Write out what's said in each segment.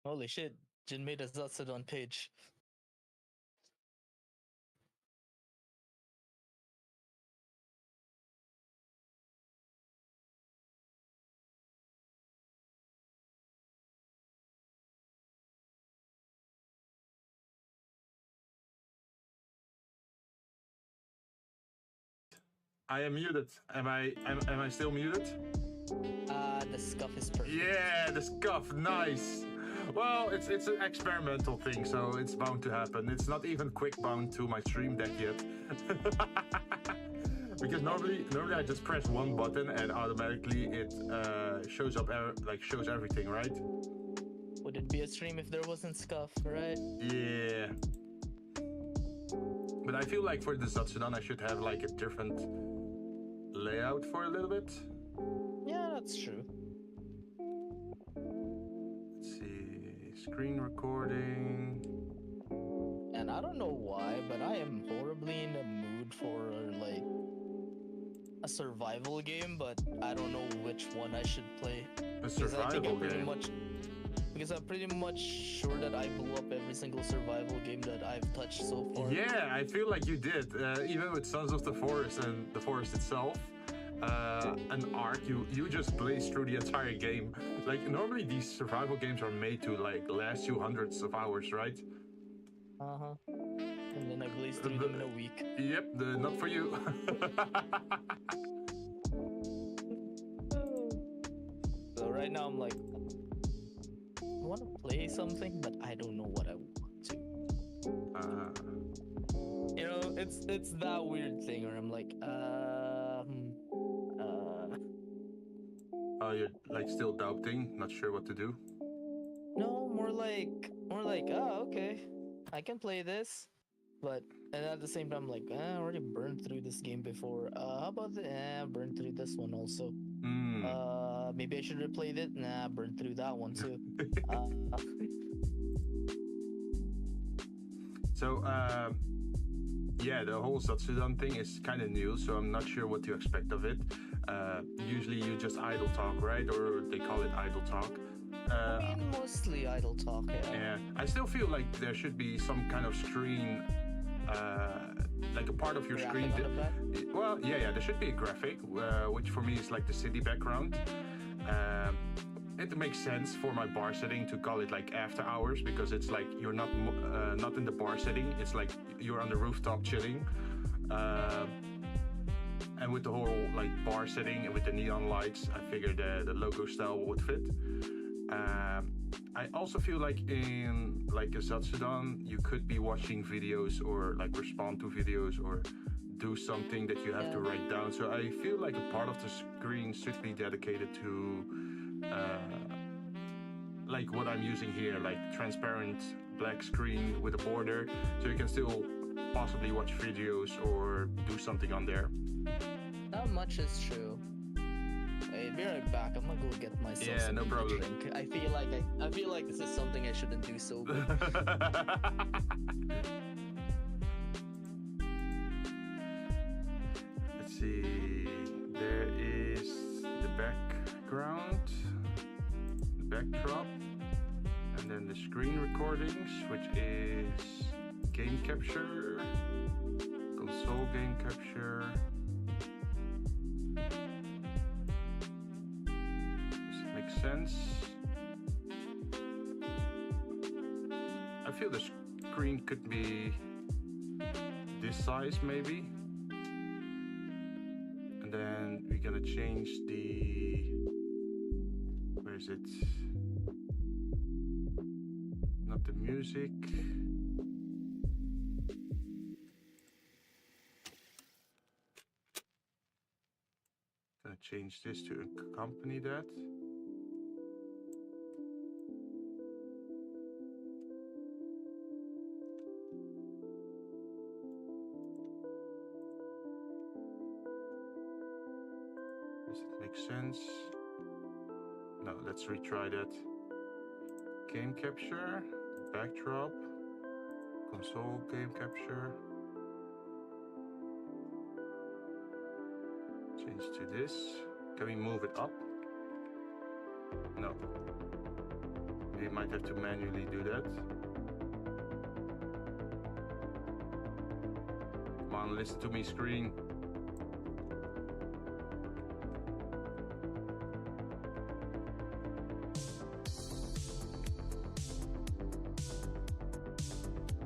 Holy shit, Jinn made a Zatsudan page. I am muted. Am I still muted? The scuff is perfect. Yeah, the scuff, nice. Well, it's an experimental thing, so it's bound to happen. It's not even quick bound to my stream deck yet. Because normally I just press one button and automatically it shows up shows everything, right? Would it be a stream if there wasn't scuff, right? Yeah. But I feel like for the Zatsudan I should have like a different layout for a little bit. Yeah, that's true. Let's see, screen recording. And I don't know why, but I am horribly in the mood for like a survival game, but I don't know which one I should play. A survival game? Because I'm pretty much sure that I blew up every single survival game that I've touched so far. Yeah, I feel like you did. Even with Sons of the Forest and the Forest itself, an arc, you just blaze through the entire game. Like, normally these survival games are made to like last you hundreds of hours, right? Uh-huh. And then I blaze through them in a week. Yep, not for you. So right now I'm like, I want to play something, but I don't know what I want to. You know, it's that weird thing where I'm like, Oh, you're like still doubting, not sure what to do? No, more like, oh, okay, I can play this, and at the same time, like, I already burned through this game before. How about burned through this one also? Maybe I should have played it. Nah, burned through that one too. So, yeah, the whole Zatsudan thing is kind of new, so I'm not sure what to expect of it. Usually you just idle talk, right? Or they call it idle talk. I mean, mostly idle talk, yeah. I still feel like there should be some kind of screen, like a part of your screen. Well, yeah, there should be a graphic, which for me is like the city background. It makes sense for my bar setting to call it like after hours, because it's like you're not in the bar setting. It's like you're on the rooftop chilling. And with the whole like bar setting and with the neon lights, I figured the logo style would fit. I also feel like in like a Zatsudan, you could be watching videos or like respond to videos or do something that you have to write down. So I feel like a part of the screen should be dedicated to like what I'm using here, like transparent black screen with a border, so you can still possibly watch videos or do something on there. Not much is true. Hey, be right back. I'm gonna go get myself some no problem. drink. I feel like this is something I shouldn't do sober. Let's see. There is the background, the backdrop, and then the screen recordings, which is game capture, console game capture. Does it make sense? I feel the screen could be this size maybe. And then we're gonna change the, where is it? Not the music. Gonna change this to accompany that. Does it make sense? No, let's retry that. Game capture, backdrop, console game capture. Change to this. Can we move it up? No. We might have to manually do that. Come on, listen to me, screen.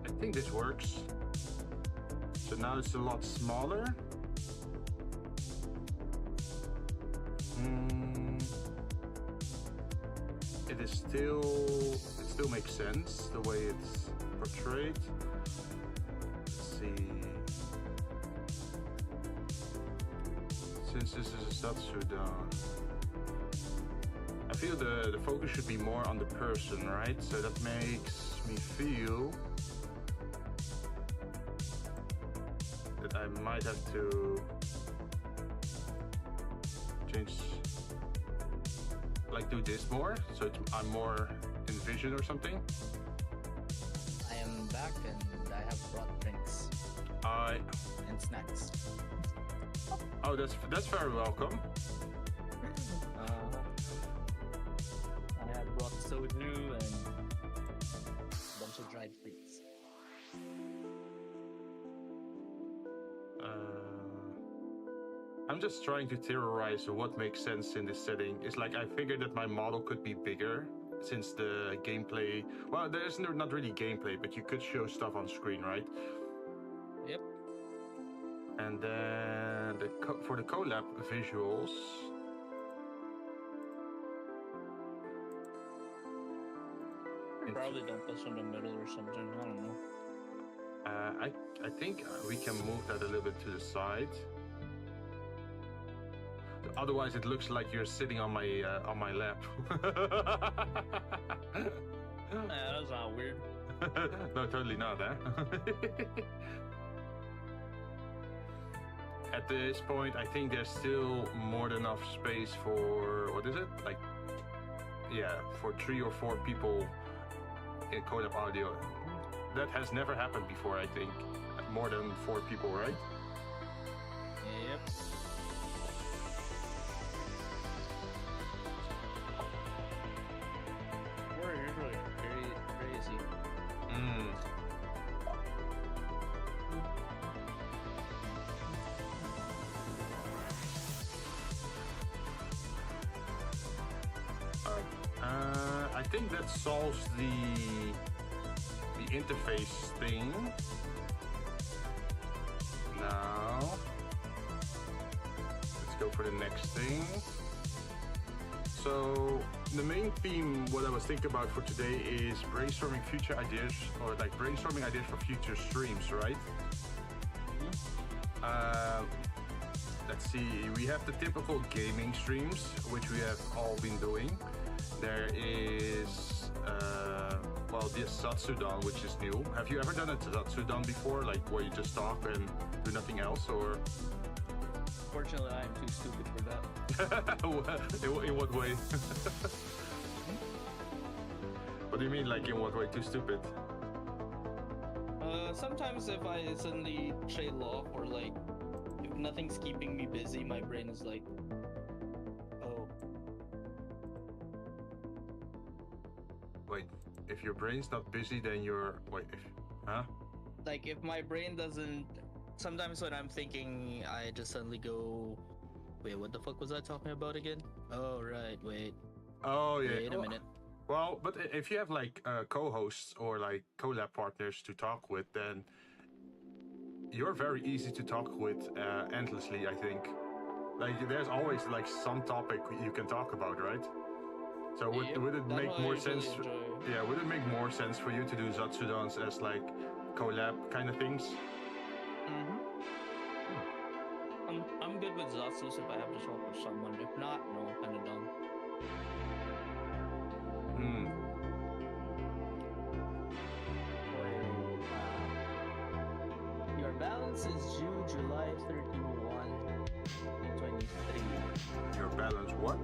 I think this works. So now it's a lot smaller. it still makes sense the way it's portrayed. Let's see. Since this is a Zatsudan, I feel the focus should be more on the person, right? So that makes me feel that I might have to change, like do this more, so I'm more in vision or something. I am back and I have brought drinks and snacks. Oh, that's very welcome. I have brought soju and a bunch of dried fruits. I'm just trying to theorize what makes sense in this setting. It's like I figured that my model could be bigger since the gameplay. Well, there's not really gameplay, but you could show stuff on screen, right? Yep. And then for the collab visuals. Probably don't push in the middle or something. I don't know. I think we can move that a little bit to the side. Otherwise, it looks like you're sitting on my lap. That's not weird. No, totally not, huh? At this point, I think there's still more than enough space for, what is it? Like, yeah, for 3 or 4 people in collab audio. That has never happened before, I think. More than 4 people, right? Yep. We're usually very crazy. I think that solves the interface thing. Now, let's go for the next thing. So the main theme, what I was thinking about for today is brainstorming future ideas, or like brainstorming ideas for future streams, right? Let's see, we have the typical gaming streams, which we have all been doing. There is, well, this Zatsudan, which is new. Have you ever done a Zatsudan before, like where you just talk and do nothing else, or? Fortunately, I am too stupid for that. In what way? What do you mean, like in what way too stupid? Sometimes if I suddenly trail off, or like if nothing's keeping me busy, my brain is like, oh. Wait, if your brain's not busy, then you're, huh? Like if my brain doesn't, sometimes when I'm thinking, I just suddenly go, wait, what the fuck was I talking about again? Oh, right, wait. Oh, yeah. Wait a minute. Well, but if you have like co-hosts or like collab partners to talk with, then you're very easy to talk with endlessly, I think. Like there's always like some topic you can talk about, right? So would it make more sense? Yeah, would it make more sense for you to do Zatsudans as like collab kind of things? I'm good with Zatsus if I have to talk with someone. If not, no, I'm kind of dumb. Your balance is due July 31, 2023. Your balance what?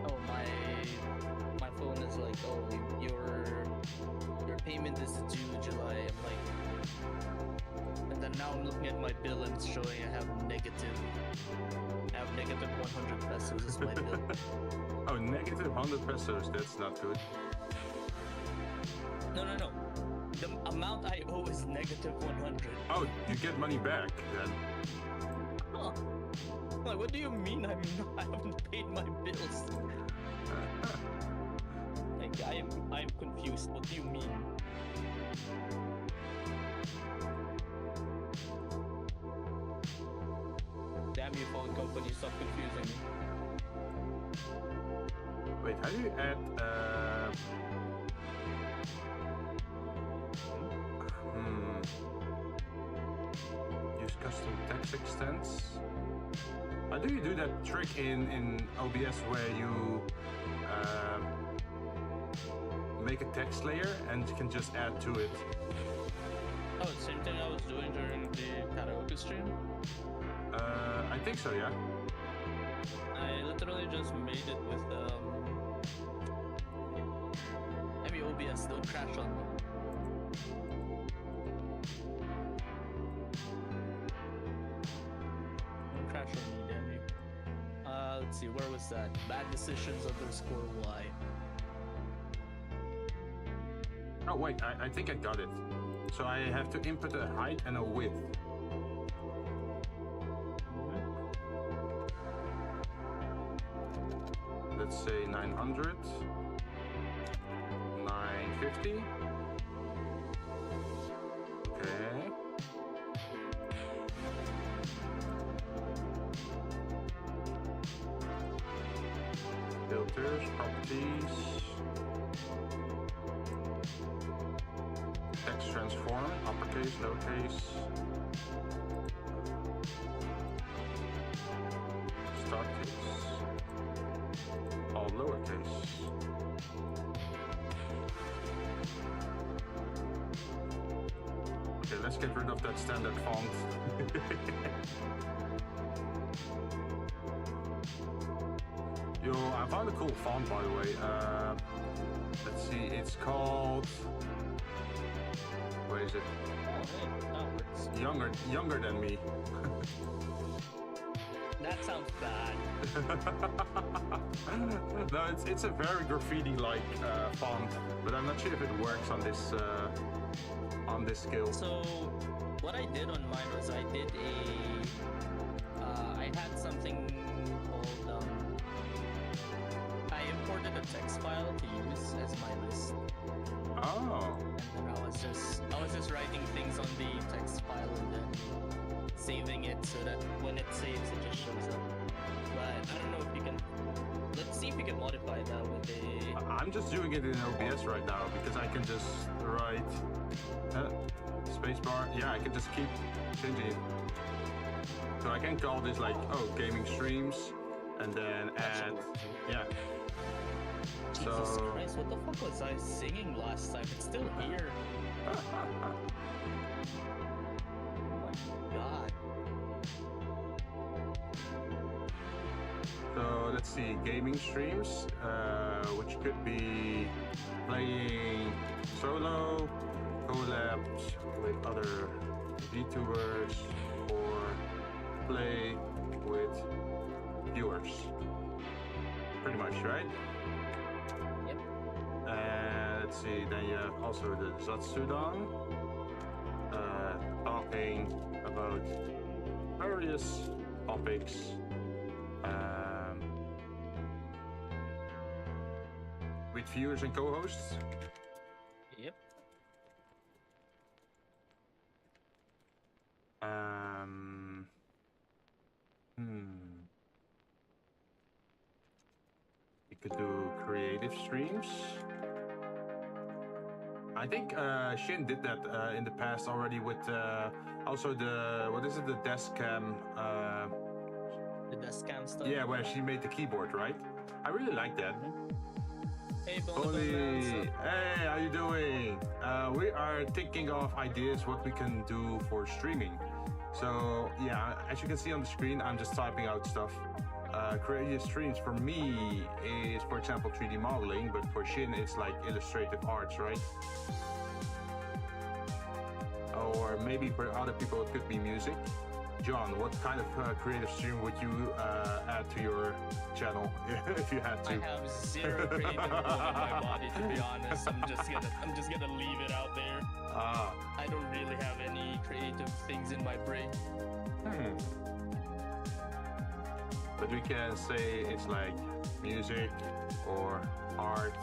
Oh, my phone is like, oh, your payment is due July. I'm like, and then now I'm looking at my bill and it's showing I have negative 100 pesos is my bill. Oh, negative 100 pesos. That's not good. No. The amount I owe is negative 100. Oh, you get money back then. Huh. Like, what do you mean I haven't paid my bills? Like, I am confused. What do you mean? Damn you, phone company, stop confusing me. Wait, how do you add? Use custom text extents. How do you do that trick in OBS where you make a text layer and you can just add to it? Oh, the same thing I was doing during the karaoke stream? I think so, yeah. I literally just made it with maybe OBS, don't crash on me. Don't crash on me, damn you. Let's see, where was that? Bad decisions _Y. Oh wait, I think I got it. So I have to input a height and a width. Let's say 900, 950. Okay. Filters, properties. Text transform, uppercase, lowercase. Start case. All lowercase. Okay, let's get rid of that standard font. Yo, I found a cool font, by the way. Let's see, it's called... Where is it? Younger than me. That sounds bad. No, it's a very graffiti-like font, but I'm not sure if it works on this scale. So what I did on mine was I did I had something called I imported a text file to use as my list. Oh. And then I was just writing things on the text file and then saving it so that when it saves it just shows up. But I don't know if you can. Let's see if we can modify that with a. I'm just doing it in OBS right now because I can just write spacebar. Yeah, I can just keep changing it. So I can call this like gaming streams, and then add Jesus Christ, what the fuck was I singing last time? It's still here. Oh my god. So let's see, gaming streams, which could be playing solo, collabs with other Vtubers, or play with viewers. Pretty much, right? Yep. And let's see, then you have also the Zatsudan, talking about various topics. With viewers and co-hosts. Yep. You could do creative streams. I think Jinn did that in the past already with also the the desk cam. The desk cam stuff. Yeah, where she made the keyboard, right? I really like that. Hey, Holy, hey, how you doing? We are thinking of ideas what we can do for streaming. So yeah, as you can see on the screen, I'm just typing out stuff. Creative streams for me is, for example, 3D modeling, but for Jinn it's like illustrative arts, right? Or maybe for other people it could be music. John, what kind of creative stream would you add to your channel if you had to? I have zero creative flow in my body, to be honest. I'm just gonna leave it out there. I don't really have any creative things in my brain. But we can say it's like music or art,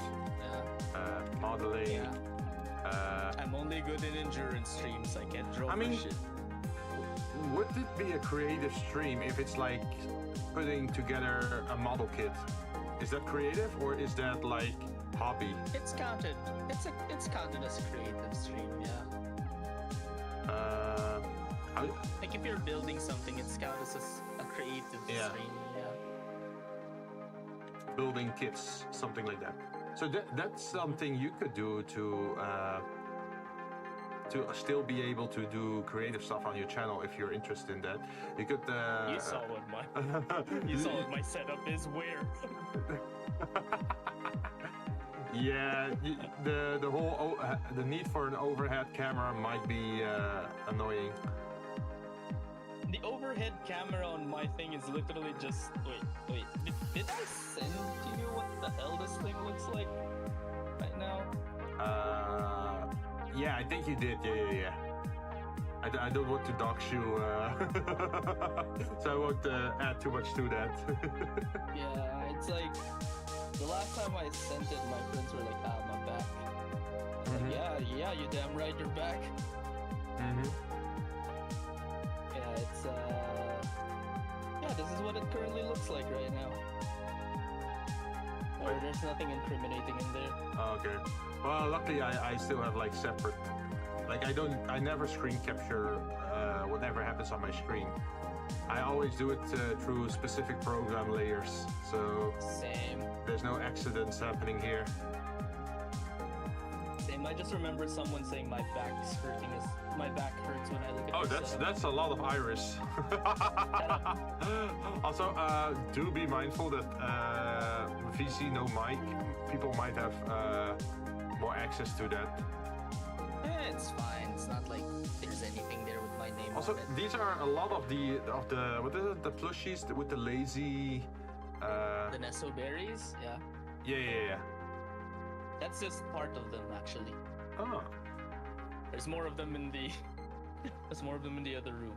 modeling. Yeah. I'm only good in endurance streams. I can't draw for shit. would it be a creative stream if it's like putting together a model kit? Is that creative or is that like hobby? It's counted. It's counted as a creative stream, yeah. Like if you're building something, it's counted as a creative stream, yeah. Building kits, something like that. So that's something you could do to still be able to do creative stuff on your channel if you're interested in that. You could. You saw what my setup is. Where? Yeah, the whole the need for an overhead camera might be annoying. The overhead camera on my thing is literally just wait. Did I send you what the hell this thing looks like right now? Yeah, I think you did. Yeah. I don't want to dox you, so I won't add too much to that. Yeah, it's like the last time I sent it, my friends were like, my back. Like, yeah, you damn right, you're back. Yeah, it's this is what it currently looks like right now. Or there's nothing incriminating in there. Oh, okay. Well, luckily I still have like separate, like I never screen capture whatever happens on my screen. I always do it through specific program layers, so same. There's no accidents happening here. Same. I just remember someone saying my back is hurting. My back hurts when I look at. Oh, that's a lot of iris. Also, do be mindful that VC no mic, people might have more access to that. It's fine. It's not like there's anything there with my name. Also, on it. these are a lot of the what is it? The plushies with the lazy. The Nesso berries, yeah. Yeah. That's just part of them, actually. Oh. There's more of them in the. There's more of them in the other room.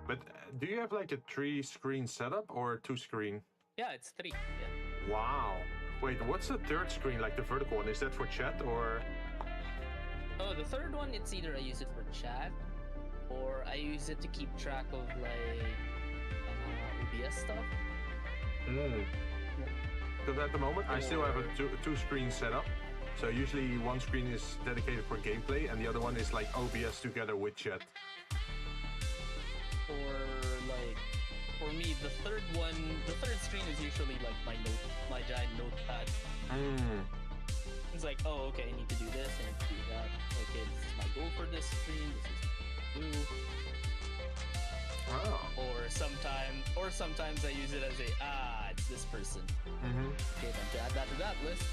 But do you have like a 3-screen setup or 2-screen? Yeah, it's 3. Yeah. Wow. Wait, what's the third screen? Like the vertical one? Is that for chat or? Oh, the third one, it's either I use it for chat, or I use it to keep track of like OBS stuff. Because at the moment I still have a two-screen setup. So usually one screen is dedicated for gameplay and the other one is like OBS together with chat. Or like, for me, the third screen is usually like my giant notepad. It's like, oh, okay, I need to do this, I need to do that. Okay, this is my goal for this stream, this is what I do. Oh. Or sometimes I use it as it's this person. Okay, then to add that to that list.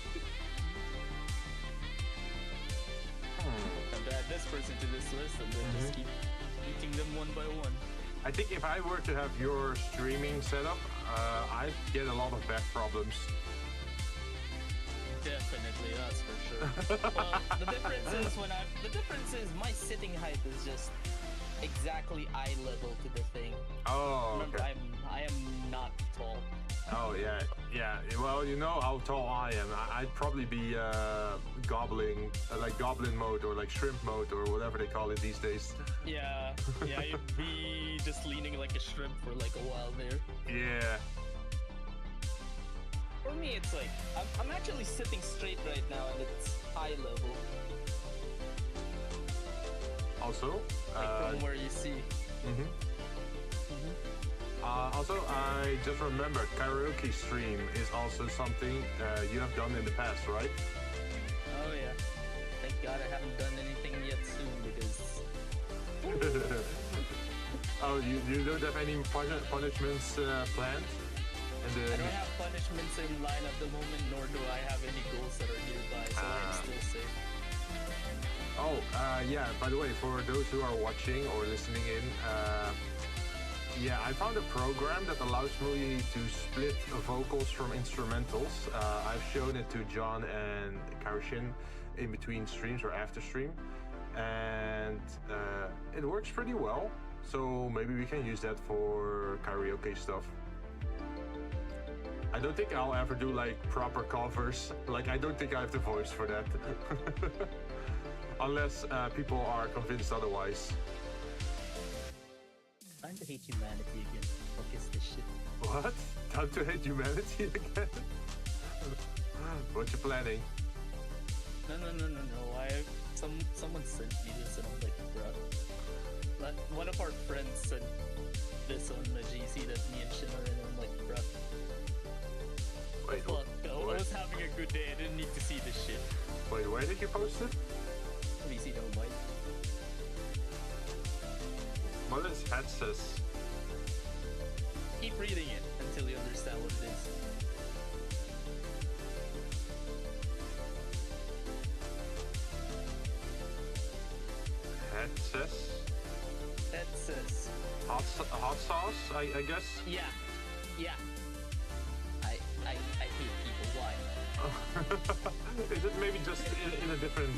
Time to add this person to this list and then just keep eating them one by one. I think if I were to have your streaming setup, I'd get a lot of back problems. Definitely, that's for sure. Well, the difference is my sitting height is just exactly eye level to the thing. Oh, remember, okay. I am not tall. Oh yeah. Well, you know how tall I am. I'd probably be gobbling, like goblin mode or like shrimp mode or whatever they call it these days. Yeah, you'd be just leaning like a shrimp for like a while there. Yeah. For me, it's like I'm actually sitting straight right now, and it's eye level. Also, like from where you see. Also, I just remembered karaoke stream is also something you have done in the past, right? Oh yeah. Thank God I haven't done anything yet soon because. Oh, you don't have any punishments planned? I don't have punishments in line at the moment, nor do I have any goals that are nearby, so I'm still safe. Oh, yeah, by the way, for those who are watching or listening in, yeah, I found a program that allows me to split vocals from instrumentals. I've shown it to John and Karoshin in between streams or after stream, and it works pretty well, so maybe we can use that for karaoke stuff. I don't think I'll ever do like proper covers. Like, I don't think I have the voice for that. Unless people are convinced otherwise. time to hate humanity again. Fuck is this shit? What? Time to hate humanity again? What you planning? No. Someone sent me this and I'm like, bruh. One of our friends sent this on the GC that me and Shin are in, and I'm like, bruh. Wait, fuck, I was having a good day, I didn't need to see this shit. Wait, where did you post it? VC don't mind. What is headses? Keep reading it until you understand what it is. Headses? Headses. Hot sauce, I guess? Yeah. I hate people. Why? Is it maybe just in a different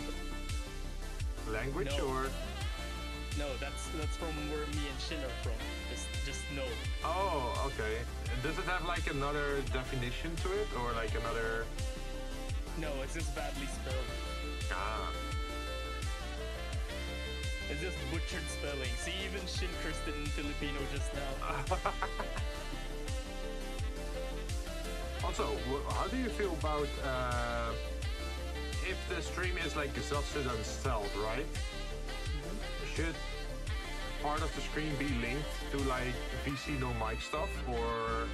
language or? No, that's from where me and Shin are from. Just no. Oh, okay. Does it have like another definition to it or like another? No, it's just badly spelled. Ah. It's just butchered spelling. See, even Shin cursed it in Filipino just now. Also, how do you feel about if the stream is like Zatsudan stealth, right? Should part of the screen be linked to like VC no mic stuff, or?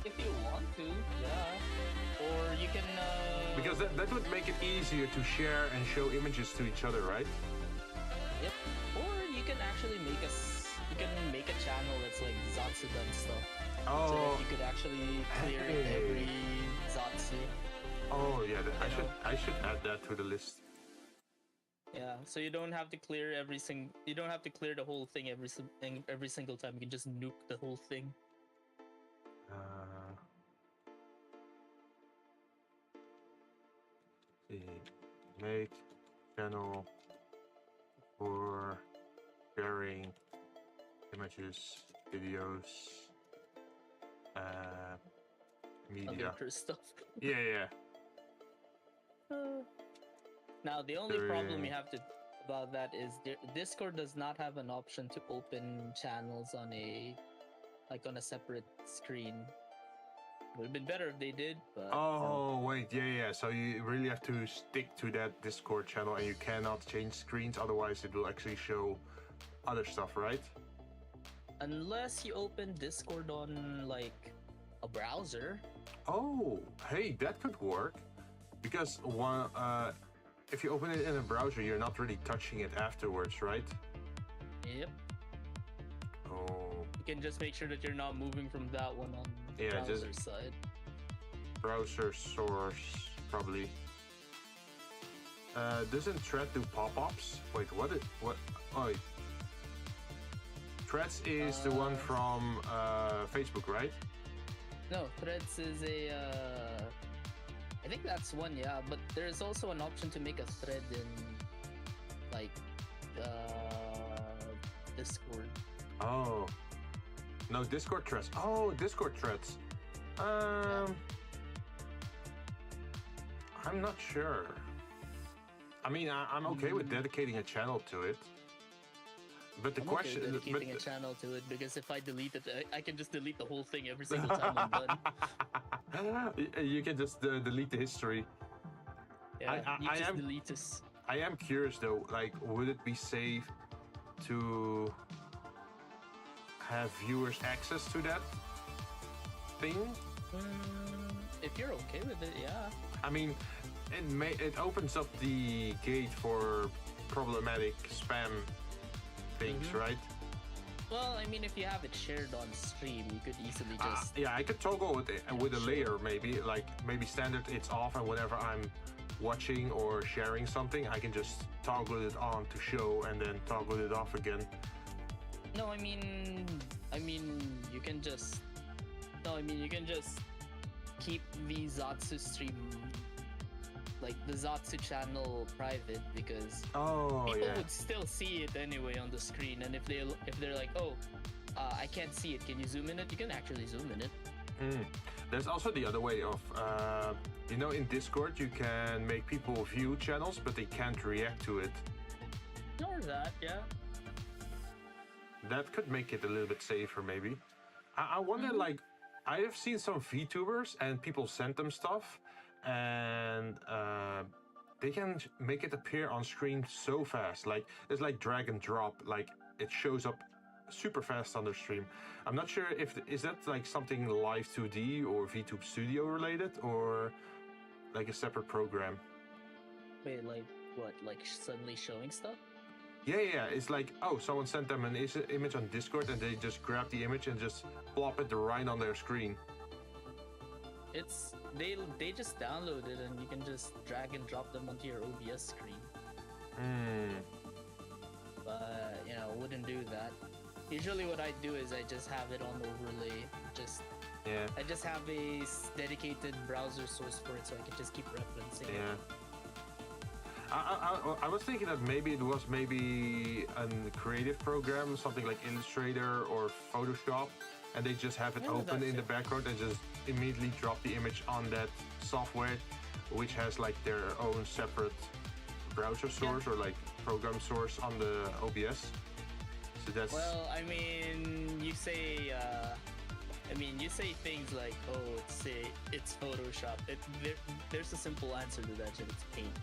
If you want to, yeah. Or you can. Because that would make it easier to share and show images to each other, right? Yep. Or you can actually make a channel that's like Zatsudan stuff. Oh. So that you could actually clear every Zatsu. Oh yeah, I should add that to the list. Yeah, so you don't have to clear you don't have to clear the whole thing every single time. You can just nuke the whole thing. Make channel for sharing images, videos, media. Other stuff. Yeah. Now the only problem you have about that is Discord does not have an option to open channels on a separate screen. Would have been better if they did, but oh wait, yeah. So you really have to stick to that Discord channel, and you cannot change screens. Otherwise, it will actually show other stuff, right? Unless you open Discord on like a browser. Oh, hey, that could work. Because if you open it in a browser, you're not really touching it afterwards, right? Yep. Oh. You can just make sure that you're not moving from that one on the browser side. Browser source, probably. Doesn't Thread do pop-ups? Wait, what? Oh, wait. Threads is the one from Facebook, right? No, Threads is a. I think that's one, yeah. But there's also an option to make a thread in, like, Discord. Oh. No, Discord threads. Oh, Discord threads. I'm not sure. I mean, I'm okay with dedicating a channel to it. But the question is dedicating a channel to it, because if I delete it, I can just delete the whole thing every single time I'm done. You can just delete the history. Yeah, delete this. I am curious though, like, would it be safe to have viewers access to that thing? If you're okay with it, yeah. I mean, it opens up the gate for problematic spam things, right? Well, I mean, if you have it shared on stream, you could easily just... yeah, I could toggle with a layer, maybe. Like, maybe standard it's off, and whenever I'm watching or sharing something, I can just toggle it on to show and then toggle it off again. No, I mean, you can just... No, I mean, you can just keep the Zatsu stream, like the Zatsu channel, private, because people would still see it anyway on the screen. And if they're like, oh, I can't see it, can you zoom in it? You can actually zoom in it. There's also the other way of, you know, in Discord you can make people view channels, but they can't react to it. Or that, yeah. that could make it a little bit safer, maybe. I wonder, like, I have seen some VTubers and people send them stuff, and they can make it appear on screen so fast. Like, it's like drag and drop. Like, it shows up super fast on their stream. I'm not sure if is that like something Live 2D or VTube Studio related, or like a separate program. Wait, like what? Like suddenly showing stuff? Yeah. It's like, oh, someone sent them an image on Discord, and they just grab the image and just plop it right on their screen. It's they just download it and you can just drag and drop them onto your OBS screen. But wouldn't do that. Usually, what I do is I just have it on overlay. I just have a dedicated browser source for it, so I can just keep referencing it. I was thinking that maybe it was a creative program, something like Illustrator or Photoshop, and they just have it open in the background and just immediately drop the image on that software, which has like their own separate browser source or like program source on the OBS. So that's... Well, I mean, you say things like, "Oh, it's Photoshop." There's a simple answer to that shit. It's paint.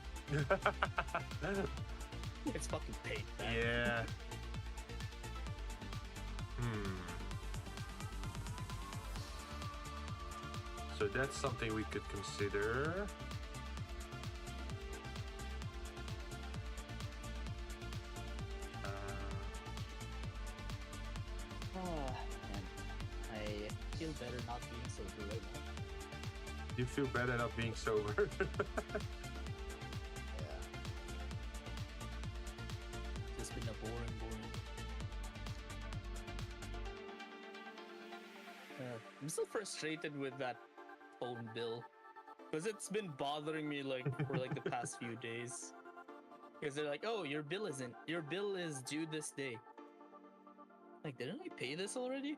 It's fucking paint, man. Yeah. So that's something we could consider. Man. I feel better not being sober right now. You feel better not being sober? It's been a boring. I'm still frustrated with that phone bill, because it's been bothering me for the past few days. Because they're like, "Oh, your bill is due this day." Like, didn't I pay this already?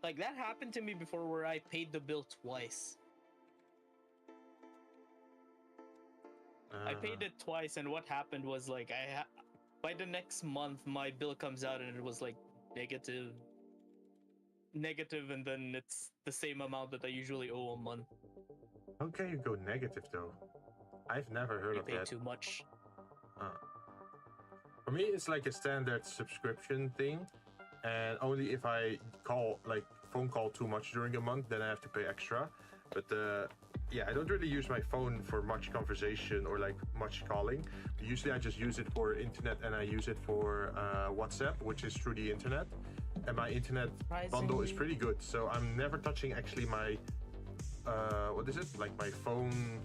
Like, that happened to me before, where I paid the bill twice. I paid it twice, and what happened was, like, by the next month, my bill comes out and it was like negative, and then it's the same amount that I usually owe a month. How can you go negative though? I've never heard of that. You pay too much. For me, it's like a standard subscription thing, and only if I phone call too much during a month, then I have to pay extra. But I don't really use my phone for much conversation or like much calling. Usually I just use it for internet, and I use it for WhatsApp, which is through the internet. And my internet bundle is pretty good, so I'm never touching actually my what is it, like my phone.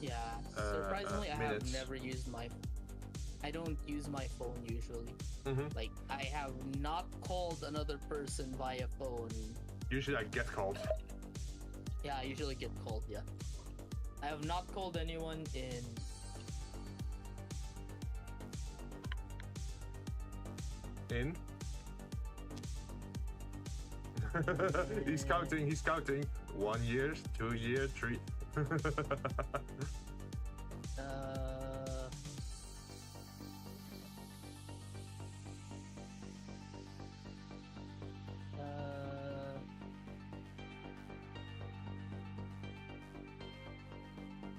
Yeah, surprisingly, I have never used I don't use my phone usually. Like, I have not called another person via phone. Usually I get called. Yeah, I usually get called, yeah. I have not called anyone in... He's counting. 1 year, 2 years, 3.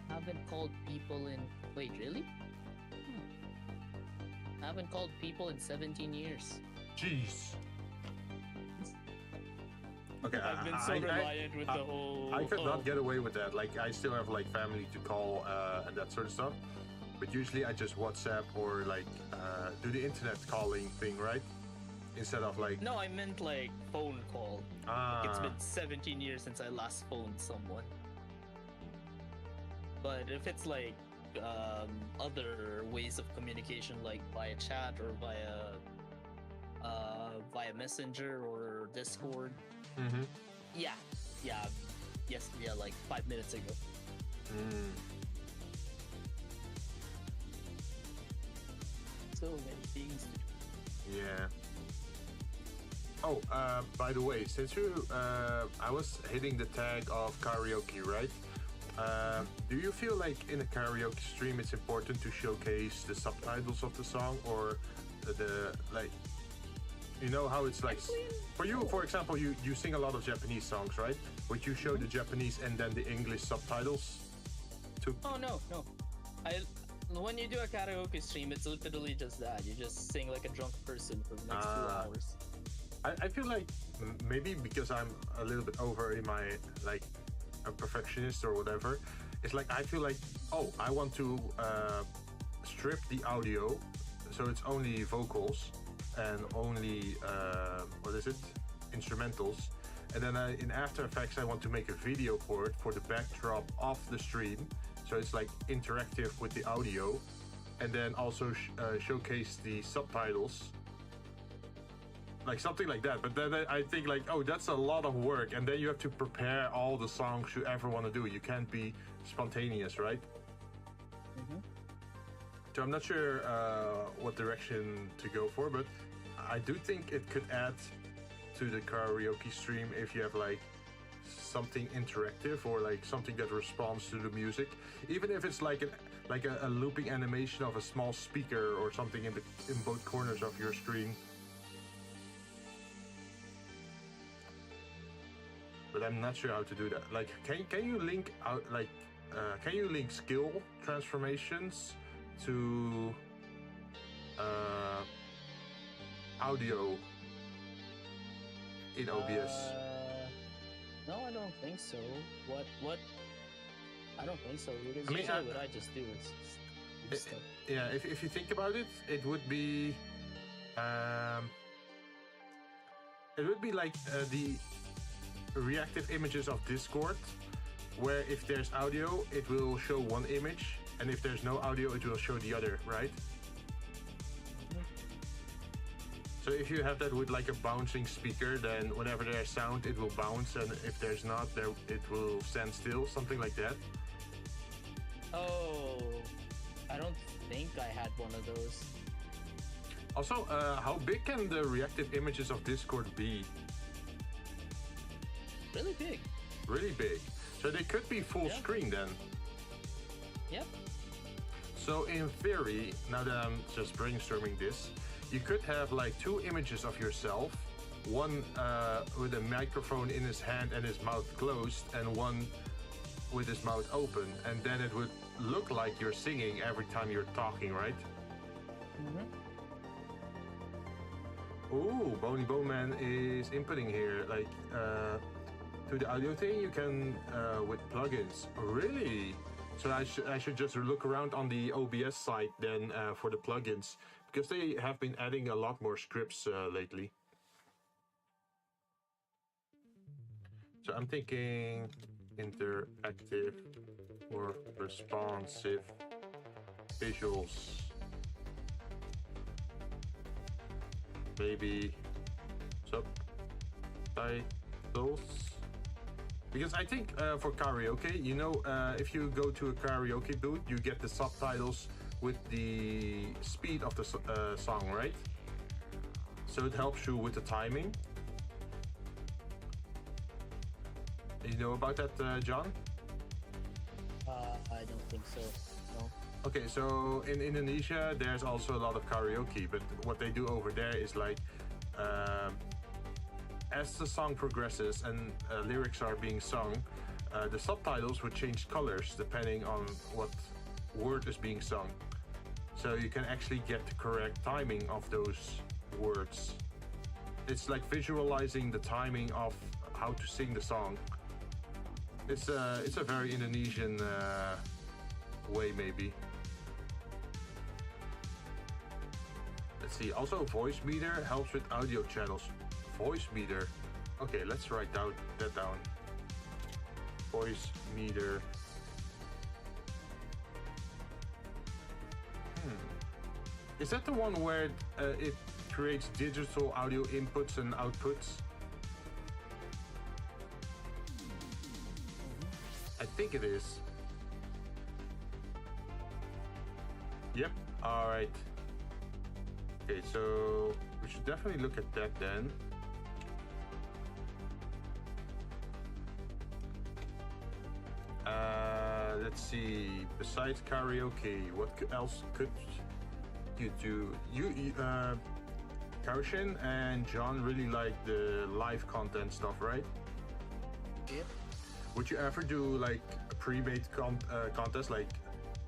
Haven't called people in... Wait, really? Haven't called people in 17 years. Jeez. Okay, I've been so reliant with the whole... I could not get away with that. Like, I still have like family to call and that sort of stuff. But usually I just WhatsApp or like do the internet calling thing, right? Instead of like... No, I meant like phone call. Like, it's been 17 years since I last phoned someone. But if it's like other ways of communication, like via chat or via Messenger or Discord, like 5 minutes ago. So many things to do. Yeah. Oh, by the way, since I was hitting the tag of karaoke, right? Do you feel like in a karaoke stream it's important to showcase the subtitles of the song, or the like, you know how it's like for you, for example, you sing a lot of Japanese songs, right? Would you show the Japanese and then the English subtitles too? Oh no. When you do a karaoke stream, it's literally just that. You just sing like a drunk person for the next 2 hours. I feel like maybe because I'm a little bit over in my like a perfectionist or whatever, it's like I feel like, oh, I want to strip the audio so it's only vocals and only instrumentals, and then in After Effects I want to make a video for it for the backdrop of the stream, so it's like interactive with the audio, and then also showcase the subtitles, like something like that. But then I think like, oh, that's a lot of work, and then you have to prepare all the songs you ever want to do. You can't be spontaneous, right? So I'm not sure what direction to go for, but I do think it could add to the karaoke stream if you have like something interactive or like something that responds to the music, even if it's like a looping animation of a small speaker or something in both corners of your screen. But I'm not sure how to do that. Like, can you link out like can you link skill transformations to audio in OBS? No, I don't think so. What? I don't think so. Because I mean, usually what I just do is just stuff. Yeah, if you think about it, it would be like the reactive images of Discord, where if there's audio, it will show one image, and if there's no audio, it will show the other, right? So if you have that with like a bouncing speaker, then whenever there's sound, it will bounce, and if there's not, it will stand still, something like that. Oh, I don't think I had one of those. Also, how big can the reactive images of Discord be? Really big. Really big. So they could be full screen then. Yep. So in theory, now that I'm just brainstorming this, you could have like 2 images of yourself, one with a microphone in his hand and his mouth closed, and one with his mouth open, and then it would look like you're singing every time you're talking, right? Ooh, Bony Bowman is inputting here, like to the audio thing you can with plugins. Really? So I should just look around on the OBS site then for the plugins, because they have been adding a lot more scripts lately. So I'm thinking interactive or responsive visuals. Maybe subtitles. Because I think for karaoke, you know, if you go to a karaoke booth, you get the subtitles with the speed of the song, right? So it helps you with the timing. You know about that, John? I don't think so. No. Okay, so in Indonesia, there's also a lot of karaoke, but what they do over there is like, as the song progresses and lyrics are being sung, the subtitles would change colors depending on what word is being sung. So you can actually get the correct timing of those words. It's like visualizing the timing of how to sing the song. It's a very Indonesian way, maybe. Let's see. Also, voice meter helps with audio channels. Voice meter. Okay, let's write that down. Voice meter. Is that the one where it creates digital audio inputs and outputs? I think it is. Yep. All right. Okay, so we should definitely look at that then. Let's see. Besides karaoke, what else could you do. Karoshin and John really like the live content stuff, right? Yep. Would you ever do like a pre-made contest, like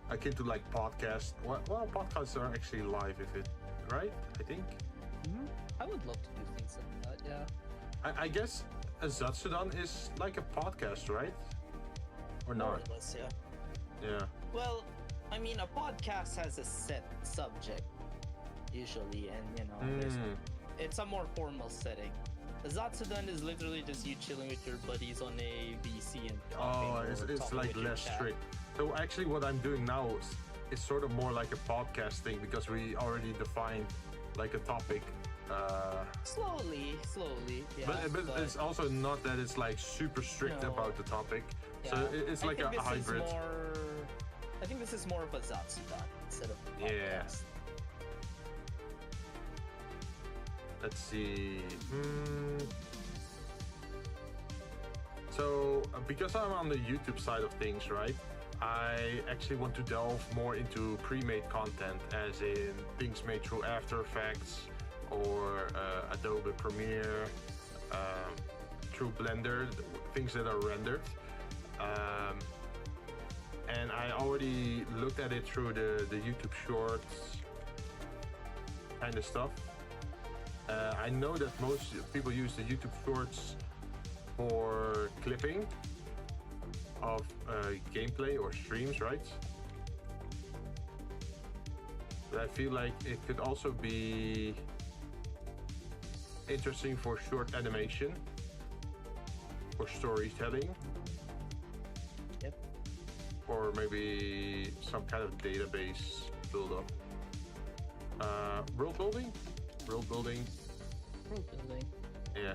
akin to like podcasts? Well, podcasts are actually live, if it right? I think. Mm-hmm. I would love to do things like that. Yeah. I guess a Zatsudan is like a podcast, right? Or More not? or less, yeah. Yeah. Well, I mean, a podcast has a set subject usually, and it's a more formal setting. A Zatsudan is literally just you chilling with your buddies on a VC and talking. Oh, it's like less strict. So actually, what I'm doing now is sort of more like a podcast thing because we already defined like a topic. Slowly, yeah. But it's also not that it's like super strict about the topic. Yeah. So it's like a hybrid. I think this is more of a Zatsudan instead of a podcast. Yeah. Let's see. So, because I'm on the YouTube side of things, right? I actually want to delve more into pre-made content, as in things made through After Effects or Adobe Premiere, through Blender, things that are rendered. And I already looked at it through the YouTube Shorts kind of stuff. I know that most people use the YouTube Shorts for clipping of gameplay or streams, right? But I feel like it could also be interesting for short animation, for storytelling. Yep. Or maybe some kind of database build-up. World building? World building. Yeah.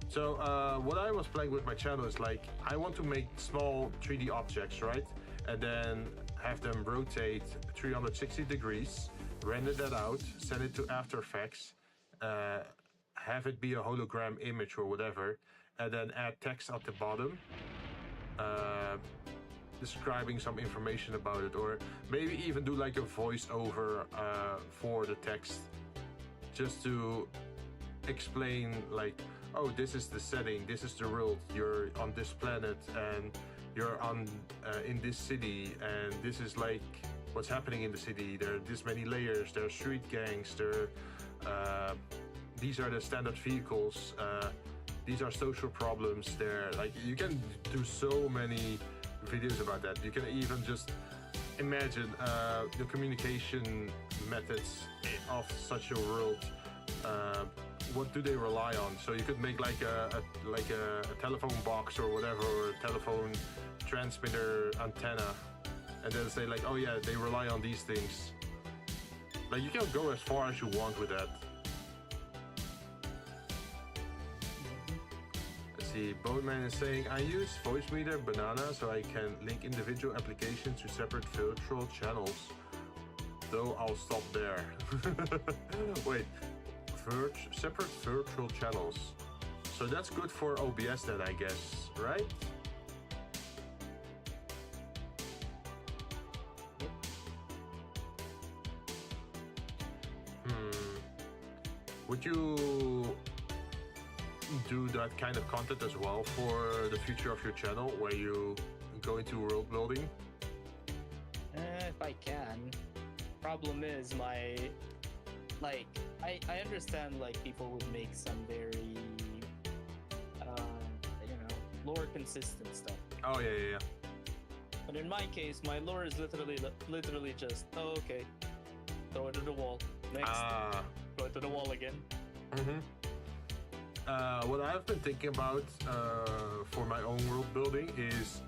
So what I was playing with my channel is like I want to make small 3D objects, right? And then have them rotate 360 degrees, render that out, send it to After Effects, have it be a hologram image or whatever, and then add text at the bottom, describing some information about it, or maybe even do like a voiceover for the text, just to explain like, oh, this is the setting, this is the world, you're on this planet and you're on in this city, and this is like what's happening in the city. There are this many layers, there are street gangs, these are the standard vehicles, these are social problems. There, like, you can do so many videos about that. You can even just imagine the communication methods of such a world. What do they rely on? So you could make like a telephone box or whatever, or a telephone transmitter antenna, and then say like, oh yeah, they rely on these things. Like, you can go as far as you want with that. Let's see, Boneman is saying, I use Voicemeeter Banana so I can link individual applications to separate virtual channels. Though I'll stop there. Wait. Separate virtual channels. So that's good for OBS then, I guess, right? Would you do that kind of content as well for the future of your channel, where you go into world building? If I can. Problem is I understand like people would make some very lore consistent stuff. Oh yeah. But in my case, my lore is literally just, oh, okay, throw it to the wall. Next, throw it to the wall again. What I've been thinking about for my own world building is,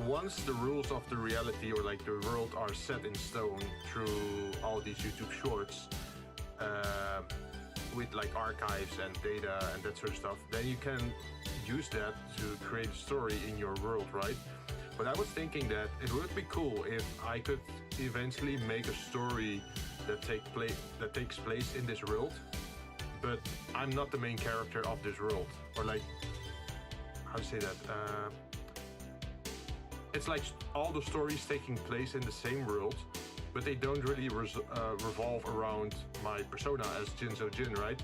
once the rules of the reality or like the world are set in stone through all these YouTube shorts, with like archives and data and that sort of stuff, then you can use that to create a story in your world, right? But I was thinking that it would be cool if I could eventually make a story that takes place in this world, but I'm not the main character of this world, or like, how to say that? It's like all the stories taking place in the same world, but they don't really revolve around my persona as Jinzou Jinn, right?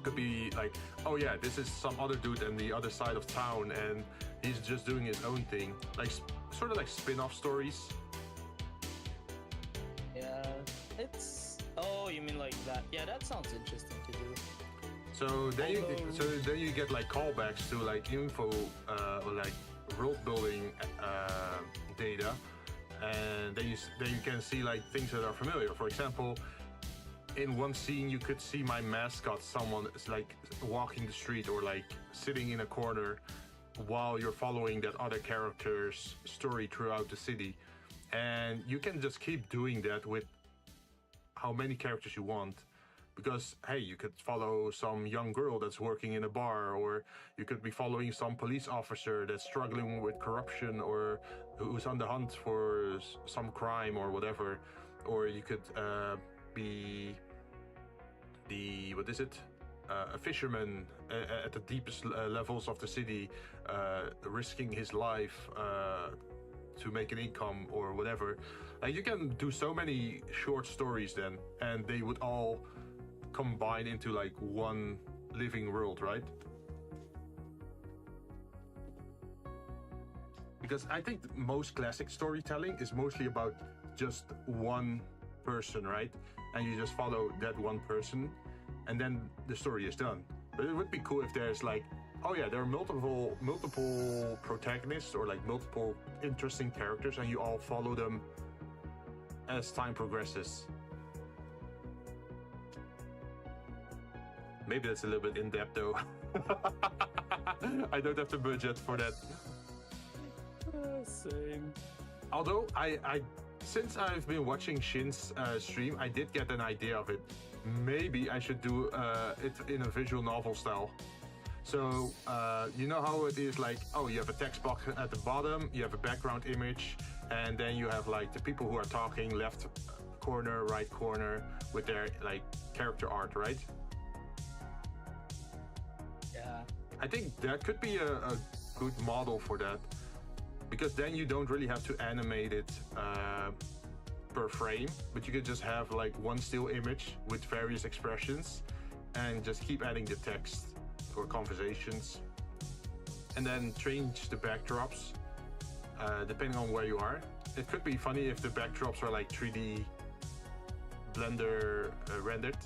Could be like, oh yeah, this is some other dude on the other side of town, and he's just doing his own thing, like sort of like spin-off stories. Yeah, it's. Oh, you mean like that? Yeah, that sounds interesting to do. So then you get like callbacks to like info or like world building data, and then you can see like things that are familiar. For example, in one scene you could see my mascot, someone is like walking the street or like sitting in a corner while you're following that other character's story throughout the city, and you can just keep doing that with how many characters you want. Because, hey, you could follow some young girl that's working in a bar, or you could be following some police officer that's struggling with corruption, or who's on the hunt for some crime or whatever. Or you could be a fisherman at the deepest levels of the city, risking his life to make an income or whatever. Like, you can do so many short stories then, and they would all combine into like one living world, right? Because I think most classic storytelling is mostly about just one person, right? And you just follow that one person, and then the story is done. But it would be cool if there's like, oh yeah, there are multiple protagonists or like multiple interesting characters, and you all follow them as time progresses. Maybe that's a little bit in depth though. I don't have the budget for that. Same. Although I since I've been watching Shin's stream, I did get an idea of it. Maybe I should do it in a visual novel style. So you know how it is, like, oh, you have a text box at the bottom, you have a background image, and then you have like the people who are talking, left corner, right corner, with their like character art, right? I think that could be a good model for that, because then you don't really have to animate it per frame, but you could just have like one still image with various expressions and just keep adding the text or conversations, and then change the backdrops depending on where you are. It could be funny if the backdrops are like 3D Blender rendered.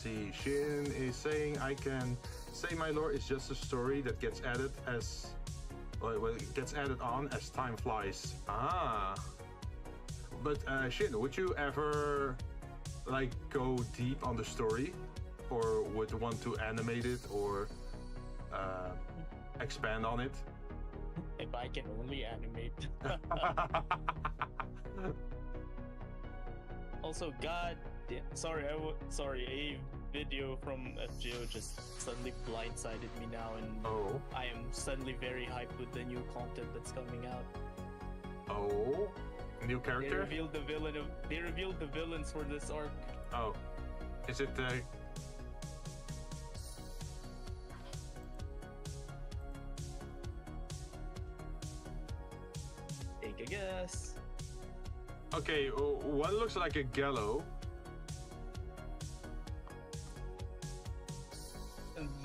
See, Shin is saying, I can say my lore is just a story that gets added as, well, it gets added on as time flies. Ah, but Shin, would you ever like go deep on the story, or would want to animate it or expand on it? If I can only animate. Also, God damn, sorry, a video from FGO just suddenly blindsided me now, and I am suddenly very hyped with the new content that's coming out. Oh, new character? They revealed the villains for this arc. Oh, is it Take a guess. Okay, one looks like a gallow.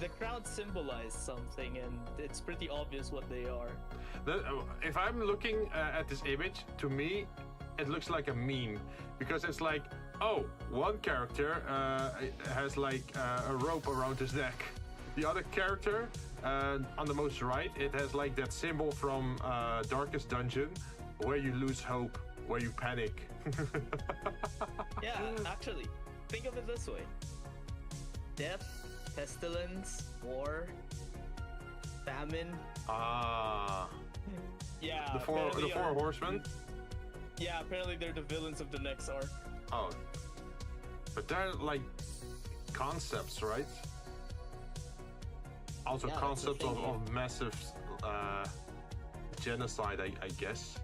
The crowd symbolize something, and it's pretty obvious what they are. If I'm looking at this image, to me, it looks like a meme, because it's like, oh, one character has like a rope around his neck. The other character, on the most right, it has like that symbol from Darkest Dungeon, where you lose hope, where you panic. Yeah, actually, think of it this way. Death, pestilence, war, famine. Ah. Yeah. The four horsemen? Yeah, apparently they're the villains of the next arc. Oh. But they're like concepts, right? Also Yeah, concepts that's the thing, of massive genocide, I guess.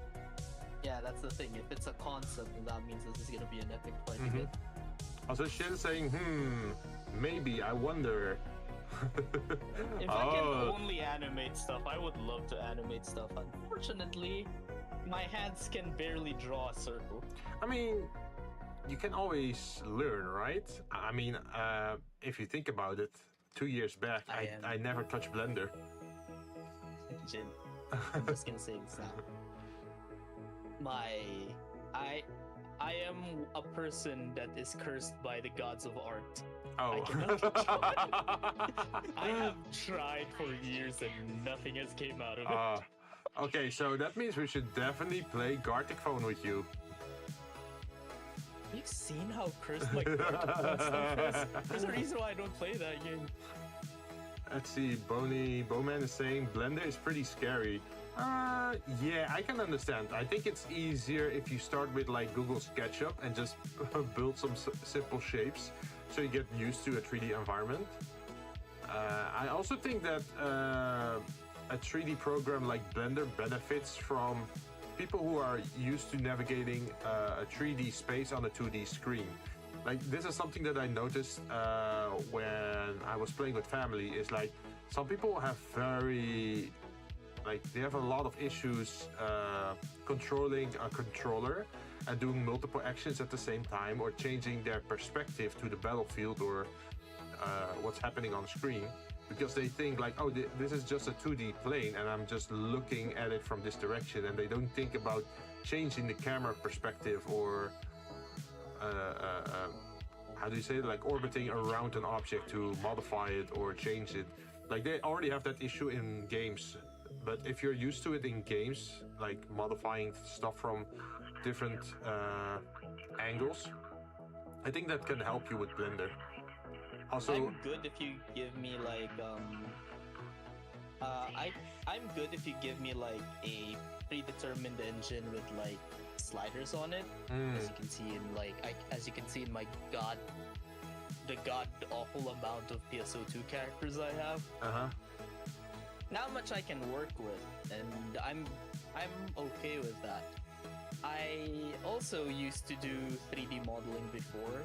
Yeah, that's the thing. If it's a concept, then that means this is gonna be an epic fight. Mm-hmm. Also, Shin saying, maybe, I wonder. If I can only animate stuff, I would love to animate stuff. Unfortunately, my hands can barely draw a circle. I mean, you can always learn, right? I mean, if you think about it, 2 years back, I never touched Blender. Jinn, I'm just gonna say this now. I am a person that is cursed by the gods of art. Oh. I have tried for years and nothing has came out of it. Okay, so that means we should definitely play Gartic Phone with you. Have you seen how cursed my Gartic Phone stuff is? There's a reason why I don't play that game. Let's see, Bowman is saying Blender is pretty scary. Yeah, I can understand. I think it's easier if you start with like Google SketchUp and just build some simple shapes so you get used to a 3D environment. I also think that a 3D program like Blender benefits from people who are used to navigating a 3D space on a 2D screen. Like, this is something that I noticed when I was playing with family, is like, some people have they have a lot of issues controlling a controller and doing multiple actions at the same time, or changing their perspective to the battlefield or what's happening on screen, because they think like, oh, this is just a 2D plane and I'm just looking at it from this direction, and they don't think about changing the camera perspective or how do you say it? Like orbiting around an object to modify it or change it. Like, they already have that issue in games, but if you're used to it in games, like modifying stuff from different angles, I think that can help you with Blender. Also, I'm good if you give me like I'm good if you give me like a predetermined engine with like sliders on it. As you can see in as you can see in my the god awful amount of PSO2 characters I have. Not much I can work with, and I'm okay with that. I also used to do 3D modeling before,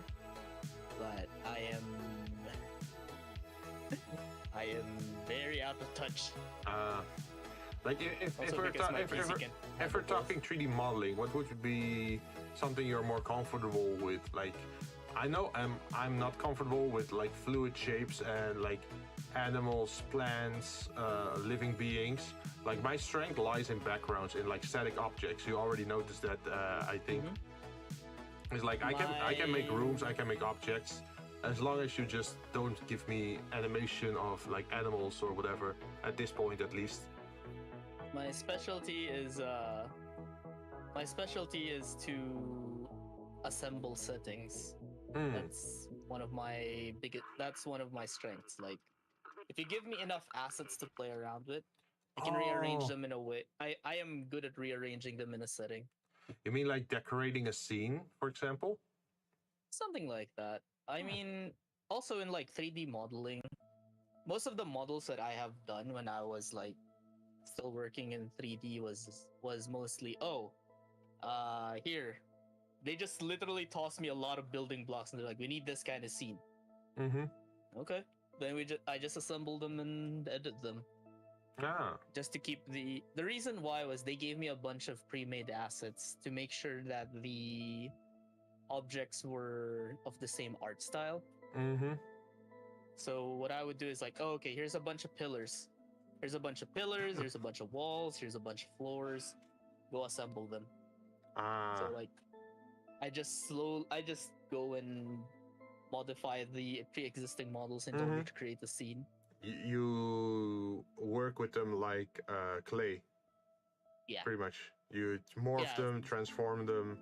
but I am very out of touch. Like, if we're talking 3D modeling, what would be something you're more comfortable with? Like, I know I'm not comfortable with like fluid shapes and like animals, plants, living beings. Like, my strength lies in backgrounds, in like static objects. You already noticed that, I think. It's like I can make rooms, I can make objects, as long as you just don't give me animation of like animals or whatever, at this point at least. My specialty is to assemble settings. That's one of my strengths. Like, if you give me enough assets to play around with, I can rearrange them in a way. I am good at rearranging them in a setting. You mean like decorating a scene, for example? Something like that. I mean, also in like 3D modeling, most of the models that I have done when I was like still working in 3D was mostly, here. They just literally tossed me a lot of building blocks and they're like, we need this kind of scene. Okay. Then I just assembled them and edit them. Just to keep the reason why was they gave me a bunch of pre-made assets to make sure that the objects were of the same art style. So what I would do is like, okay, here's a bunch of pillars. Here's a bunch of pillars, here's a bunch of walls, here's a bunch of floors. Go assemble them. So like, I just go and modify the pre-existing models in order to create the scene. You work with them like clay. Yeah. Pretty much. You morph them, transform them,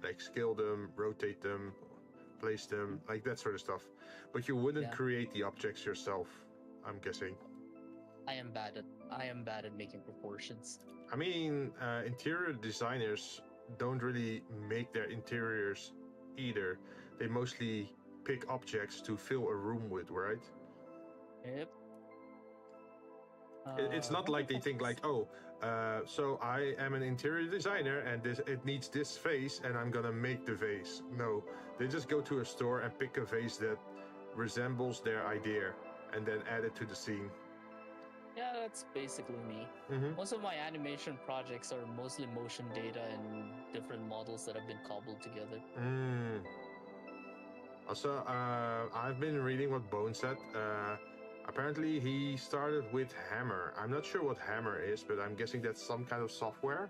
like scale them, rotate them, place them, like that sort of stuff. But you wouldn't create the objects yourself, I'm guessing. I am bad at making proportions. I mean, interior designers don't really make their interiors either. They mostly pick objects to fill a room with, right? Yep. It's not like they think like, so I am an interior designer and it needs this vase and I'm gonna make the vase. No, they just go to a store and pick a vase that resembles their idea and then add it to the scene. Yeah, that's basically me. Mm-hmm. Most of my animation projects are mostly motion data and different models that have been cobbled together. Mm. Also, I've been reading what Bone said. Apparently, he started with Hammer. I'm not sure what Hammer is, but I'm guessing that's some kind of software.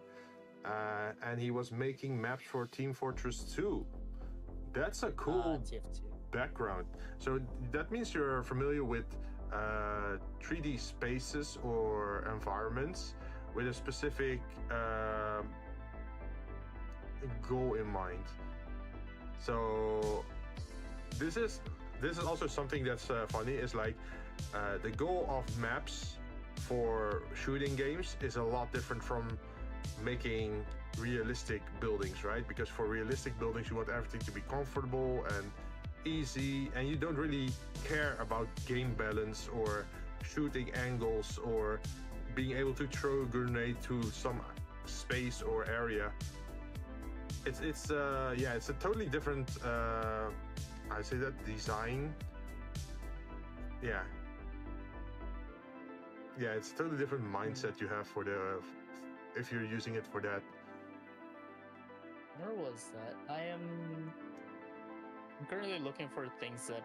And he was making maps for Team Fortress 2. That's a cool TF2. background. So that means you're familiar with 3D spaces or environments with a specific goal in mind. So this is also something that's funny. Is like the goal of maps for shooting games is a lot different from making realistic buildings, right? Because for realistic buildings, you want everything to be comfortable and easy, and you don't really care about game balance or shooting angles or being able to throw a grenade to some space or area. It's a totally different I say that design. Yeah, it's a totally different mindset you have for the if you're using it for that. Where was that? I'm currently looking for things that.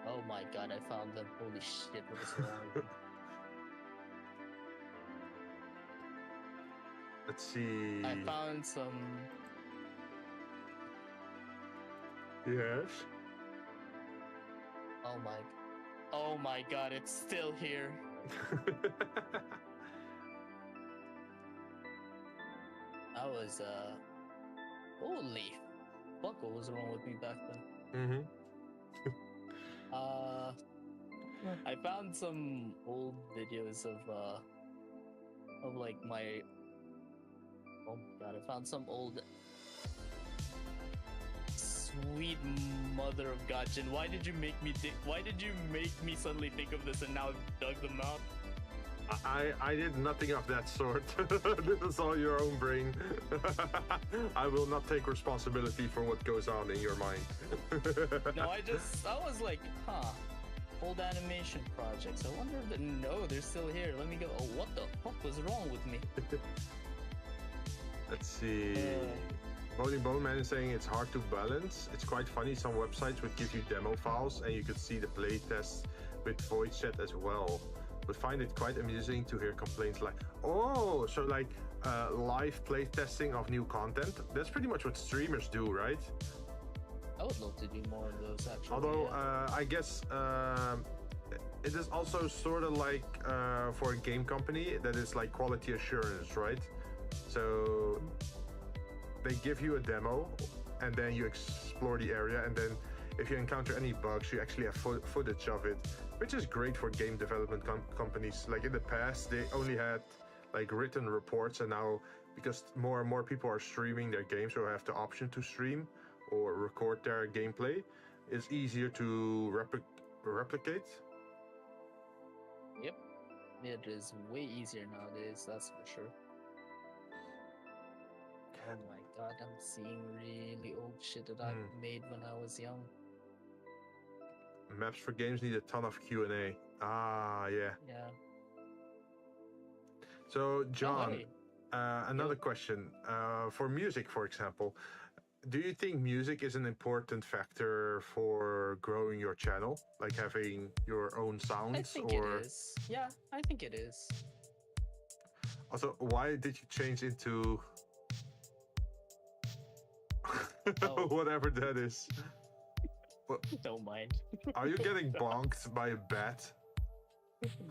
Oh my god! I found them. Holy shit! What is wrong with me? Let's see. I found some. Yes. Oh my god! It's still here. I was holy fuck! What was wrong with me back then? I found some old videos of like my. Oh my god! I found some old. Sweet mother of God, Jinn, why did you make me suddenly think of this and now dug them out? I did nothing of that sort. This is all your own brain. I will not take responsibility for what goes on in your mind. No, I was like, old animation projects. I wonder if no, they're still here. Let me go. Oh, what the fuck was wrong with me? Let's see. Bone Man is saying it's hard to balance. It's quite funny. Some websites would give you demo files and you could see the play tests with voice chat as well. Would find it quite amusing to hear complaints like, oh, so like live play testing of new content. That's pretty much what streamers do, right? I would love to do more of those actually. Although I guess it is also sort of like for a game company that is like quality assurance, right? So they give you a demo and then you explore the area, and then if you encounter any bugs, you actually have footage of it, which is great for game development companies. Like in the past, they only had like written reports, and now because more and more people are streaming their games or have the option to stream or record their gameplay, it's easier to replicate. Yep, it is way easier nowadays, that's for sure. Oh my god, I'm seeing really old shit that I made when I was young. Maps for games need a ton of Q&A. Ah, yeah. Yeah. So, John, another question. For music, for example, do you think music is an important factor for growing your channel? Like having your own sounds? I think it is. Yeah, I think it is. Also, why did you change into... whatever that is? Don't mind. Are you getting bonked by a bat?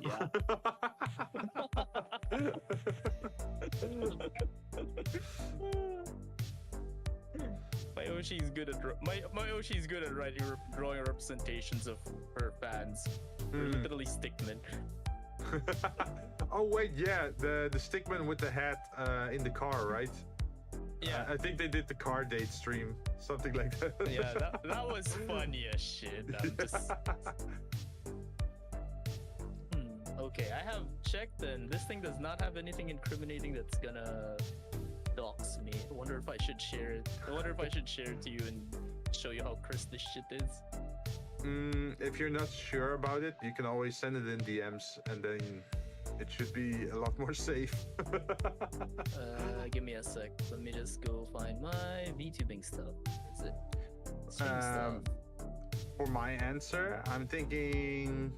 Yeah. My Oshi's good at my Oshi's good at drawing representations of her fans. They're literally stickmen. Oh wait, yeah, the stickman with the hat in the car, right? Yeah, I think they did the car date stream, something like that. Yeah, that was funny as shit. I'm just... Okay, I have checked, and this thing does not have anything incriminating that's gonna dox me. I wonder if I should share it. I wonder if I should share it to you and show you how cursed this shit is. If you're not sure about it, you can always send it in DMs, and then it should be a lot more safe. Give me a sec. Let me just go find my VTubing stuff. Is it stream stuff? For my answer, I'm thinking.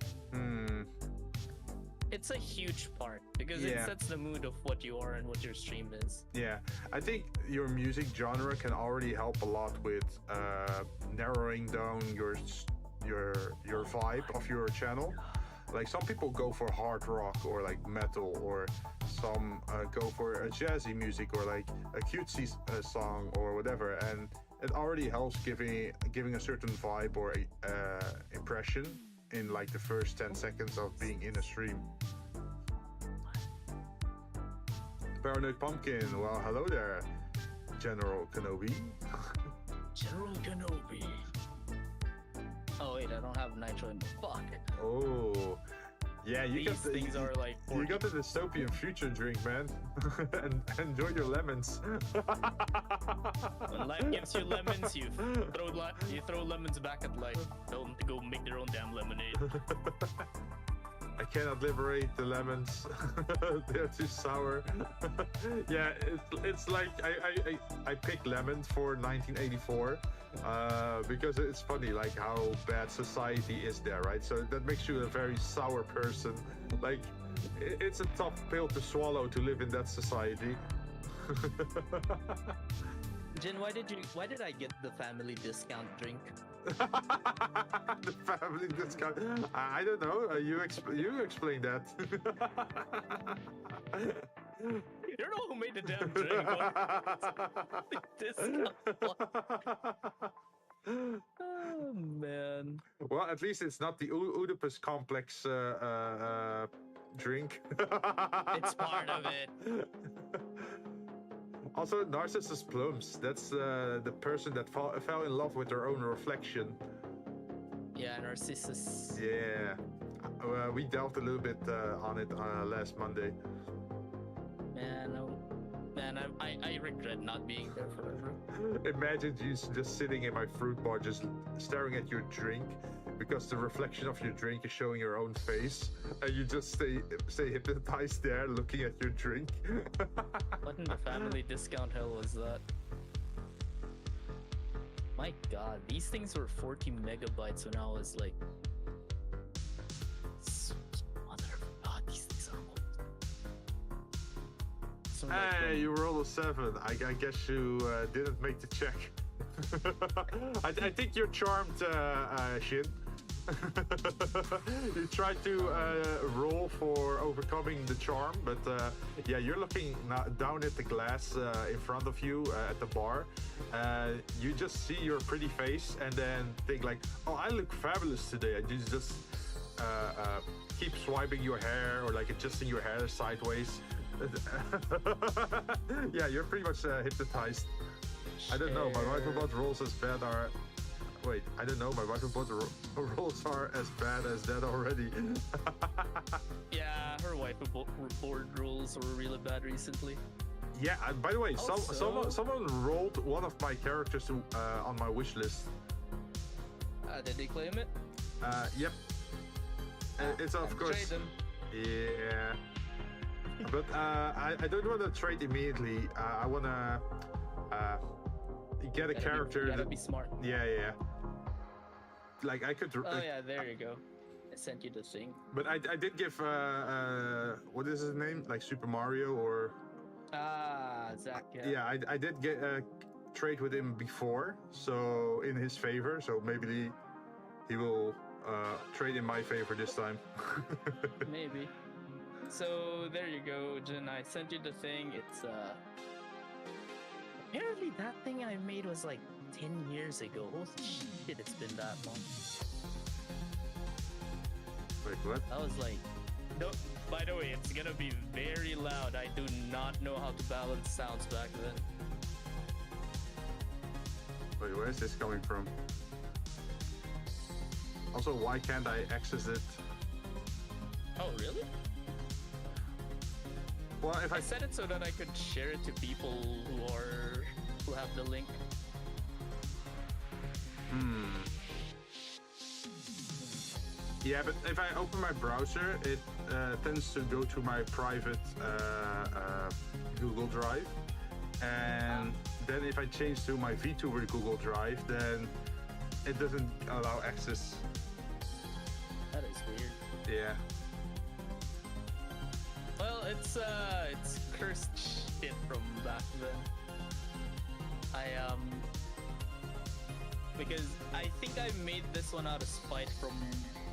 It's a huge part because it Yeah. sets the mood of what you are and what your stream is. Yeah, I think your music genre can already help a lot with narrowing down your vibe of your channel. Like some people go for hard rock or like metal, or some go for a jazzy music or like a cutesy song or whatever, and it already helps giving a certain vibe or impression in like the first 10 seconds of being in a stream. Paranoid Pumpkin, well, hello there, General Kenobi. General Kenobi. Oh wait, I don't have nitro in the fuck. Oh, yeah, you These things are like 40. You got the dystopian future drink, man. And enjoy your lemons. When life gives you lemons, you throw lemons back at life. Tell them to go make their own damn lemonade. I cannot liberate the lemons. They're too sour. Yeah, it's like I picked lemons for 1984 because it's funny like how bad society is there, right? So that makes you a very sour person. Like it's a tough pill to swallow to live in that society. Jin, why did I get the family discount drink? The family discount. I don't know. You explain that. You don't know who made the damn drink. Discount. Oh man. Well, at least it's not the Oedipus complex drink. It's part of it. Also, Narcissus Plums. That's the person that fell in love with their own reflection. Yeah, Narcissus. Yeah. We delved a little bit on it last Monday. Man, I regret not being there forever. Imagine you just sitting in my fruit bar, just staring at your drink, because the reflection of your drink is showing your own face, and you just stay hypnotized there, looking at your drink. What in the family discount hell was that? My god, these things were 40 megabytes when I was like... Mother of god, these things are old. So, Hey, you rolled a 7. I guess you didn't make the check. I think you're charmed, Shin. You tried to roll for overcoming the charm, but yeah, you're looking down at the glass in front of you at the bar. You just see your pretty face and then think like, oh, I look fabulous today. And you just keep swiping your hair or like adjusting your hair sideways. Yeah, you're pretty much hypnotized. I don't know, my Waifu rolls as bad are... Wait, I don't know, my Waifu rolls are as bad as that already. Yeah, her waifu board rules were really bad recently. Yeah, and by the way, Also- someone rolled one of my characters on my wish list. Did they claim it? Yep. It's of course... Trade them. Yeah. But I don't want to trade immediately. I want to get a character. You gotta be smart. Yeah. Like I could. Oh yeah, there you go. I sent you the thing. But I did give what is his name? Like Super Mario or. Zach. Yeah, I did get a trade with him before, so in his favor. So maybe he will trade in my favor this time. Maybe. So there you go, Jin. I sent you the thing. It's apparently that thing I made was like 10 years ago. Holy shit, it's been that long. Wait, what? I was like, no. By the way, it's gonna be very loud. I do not know how to balance sounds back then. Wait, where is this coming from? Also, why can't I access it? Oh, really? Well, if I set it so that I could share it to people who have the link. Yeah, but if I open my browser, it tends to go to my private Google Drive. And then if I change to my Vtuber Google Drive, then it doesn't allow access. That is weird. Yeah. Well, it's cursed shit from back then. Because I think I made this one out of spite from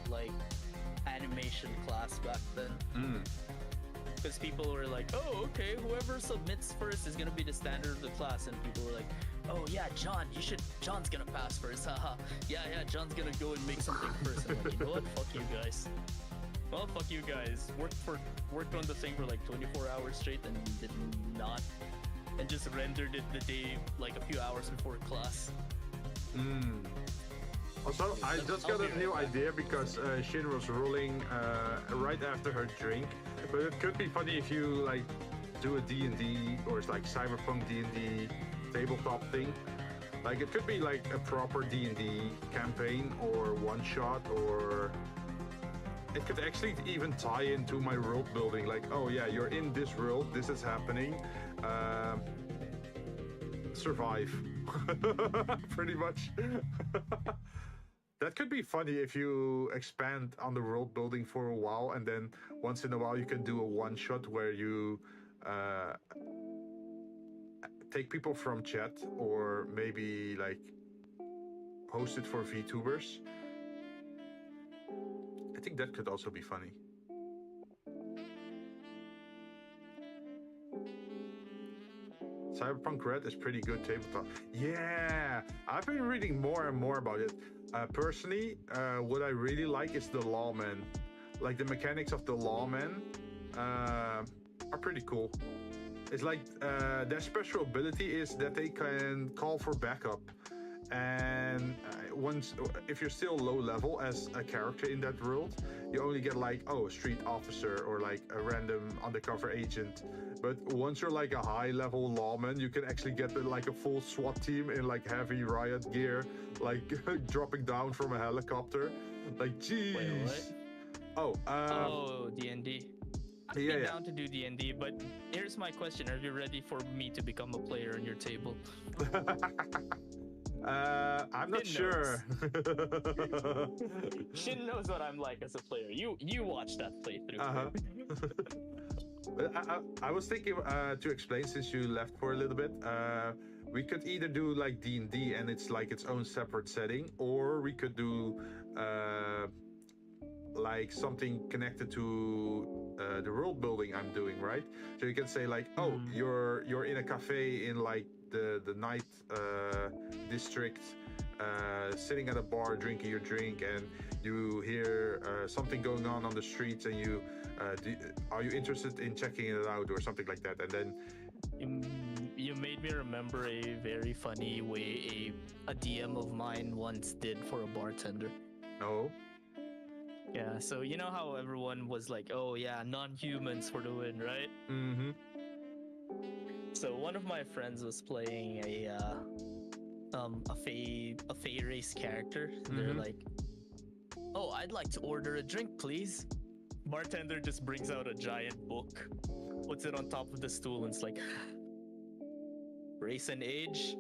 like animation class back then. Because people were like, oh, okay, whoever submits first is gonna be the standard of the class, and people were like, oh yeah, John's gonna pass first, haha. Yeah, John's gonna go and make something first. I'm like, you know what? Fuck you guys. Well, fuck you guys. Worked on the thing for like 24 hours straight and did not, and just rendered it the day like a few hours before class. Also, I just got a new idea because Shin was rolling right after her drink. But it could be funny if you like do a D&D or it's like cyberpunk D&D tabletop thing. Like it could be like a proper D&D campaign or one shot, or it could actually even tie into my world building. Like, oh yeah, you're in this world, this is happening. Survive. Pretty much. That could be funny if you expand on the world building for a while, and then once in a while you can do a one shot where you take people from chat, or maybe like post it for VTubers. I think that could also be funny. Cyberpunk Red is pretty good tabletop. Yeah, I've been reading more and more about it. Personally, what I really like is the lawmen. Like the mechanics of the lawmen are pretty cool. It's like their special ability is that they can call for backup. And if you're still low level as a character in that world, you only get like, oh, a street officer or like a random undercover agent. But once you're like a high level lawman, you can actually get like a full SWAT team in like heavy riot gear, like dropping down from a helicopter. Like, jeez. Wait, what? Oh, D&D. I'd be down to do D&D, but here's my question. Are you ready for me to become a player on your table? I'm not sure. Shin knows what I'm like as a player. You watch that playthrough. I was thinking to explain, since you left for a little bit, we could either do like D&D and it's like its own separate setting, or we could do like something connected to the world building I'm doing, right? So you can say like, oh, you're in a cafe in like the night district, sitting at a bar drinking your drink, and you hear something going on the streets, and you are you interested in checking it out or something like that? And then you made me remember a very funny way a DM of mine once did for a bartender. Oh. Yeah, so you know how everyone was like, oh yeah, non-humans for the win, right? Mm-hmm. So one of my friends was playing a Fey race character. Mm-hmm. They're like, oh, I'd like to order a drink, please. Bartender just brings out a giant book, puts it on top of the stool, and it's like, race and age.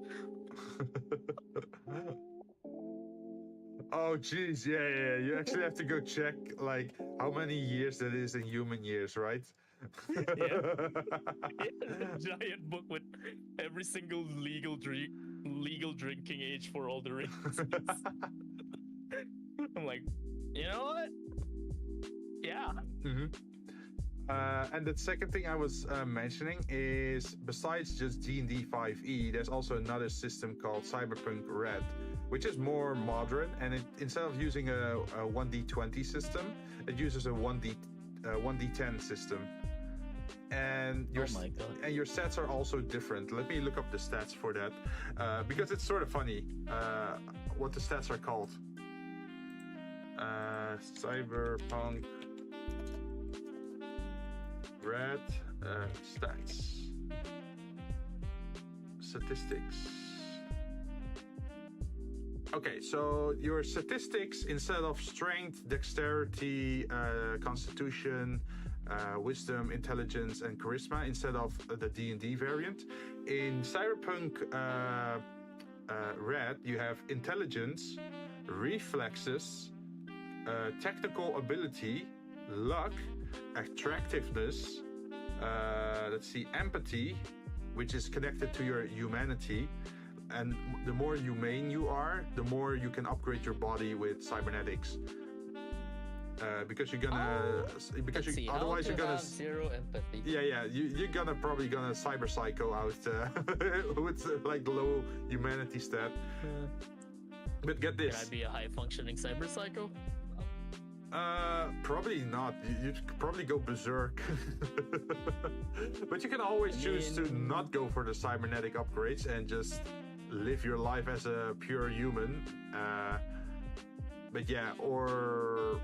Oh, geez, yeah. You actually have to go check like how many years that is in human years, right? Yeah. A giant book with every single legal drinking age for all the races. I'm like, you know what? Yeah. Mm-hmm. And the second thing I was mentioning is, besides just D&D 5e, there's also another system called Cyberpunk Red, which is more modern, and instead of using a 1d20 system, it uses a 1d10 system. And your stats are also different. Let me look up the stats for that, because it's sort of funny what the stats are called. Cyberpunk Red stats, statistics. Okay, so your statistics, instead of strength, dexterity, constitution, wisdom, intelligence, and charisma, instead of the D&D variant, in Cyberpunk Red, you have intelligence, reflexes, technical ability, luck, attractiveness, let's see, empathy, which is connected to your humanity. And the more humane you are, the more you can upgrade your body with cybernetics. Because you're gonna, otherwise you're gonna have zero empathy. Yeah, you're probably gonna cyber psycho out with like low humanity stat. But get this. Can I be a high functioning cyber psycho? Probably not. You'd probably go berserk. But you can always choose to not go for the cybernetic upgrades and just live your life as a pure human. But yeah, or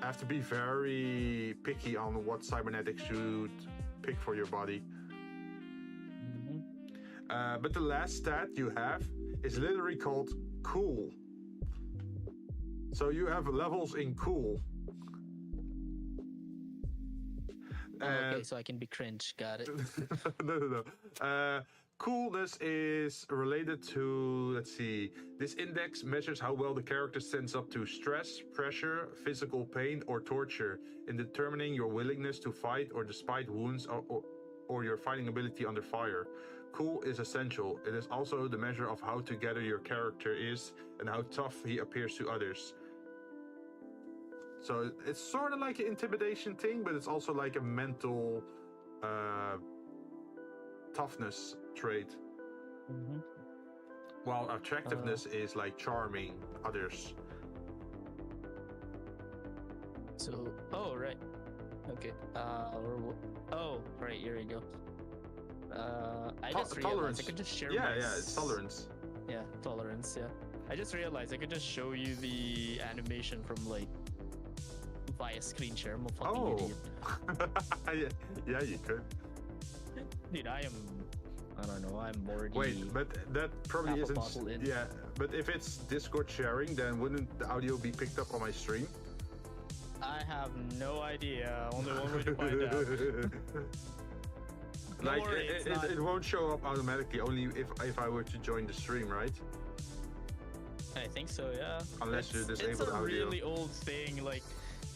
have to be very picky on what cybernetics should pick for your body. But the last stat you have is literally called cool. So you have levels in cool. Okay, so I can be cringe. Got it. No. Coolness is related to, let's see, this index measures how well the character stands up to stress, pressure, physical pain, or torture in determining your willingness to fight or despite wounds or your fighting ability under fire. Cool is essential. It is also the measure of how together your character is and how tough he appears to others. So it's sort of like an intimidation thing, but it's also like a mental toughness trait. While attractiveness is like charming others. So, right. Okay. Right, here we go. I just realized I could just share Yeah, it's tolerance. Yeah, tolerance, yeah. I just realized I could just show you the animation from like via screen share. I'm a fucking idiot. Yeah, you could. Dude, I don't know, I'm already... Wait, but that probably half a isn't... bottle in. Yeah, but if it's Discord sharing, then wouldn't the audio be picked up on my stream? I have no idea. Only one way to find out. Like, worry, it won't show up automatically, only if I were to join the stream, right? I think so, yeah. Unless you disable audio. It's a really old thing, like,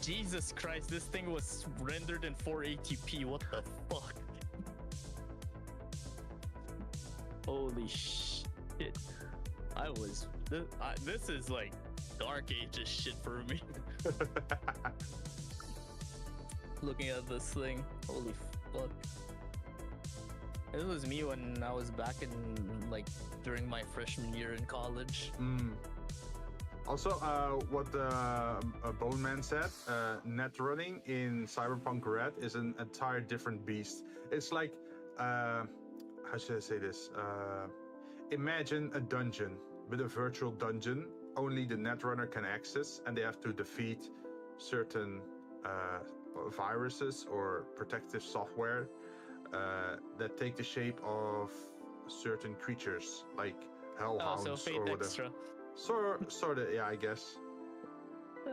Jesus Christ, this thing was rendered in 480p, what the fuck? Holy shit. This is like Dark Ages shit for me. Looking at this thing, holy fuck. This was me when I was back in, like, during my freshman year in college. Also, what Bone Man said, net running in Cyberpunk Red is an entire different beast. It's like, how should I say this? Imagine a dungeon, but a virtual dungeon only the netrunner can access, and they have to defeat certain viruses or protective software that take the shape of certain creatures, like hellhounds so Fate or whatever. Extra. Sort of, yeah, I guess.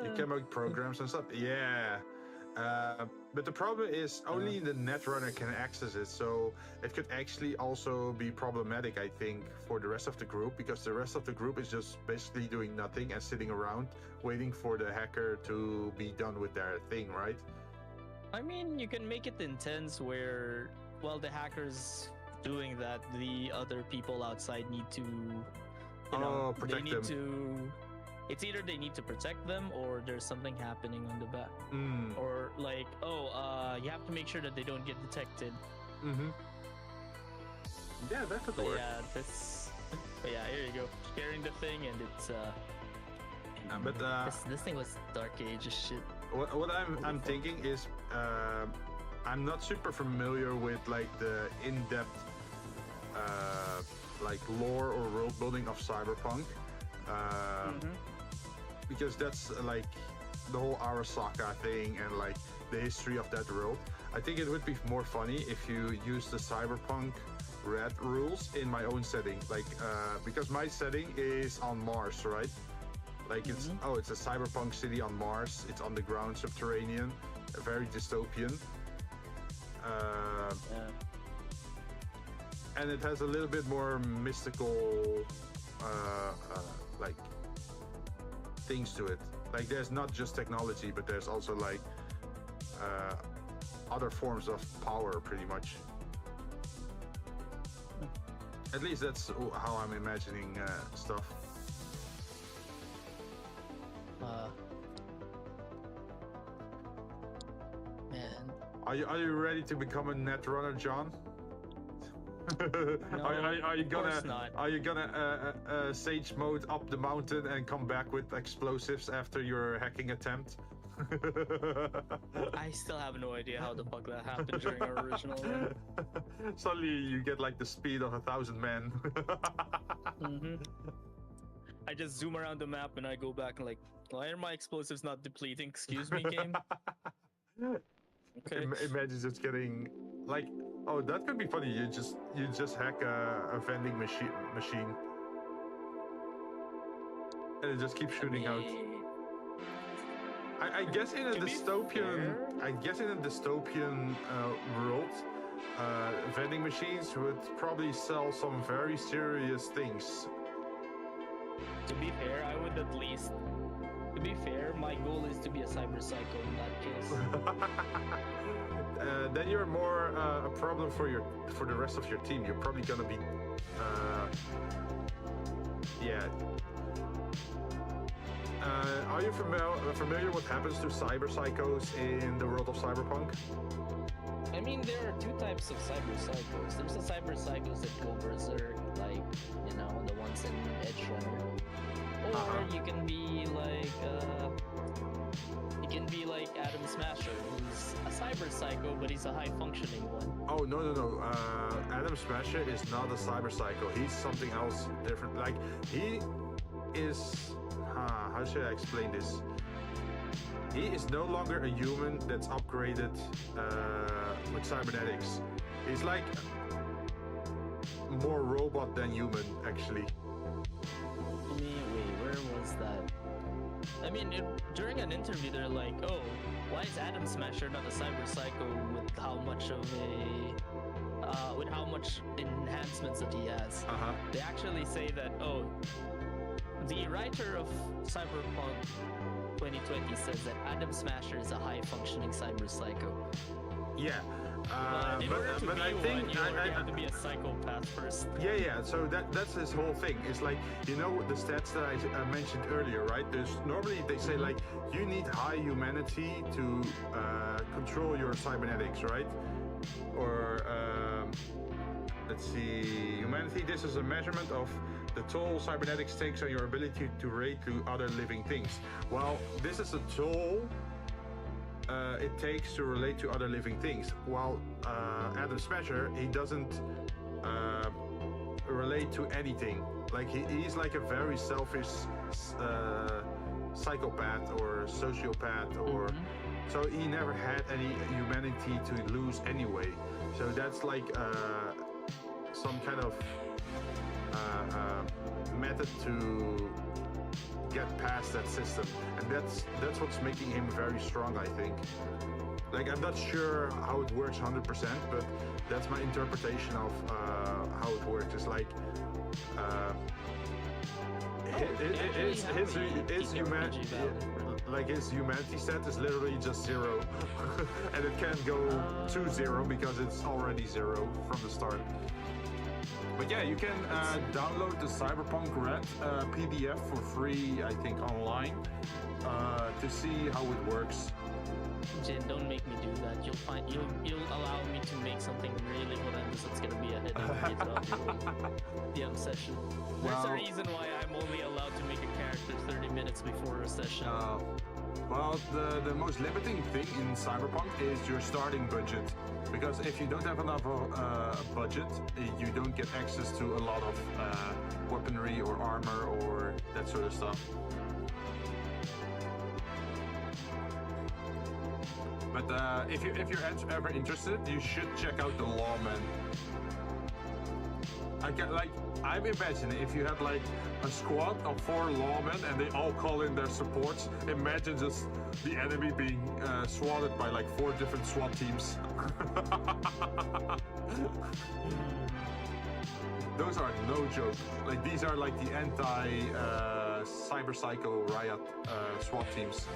You can make programs and stuff. Yeah. But the problem is only the netrunner can access it, so it could actually also be problematic, I think, for the rest of the group, because the rest of the group is just basically doing nothing and sitting around waiting for the hacker to be done with their thing, right? I mean, you can make it intense where, while the hacker's doing that, the other people outside need to, protect they need them. It's either they need to protect them or there's something happening on the back. Or like, you have to make sure that they don't get detected. Yeah, that could work. But yeah, here you go. Sharing the thing, and it's this thing was Dark Ages shit. What I'm thinking is, I'm not super familiar with like the in-depth like lore or world building of Cyberpunk. Because that's like the whole Arasaka thing and like the history of that world. I think it would be more funny if you use the Cyberpunk red rules in my own setting, like because my setting is on Mars, right? Like it's it's a cyberpunk city on Mars. It's underground, subterranean, very dystopian. And it has a little bit more mystical, like things to it. Like there's not just technology, but there's also like other forms of power, pretty much. At least that's how I'm imagining stuff. Man. Are you ready to become a net runner, John? No, are you course not. gonna sage mode up the mountain and come back with explosives after your hacking attempt? I still have no idea how the fuck that happened during our original run. Suddenly you get like the speed of 1,000 men. I just zoom around the map and I go back and like, why are my explosives not depleting? Excuse me, game. Okay. Imagine just getting like, oh, that could be funny. You just hack a vending machine, and it just keeps shooting out. I guess in a dystopian, world, vending machines would probably sell some very serious things. To be fair, I would at least. To be fair, my goal is to be a cyber psycho in that case. Then you're more a problem for the rest of your team. You're probably gonna be, are you familiar what happens to cyber psychos in the world of cyberpunk? I mean, there are two types of cyber psychos. There's the cyber psychos that go berserk, like, you know, the ones in Edge Runner. Or you can be like Adam Smasher, who's a cyber psycho, but he's a high-functioning one. Oh, no. Adam Smasher is not a cyber psycho. He's something else different. Like, he is... how should I explain this? He is no longer a human that's upgraded with cybernetics. He's like more robot than human, actually. Wait, where was that? I mean, during an interview, they're like, "Oh, why is Adam Smasher not a cyber psycho with how much enhancements that he has?" They actually say that, "Oh, the writer of Cyberpunk 2020 says that Adam Smasher is a high-functioning cyber psycho." Yeah. But in order to be I think one, you already have to be a psychopath first. Yeah. So that's his whole thing. It's like, you know, the stats that I mentioned earlier, right? There's normally they say like you need high humanity to control your cybernetics, right? Or let's see, humanity. This is a measurement of the toll cybernetics takes on your ability to relate to other living things. Well, this is a toll it takes to relate to other living things. While Adam Smasher, he doesn't relate to anything. Like he's like a very selfish psychopath or sociopath, or so he never had any humanity to lose anyway. So that's like some kind of method to get past that system, and that's what's making him very strong, I think. Like, I'm not sure how it works 100%, but that's my interpretation of how it works. It's like his humanity stat is literally just 0, and it can't go to 0 because it's already 0 from the start. But yeah, you can download the Cyberpunk Red PDF for free, I think, online to see how it works. Jinn, don't make me do that. You'll allow me to make something really horrendous that's gonna be a headache throughout the session. There's a reason why I'm only allowed to make a character 30 minutes before a session. Well, the most limiting thing in Cyberpunk is your starting budget. Because if you don't have enough budget, you don't get access to a lot of weaponry or armor or that sort of stuff. But if you're ever interested, you should check out the Lawman. I'm imagining if you had like a squad of 4 lawmen and they all call in their supports. Imagine just the enemy being swatted by like 4 different SWAT teams. Those are no joke. Like these are like the cyber psycho riot SWAT teams.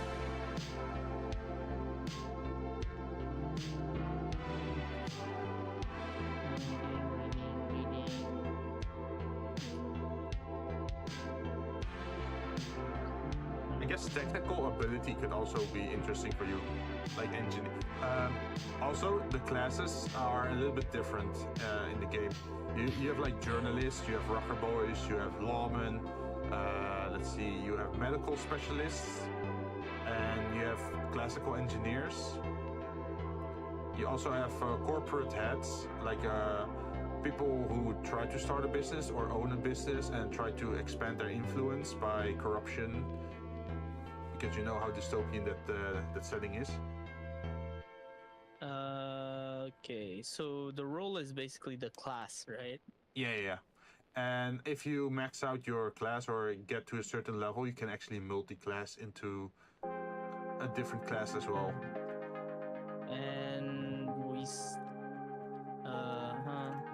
I guess technical ability could also be interesting for you, like engineer. Also, the classes are a little bit different in the game. You have like journalists, you have rocker boys, you have lawmen. Let's see, you have medical specialists, and you have classical engineers. You also have corporate heads, like people who try to start a business or own a business and try to expand their influence by corruption. Because you know how dystopian that setting is. Okay, so the role is basically the class, right? Yeah. And if you max out your class or get to a certain level, you can actually multi-class into a different class as well. And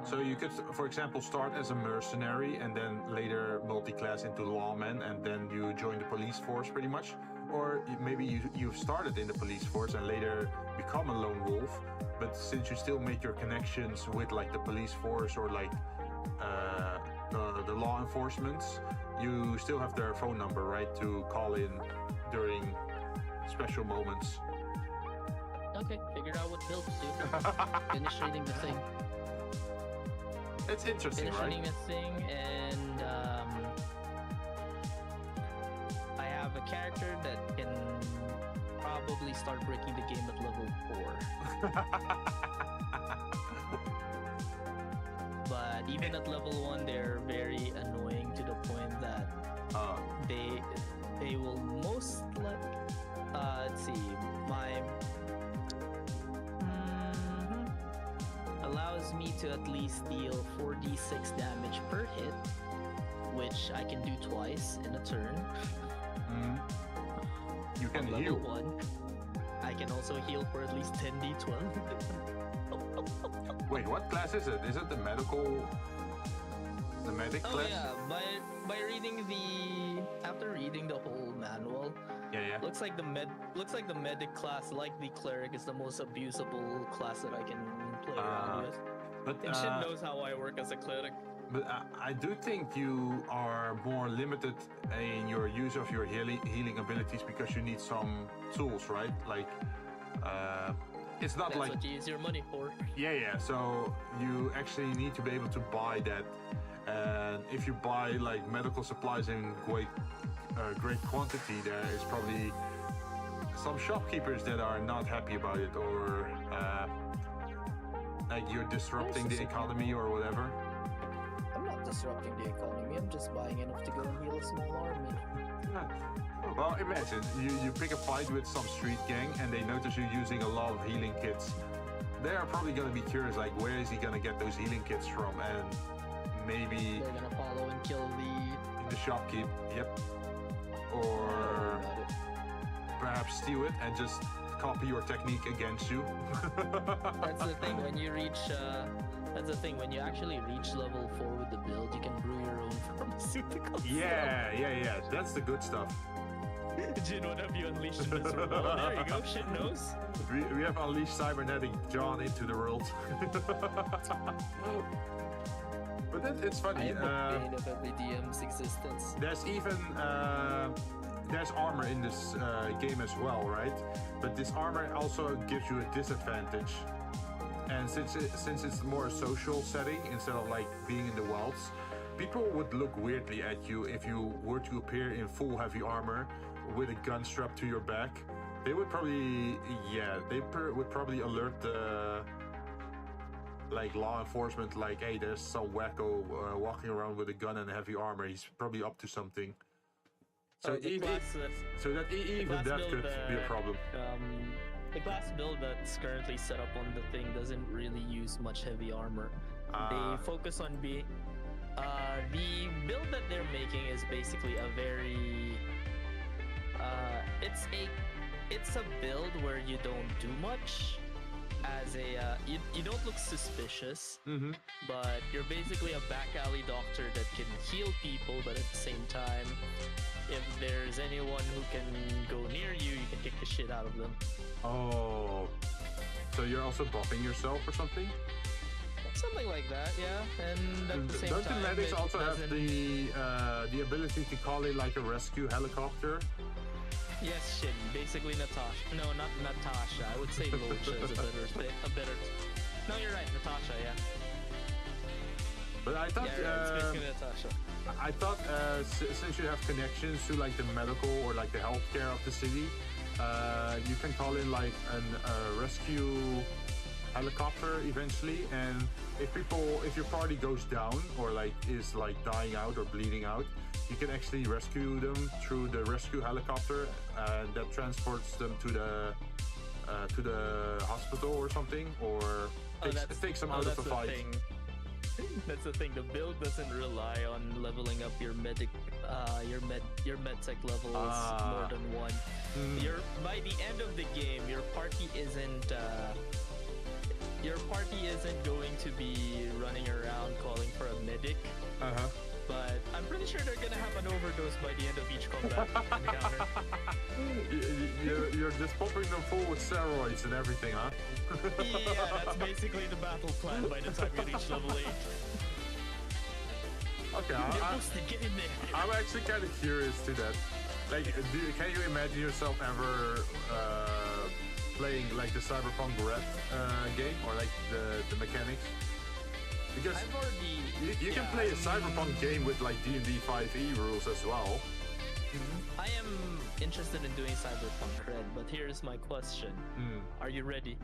So you could, for example, start as a mercenary and then later multi-class into lawman, and then you join the police force pretty much. Or maybe you've started in the police force and later become a lone wolf, but since you still make your connections with like the police force or like the law enforcement, you still have their phone number, right, to call in during special moments. Okay, figured out what build to do. Finish reading the thing. It's interesting, Finish right? reading the thing, and I have a character that can probably start breaking the game at level 4. But even at level 1, they're very annoying to the point that they will most like. Let's see, my allows me to at least deal 4d6 damage per hit, which I can do twice in a turn. You can On heal. level 1, I can also heal for at least 10d12. Wait, what class is it? Is it the medic Oh class? yeah, by reading after reading the whole manual, Yeah. looks like the medic class, like the cleric, is the most abusable class that I can play around with. But And Shin knows how I work as a cleric. But I do think you are more limited in your use of your healing abilities because you need some tools, right? Like, it's not That's like... what you use your money for. Yeah. So you actually need to be able to buy that. And if you buy like medical supplies in great quantity, there is probably some shopkeepers that are not happy about it, or like you're disrupting the economy or whatever. I'm not disrupting the economy. I'm just buying enough to go and heal a small army. Well, imagine you pick a fight with some street gang and they notice you using a lot of healing kits. They are probably going to be curious, like, where is he going to get those healing kits from? And maybe They're gonna follow and kill the shopkeep. Yep. Or perhaps steal it and just copy your technique against you. That's the thing, when you reach that's the thing, when you actually reach level 4 with the build, you can brew your own pharmaceuticals. Yeah. That's the good stuff. Jinn, what have you unleashed in this world? Oh, there you go, shit knows. We have unleashed cybernetic John into the world. But it's funny. I am the bane of every DM's existence. There's even there's armor in this game as well, right? But this armor also gives you a disadvantage. And since it's more a social setting instead of like being in the wilds, people would look weirdly at you if you were to appear in full heavy armor with a gun strapped to your back. They would probably, would probably alert the like law enforcement, like, hey, there's some wacko walking around with a gun and heavy armor. He's probably up to something. So even that could be a problem. The class build that's currently set up on the thing doesn't really use much heavy armor. They focus on The build that they're making is basically a very it's a build where you don't do much as a you don't look suspicious, but you're basically a back alley doctor that can heal people, but at the same time, if there's anyone who can go near you, you can kick the shit out of them. Oh, so you're also buffing yourself or something? Something like that, yeah. And at the same don't time, the medics also have the ability to call in like a rescue helicopter? Yes, Shin. Basically Natasha. No, not Natasha. I would say Locha is a better. No, you're right, Natasha. Yeah. But I thought it's basically Natasha. I thought since you have connections to like the medical or like the healthcare of the city, you can call in like a rescue helicopter eventually, and if your party goes down or like is like dying out or bleeding out, you can actually rescue them through the rescue helicopter that transports them to the hospital or something, or takes them out of the fight. That's the thing. The build doesn't rely on leveling up your med tech levels more than one. By the end of the game, your party isn't going to be running around calling for a medic. But I'm pretty sure they're gonna have an overdose by the end of each combat encounter. You're just pumping them full with steroids and everything, huh? Yeah, that's basically the battle plan by the time you reach level 8. Okay, get in there. I'm actually kind of curious to that. Like, can you imagine yourself ever playing like the Cyberpunk Red game, or like the mechanics? Because I've already, you can play a Cyberpunk game with like D&D 5e rules as well. I am interested in doing Cyberpunk Red, but here's my question. Are you ready?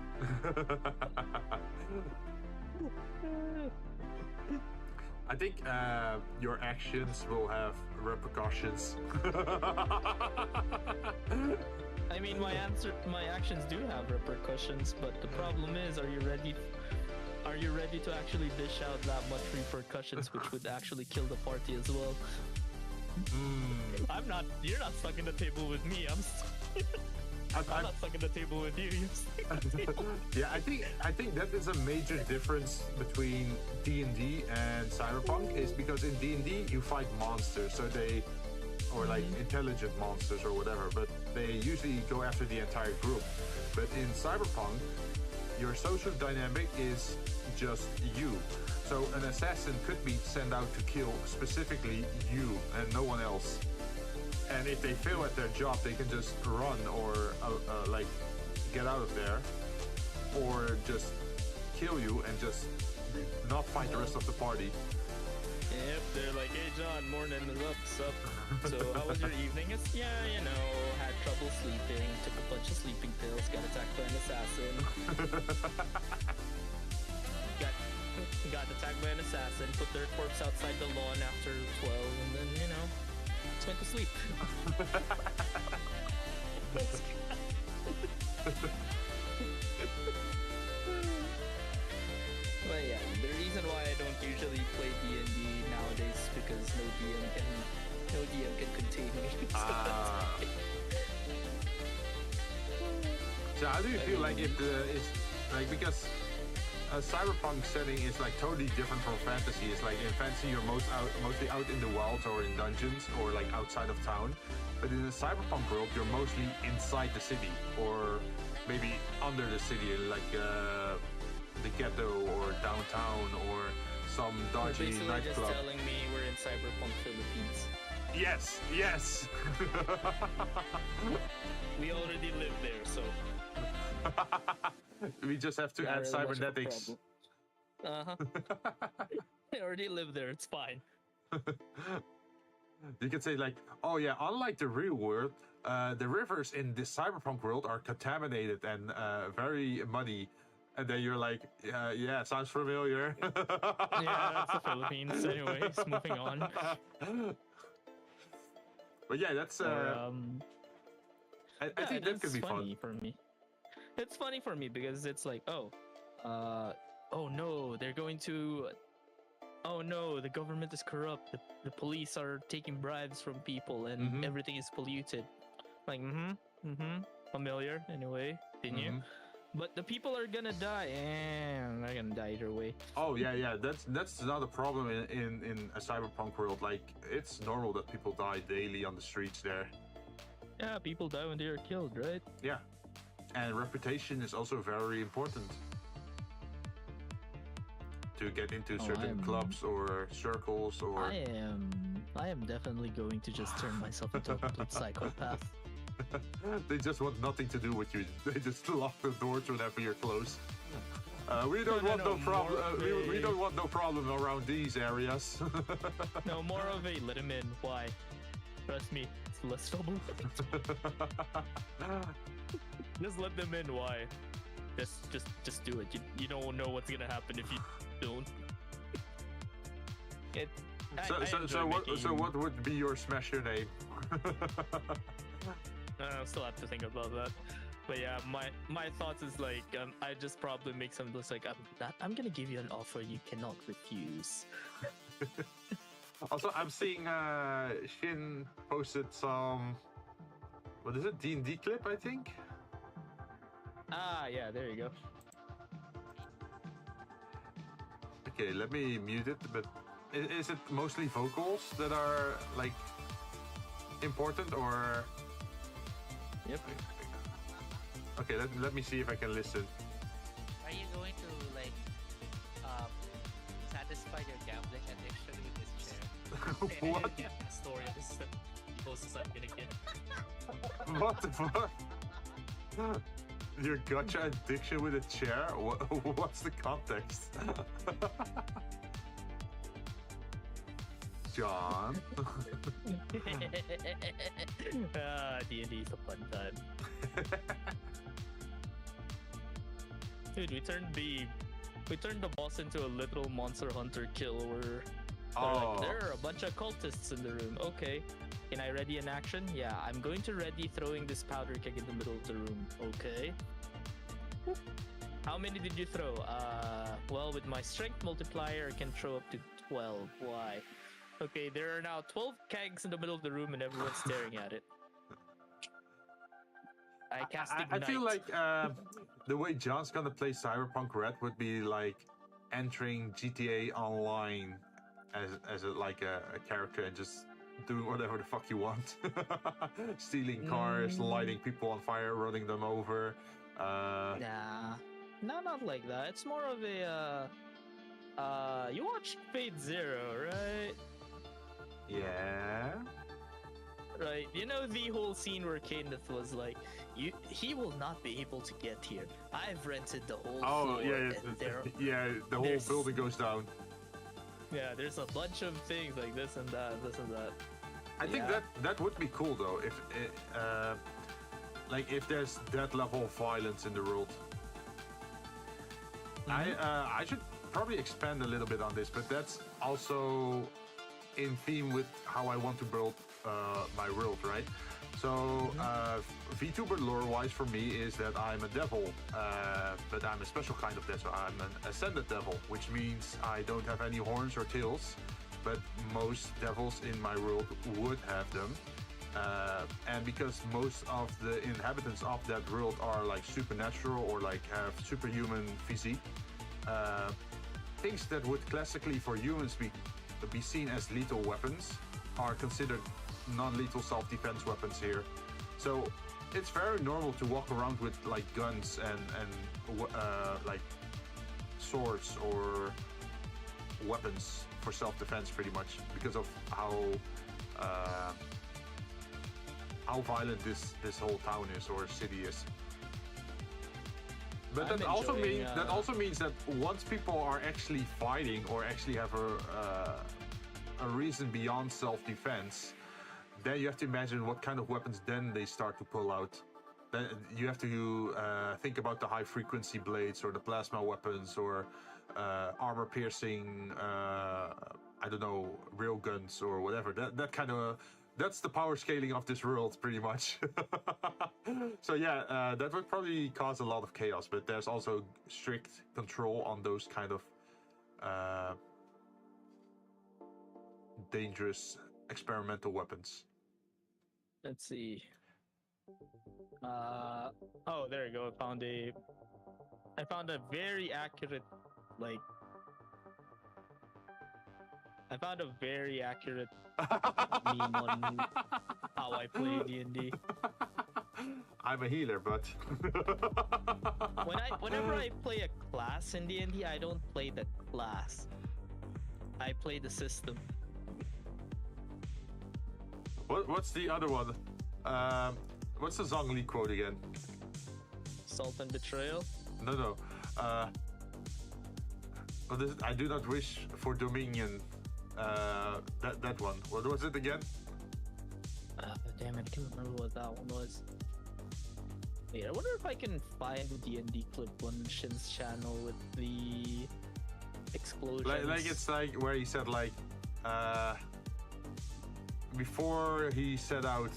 I think your actions will have repercussions. I mean, my actions do have repercussions, but the problem is, are you ready? Are you ready to actually dish out that much repercussions, which would actually kill the party as well? I'm not. You're not stuck in the table with me. I'm not stuck in the table with you. Yeah, I think that is a major difference between D&D and Cyberpunk, is because in D&D you fight monsters, or like intelligent monsters or whatever, but they usually go after the entire group. But in Cyberpunk, your social dynamic is just you. So an assassin could be sent out to kill specifically you and no one else. And if they fail at their job, they can just run or like get out of there, or just kill you and just not fight the rest of the party. Yep, they're like, hey John, morning, what's up? So how was your evening? Yeah, had trouble sleeping, took a bunch of sleeping pills, got attacked by an assassin. got attacked by an assassin, put their corpse outside the lawn after 12, and then, just went to sleep. But yeah, the reason why I don't usually play D&D nowadays is because no DM can contain me. So how do you feel like it's like, because a cyberpunk setting is like totally different from fantasy. It's like in fantasy you're mostly out in the wilds or in dungeons or like outside of town. But in the cyberpunk world you're mostly inside the city, or maybe under the city, like the ghetto or downtown or some dodgy basically nightclub. Just telling me we're in cyberpunk Philippines. Yes. We already live there, so we just have to add cybernetics. I already live there, it's fine. You can say like, oh yeah, unlike the real world, the rivers in this cyberpunk world are contaminated and very muddy. And then you're like, yeah, sounds familiar. Yeah, that's the Philippines. Anyways, moving on. But yeah, that's I think that could be fun for me. It's funny for me because it's like, oh no, they're going to oh no, the government is corrupt. The police are taking bribes from people, and everything is polluted. Like, familiar anyway. Continue. But the people are gonna die, and they're gonna die either way. Oh yeah. That's not a problem in a cyberpunk world. Like, it's normal that people die daily on the streets there. Yeah, people die when they are killed, right? Yeah, and reputation is also very important. To get into certain clubs or circles, or I am definitely going to just turn myself into a complete psychopath. They just want nothing to do with you. They just lock the doors whenever you're close. We don't want no problem. We don't want no problem around these areas. No, more of a let him in. Why? Trust me, it's less trouble. Just let them in. Why? Just do it. You don't know what's gonna happen if you don't. So what would be your smasher name? I still have to think about that. But yeah, my thoughts is like I just probably make something that's like I'm gonna give you an offer you cannot refuse. Also, I'm seeing Jinn posted some, what is it, D&D clip, I think. Ah, yeah, there you go. Okay, let me mute it. But is it mostly vocals that are like important, or? Yep. Okay, let me see if I can listen. Are you going to like satisfy your gambling addiction with this chair? What? Story. This is the closest I'm gonna get. What the fuck? Your gotcha addiction with a chair? What's the context? John? D&D is a fun time. Dude, we turned the boss into a literal monster hunter kill where there are a bunch of cultists in the room. Okay. Can I ready an action? Yeah, I'm going to ready throwing this powder keg in the middle of the room. Okay. How many did you throw? Well, with my strength multiplier, I can throw up to 12. Why? Okay, there are now 12 kegs in the middle of the room and everyone's staring at it. I cast Ignite. I feel like the way John's gonna play Cyberpunk Red would be like entering GTA Online as a character and just doing whatever the fuck you want. Stealing cars, lighting people on fire, running them over. Nah, not like that. It's more of a you watched Fate Zero, right? Yeah. Right. You know the whole scene where Kenneth was like, he will not be able to get here. I've rented the whole floor. Yeah, the whole building goes down. Yeah, there's a bunch of things like this and that. I think that would be cool though, if if there's that level of violence in the world. I should probably expand a little bit on this, but that's also in theme with how I want to build my world, right? So Vtuber lore-wise for me is that I'm a devil, but I'm a special kind of devil. So I'm an ascended devil, which means I don't have any horns or tails, but most devils in my world would have them. And because most of the inhabitants of that world are like supernatural or like have superhuman physique, things that would classically for humans be seen as lethal weapons are considered non-lethal self-defense weapons here. So it's very normal to walk around with like guns and like swords or weapons for self-defense, pretty much because of how violent this whole town is or city is. But that also means that once people are actually fighting or actually have a reason beyond self-defense, then you have to imagine what kind of weapons then they start to pull out. Then you have to think about the high-frequency blades or the plasma weapons or armor-piercing, I don't know, rail guns or whatever. That's the power scaling of this world, pretty much. So yeah, that would probably cause a lot of chaos, but there's also strict control on those kind of dangerous experimental weapons. Let's see. Oh, there you go. I found a very accurate, like, I found a very accurate meme on how I play D&D. I'm a healer, but Whenever I play a class in D&D, I don't play the class. I play the system. What's the other one? What's the Zhongli quote again? Salt and betrayal. No. What is it? I do not wish for dominion. That one. What was it again? Damn it, I can't remember what that one was. Wait, I wonder if I can find the D&D clip on Shin's channel with the explosions. Like it's like where he said like before he set out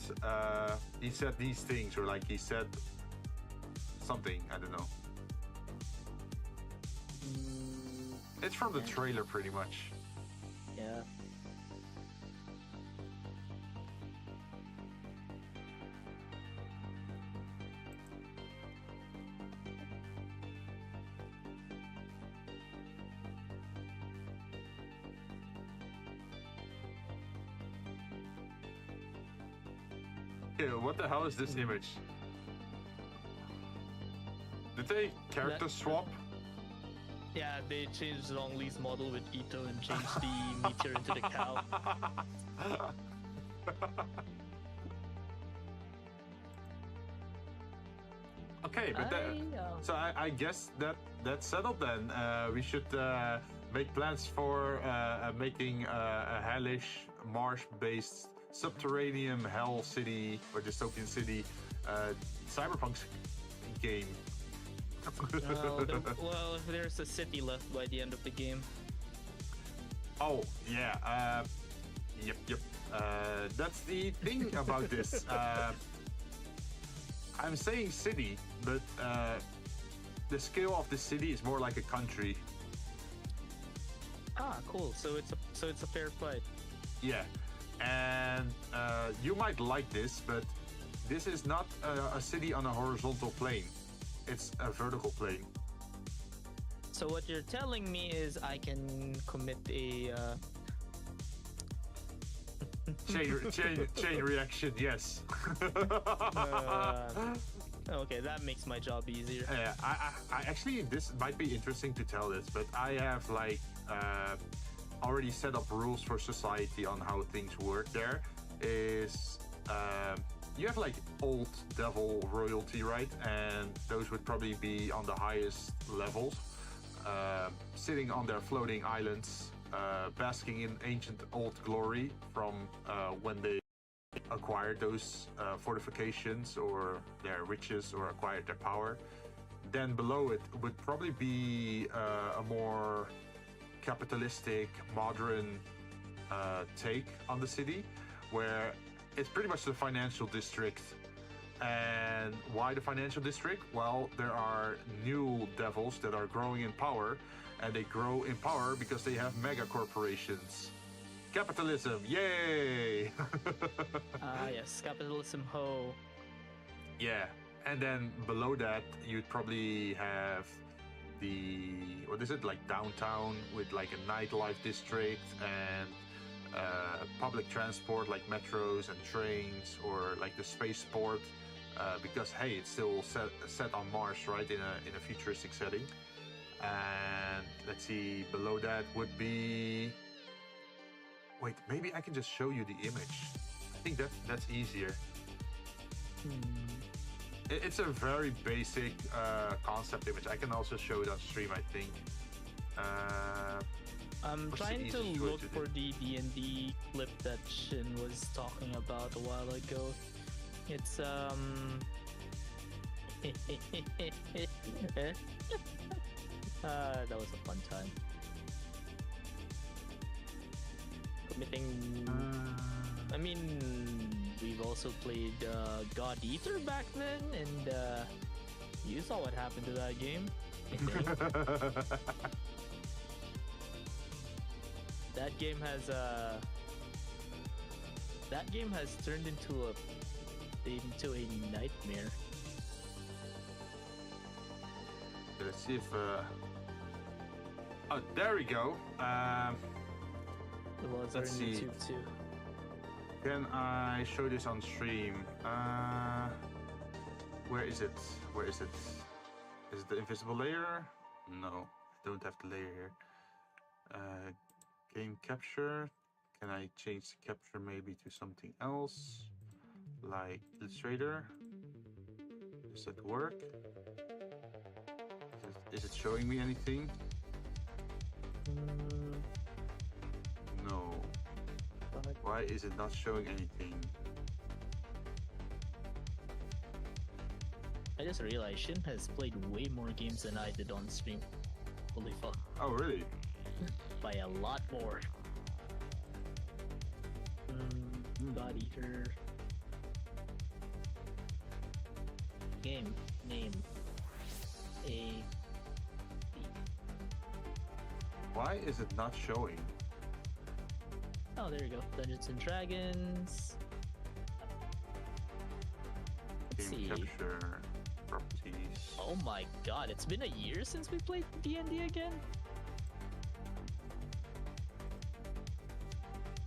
he said these things, or like he said something, I don't know. It's from the trailer pretty much. Yeah. Yeah, what the hell is this image? Did they character swap? Yeah, they changed Longley's model with Ito and changed the meteor into the cow. Okay, but so I guess that's settled then. We should make plans for making a hellish Mars-based subterranean hell city or dystopian city cyberpunk game. Well, if there's a city left by the end of the game. Oh yeah, yep. That's the thing about this. I'm saying city, but the scale of the city is more like a country. Ah, cool. So it's a fair fight. Yeah, and you might like this, but this is not a city on a horizontal plane. It's a vertical plane. So what you're telling me is I can commit a chain reaction. Yes. Okay, that makes my job easier. Yeah, I actually, this might be interesting to tell this, but I have like already set up rules for society on how things work. There is you have like old devil royalty, right? And those would probably be on the highest levels, sitting on their floating islands, basking in ancient old glory from when they acquired those fortifications or their riches or acquired their power. Then below it would probably be a more capitalistic, modern take on the city, where it's pretty much the financial district. And why the financial district? Well, there are new devils that are growing in power, and they grow in power because they have mega corporations. Capitalism, yay! Yes, capitalism ho. Yeah, and then below that, you'd probably have the, what is it, like downtown with like a nightlife district and public transport like metros and trains, or like the spaceport, because hey, it's still set on Mars, right, in a futuristic setting. And let's see, below that would be, wait, maybe I can just show you the image. I think that's easier. It's a very basic concept image. I can also show it on stream, I think. I'm trying to look for the D&D clip that Shin was talking about a while ago. It's that was a fun time. Committing. I mean, we've also played God Eater back then, and you saw what happened to that game. I think. That game has that game has turned into a nightmare. Let's see if. Oh, there we go. The ones are Let's on see. YouTube too. Can I show this on stream? Where is it? Where is it? Is it the invisible layer? No, I don't have the layer here. Game capture. Can I change the capture maybe to something else? Like Illustrator? Does that work? Is it showing me anything? No. Why is it not showing anything? I just realized Shin has played way more games than I did on stream. Holy fuck. Oh, really? By a lot more. God Eater. Game name. Why is it not showing? Oh, there you go. Dungeons and Dragons. Let's Game see. capture, properties. Oh my god, it's been a year since we played D&D again?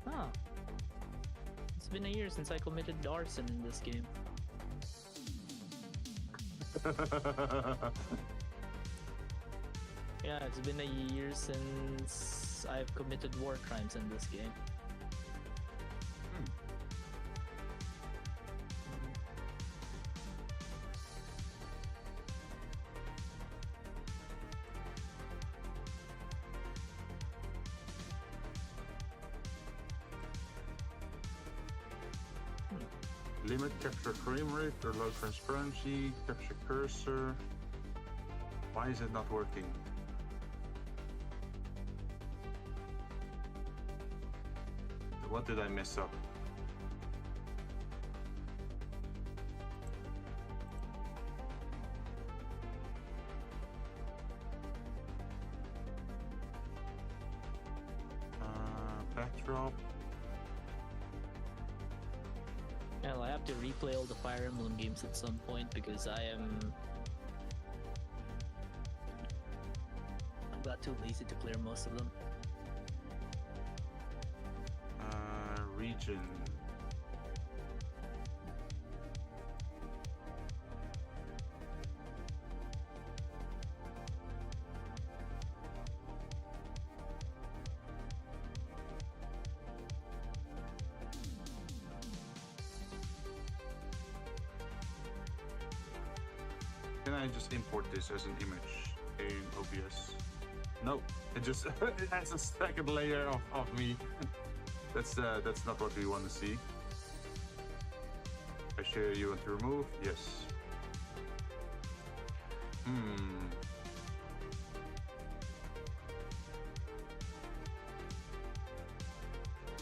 Huh. It's been a year since I committed arson in this game. Yeah, it's been a year since I've committed war crimes in this game. Limit capture frame rate or low transparency, capture cursor. Why is it not working? What did I mess up? Backdrop. Well, I have to replay all the Fire Emblem games at some point because I got too lazy to clear most of them. Region. Can I just import this as an image in OBS? No, it just it has a second layer of me. That's not what we want to see. I share you want to remove? Yes.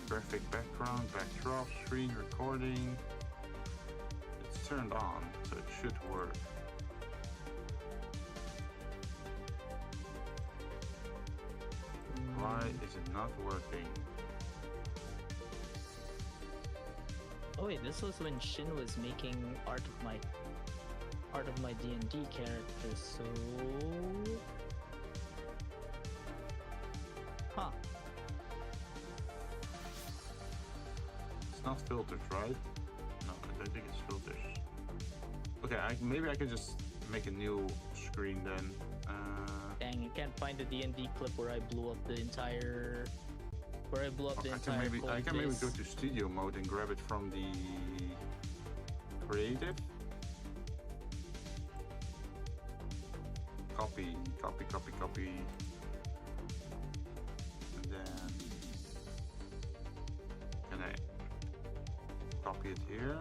Graphic background, backdrop, screen recording. It's turned on, so it should work. Why is it not working? Oh wait, this was when Shin was making art of my D&D character, so... Huh. It's not filtered, right? No, I don't think it's filtered. Okay, maybe I can just make a new screen then. Dang, you can't find the D&D clip where I blew up the entire... I can maybe go to studio mode and grab it from the creative. Copy. And then can I copy it here?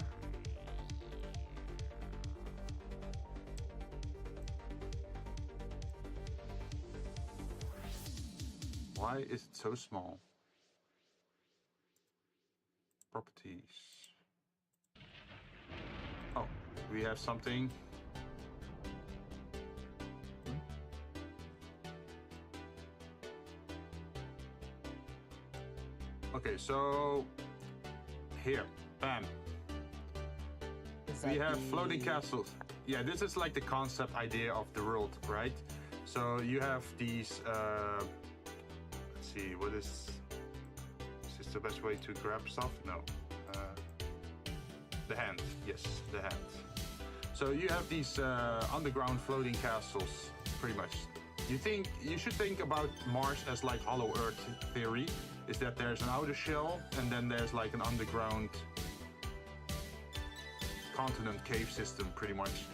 Why is it so small? Properties. Oh, we have something. Okay, so here, bam. We have floating castles. Yeah, this is like the concept idea of the world, right? So you have these, let's see, is this the best way to grab stuff? No. The hand, yes, the hand. So you have these underground floating castles, pretty much. You should think about Mars as like Hollow Earth theory, is that there's an outer shell and then there's like an underground continent cave system, pretty much.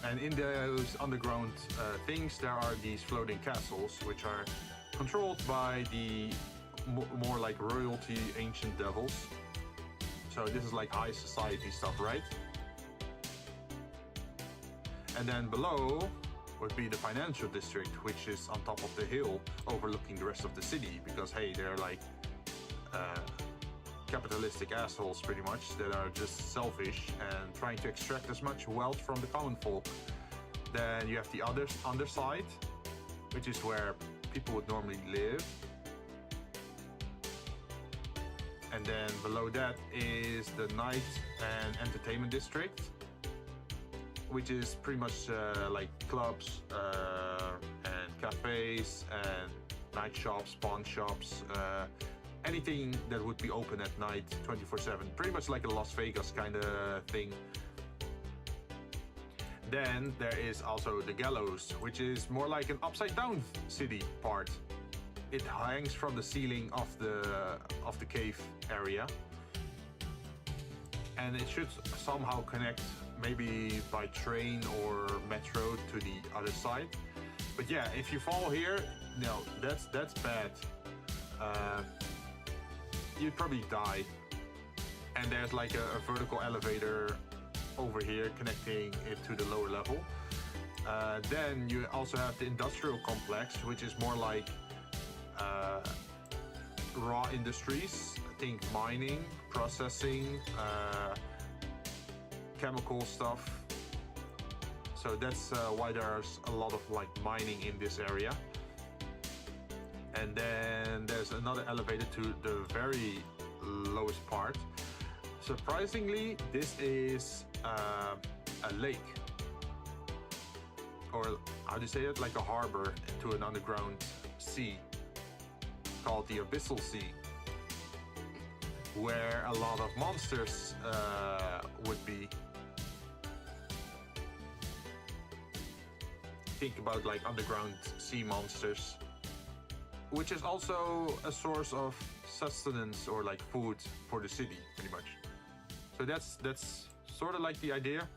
And in those underground things, there are these floating castles, which are controlled by the more like royalty ancient devils. So this is like high society stuff, right? And then below would be the financial district, which is on top of the hill overlooking the rest of the city, because hey, they're like capitalistic assholes pretty much that are just selfish and trying to extract as much wealth from the common folk. Then you have the underside, which is where people would normally live. And then below that is the night and entertainment district, which is pretty much like clubs and cafes and night shops, pawn shops, anything that would be open at night 24/7, pretty much like a Las Vegas kind of thing. Then there is also the gallows, which is more like an upside down city part. It hangs from the ceiling of the cave area, and it should somehow connect, maybe by train or metro, to the other side. But yeah, if you fall here, no, that's bad. You'd probably die. And there's like a vertical elevator over here connecting it to the lower level. Then you also have the industrial complex, which is more like raw industries. I think mining, processing, chemical stuff. So that's why there's a lot of like mining in this area. And then there's another elevator to the very lowest part. Surprisingly, this is a lake, or how do you say it? Like a harbor to an underground sea called the Abyssal Sea, where a lot of monsters would be. Think about like underground sea monsters, which is also a source of sustenance or like food for the city, pretty much. So that's sort of like the idea.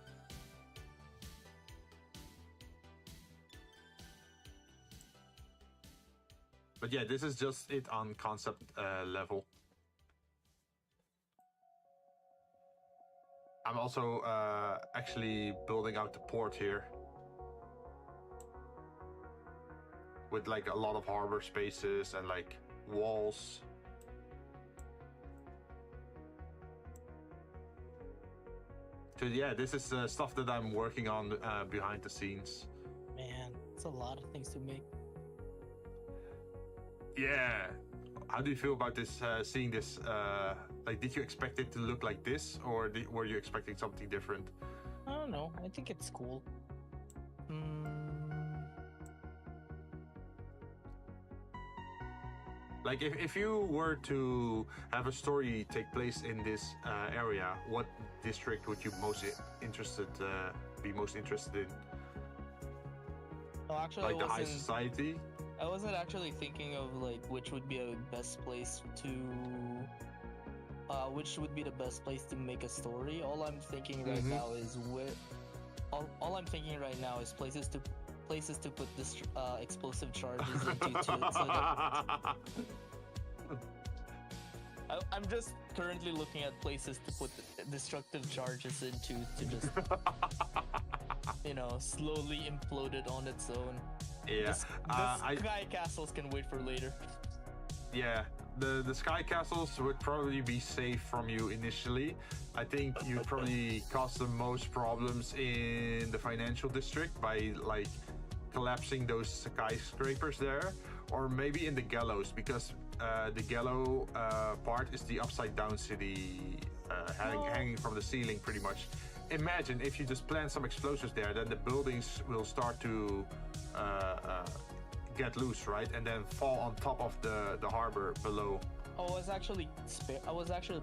But yeah, this is just it on concept level. I'm also actually building out the port here, with like a lot of harbor spaces and like walls. So yeah, this is stuff that I'm working on behind the scenes. Man, it's a lot of things to make. Yeah. How do you feel about this, seeing this? Like, did you expect it to look like this, or were you expecting something different? I don't know. I think it's cool. Like, if you were to have a story take place in this area, what district would you be most interested in? Oh, actually, like the high society? I wasn't actually thinking of like which would be the best place to make a story. All I'm thinking right now is all I'm thinking right now is places to put this explosive charges into so that I'm just currently looking at places to put destructive charges into to just slowly implode it on its own. Yeah, the sky castles can wait for later. Yeah, the sky castles would probably be safe from you initially. I think you'd probably cause the most problems in the financial district by like collapsing those skyscrapers there, or maybe in the gallows, because the yellow part is the upside down city hanging from the ceiling pretty much. Imagine if you just plant some explosives there, then the buildings will start to get loose, right? And then fall on top of the harbor below. Oh, I was actually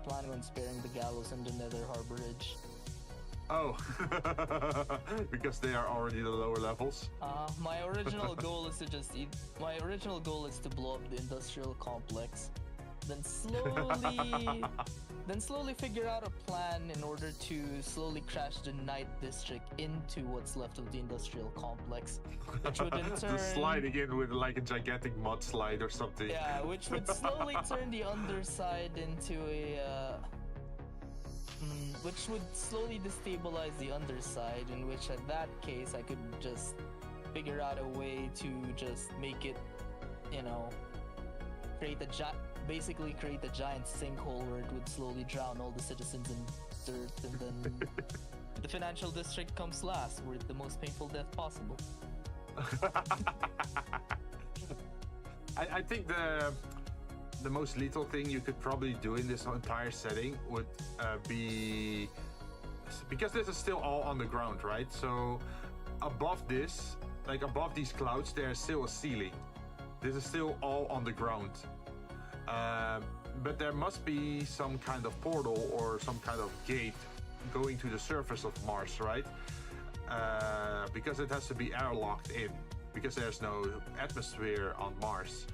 planning on sparing the gallows and the nether harborage. Oh, because they are already the lower levels. My original goal is to blow up the industrial complex, then slowly figure out a plan in order to slowly crash the night district into what's left of the industrial complex, which would in turn just sliding in with like a gigantic mudslide or something. Yeah, which would slowly turn the underside into which would slowly destabilize the underside, in which at that case I could just figure out a way to just make it, basically create a giant sinkhole where it would slowly drown all the citizens in dirt, and then the financial district comes last, with the most painful death possible. I think the most lethal thing you could probably do in this entire setting would be, because this is still all on the ground, right? So above this, like above these clouds, there's still a ceiling. This is still all on the ground. But there must be some kind of portal or some kind of gate going to the surface of Mars, right? Because it has to be airlocked in, because there's no atmosphere on Mars.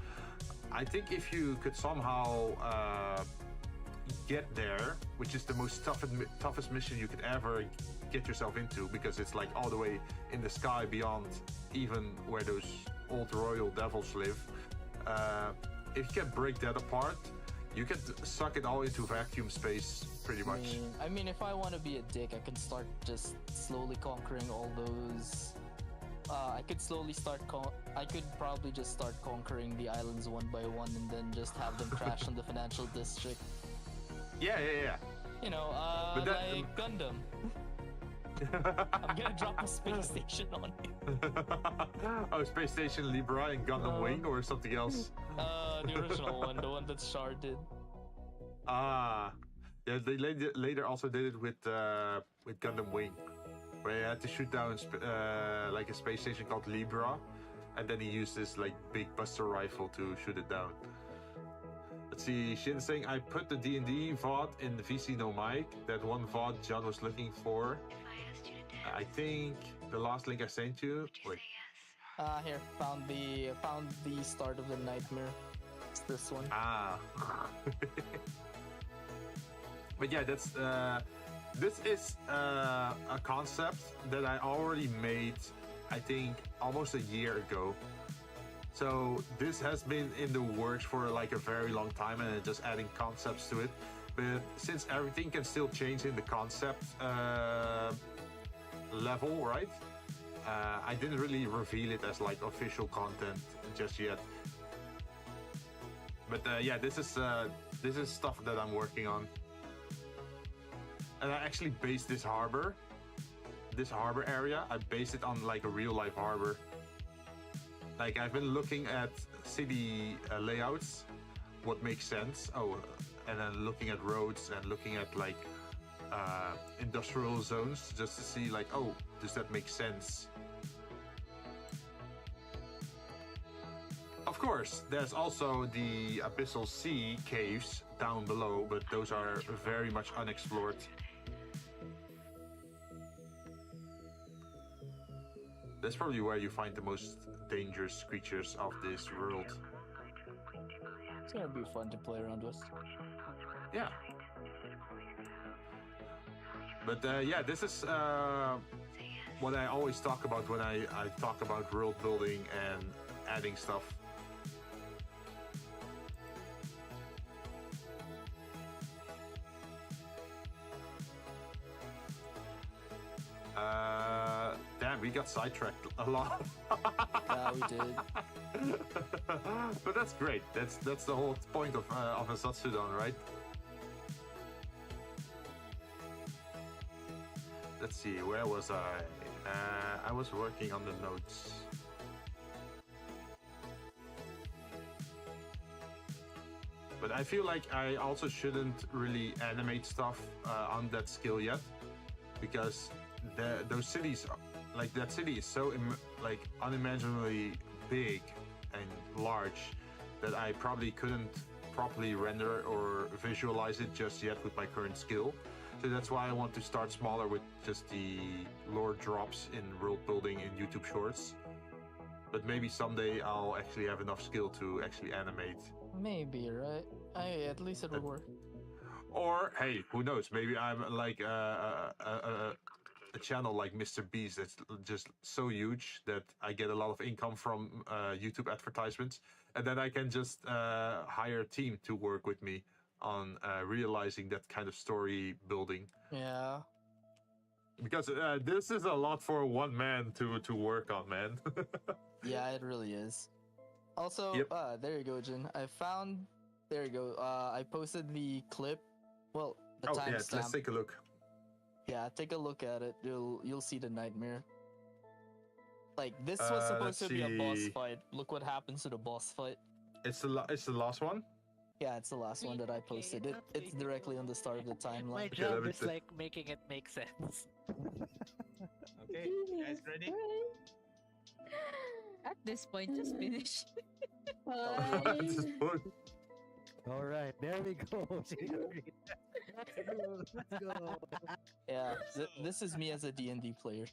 I think if you could somehow get there, which is the most toughest mission you could ever get yourself into, because it's like all the way in the sky beyond even where those old royal devils live. If you can break that apart, you can suck it all into vacuum space pretty much. I mean, if I want to be a dick, I can start just slowly conquering all those. I could probably just start conquering the islands one by one, and then just have them crash on the financial district. Yeah. Like Gundam. I'm gonna drop a space station on you. Oh, Space Station Libra and Gundam Wing or something else? The original one, the one that Char did. Yeah, they later also did it with Gundam Wing, where he had to shoot down like a space station called Libra, and then he used this like big buster rifle to shoot it down. Let's see, Shin saying, I put the D&D VOD in the VC No Mic, that one VOD John was looking for. I think the last link I sent you. Wait. Here, found the start of the nightmare. It's this one. But yeah, this is a concept that I already made, I think, almost a year ago. So this has been in the works for like a very long time, and just adding concepts to it. But since everything can still change in the concept level, right? I didn't really reveal it as like official content just yet. But yeah, this is stuff that I'm working on. And I actually based this harbor area, I based it on like a real life harbor. Like I've been looking at city layouts, what makes sense. And then looking at roads and looking at like industrial zones, just to see like, does that make sense? Of course, there's also the Abyssal Sea caves down below, but those are very much unexplored. That's probably where you find the most dangerous creatures of this world. It's gonna be fun to play around with. Yeah. But yeah, this is what I always talk about when I talk about world building and adding stuff. Damn, we got sidetracked a lot. Yeah, we did. But that's great. That's the whole point of a Zatsudan, right? Let's see, where was I? I was working on the notes. But I feel like I also shouldn't really animate stuff on that skill yet, because those cities, like that city, is so like unimaginably big and large that I probably couldn't properly render or visualize it just yet with my current skill. So that's why I want to start smaller with just the lore drops in world building in YouTube Shorts. But maybe someday I'll actually have enough skill to actually animate. Maybe, right? At least it would work. Or hey, who knows? Maybe I'm like a channel like Mr. Beast that's just so huge that I get a lot of income from YouTube advertisements, and then I can just hire a team to work with me on realizing that kind of story building. Yeah. Because this is a lot for one man to work on, man. Yeah, it really is. Also, Yep. there you go, Jin. There you go. I posted the clip. Well, the Oh yeah, timestamp. let's take a look. Yeah, take a look at it. You'll see the nightmare. Like this was supposed let's to be a boss see. fight. Look what happens to the boss fight. It's the last one. Yeah, it's the last one that I posted. It's directly on the start of the My timeline. Okay, job let me is see. like making it make sense. Okay, you guys ready? At this point, just finish. At this point. All right, there we go. Let's go. Yeah, this is me as a D&D player.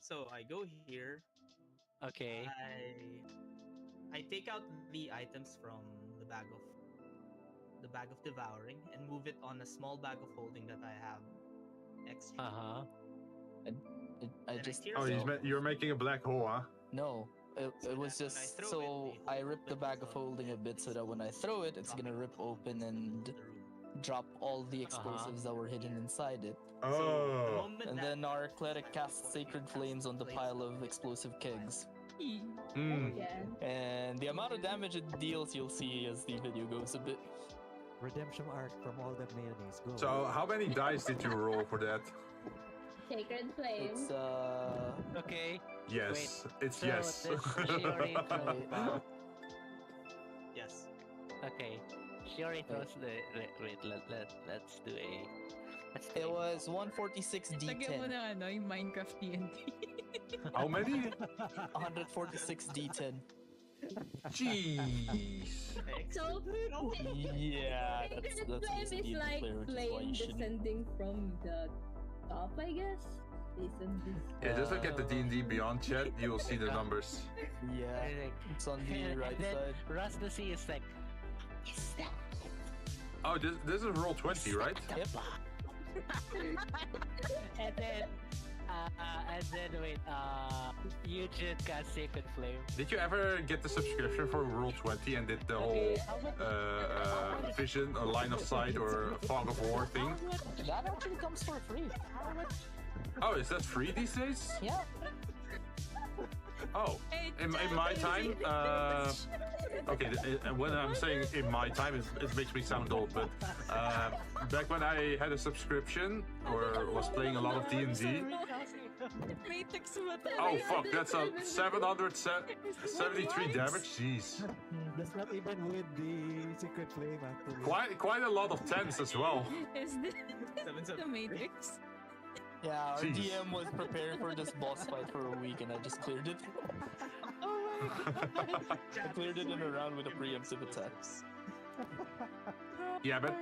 So I go here. Okay. I take out the items from the bag of devouring and move it on a small bag of holding that I have extra. Uh-huh. I Then just tear Oh, it out. you're making a black hole, huh? no. It So was that when I just throw so it, the I whole ripped the bit bag of of holding a bit so that when I throw it, it's gonna rip open and the room. drop all the explosives that were hidden inside it. So the Oh. moment And that then our cleric casts sacred flames on the pile of explosive kegs. Hmm. Yeah. And the amount of damage it deals, you'll see as the video goes a bit. Redemption arc from all that mayonnaise. Go. So how many dice did you roll for that? Sacred flame. It's Okay. Yes, it's So yes. this Shiori throws about. yes. Okay. Shiori throws the. Wait, let's do a. Let's do it a- was 146 Lagyan mo D10. na ano, yung Minecraft TNT. How many? 146 D10. Jeez. So, Yeah, that's sacred flame just a is D&D like player, which is why flame you shouldn't. descending from the top, I guess. Based on this. Yeah, just look at the D&D Beyond chat. You will see the numbers. Yeah, Like, it's on the and right then side. Rusty is like. Is that? Oh, this is roll 20, right? Yep. and then wait, you just got Sacred Flame. Did you ever get the subscription for roll 20 and did the whole vision or line of sight or fog of war thing? That actually comes for free. Oh, is that free these days? Yeah. Oh, in my time, okay, when I'm saying in my time, it makes me sound old, but back when I had a subscription or was playing a lot of D&D, Matrix mo oh fuck, that's a 773 damage, jeez. That's not even with the secret flame, actually. Quite a lot of tens as well. Is this Seven. the Matrix? Yeah, our Jeez. DM was preparing for this boss fight for a week and I just cleared it. I cleared it in a round with a preemptive attack. Yeah, but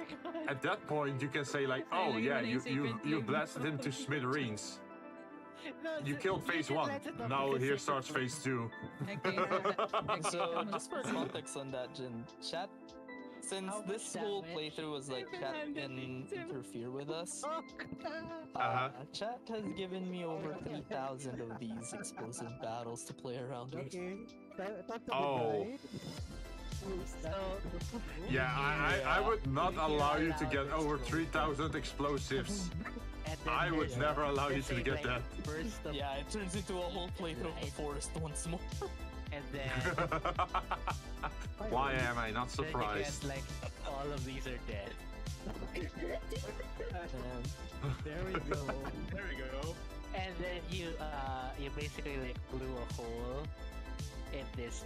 at that point you can say like, oh yeah, you blasted him to smithereens. You killed phase 1. Now here starts phase 2. Okay, So, just for context on that, Jin, chat, since How this much whole damage? playthrough was like chat can interfere with us, Uh-huh. chat has given me over 3,000 of these explosive battles to play around with. Okay. Talk to Oh. me, Yeah, I would not allow you to get over 3,000 explosives. And then I would there's, never allow you let's to say, get like, that. Burst of, Yeah, it turns into a whole playthrough of the forest once more. and then Why am I not then you surprised? get, like all of these are dead. There we go. There we go. And then you basically like blew a hole in this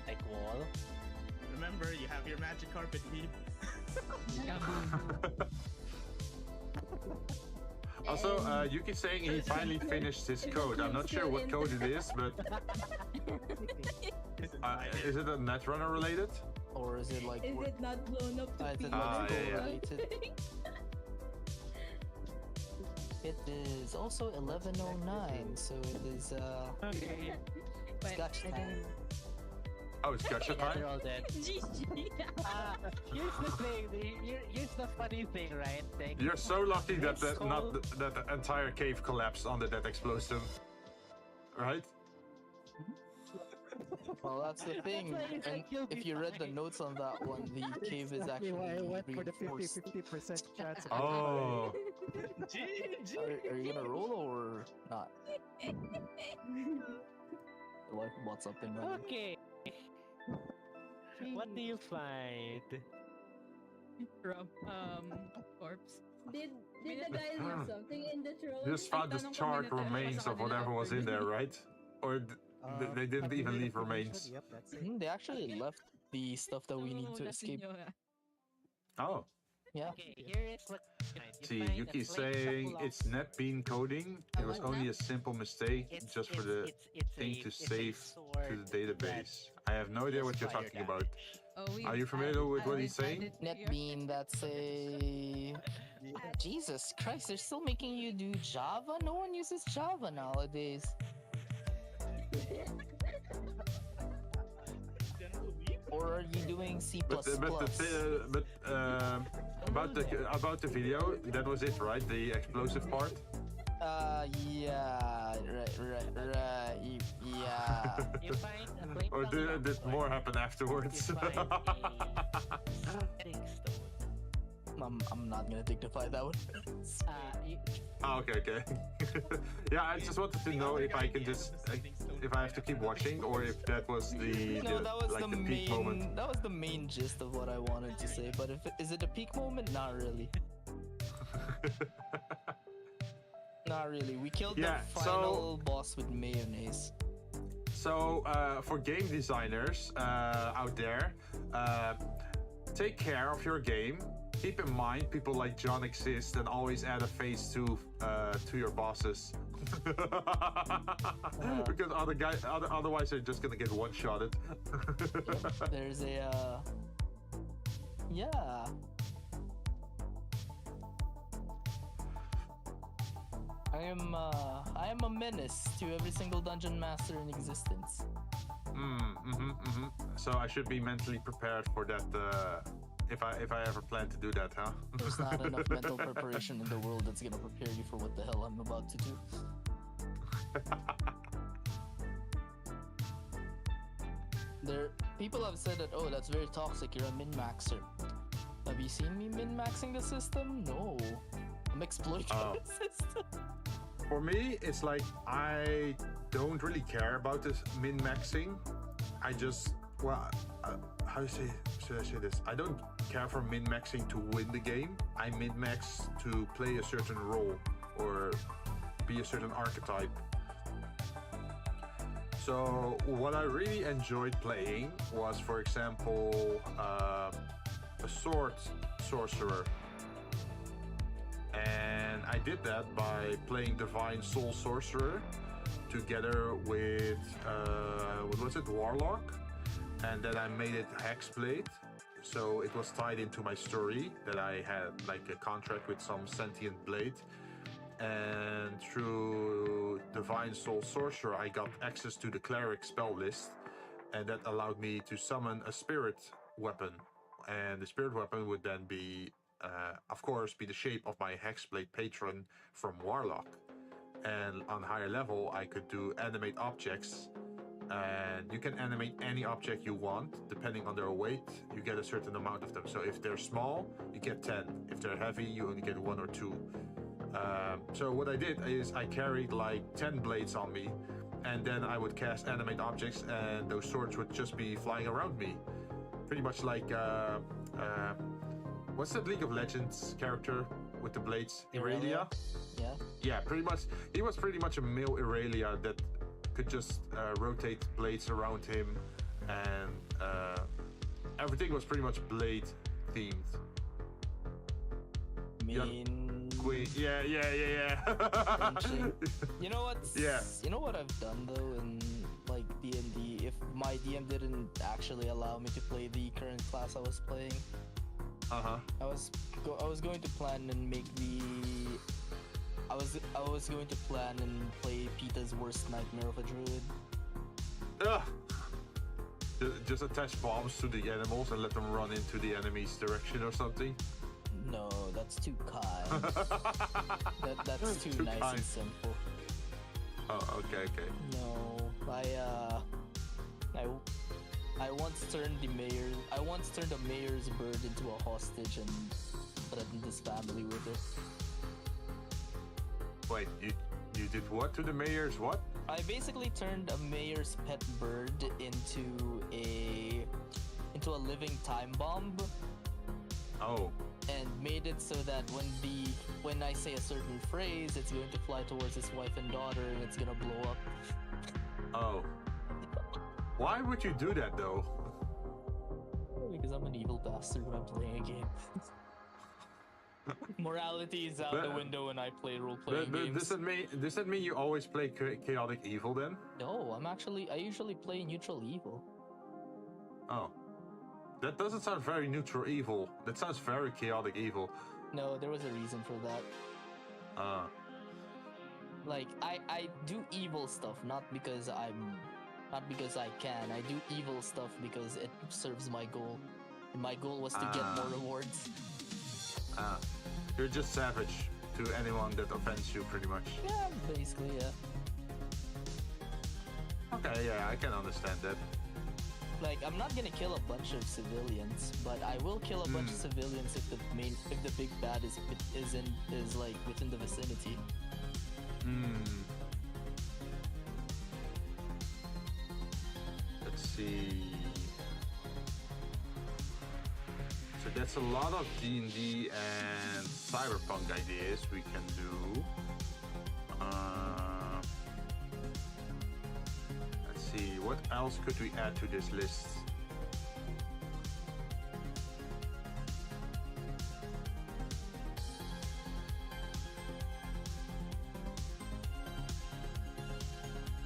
like wall. Remember, you have your magic carpet, Eve. Also, Yuki's saying he finally finished his code. I'm not sure what code it is, but is it a Netrunner related? Or is it like... Is it not blown up to Is it pieces? like yeah. related? It is also 11:09, so it is Okay. Scotch time. Oh, it's gacha Yeah, time? they're all dead. GG. Here's the thing. Here's the funny thing, right? Like, You're so lucky that this whole- that the entire cave collapsed under that explosion. Right? Well, that's the thing. why it's And like you'll be if you read the fine. notes on that one, the cave is Exactly actually why I went for the reinforced. 50% chance. Oh. Are you gonna roll or not? Like, what's up in my... Okay. What do you find? Rob, corpse. Did the guy leave something in the throne? Just found the Tanong ko charred muna tayo remains sa of kanila whatever was after in there, this. right? Or they didn't even leave remains. Yep, that's it. They actually left the stuff that we need to escape. Oh. Yeah. Okay, here is what you find. You See, find a Yuki's flame saying couple of- it's net bean coding. It was only a simple mistake just for the thing to save to the database. I have no idea what you're Fire talking damage. about. Are you familiar with what he's saying? NetBean, that's a... Jesus Christ, they're still making you do Java? No one uses Java nowadays. Or are you doing C++? About the video, that was it, right? The explosive part. Yeah, right, yeah. You find a flame Or couple of- did more happen You afterwards? find a setting stone. I'm not gonna dignify that one. You, Oh, okay. Yeah, I just wanted to know if I can just if I have to keep watching or if that was No, that was like the the peak moment. main. That was the main gist of what I wanted to say. But is it a peak moment? Not really. Not really. We killed Yeah, the final boss with mayonnaise. So for game designers out there, take care of your game. Keep in mind people like John exist and always add a phase to your bosses. Because otherwise they're just gonna get one-shotted. There's a yeah. I am a menace to every single dungeon master in existence. So I should be mentally prepared for that if I ever plan to do that, huh? There's not enough mental preparation in the world that's gonna prepare you for what the hell I'm about to do. People have said that, oh, that's very toxic, you're a min-maxer. Have you seen me min-maxing the system? No. I'm exploiting Oh. the system. For me, it's like I don't really care about this min-maxing. I just, how should I say this? I don't care for min-maxing to win the game. I min-max to play a certain role or be a certain archetype. So what I really enjoyed playing was, for example, a sword sorcerer. And I did that by playing Divine Soul Sorcerer together with, what was it, Warlock? And then I made it Hexblade. So it was tied into my story that I had like a contract with some sentient blade. And through Divine Soul Sorcerer, I got access to the Cleric spell list. And that allowed me to summon a spirit weapon. And the spirit weapon would then be of course, be the shape of my Hexblade patron from Warlock. And on higher level, I could do animate objects. And you can animate any object you want, depending on their weight, you get a certain amount of them. So if they're small, you get 10. If they're heavy, you only get 1 or 2. So what I did is I carried like 10 blades on me, and then I would cast animate objects, and those swords would just be flying around me. Pretty much like what's that League of Legends character with the blades? Irelia? Yeah. Yeah, pretty much. He was pretty much a male Irelia that could just rotate blades around him and everything was pretty much Blade themed. Mean. Yeah. Punching. You know what? Yeah. You know what I've done though in like D&D. If my DM didn't actually allow me to play the current class I was playing, I was going to plan and make the. I was going to plan and play Pita's worst nightmare of a druid. Ugh. Just attach bombs to the animals and let them run into the enemy's direction or something. No, that's too kind. That's too nice kind. and simple. Oh, okay. No, I once turned a mayor's bird into a hostage and threatened his family with it. Wait, you did what to the mayor's what? I basically turned a mayor's pet bird into a living time bomb. Oh. And made it so that when I say a certain phrase, it's going to fly towards his wife and daughter, and it's gonna blow up. Oh. Why would you do that though? Because I'm an evil bastard when I'm playing a game. Morality is out the window when I play role-playing games. Does that mean you always play chaotic evil then? No, I usually play neutral evil. Oh. That doesn't sound very neutral evil. That sounds very chaotic evil. No, there was a reason for that. Like, I do evil stuff, not because I can. I do evil stuff because it serves my goal. And my goal was to get more rewards. You're just savage to anyone that offends you, pretty much. Yeah, basically, yeah. Okay, yeah, I can understand that. Like, I'm not gonna kill a bunch of civilians, but I will kill a bunch of civilians if the big bad is like within the vicinity. Let's see. So that's a lot of D&D and cyberpunk ideas we can do. Let's see, what else could we add to this list?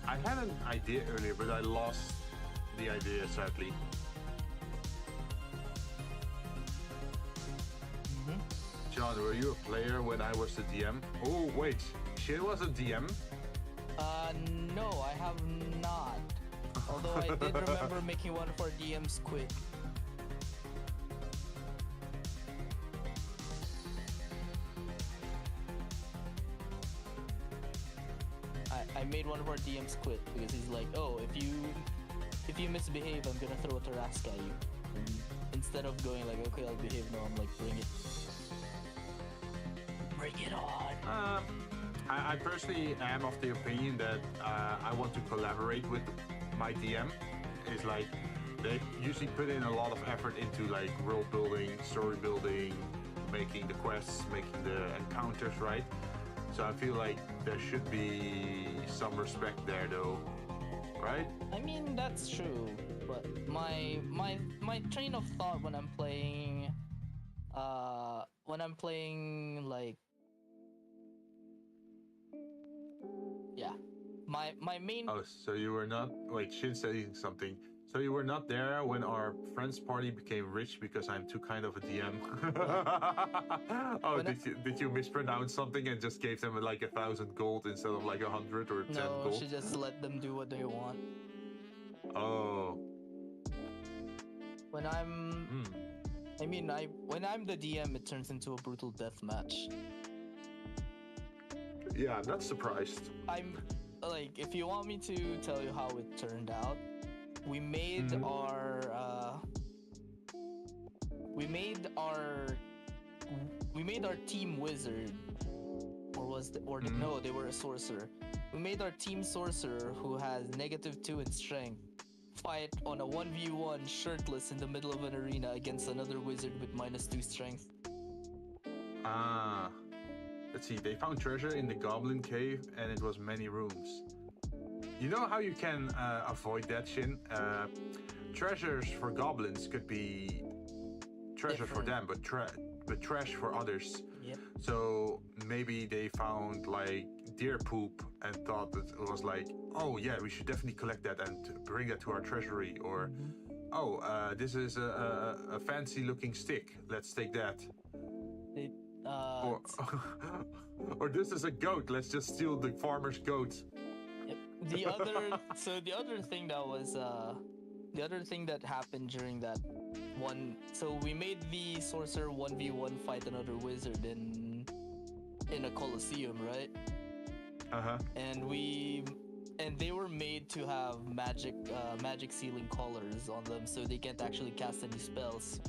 I had an idea earlier, but I lost the idea, sadly. John, were you a player when I was the DM? Oh, wait. She was a DM? No, I have not. Although I did remember making one of our DMs quit. I made one of our DMs quit because he's like, oh, if you misbehave, I'm gonna throw a Tarask at you. And instead of going like, okay, I'll behave, no, I'm like, bring it. Bring it on. I personally am of the opinion that I want to collaborate with my DM. It's like they usually put in a lot of effort into like world building, story building, making the quests, making the encounters, right? So I feel like there should be some respect there, though, right? I mean, that's true, but my train of thought when I'm playing like, yeah, my main. Oh, so you were not. Wait, Shin's saying something. So you were not there when our friends party became rich because I'm too kind of a DM. Oh, did you mispronounce something and just gave them like 1,000 gold instead of like 100 or 10 No, gold? she just let them do what they want. Oh. When I'm when I'm the DM, it turns into a brutal death match. Yeah, I'm not surprised. I'm like, if you want me to tell you how it turned out, we made our team wizard, no, they were a sorcerer. We made our team sorcerer, who has -2 in strength, fight on a 1v1 shirtless in the middle of an arena against another wizard with -2 strength. Let's see, they found treasure in the goblin cave and it was many rooms. You know how you can avoid that, Shin? treasures for goblins could be treasure for them, but trash for others. Yep. So maybe they found like deer poop and thought that it was like, oh yeah, we should definitely collect that and bring that to our treasury. Or, this is a fancy looking stick. Let's take that. Or, or this is a goat. Let's just steal the farmer's goat. Yep. The other thing that was the other thing that happened during that one. So we made the sorcerer 1v1 fight another wizard in a coliseum, right? And they were made to have magic ceiling collars on them, so they can't actually cast any spells.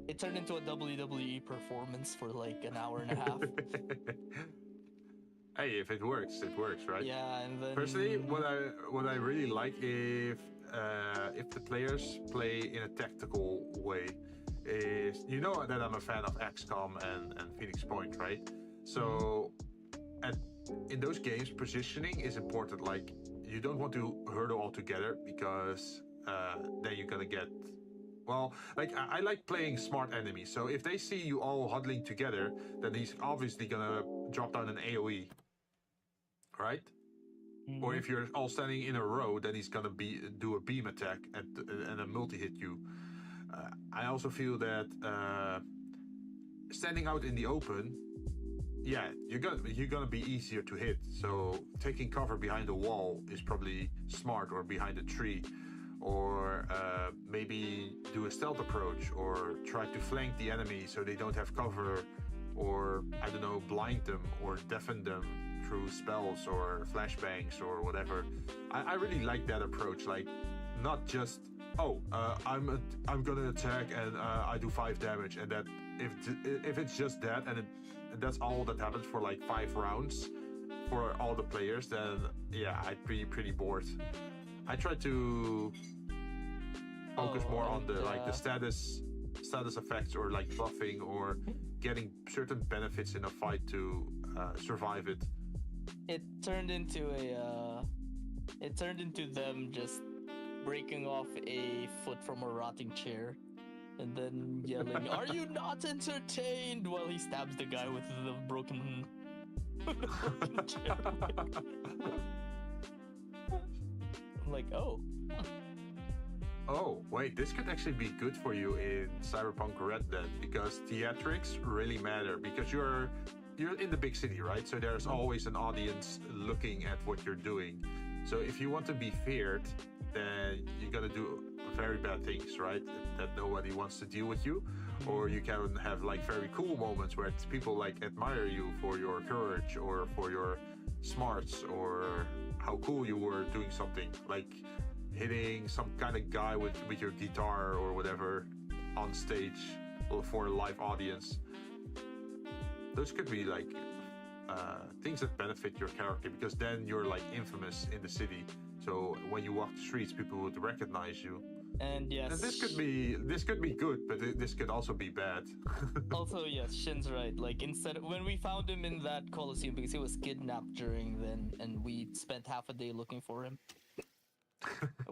It turned into a WWE performance for like an hour and a half. Hey, if it works, right? Yeah, and then personally, what I really like if the players play in a tactical way is, you know that I'm a fan of XCOM and Phoenix Point, right? So in those games, positioning is important. Like, you don't want to hurdle all together because then you're gonna get, well, like I like playing smart enemies. So if they see you all huddling together, then he's obviously gonna drop down an AoE, right? Or if you're all standing in a row, then he's gonna do a beam attack and a multi-hit you. I also feel that standing out in the open, yeah, you're gonna be easier to hit. So taking cover behind a wall is probably smart, or behind a tree, or maybe do a stealth approach, or try to flank the enemy so they don't have cover, or I don't know, blind them or deafen them through spells or flashbangs or whatever. I really like that approach. Like, not just I'm gonna attack and I do 5 damage, and that if it's just that and that's all that happens for like 5 rounds for all the players, then yeah, I'd be pretty bored. I try to focus more on the status effects, or like buffing, or getting certain benefits in a fight to survive it. It turned into them just breaking off a foot from a rotting chair and then yelling, "Are you not entertained?" while he stabs the guy with the broken chair. I'm like, oh. Oh, wait, this could actually be good for you in Cyberpunk Red then, because theatrics really matter, because you're in the big city, right? So there's always an audience looking at what you're doing. So if you want to be feared, then you gotta do very bad things, right? That nobody wants to deal with you. Or you can have like very cool moments where people like admire you for your courage, or for your smarts, or how cool you were doing something, like hitting some kind of guy with your guitar or whatever on stage for a live audience. Those could be like things that benefit your character, because then you're like infamous in the city. So when you walk the streets, people would recognize you. And yes, and this could be good, but this could also be bad. Also, yes, Shin's right. Like, instead, when we found him in that Coliseum, because he was kidnapped during then, and we spent half a day looking for him.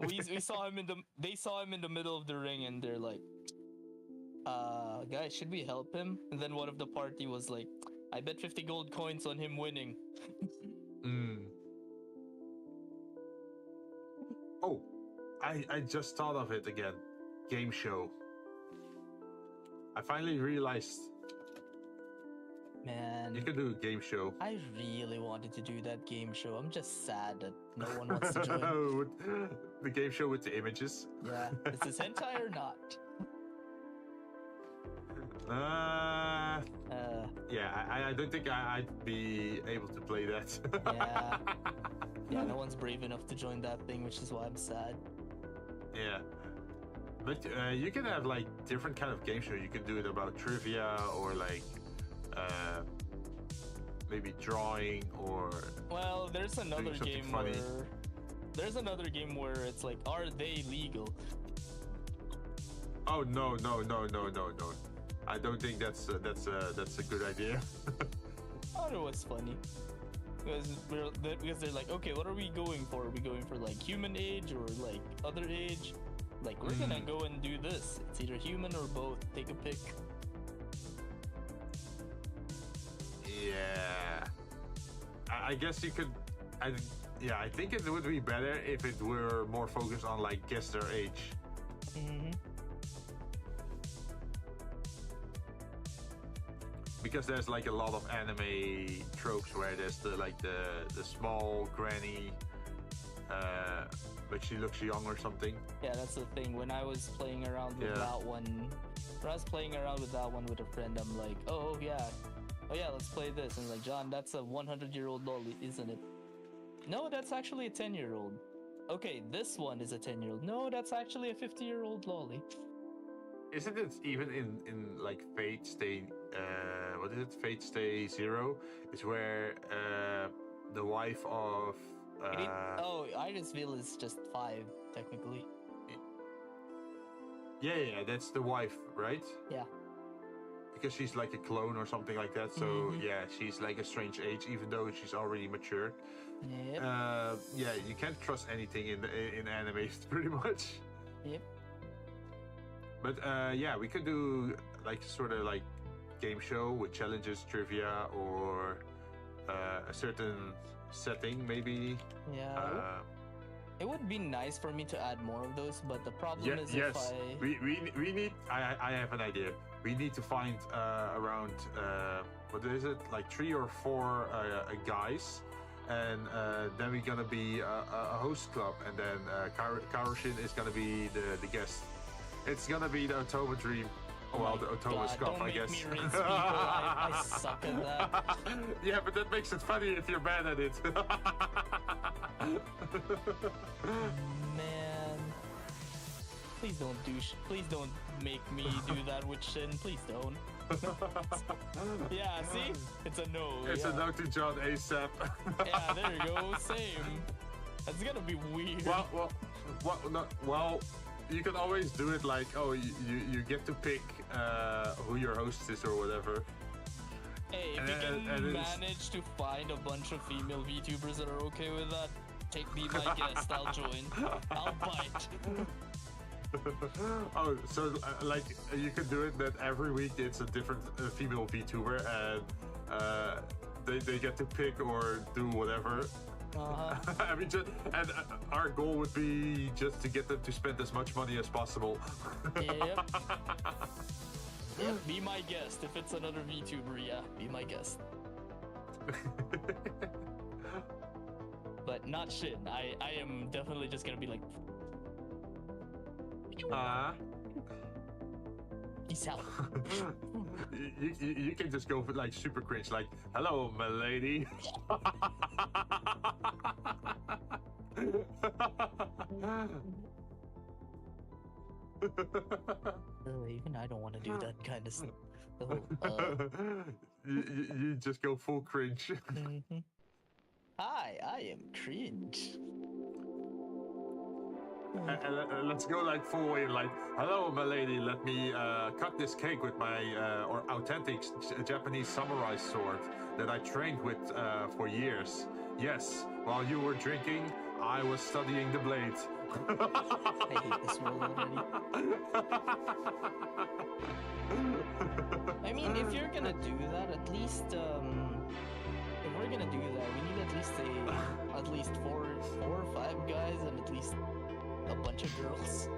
we saw him they saw him in the middle of the ring, and they're like, guys, should we help him? And then one of the party was like, I bet 50 gold coins on him winning. Oh, I just thought of it again. Game show. I finally realized, man, you could do a game show. I really wanted to do that game show. I'm just sad that no one wants to join. The game show with the images. Yeah, is this hentai or not? Yeah, I don't think I'd be able to play that. Yeah, no one's brave enough to join that thing, which is why I'm sad. Yeah, but you can have like different kind of game show. You can do it about trivia, or like maybe drawing, or there's another game where it's like, are they legal? Oh no! I don't think that's a good idea. I thought it was funny because they're like, okay, what are we going for? Are we going for like human age or like other age? Like, we're gonna go and do this. It's either human or both. Take a pick. Yeah. I guess you could. I think it would be better if it were more focused on like guess their age. Because there's like a lot of anime tropes where there's the small granny, but she looks young or something. Yeah, that's the thing. When I was playing around with that one, with a friend, I'm like, oh yeah, let's play this. And like, John, that's a 100-year-old lolly, isn't it? No, that's actually a 10-year-old. Okay, this one is a 10-year-old. No, that's actually a 50-year-old lolly. Isn't it even in like Fate Stay? What is it? Fate Stay Zero is where the wife of. Irisville is just 5 technically. Yeah, that's the wife, right? Yeah. Because she's like a clone or something like that. So yeah, she's like a strange age, even though she's already mature. Yep. Yeah, you can't trust anything in anime, pretty much. Yep. But yeah, we could do like sort of like game show with challenges, trivia, or a certain setting, maybe. Yeah. It would be nice for me to add more of those, but the problem is yes. if I... We need... I have an idea. We need to find around, what is it? Like 3 or 4 guys. And then we're gonna be a host club. And then Karoshin is gonna be the guest. It's gonna be the Otoma Dream. Well, the Otoma Scuff, I guess. Don't make me rinse people. I suck at that. Yeah, but that makes it funny if you're bad at it. Man. Please don't make me do that with Shin. Please don't. Yeah, see? It's a no. It's a no to John ASAP. Yeah, there you go. Same. That's gonna be weird. Well, you can always do it like, oh, you get to pick who your host is or whatever. Hey, if you can manage to find a bunch of female VTubers that are okay with that, be my guest. I'll join. I'll bite. Oh, so like you can do it that every week it's a different female VTuber and they get to pick or do whatever. I mean, and our goal would be just to get them to spend as much money as possible. Yep. Yep, be my guest. If it's another VTuber, yeah, be my guest. But not Shin. I am definitely just gonna be like... Peace out. You can just go for like super cringe, like, hello, my lady. Even I don't want to do that kind of stuff. You just go full cringe. Hi, I am cringe. And let's go like full way, like, hello, my lady, let me cut this cake with my or authentic Japanese samurai sword that I trained with for years. Yes, while you were drinking, I was studying the blade. I hate this world already. I mean, if you're gonna do that, at least, if we're gonna do that, we need at least four or 5 guys and at least a bunch of girls.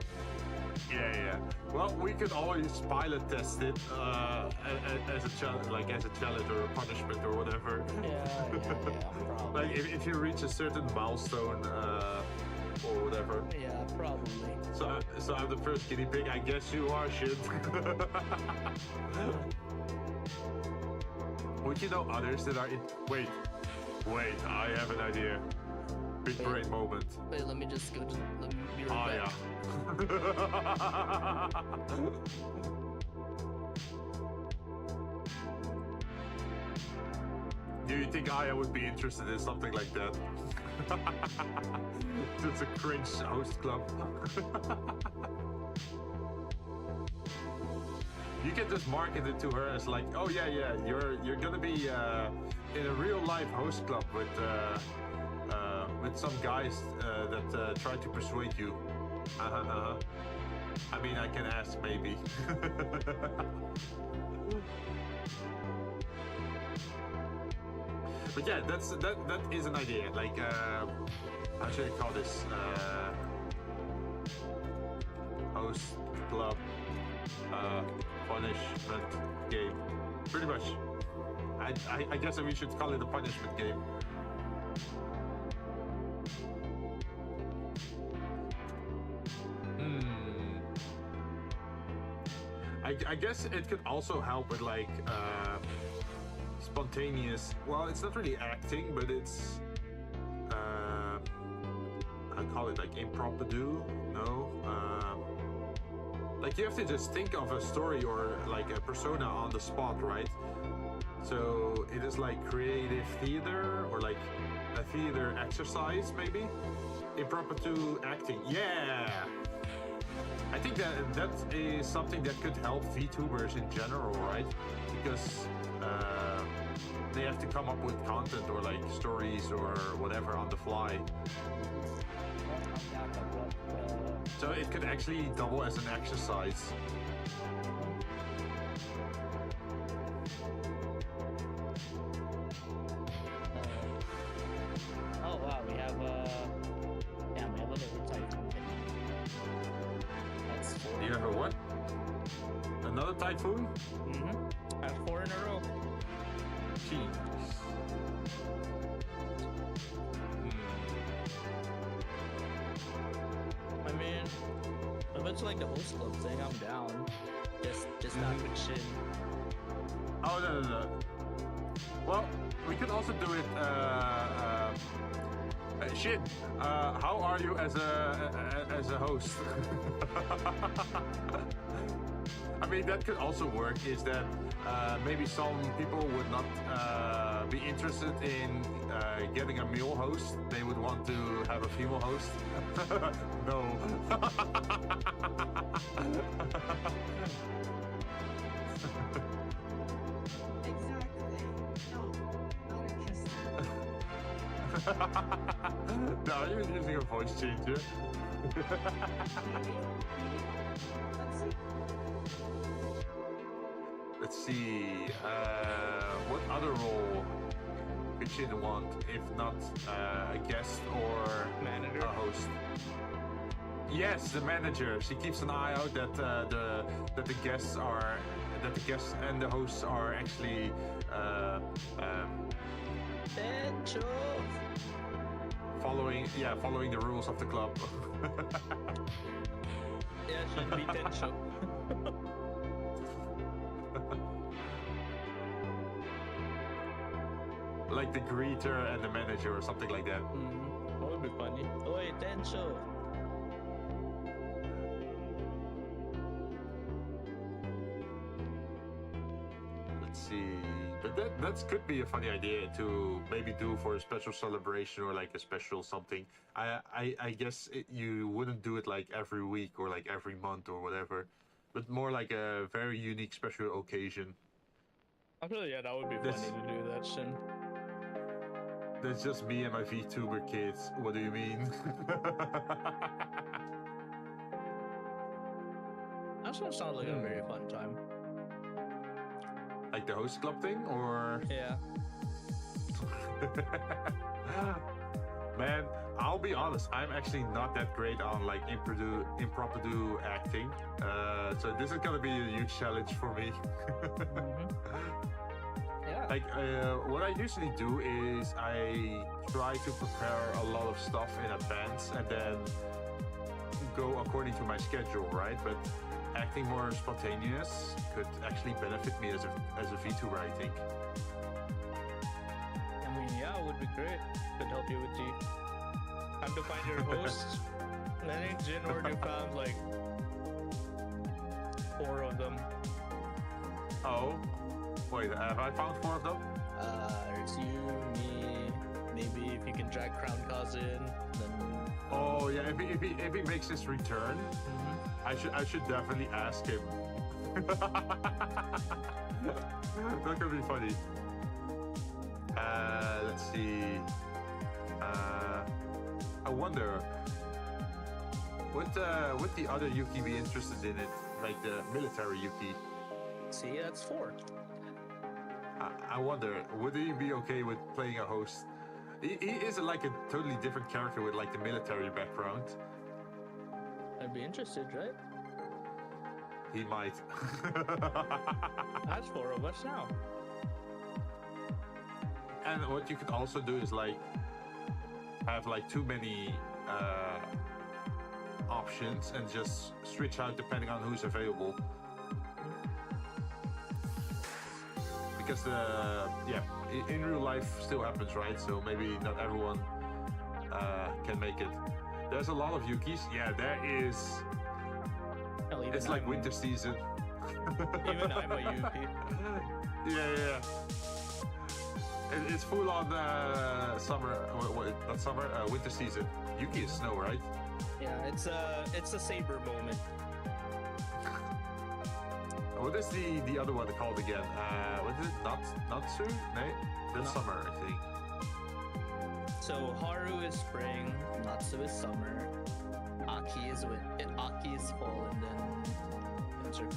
Yeah. Well, we could always pilot test it as a challenge, like as a challenge or a punishment or whatever. Yeah, probably. Like if you reach a certain milestone or whatever. Yeah, probably. So I'm the first guinea pig. I guess you are, shit. Would you know others that are in? Wait, I have an idea. Big brain moment. Wait, let me just go to... Let me be right back. Yeah. Do you think Aya would be interested in something like that? It's a cringe host club. You can just market it to her as like, oh yeah, you're gonna be in a real life host club with some guys that try to persuade you. I mean, I can ask maybe. But yeah, that is an idea. Like, how should I call this? Host club punishment game. Pretty much. I guess we should call it a punishment game. I guess it could also help with like spontaneous. Well, it's not really acting, but it's I call it like impromptu. No, like you have to just think of a story or like a persona on the spot, right? So it is like creative theater or like a theater exercise, maybe. Impromptu acting. Yeah. I think that is something that could help VTubers in general, right? Because they have to come up with content or like stories or whatever on the fly. So it could actually double as an exercise. Oh wow, we have yeah, we have another typhoon. That's 4. Do you have a what? Another typhoon? Mm-hmm. I have 4 in a row. Jeez. I mean, if it's like the host club thing, I'm down. Just not with Jinn. Oh no. Well, we could also do it. Shit. How are you as a host? I mean, that could also work. Is that maybe some people would not be interested in getting a male host? They would want to have a female host. No. Exactly. No, not interested. No, you're using a voice changer. Maybe. Let's see. Let's see. What other role could Jinn want if not a guest or Manager? a host? Yes, the manager. She keeps an eye out that the guests and the hosts are actually following the rules of the club. Yeah, it should be Tencho. Like the greeter and the manager or something like that. Mm-hmm. That would be funny. Oh wait, Tencho. Let's see. But that could be a funny idea to maybe do for a special celebration or like a special something. I guess you wouldn't do it like every week or like every month or whatever, but more like a very unique special occasion. Actually, yeah, that would be That's- funny to do that, Jinn. That's just me and my VTuber kids. What do you mean? That sounds like a very fun time. Like the host club thing or? Yeah. Man, I'll be honest, I'm actually not that great on like impromptu acting. So this is gonna be a huge challenge for me. Yeah. Like, what I usually do is I try to prepare a lot of stuff in advance and then go according to my schedule, right? But acting more spontaneous could actually benefit me as a VTuber, I think. I mean, yeah, it would be great. Could help you with the. Have to find your host. I think Jinn already found like 4 of them. Oh, wait, have I found 4 of them? There's you, me. Maybe if you can drag Crown Cousin, then. Oh yeah, if he makes his return, I should definitely ask him. That could be funny. Let's see. I wonder. Would the other Yuki be interested in it, like the military Yuki? See, that's 4. I wonder, would he be okay with playing a host? He is like a totally different character with like the military background. I'd be interested, right? He might. That's 4 of us now. And what you could also do is like have like too many options and just switch out depending on who's available. Because in real life still happens, right? So maybe not everyone can make it. There's a lot of Yukis. Yeah, there is. Hell, It's like winter season. Even I'm a Yuki. Yeah. It's full on summer. Not summer. Winter season. Yuki is snow, right? Yeah, it's a saber moment. What is the other one called again? What is it? Natsu? No, that's summer, I think. So Haru is spring, Natsu is summer, Aki is fall, and then winter.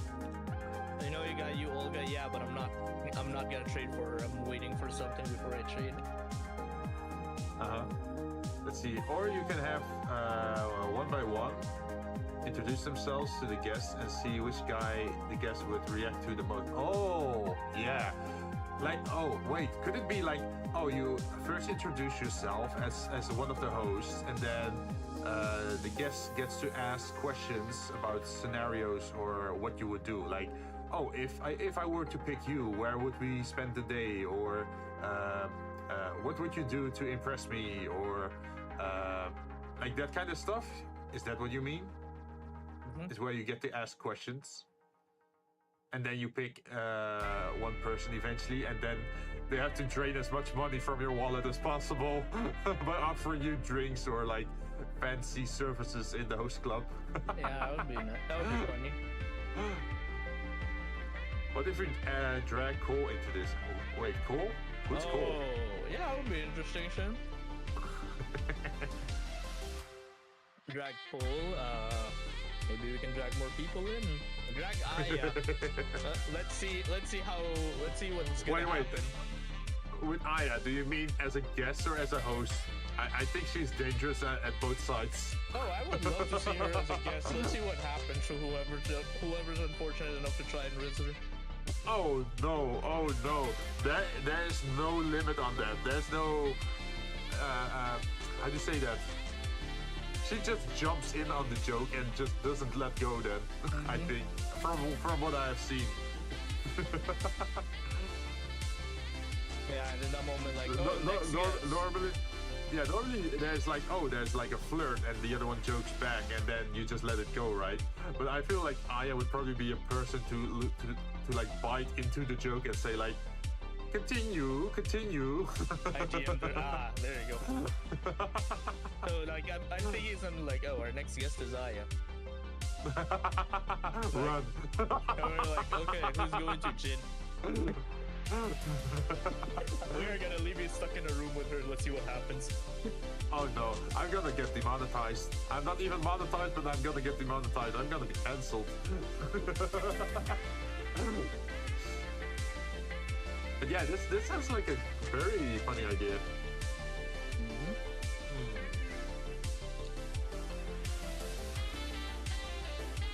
I know you Olga, yeah, but I'm not gonna trade for her. I'm waiting for something before I trade. Let's see. Or you can have one by one introduce themselves to the guests and see which guy the guest would react to the most. Oh, yeah. Like, oh, wait, could it be like, oh, you first introduce yourself as one of the hosts, and then the guest gets to ask questions about scenarios or what you would do. Like, oh, if I were to pick you, where would we spend the day? Or what would you do to impress me? Or like that kind of stuff? Is that what you mean? Is where you get to ask questions, and then you pick one person eventually, and then they have to drain as much money from your wallet as possible by offering you drinks or like fancy services in the host club. Yeah, that would be funny. What if we drag Cole into this? Oh, wait, Cole? Who's Cole? Oh, yeah, that would be interesting, Shin. Drag Cole, maybe we can drag more people in. Drag Aya. Let's see what's gonna happen. With Aya, do you mean as a guest or as a host? I think she's dangerous at both sides. Oh, I would love to see her as a guest. Let's see what happens to whoever's unfortunate enough to try and visit her. Oh no. There's no limit on that. There's no how do you say that? She just jumps in on the joke and just doesn't let go then. I think from what I have seen. Yeah, and in that moment, like, normally there's like a flirt and the other one jokes back and then you just let it go, right? But I feel like Aya would probably be a person to like bite into the joke and say like, continue. I GM'd her. There you go. So like I'm thinking something like, oh, our next guest is Aya. Run. And we're like, okay, who's going to Jinn? We're gonna leave you stuck in a room with her. Let's see what happens. Oh no, I'm gonna get demonetized. I'm not even monetized, but I'm gonna get demonetized. I'm gonna be cancelled. But yeah, this sounds like a very funny idea.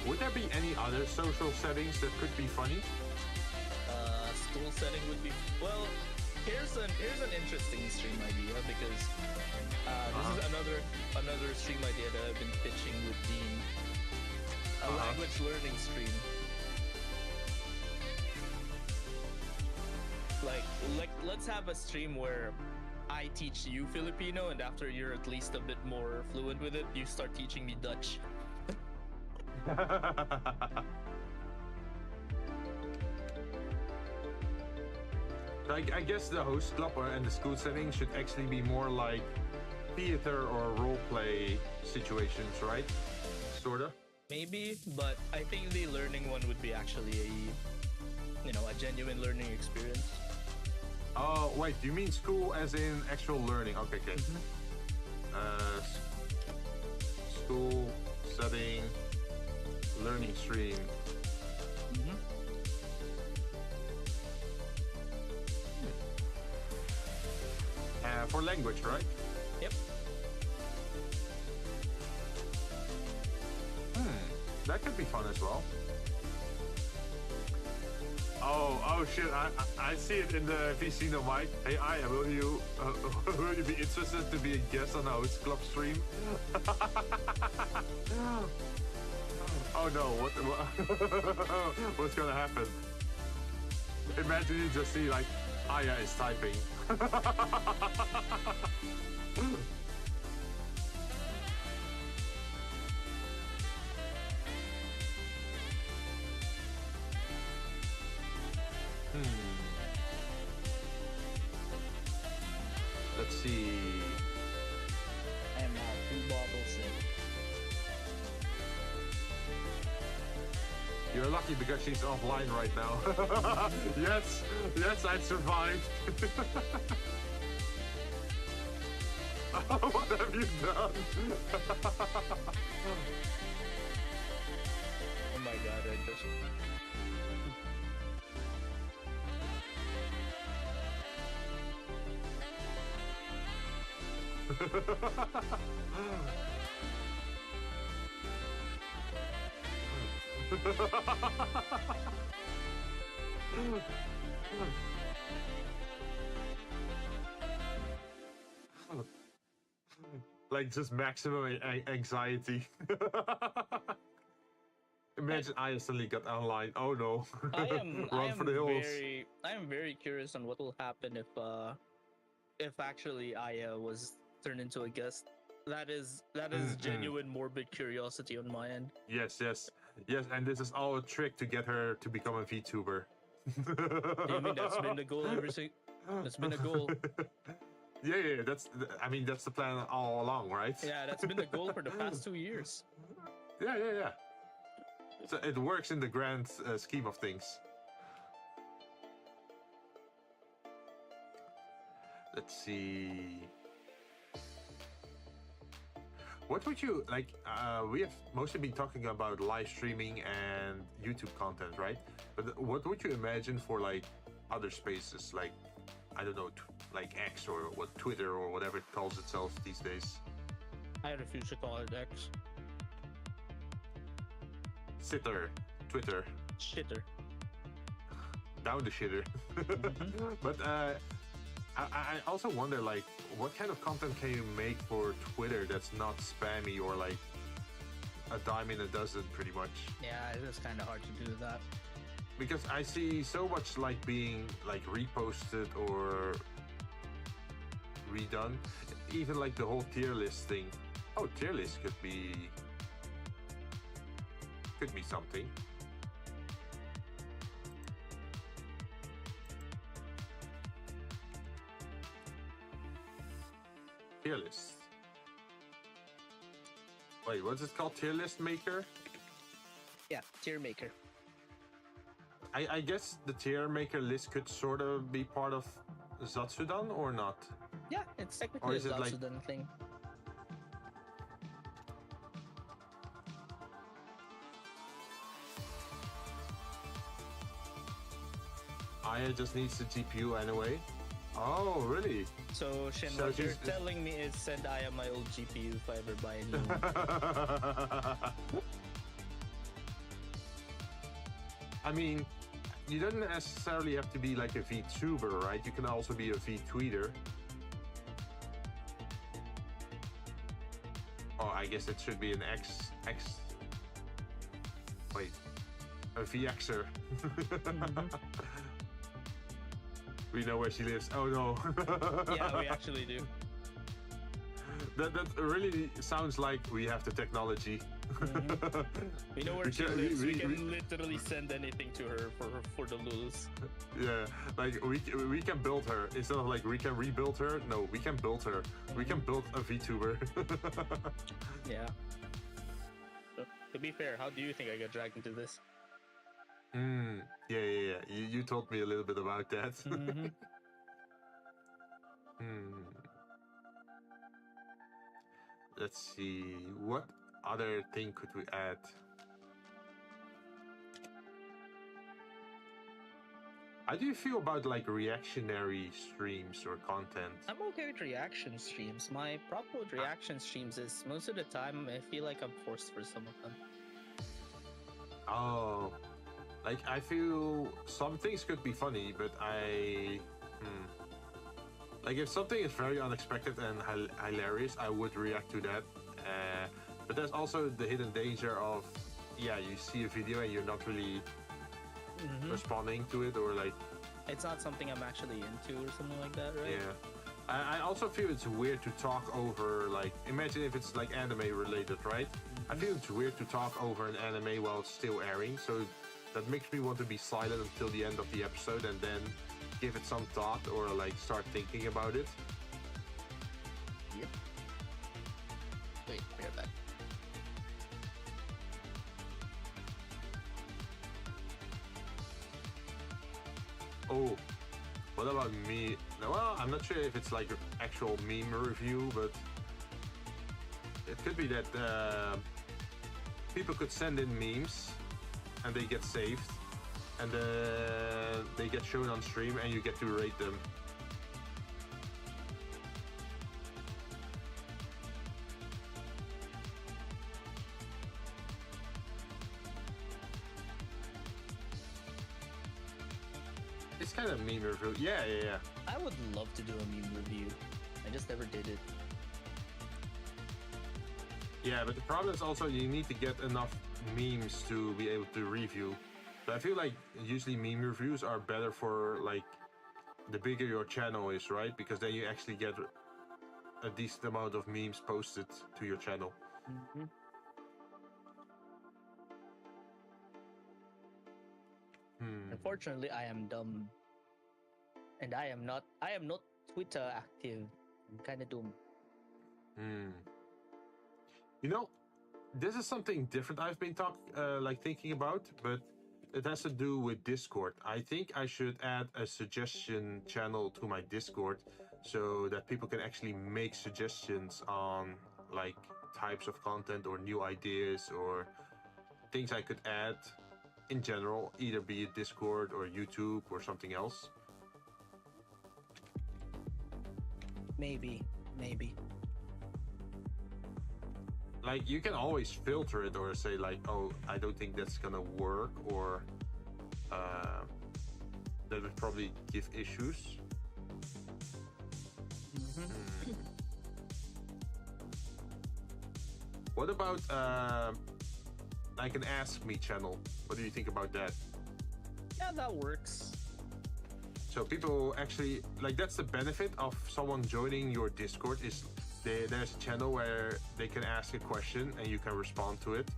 Would there be any other social settings that could be funny? School setting would be here's an interesting stream idea because this is another stream idea that I've been pitching with Dean. A language learning stream. Like let's have a stream where I teach you Filipino, and after you're at least a bit more fluent with it, you start teaching me Dutch. I guess the host club and the school setting should actually be more like theater or role play situations, right? Sorta. Maybe, but I think the learning one would be actually a genuine learning experience. Oh wait, do you mean school as in actual learning? Okay. School setting, learning stream. For language, right? Yep. That could be fun as well. Oh shit! I see it in the Vicino mic. Hey, Aya, will you be interested to be a guest on our host club stream? Oh no! What's gonna happen? Imagine you just see like Aya is typing. Let's see. I am now 2 bottles in. You're lucky because she's offline right now. Yes, I survived. What have you done? Oh my god, I just... Like just maximum anxiety. Imagine I instantly got online. Oh no. Run for the hills. I am very curious on what will happen if actually Aya was turned into a guest. That is genuine morbid curiosity on my end. Yes, and this is all a trick to get her to become a VTuber. I mean, that's been the goal that's been a goal. Yeah, that's the plan all along, right? Yeah, that's been the goal for the past 2 years. Yeah. So it works in the grand scheme of things. Let's see. What would you like? We have mostly been talking about live streaming and YouTube content, right? But what would you imagine for like other spaces, like I don't know, like X or what Twitter or whatever it calls itself these days? I refuse to call it X. Sitter, Twitter. Shitter. Down the shitter. But I also wonder, like, what kind of content can you make for Twitter that's not spammy or like a dime in a dozen, pretty much? Yeah, it is kind of hard to do that. Because I see so much like being like reposted or redone. Even like the whole tier list thing. Oh, tier list could be something. Tier list. Wait, what's it called? Tier list maker? Yeah, tier maker. I guess the tier maker list could sort of be part of Zatsudan or not? Yeah, it's Or technically a is it like- Zatsudan thing. Aya just needs the GPU anyway. Oh, really? So, Shin, So what you're she's- telling me is send Aya my old GPU if I ever buy a new one. I mean, you don't necessarily have to be like a VTuber, right? You can also be a VTweeter. Oh, I guess it should be an X. Wait, a VXer. We know where she lives. Oh no. Yeah, we actually do. That really sounds like we have the technology. We know where We she can- lives. We we- can literally send anything to her for the lulz. Yeah, like we can build her instead of like we can rebuild her. No, we can build her. We can build a VTuber. Yeah. So, to be fair, how do you think I got dragged into this? Yeah. You told me a little bit about that. Let's see. What other thing could we add? How do you feel about like reactionary streams or content? I'm okay with reaction streams. My problem with reaction streams is most of the time I feel like I'm forced for some of them. Oh, like I feel some things could be funny, but like if something is very unexpected and hilarious, I would react to that. But there's also the hidden danger of, yeah, you see a video and you're not really responding to it, or like it's not something I'm actually into or something like that, right? yeah. I also feel it's weird to talk over, like, imagine if it's like anime related, right? I feel it's weird to talk over an anime while it's still airing, so that makes me want to be silent until the end of the episode and then give it some thought or like start thinking about it. Yep. Wait, we're back. Oh, what about me? Well, I'm not sure if it's like actual meme review, but it could be that people could send in memes and they get saved and they get shown on stream and you get to rate them. It's kind of meme review. Yeah. I would love to do a meme review. I just never did it. Yeah, but the problem is also you need to get enough memes to be able to review. But I feel like usually meme reviews are better for like the bigger your channel is, right? Because then you actually get a decent amount of memes posted to your channel. Mm-hmm. Unfortunately, I am dumb, and I am not Twitter active. I'm kind of dumb. You know, this is something different I've been thinking about, but it has to do with Discord. I think I should add a suggestion channel to my Discord so that people can actually make suggestions on like types of content or new ideas or things I could add in general, either be it Discord or YouTube or something else. Maybe. Like, you can always filter it or say like, oh, I don't think that's gonna work, or that would probably give issues. What about like an Ask Me channel? What do you think about that? Yeah, that works. So people actually, like, that's the benefit of someone joining your Discord is there's a channel where they can ask a question and you can respond to it.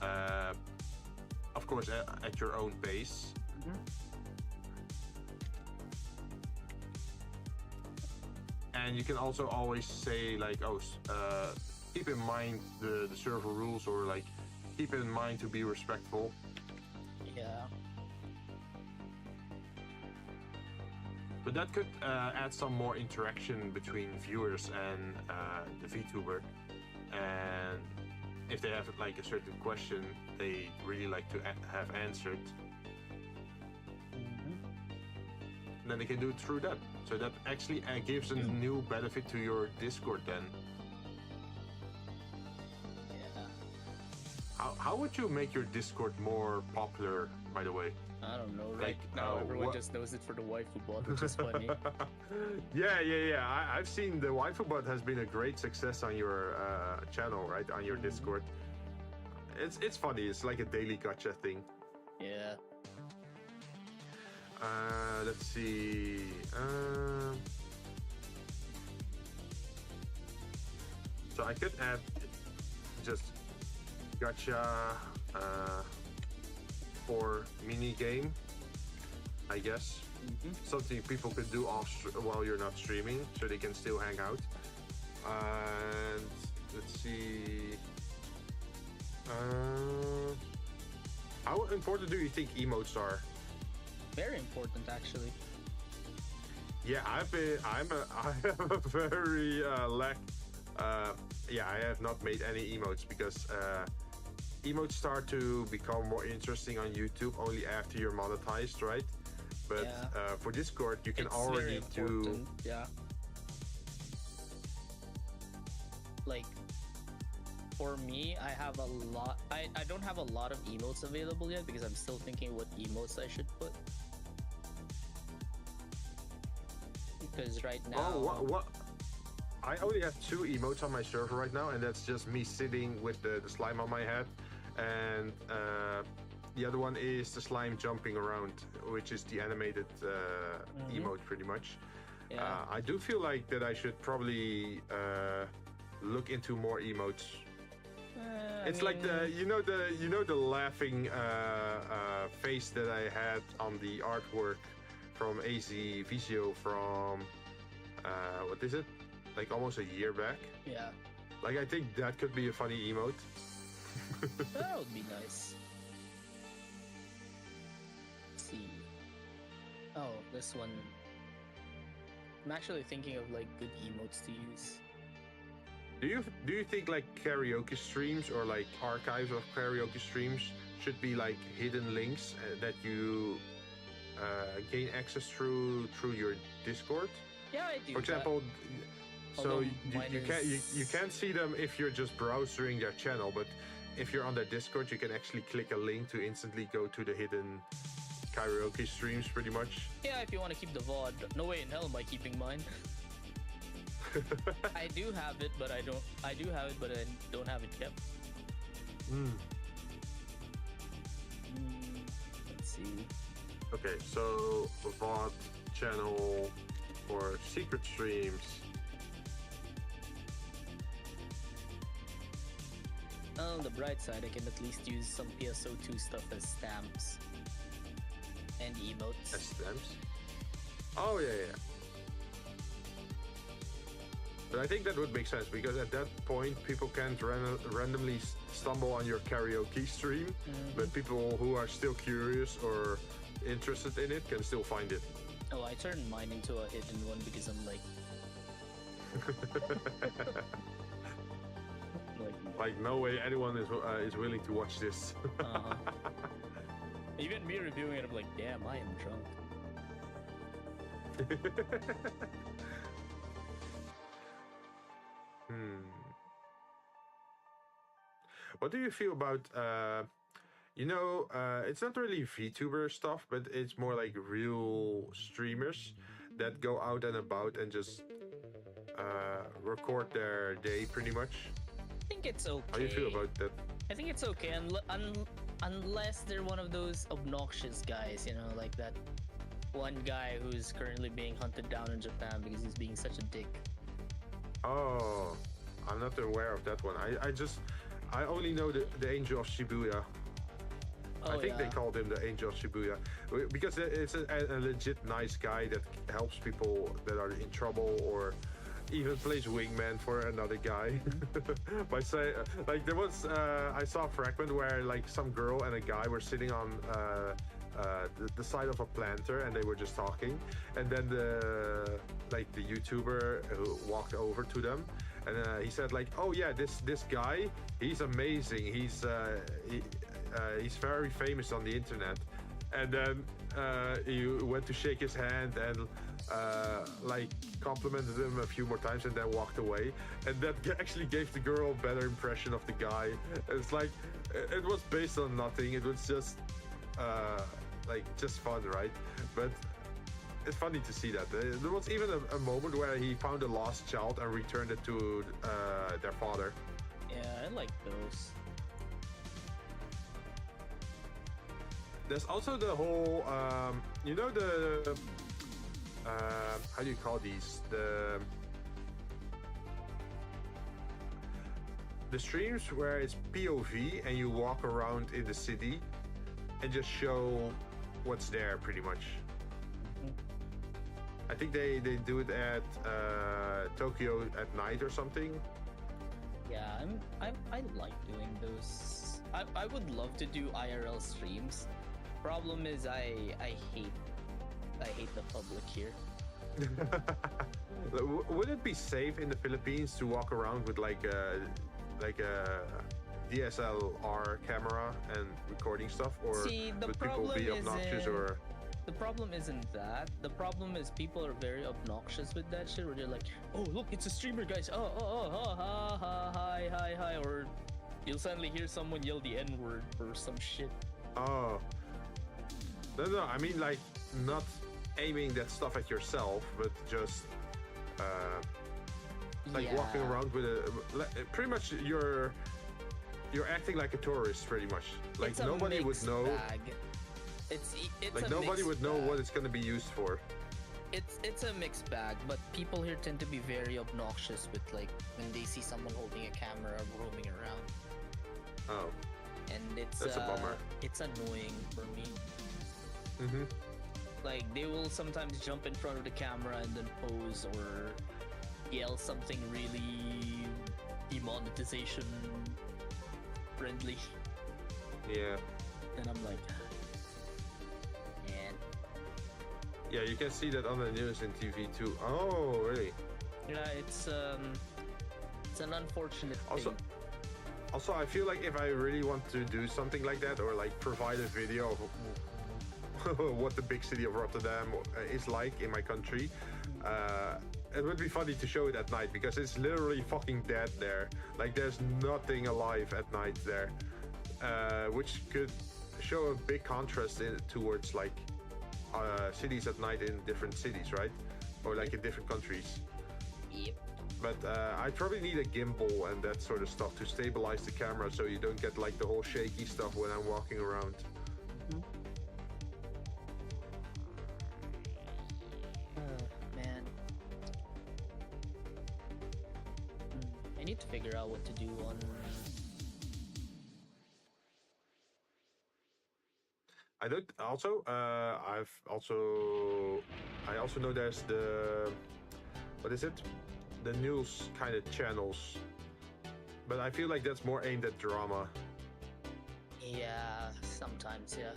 Of course, at your own pace. And you can also always say like, oh, keep in mind the server rules, or like keep in mind to be respectful. Yeah. But that could add some more interaction between viewers and the Vtuber. And if they have like a certain question they really like to have answered, then they can do it through that. So that actually gives a new benefit to your Discord then. Yeah. How would you make your Discord more popular, by the way? I don't know. Like, Right now, everyone what- just knows it for the waifu bot, which is funny. Yeah. I've seen the waifu bot has been a great success on your channel, right? On your Discord. It's funny. It's like a daily gacha thing. Yeah. Let's see. So I could add just gacha for mini game, I guess. Something people could do while you're not streaming, so they can still hang out. And let's see. How important do you think emotes are? Very important, actually. Yeah, I am a very yeah, I have not made any emotes because emotes start to become more interesting on YouTube only after you're monetized, right? But for Discord, you can It's already very do. important, yeah. Like, for me, I have a lot. I don't have a lot of emotes available yet because I'm still thinking what emotes I should put. Because right now. Oh, what? I only have 2 emotes on my server right now, and that's just me sitting with the slime on my head, and the other one is the slime jumping around, which is the animated emote, pretty much. Yeah. I do feel like that I should probably look into more emotes. It's like the the laughing face that I had on the artwork from AZ Visio from what is it? Like almost a year back. Yeah. Like I think that could be a funny emote. That would be nice. Let's see. Oh, this one. I'm actually thinking of like good emotes to use. Do you think like karaoke streams or like archives of karaoke streams should be like hidden links that you gain access through your Discord? Yeah, I do. For example, so Although you can't see them if you're just browsing their channel, but if you're on their Discord, you can actually click a link to instantly go to the hidden karaoke streams, pretty much. Yeah, if you want to keep the VOD. No way in hell am I keeping mine. I do have it, but I do have it, but I don't have it kept. Let's see. Okay, so VOD channel for secret streams. On the bright side, I can at least use some PSO2 stuff as stamps and emotes. As stamps? Oh yeah. But I think that would make sense because at that point people can't randomly stumble on your karaoke stream, but people who are still curious or interested in it can still find it. Oh, I turned mine into a hidden one because I'm like, like no way anyone is willing to watch this. Even me reviewing it, I'm like, damn, I am drunk. What do you feel about it's not really VTuber stuff, but it's more like real streamers that go out and about and just record their day pretty much? I think it's okay. How do you feel about that? I think it's okay, unless they're one of those obnoxious guys, like that one guy who's currently being hunted down in Japan because he's being such a dick. Oh, I'm not aware of that one. I only know the Angel of Shibuya. I think they called him the Angel of Shibuya because it's a legit nice guy that helps people that are in trouble or even plays wingman for another guy. By say, like there was, I saw a fragment where like some girl and a guy were sitting on the side of a planter and they were just talking, and then the YouTuber who walked over to them. And he said like, oh yeah, this guy, he's amazing. He's very famous on the internet. And then he went to shake his hand and complimented him a few more times and then walked away. And that actually gave the girl a better impression of the guy. It's like, it was based on nothing. It was just just fun, right? But it's funny to see that. There was even a moment where he found a lost child and returned it to their father. Yeah, I like those. There's also the whole, how do you call these? The streams where it's POV and you walk around in the city and just show what's there, pretty much. I think they do it at Tokyo at night or something. Yeah, I like doing those. I would love to do IRL streams. Problem is I hate the public here. Would it be safe in the Philippines to walk around with like a DSLR camera and recording stuff, or See, the would people problem be obnoxious isn't- or? The problem isn't that. The problem is people are very obnoxious with that shit. Where they're like, "Oh, look, it's a streamer, guys. Hi," or you'll suddenly hear someone yell the N-word or some shit. Oh. No. I mean, like, not aiming that stuff at yourself, but just like walking Yeah. around with pretty much you're acting like a tourist, pretty much. Like It's a nobody would mixed know. bag. It's Like a nobody mixed would know bag. what it's gonna be used for. It's a mixed bag, but people here tend to be very obnoxious with like when they see someone holding a camera roaming around, Oh. and it's That's a bummer. It's annoying for me. Mm-hmm. Like they will sometimes jump in front of the camera and then pose or yell something really demonetization friendly, Yeah. and I'm like, man, Yeah, you can see that on the news and TV too. Oh, really? yeah, it's an unfortunate Also, thing. Also, I feel like if I really want to do something like that, or like provide a video of what the big city of Rotterdam is like in my country, it would be funny to show it at night because it's literally fucking dead there. Like there's nothing alive at night there, which could show a big contrast towards like cities at night in different cities, right? Or like in different countries. Yep. But I'd probably need a gimbal and that sort of stuff to stabilize the camera so you don't get like the whole shaky stuff when I'm walking around. Oh, man. I need to figure out what to do on. I don't. Also, I also know there's the, what is it? The news kind of channels, but I feel like that's more aimed at drama. Yeah, sometimes, yeah.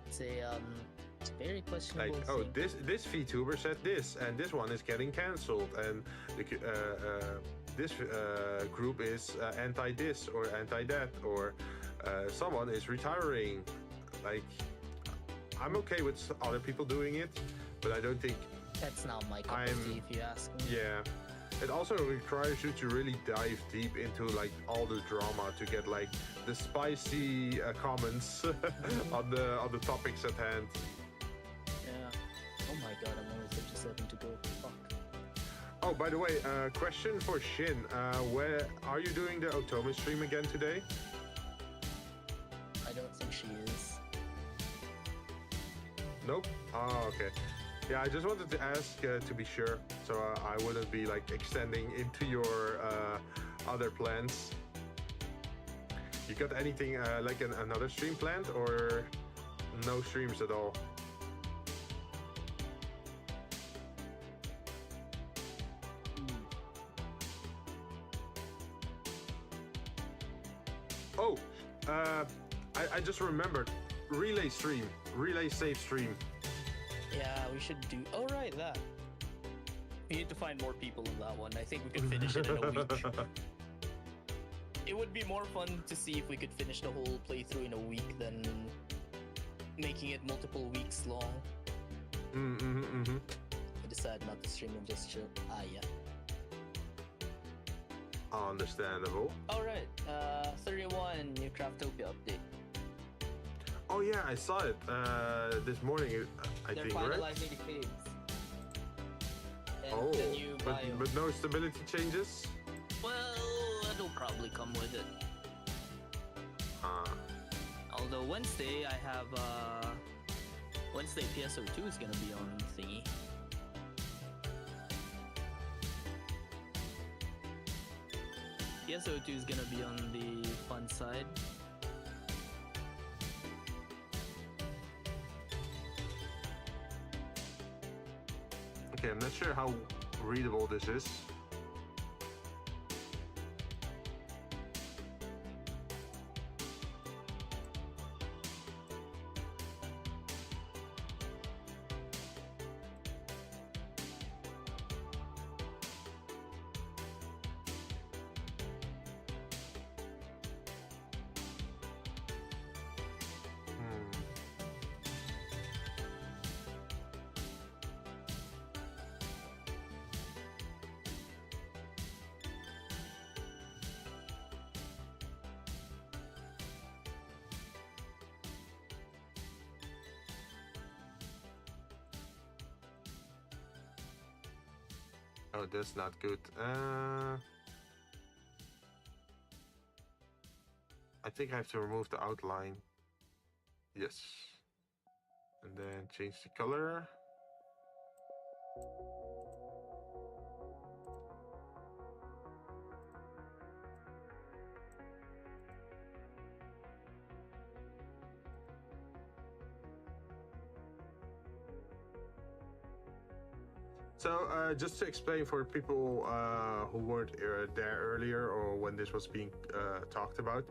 It's a very questionable. Like, oh, thing. this VTuber said this, and this one is getting cancelled, and this group is anti this or anti that, or someone is retiring. Like, I'm okay with other people doing it, but I don't think. That's not my cup of tea, if you ask me. Yeah. It also requires you to really dive deep into like all the drama to get like the spicy comments on the topics at hand. Yeah. Oh my god, I'm only 57 to go. Fuck. Oh, by the way, question for Shin. Where are you doing the Otome stream again today? I don't think she is. Nope. Oh, okay. Yeah, I just wanted to ask to be sure, so I wouldn't be like extending into your other plans. You got anything like another stream planned, or no streams at all? Oh, I just remembered. Relay stream. Relay save stream. Yeah, we should do. Oh, right, that. We need to find more people in that one. I think we could finish it in a week. It would be more fun to see if we could finish the whole playthrough in a week than making it multiple weeks long. I decided not to stream and just chill. Ah, yeah. Understandable. Alright, 31 new Craftopia update. Oh yeah, I saw it this morning. I They're think, right? finalizing the caves. And Oh, the new but biome. no stability changes. Well, it'll probably come with it. Ah, Although Wednesday, I have Wednesday PSO2 is gonna be on thingy. PSO2 is gonna be on the fun side. okay. I'm not sure how readable this is. Oh, that's not good. I think I have to remove the outline. Yes. And then change the color. So just to explain for people who weren't there earlier or when this was being talked about,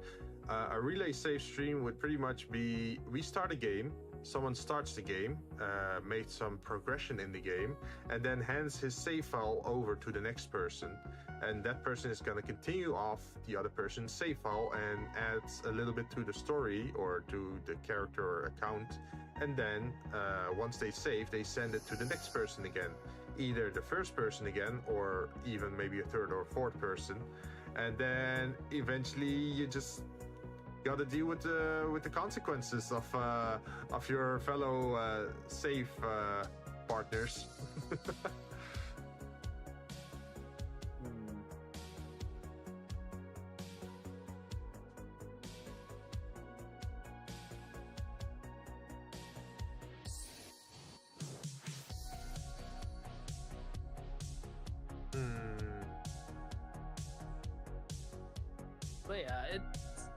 a relay save stream would pretty much be, we start a game, someone starts the game, made some progression in the game, and then hands his save file over to the next person. And that person is going to continue off the other person's save file and adds a little bit to the story or to the character account. And then once they save, they send it to the next person again. Either the first person again, or even maybe a third or fourth person. And then eventually you just gotta deal with the consequences of your fellow save partners. But yeah,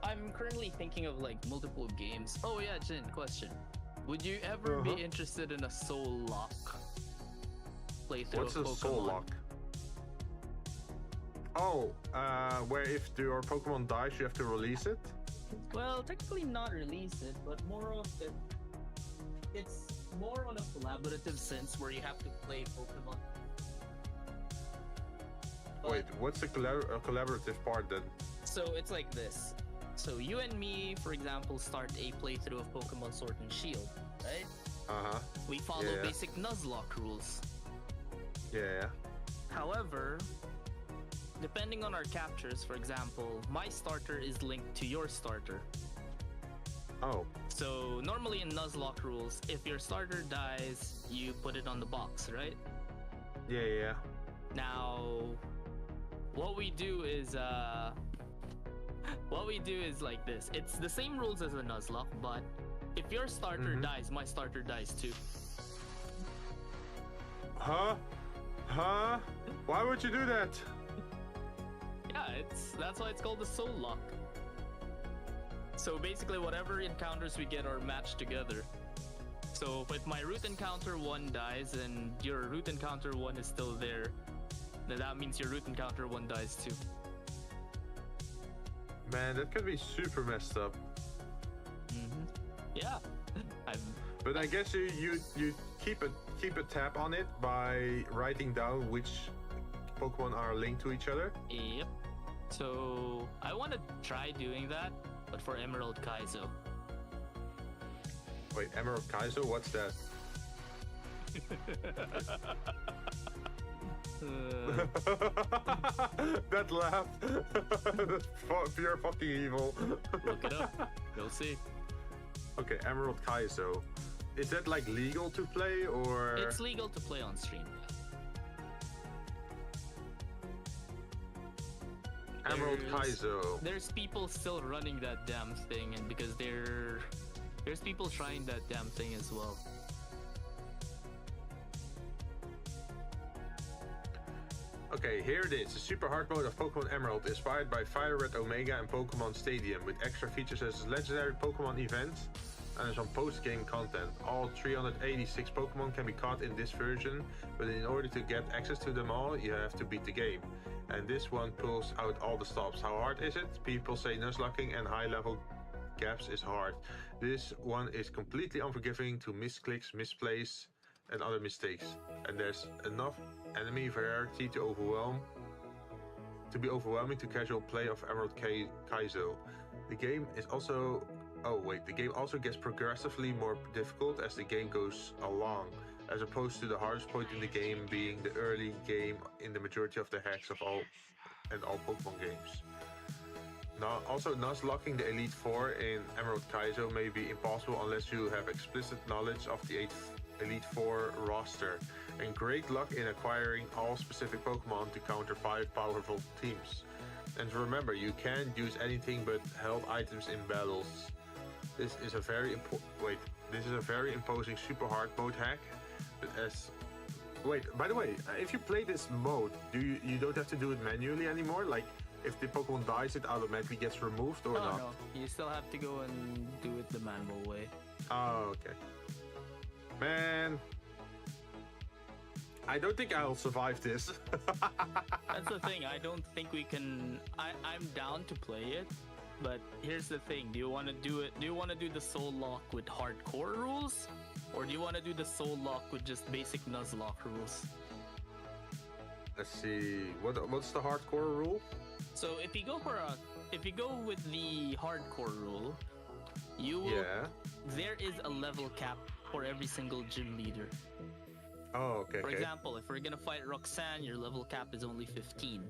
I'm currently thinking of like multiple games. Oh yeah, Jin, question. Would you ever be interested in a soul lock playthrough What's of a Pokemon? soul lock? Oh, where if your Pokemon dies, you have to release it? Well, technically not release it, but more of it. It's more on a collaborative sense where you have to play Pokemon. Wait, what's the collaborative part then? So it's like this. So you and me, for example, start a playthrough of Pokemon Sword and Shield, right? Uh-huh. We follow basic Nuzlocke rules. Yeah. However, depending on our captures, for example, my starter is linked to your starter. Oh. So normally in Nuzlocke rules, if your starter dies, you put it on the box, right? Yeah. Now, what we do is like this. It's the same rules as a Nuzlocke, but if your starter dies, my starter dies too. Huh? Why would you do that? Yeah, that's why it's called the soul lock. So basically whatever encounters we get are matched together. So if my root encounter 1 dies and your root encounter 1 is still there, then that means your root encounter 1 dies too. Man, that could be super messed up. Yeah. But I guess you keep a tab on it by writing down which Pokemon are linked to each other. Yep. So I want to try doing that, but for Emerald Kaizo. Wait, Emerald Kaizo? What's that? That laugh. That's pure fucking evil. Look it up. You'll see. Okay, Emerald Kaizo. Is that like legal to play or? It's legal to play on stream. Emerald Kaizo. There's people still running that damn thing, and because there's people trying that damn thing as well. Okay, here it is. The super hard mode of Pokemon Emerald, inspired by Fire Red Omega and Pokemon Stadium, with extra features as legendary Pokemon events and some post-game content. All 386 Pokemon can be caught in this version, but in order to get access to them all, you have to beat the game. And this one pulls out all the stops. How hard is it? People say Nuzlocking and high-level gaps is hard. This one is completely unforgiving to misclicks, misplays, and other mistakes. And there's enough enemy variety to be overwhelming to casual play of Emerald Kaizo. The game is also the game also gets progressively more difficult as the game goes along, as opposed to the hardest point in the game being the early game in the majority of the hacks of all Pokemon games. Now, also Nuzlocking the Elite Four in Emerald Kaizo may be impossible unless you have explicit knowledge of the Elite Four roster, and great luck in acquiring all specific Pokemon to counter 5 powerful teams. And remember, you can't use anything but held items in battles. This is a very imposing super hard mode hack. But by the way, if you play this mode, you don't have to do it manually anymore? Like, if the Pokemon dies, it automatically gets removed or not? No, you still have to go and do it the manual way. Oh, okay. Man, I don't think I'll survive this. That's the thing. I don't think we can. I'm down to play it, but here's the thing. Do you want to do it? Do you want to do the Soul Lock with hardcore rules, or do you want to do the Soul Lock with just basic Nuzlocke rules? Let's see. What's the hardcore rule? So if you go with the hardcore rule, you will. Yeah. There is a level cap for every single gym leader. Oh, okay. For example, if we're gonna fight Roxanne, your level cap is only 15.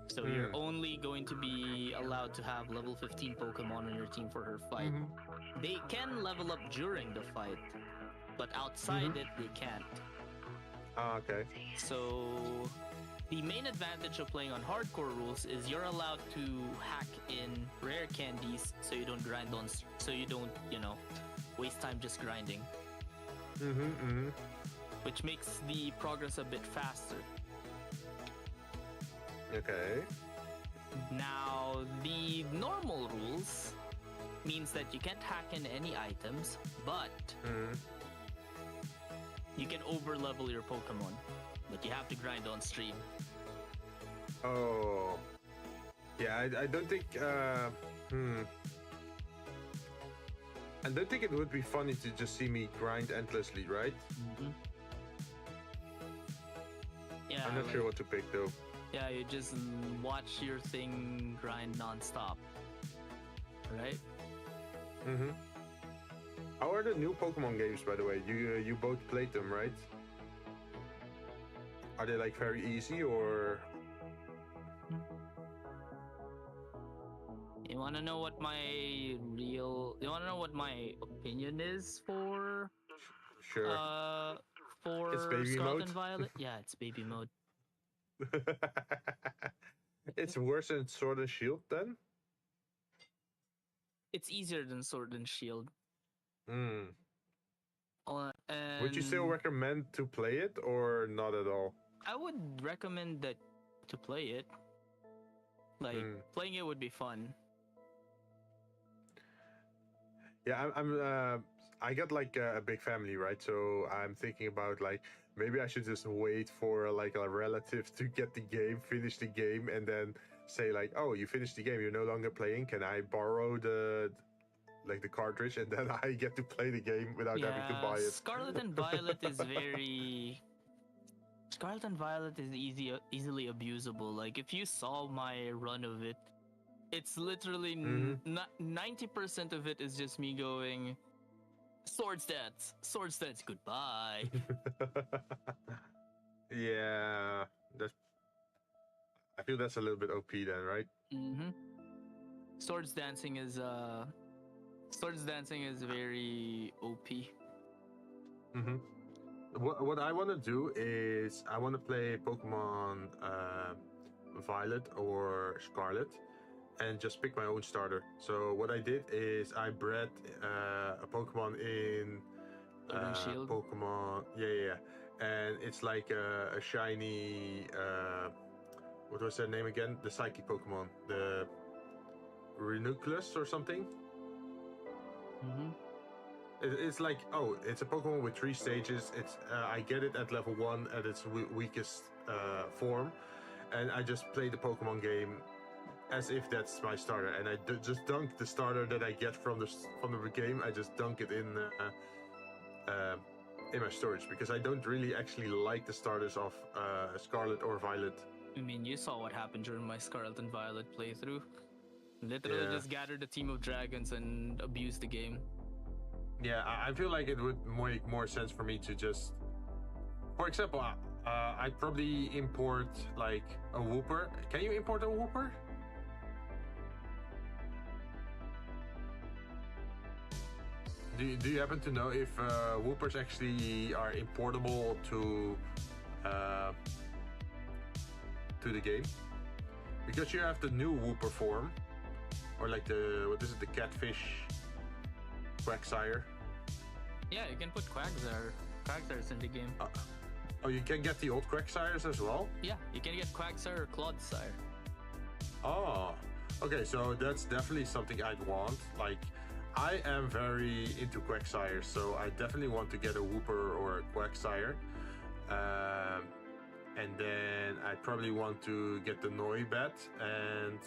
So you're only going to be allowed to have level 15 Pokemon on your team for her fight. They can level up during the fight, but outside it, they can't. Ah, okay. So the main advantage of playing on hardcore rules is you're allowed to hack in rare candies, so you don't grind on, waste time just grinding. Which makes the progress a bit faster. Okay. Now, the normal rules means that you can't hack in any items, but you can overlevel your Pokemon, but you have to grind on stream. Oh. Yeah, I don't think... I don't think it would be funny to just see me grind endlessly, right? Yeah, I'm not sure what to pick, though. Yeah, you just watch your thing grind non-stop. Right? How are the new Pokemon games, by the way? You both played them, right? Are they like very easy or? You want to know what my opinion is for? Sure. For It's baby Scarlet mode? and Violet? Yeah, it's baby mode. It's worse than Sword and Shield, then? It's easier than Sword and Shield. And And would you still recommend to play it or not at all? I would recommend that to play it. Like playing it would be fun. Yeah, I got like a big family, right? So I'm thinking about like maybe I should just wait for like a relative to get the game, finish the game, and then say like, oh, you finished the game, you're no longer playing. Can I borrow the cartridge, and then I get to play the game without having to buy it? Scarlet and Violet is easily abusable. Like if you saw my run of it, it's literally 90% of it is just me going, sword stats, goodbye. Yeah, I feel that's a little bit OP then, right? Swords dancing is very OP. What I want to do is I want to play Pokemon Violet or Scarlet and just pick my own starter. So what I did is I bred a Pokemon in Shield? Pokemon, yeah, and it's like a shiny. What was their name again? The Psychic Pokemon, the Ranunculus or something. It's like, oh, it's a Pokemon with 3 stages. It's I get it at level 1 at its weakest form, and I just play the Pokemon game as if that's my starter, and I just dunk the starter that I get from the game. I just dunk it in my storage because I don't really actually like the starters of Scarlet or Violet. I mean, you saw what happened during my Scarlet and Violet playthrough. Literally just gathered a team of dragons and abused the game. Yeah, I feel like it would make more sense for me to just... For example, I'd probably import like a Wooper. Can you import a Wooper? Do you happen to know if whoopers actually are importable to the game? Because you have the new whooper form, or like the what is it, the catfish quagsire. Yeah, you can put quagsires in the game. Oh, you can get the old quagsires as well? Yeah, you can get quagsire or clodsire. Oh, okay, so that's definitely something I'd want. Like, I am very into quagsire, so I definitely want to get a whooper or a quagsire. And then I probably want to get the Noibat and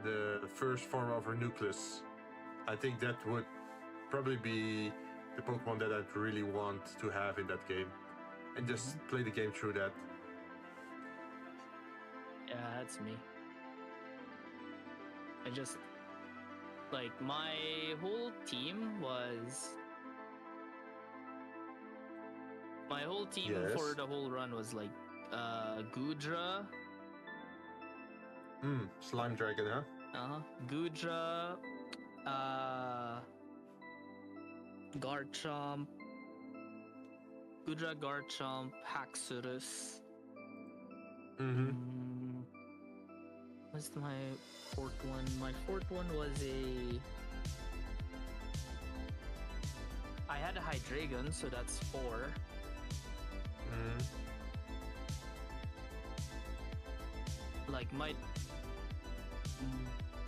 the first form of Reuniclus. I think that would probably be the Pokemon that I'd really want to have in that game. And just play the game through that. Yeah, that's me. I just... Like, my whole team was... My whole team for the whole run was like Goodra. Slime Dragon, huh? Goodra, Garchomp, Haxorus. What's my fourth one? My fourth one was I had a Hydreigon, so that's 4. Like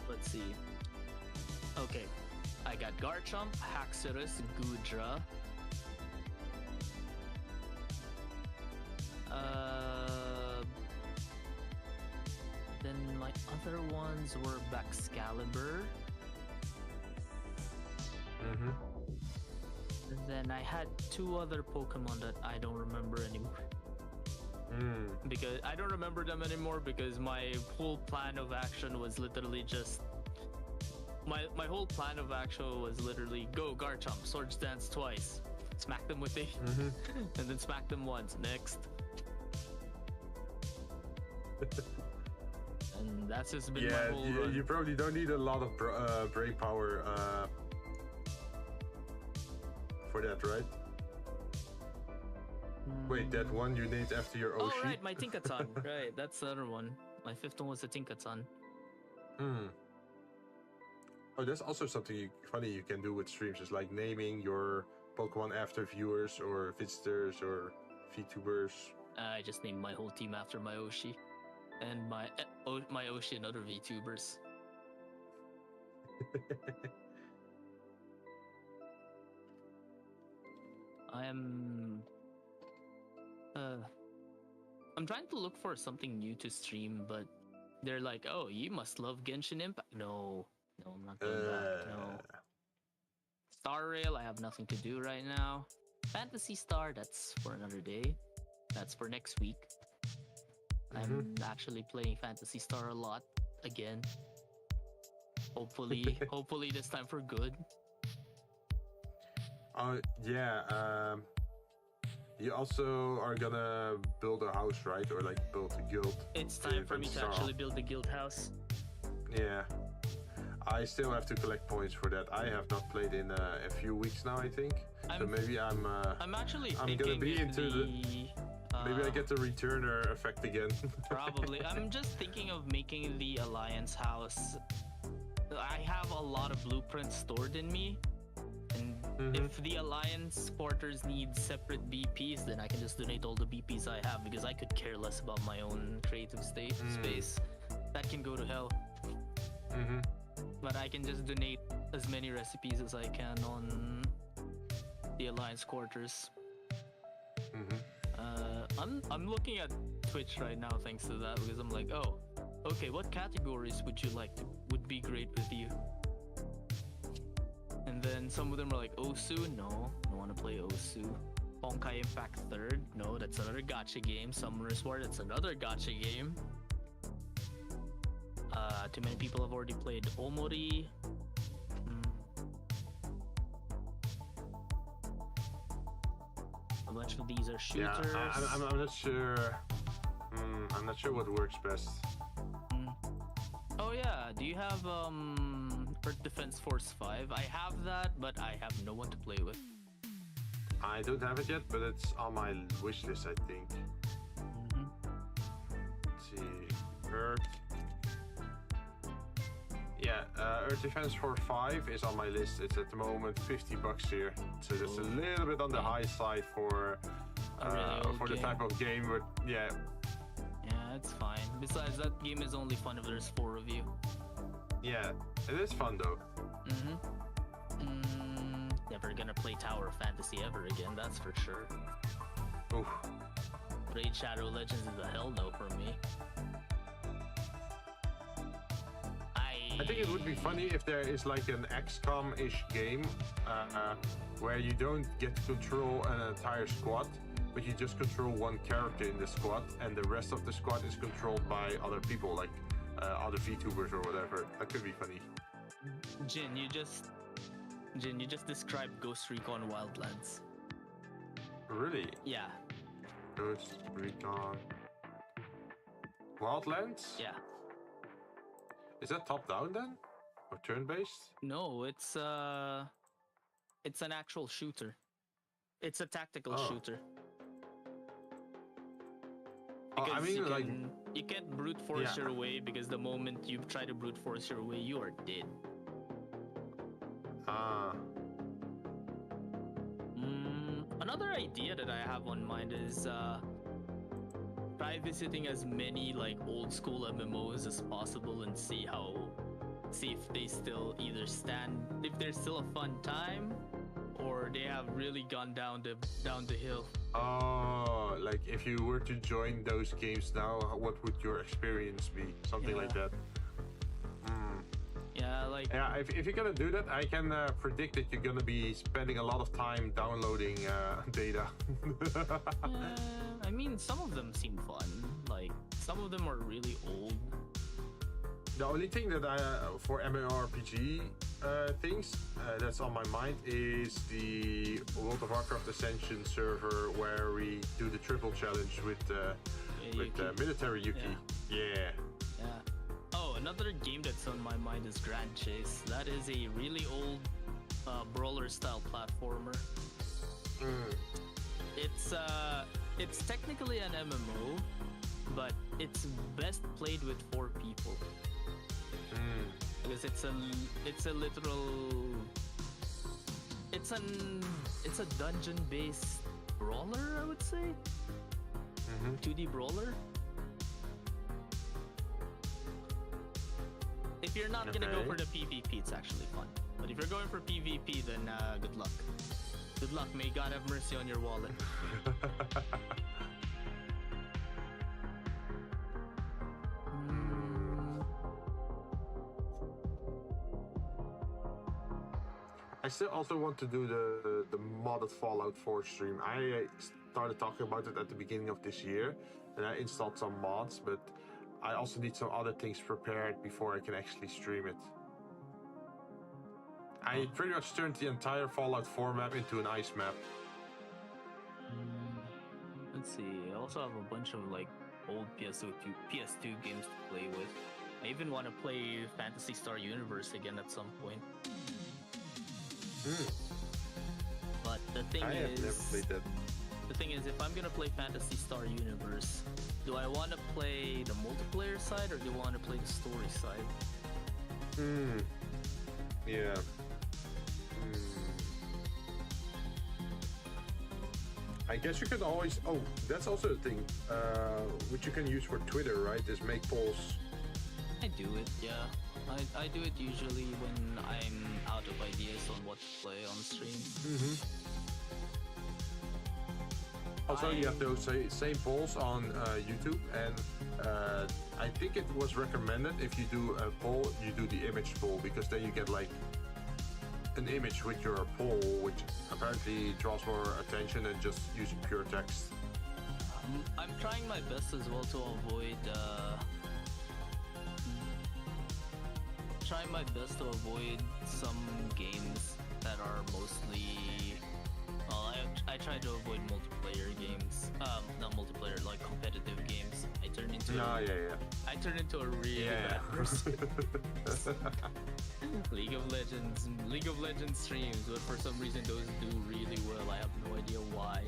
let's see. Okay, I got Garchomp, Haxorus, Goodra. Then my other ones were Baxcalibur. Then I had 2 other Pokemon that I don't remember anymore. Because I don't remember them anymore because my whole plan of action was literally just my whole plan of action was literally go Garchomp, Swords Dance twice, smack them with and then smack them once. Next. And that's just been my whole run. You probably don't need a lot of brain power for that, right? Wait, that one you named after your Oshi? Oh, right, my Tinkaton. Right, that's the other one. My 5th one was a Tinkaton. Oh, that's also something funny you can do with streams. It's like naming your Pokemon after viewers or visitors or Vtubers. I just named my whole team after my Oshi. And my Oshi and other Vtubers. I'm trying to look for something new to stream, but they're like, oh, you must love Genshin Impact. No, I'm not doing that. No. Star Rail, I have nothing to do right now. Fantasy Star, that's for another day. That's for next week. I'm actually playing Fantasy Star a lot again. Hopefully this time for good. Yeah. You also are gonna build a house, right? Or like build a guild. It's time for me to actually build a guild house. Yeah. I still have to collect points for that. I have not played in a few weeks now, I think. So maybe I'm actually I'm gonna be into maybe I get the returner effect again. Probably. I'm just thinking of making the Alliance house. I have a lot of blueprints stored in me. And if the Alliance quarters need separate BPs, then I can just donate all the BPs I have because I could care less about my own creative space. That can go to hell. But I can just donate as many recipes as I can on the Alliance quarters. I'm looking at Twitch right now thanks to that because I'm like, oh, okay, what categories would would be great with you? And then some of them are like, Osu, no, I don't want to play Osu. Honkai Impact 3rd, no, that's another gacha game. Summoner's War, that's another gacha game. Too many people have already played Omori. A bunch of these are shooters. Yeah, I'm not sure. I'm not sure what works best. Oh yeah, do you have Earth Defense Force 5. I have that, but I have no one to play with. I don't have it yet, but it's on my wish list, I think. Let's see, Earth. Yeah, Earth Defense Force 5 is on my list. It's at the moment $50 here, so that's a little bit on the high side for the type of game. But yeah. Yeah, it's fine. Besides, that game is only fun if there's 4 of you. Yeah, it is fun though. Never gonna play Tower of Fantasy ever again, that's for sure. Oof. Raid Shadow Legends is a hell no for me. I think it would be funny if there is like an XCOM-ish game where you don't get to control an entire squad, but you just control one character in the squad, and the rest of the squad is controlled by other people, like other VTubers or whatever. That could be funny. Jinn, you just described Ghost Recon Wildlands. Really? Yeah. Ghost Recon Wildlands? Yeah. Is that top-down then? Or turn-based? No, it's an actual shooter. It's a tactical shooter. I mean, you can't brute force your way, because the moment you try to brute force your way, you are dead. Another idea that I have on mind is try visiting as many like old school MMOs as possible and see if they still either if they're still a fun time, or they have really gone down the hill. Oh, like if you were to join those games now, what would your experience be? Something like that. Yeah, if you're gonna do that, I can predict that you're gonna be spending a lot of time downloading data. I mean, some of them seem fun. Like, some of them are really old. The only thing that for MMORPG things that's on my mind is the World of Warcraft Ascension server where we do the triple challenge with military Yuki. Yeah. Oh, another game that's on my mind is Grand Chase. That is a really old brawler-style platformer. It's technically an MMO, but it's best played with 4 people. Because it's a dungeon-based brawler, I would say. 2D brawler. If you're not gonna go for the PvP, it's actually fun. But if you're going for PvP, then good luck. Good luck. May God have mercy on your wallet. I still also want to do the modded Fallout 4 stream. I started talking about it at the beginning of this year, and I installed some mods, but I also need some other things prepared before I can actually stream it. I pretty much turned the entire Fallout 4 map into an ice map. Let's see. I also have a bunch of like old PS2 games to play with. I even want to play Phantasy Star Universe again at some point. But the thing I have never played that. The thing is, if I'm gonna play Phantasy Star Universe, do I want to play the multiplayer side or do I want to play the story side? Yeah. I guess you can always... Oh, that's also a thing, which you can use for Twitter, right? Is make polls. I do it, yeah. I do it usually when I'm out of ideas on what to play on stream. Also, you have those same polls on YouTube, and I think it was recommended if you do a poll, you do the image poll, because then you get like an image with your poll, which apparently draws more attention than just using pure text. I'm trying my best as well to avoid some games that are mostly I try to avoid multiplayer games. Not multiplayer, like competitive games. I turn into a really bad person. League of Legends streams, but for some reason those do really well. I have no idea why.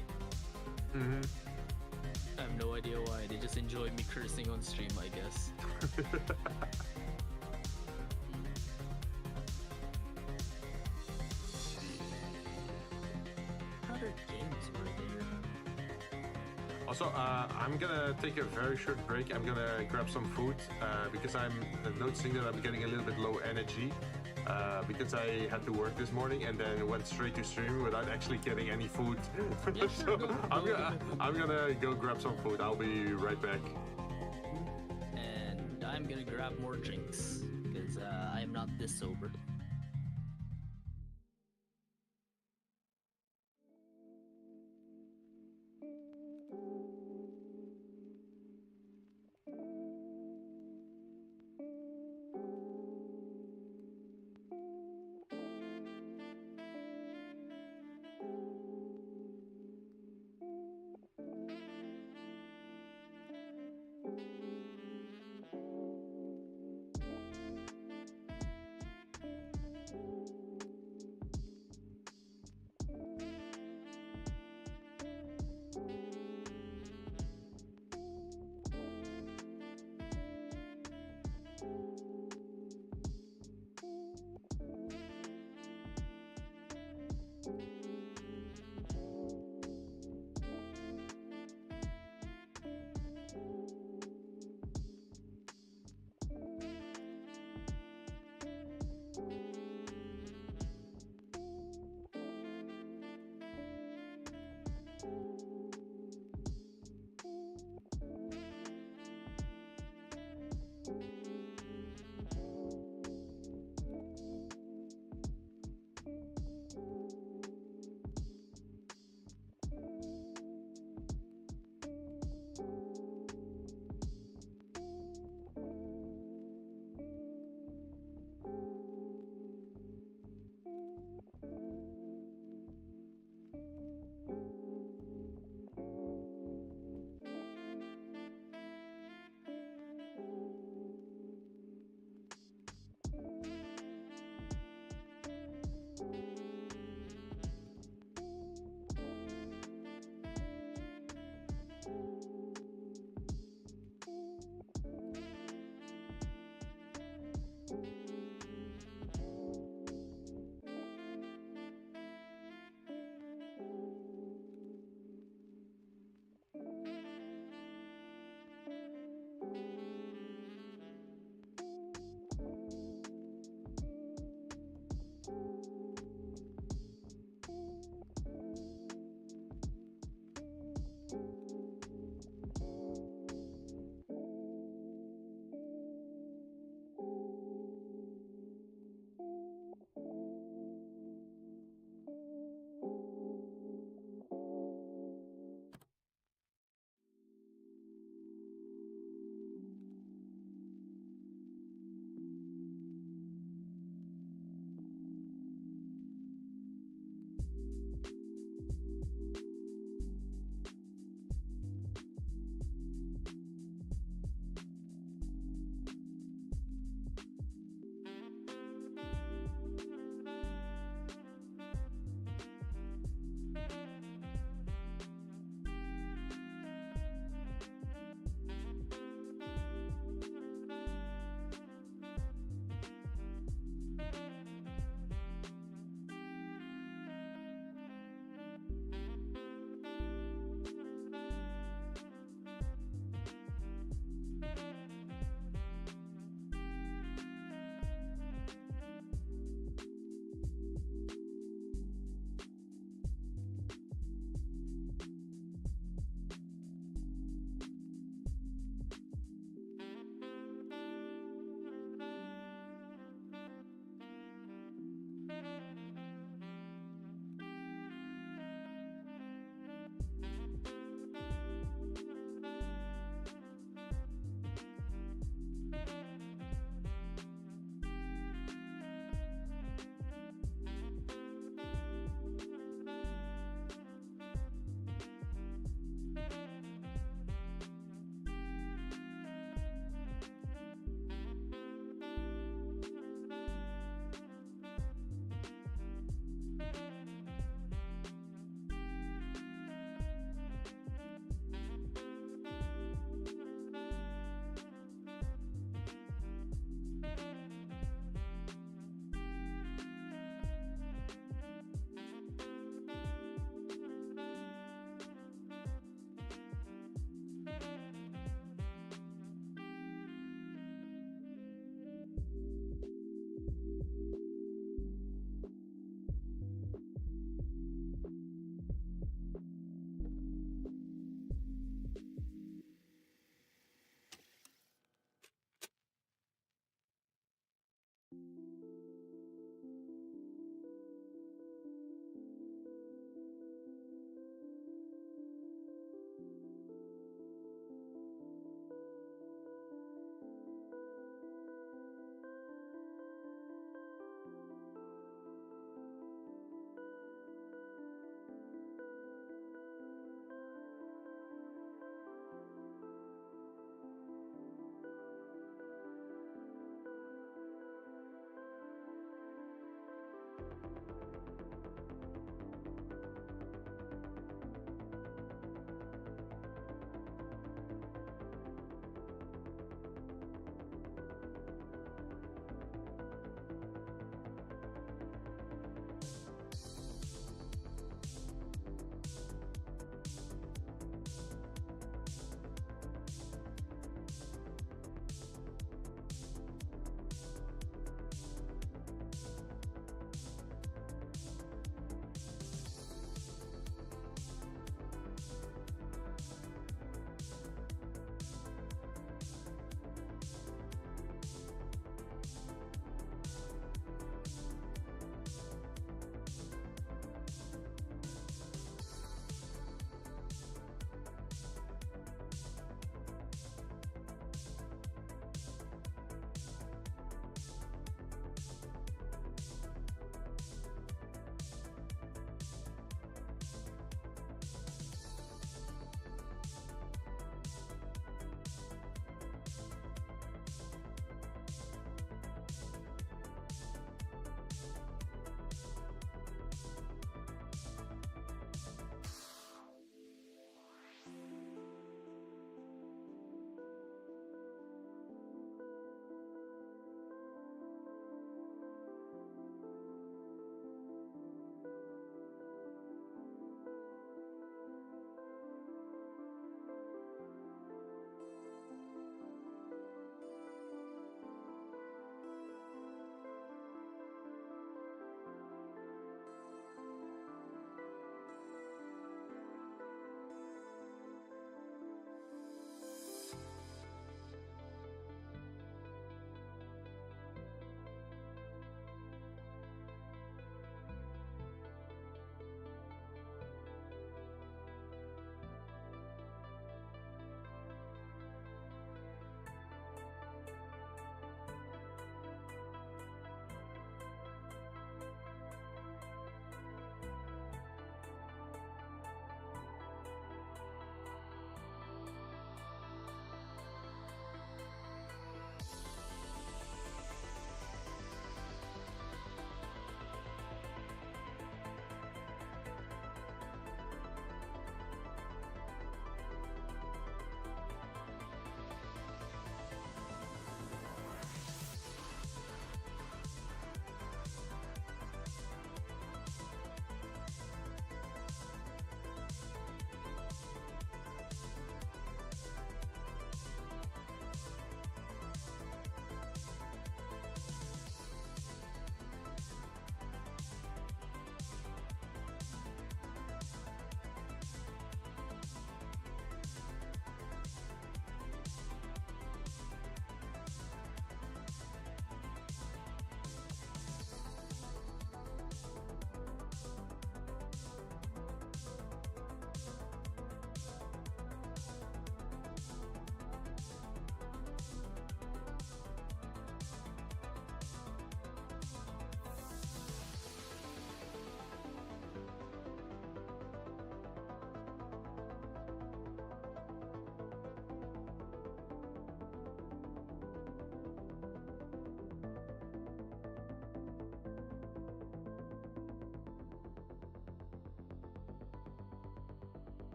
Mm-hmm. I have no idea why. They just enjoy me cursing on stream, I guess. What other games were there? Also, I'm gonna take a very short break. I'm gonna grab some food because I'm noticing that I'm getting a little bit low energy because I had to work this morning and then went straight to stream without actually getting any food. Yeah, sure, So go. I'm gonna go grab some food. I'll be right back. And I'm gonna grab more drinks because I am not this sober.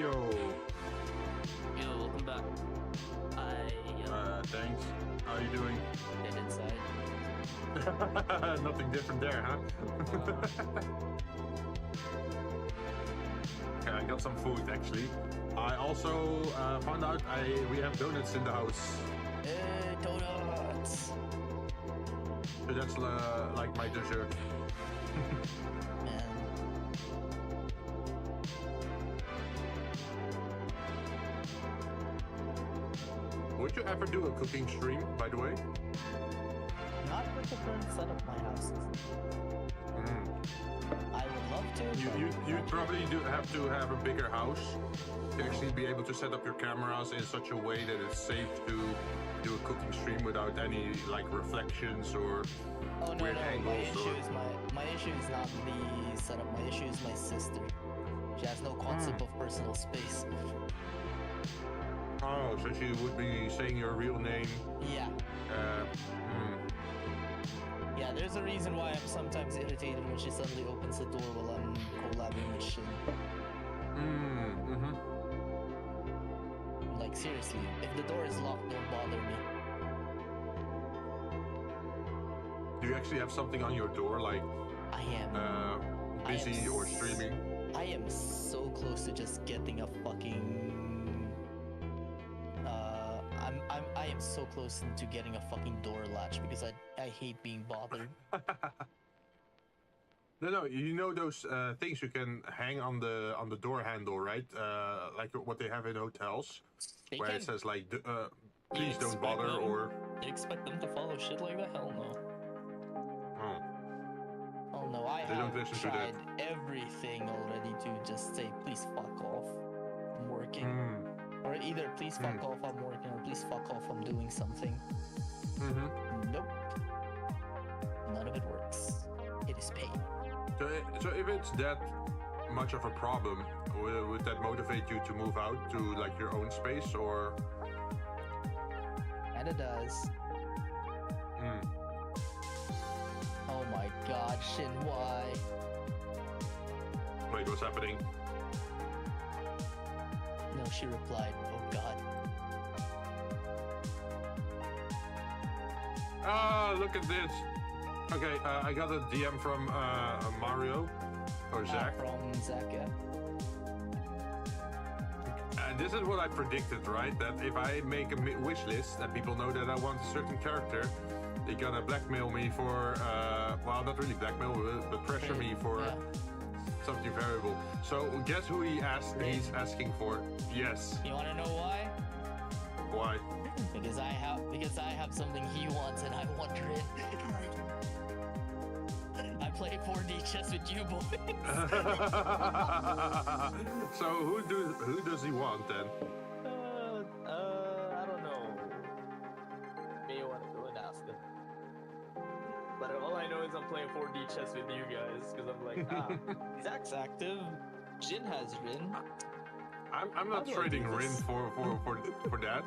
Yo. Yo, welcome back. Thanks. How are you doing? Dead inside. Nothing different there, huh? Okay, I got some food actually. I also found out we have donuts in the house. Hey, donuts! So that's like my dessert. Man. Would you ever do a cooking stream, by the way? Not with the current setup of my house. Mm. I would love to. You probably do have to have a bigger house to actually be able to set up your cameras in such a way that it's safe to do a cooking stream without any like reflections or Oh no, weird no. My angles. issue is my issue is not the setup. My issue is my sister. She has no concept of personal space. Oh, so she would be saying your real name. Yeah. Yeah, there's a reason why I'm sometimes irritated when she suddenly opens the door while I'm collabing with Jinn. Like seriously, if the door is locked, don't bother me. Do you actually have something on your door, like I am. busy or streaming? I am so close to just getting a fucking. I am so close to getting a fucking door latch because I hate being bothered. No, you know those things you can hang on the door handle, right? Like what they have in hotels, where it says like, please don't bother, or. You expect them to follow shit like that? Hell no. Oh. Oh no, I They don't have listen to tried everything already to just say, please fuck off, I'm working. Or either please fuck off, I'm working, or please fuck off, I'm doing something. Nope. None of it works. It is pain. So if it's that much of a problem, would that motivate you to move out to like your own space, or? And it does. Oh my god, Jinn, why? Wait, what's happening? No, she replied, oh god. Ah, look at this. Okay, I got a DM from Mario or Zach. From Zach, yeah. And this is what I predicted, right? That if I make a wish list and people know that I want a certain character, they're gonna blackmail me for, well, not really blackmail, but pressure me for something variable. So guess who he's asking for? Yes. You wanna know why? Why? Because I have something he wants and I want it. I play 4D chess with you boys. So who does he want then? I don't know. May want to go and ask him. But all I know is I'm playing 4D chess with you guys because I'm like, Zach's active. Jinn has Rin. I'm not trading Rin for that.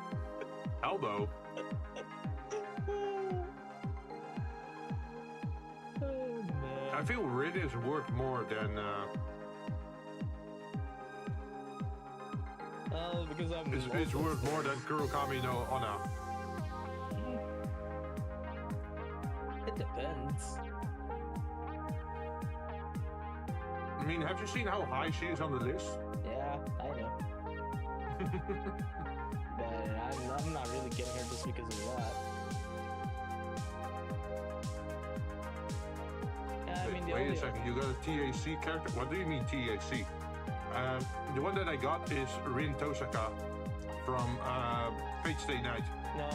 Hell no. I feel Rin is worth more than. Because I'm. It's worth more than Kurokami no Onna. It depends. I mean, have you seen how high she is on the list? Yeah, I know. But I'm not really getting her just because of that. Yeah, I mean, Wait a second, you got a TAC character? What do you mean TAC? The one that I got is Rin Tosaka from Fate Stay Night. No,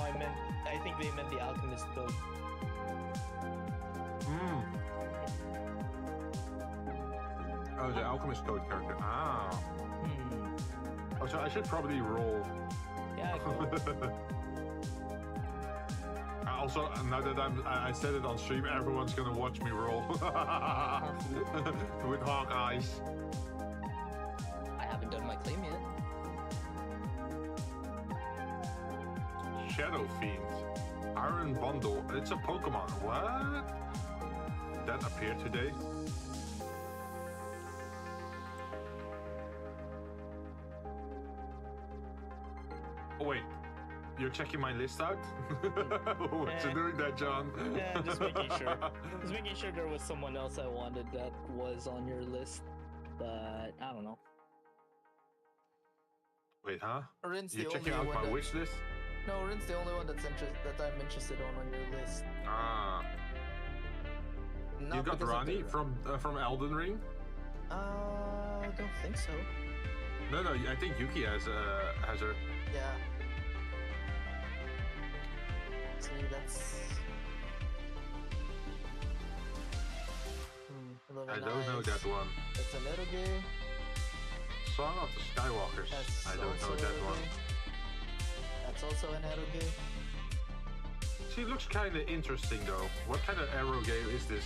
I think they meant the Alchemist Code. Oh, the Alchemist Code character. Ah. Oh, so I should probably roll. Yeah, cool. Also, now that I said it on stream, everyone's gonna watch me roll with hawk eyes. I haven't done my claim yet. Shadow Fiend, Iron Bundle. It's a Pokemon. What? That appeared today. Oh, wait. You're checking my list out? What's you doing that, John? Yeah, just making sure. Just making sure there was someone else I wanted that was on your list, but I don't know. Wait, huh? Rin's You're the checking only out one my that- wish list? No, Rin's the only one that I'm interested on your list. Ah. Not You got because of Rani the- from Elden Ring? I don't think so. No, I think Yuki has her. Yeah. See, that's. I don't know that one. That's an eroge. Song of the Skywalkers. That's I don't know also that one. eroge. That's also an eroge. She looks kind of interesting though. What kind of arrow game is this?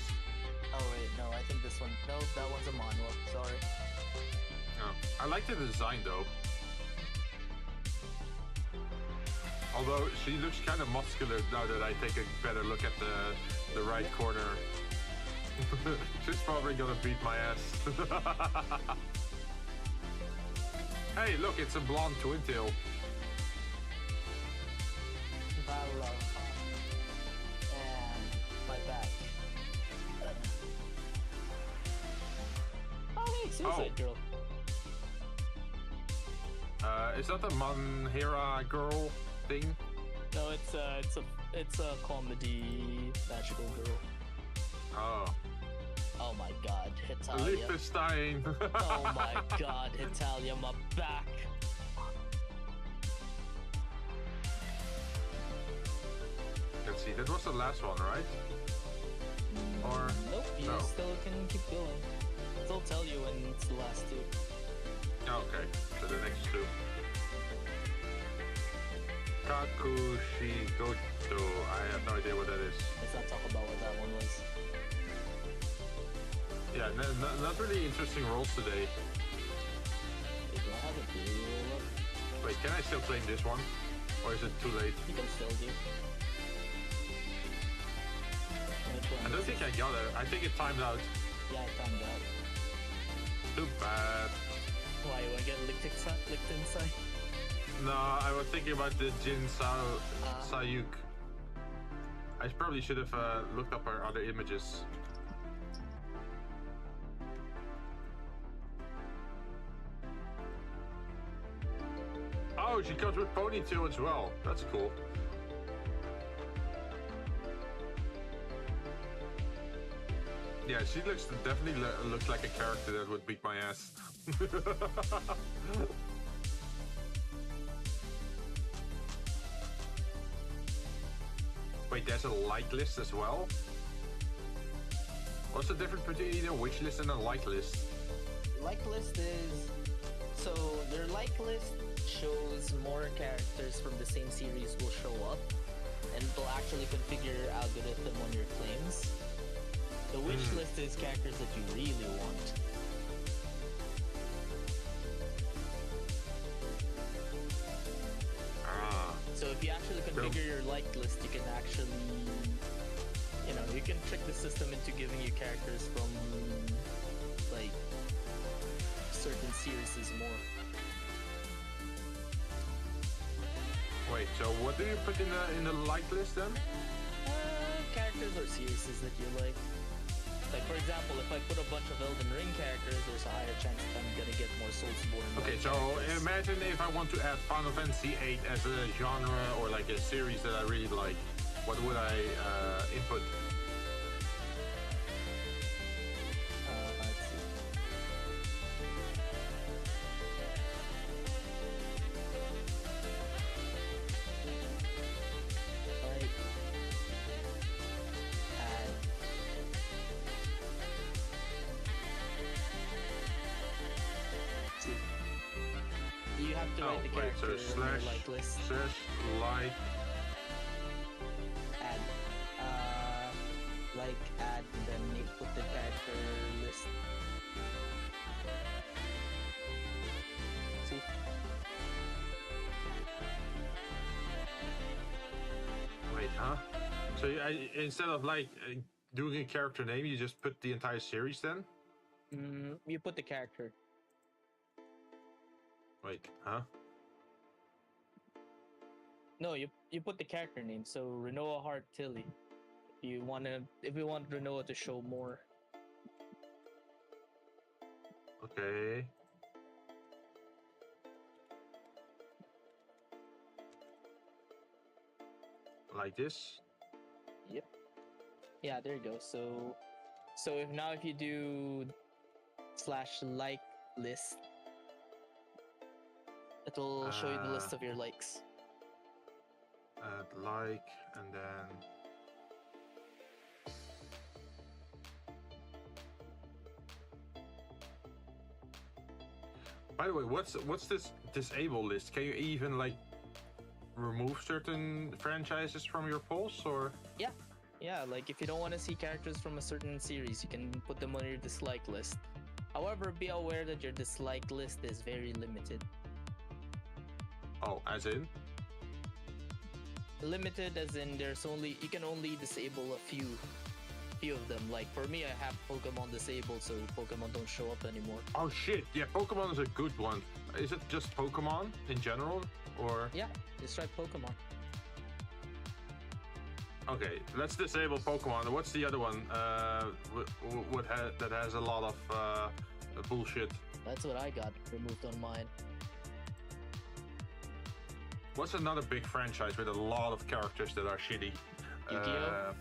Oh wait, no, I think this one. No, that one's a manhwa. Sorry. Oh, I like the design though. Although she looks kind of muscular now that I take a better look at the right corner. She's probably gonna beat my ass. Hey, look, it's a blonde twin tail. Valor. And my back. Oh, hey, Suicide Girl. Is that the Manhira girl thing? No, it's a comedy magical girl. Oh. Oh my god, Hitalia. Liechtenstein. Oh my god, Hitalia, my back. Let's see, that was the last one, right? Or Nope, you no. still can keep going. They'll tell you when it's the last two. Okay, so the next two. Kakushigoto. I have no idea what that is. Let's not talk about what that one was. Yeah, not really interesting rolls today. They don't have a deal. Wait, can I still claim this one? Or is it too late? You can still do. Which one? I don't think I got it. I think it timed out. Yeah, I timed out. Too bad. Why, you wanna get licked inside? No, I was thinking about the Jinzou Sayuk. I probably should have looked up her other images. Oh, she comes with ponytail as well. That's cool. Yeah, she definitely looks like a character that would beat my ass. Wait, there's a like list as well? What's the difference between a wish list and a like list? Like list is... So, your like list shows more characters from the same series will show up, and it'll actually configure your algorithm on your claims. The wish list is characters that you really want. So if you actually configure your like list, you can actually, you can trick the system into giving you characters from, like, certain series more. Wait, so what do you put in the like list then? Characters or series that you like. Like, for example, if I put a bunch of Elden Ring characters, there's a higher chance that I'm gonna get more Soulsborne. Okay, so imagine if I want to add Final Fantasy VIII as a genre or like a series that I really like. What would I input? Let's see. Like, add. You have to write the wait, character so on your slash like list. like. Add. Like add, and then you put the character list. See? Wait, huh? So instead of like doing a character name, you just put the entire series then? You put the character. Wait, huh? No, you put the character name. So Renoa Heart Tilly. If you want Renoa to show more. Okay. Like this. Yep. Yeah, there you go. So if you do /like list, it'll show you the list of your likes. Add like and then. By the way, what's this disable list? Can you even like remove certain franchises from your polls or? Yeah, like if you don't want to see characters from a certain series, you can put them on your dislike list. However, be aware that your dislike list is very limited. Oh, as in? Limited as in you can only disable a few of them. Like for me, I have Pokemon disabled, so Pokemon don't show up anymore. Oh shit! Yeah, Pokemon is a good one. Is it just Pokemon in general, or? Yeah, just try Pokemon. Okay, let's disable Pokemon. What's the other one? That has a lot of bullshit. That's what I got removed on mine. What's another big franchise with a lot of characters that are shitty? Yu-Gi-Oh?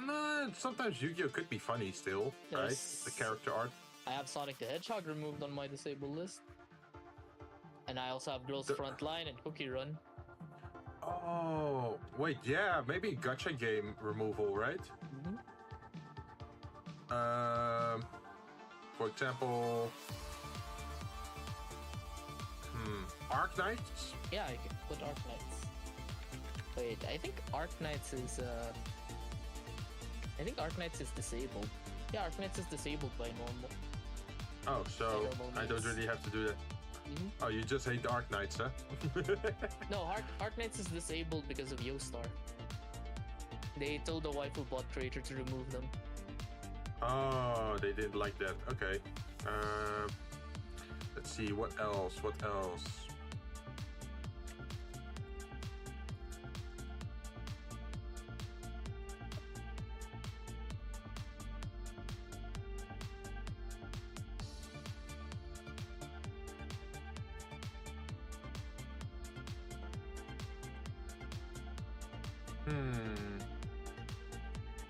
No, sometimes Yu-Gi-Oh could be funny still, right? The character art. I have Sonic the Hedgehog removed on my disabled list. And I also have Girls Frontline and Cookie Run. Oh, wait, yeah, maybe gacha game removal, right? Mm-hmm. For example, Arc Knights? Yeah, I can put Arc Knights. Wait, I think Arc Knights is disabled. Yeah, Arc Knights is disabled by normal. Oh, so I don't really have to do that. Mm-hmm. Oh, you just hate Arc Knights, huh? No, Arc Knights is disabled because of Yostar. They told the waifu bot creator to remove them. Oh, they didn't like that. Okay. Let's see, what else?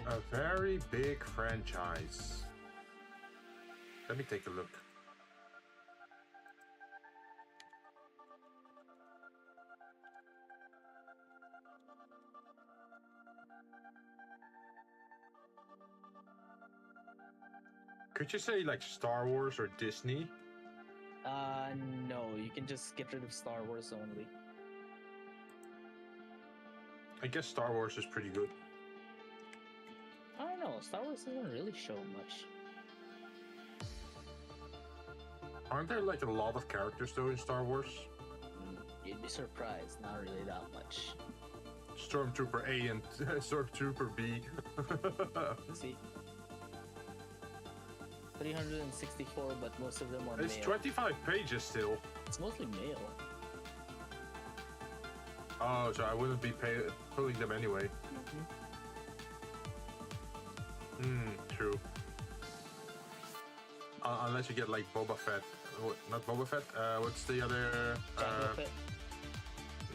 A very big franchise. Let me take a look. Could you say like Star Wars or Disney? No, you can just get rid of Star Wars only. I guess Star Wars is pretty good. I don't know, Star Wars doesn't really show much. Aren't there like a lot of characters though in Star Wars? You'd be surprised, not really that much. Stormtrooper A and Stormtrooper B. See? 364, but most of them are It's male. 25 pages still. It's mostly male. Oh, so I wouldn't be pulling them anyway. True. Unless you get like Boba Fett. Not Boba Fett, what's the other... Jango Fett.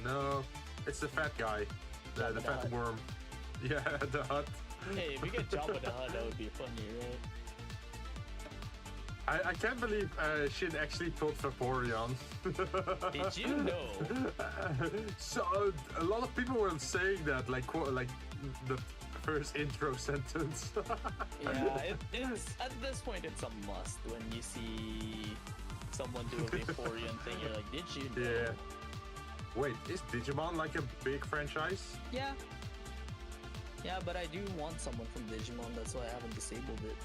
No, it's the fat guy. The fat Hutt. worm. Yeah, the Hutt. Hey, if you get Jabba the Hutt, that would be funny, right? I can't believe Shin actually pulled Vaporeon. Did you know? So a lot of people were saying that, like the first intro sentence. Yeah, it's at this point it's a must when you see someone do a Vaporeon thing. You're like, did you know? Yeah. Wait, is Digimon like a big franchise? Yeah. Yeah, but I do want someone from Digimon. That's why I haven't disabled it.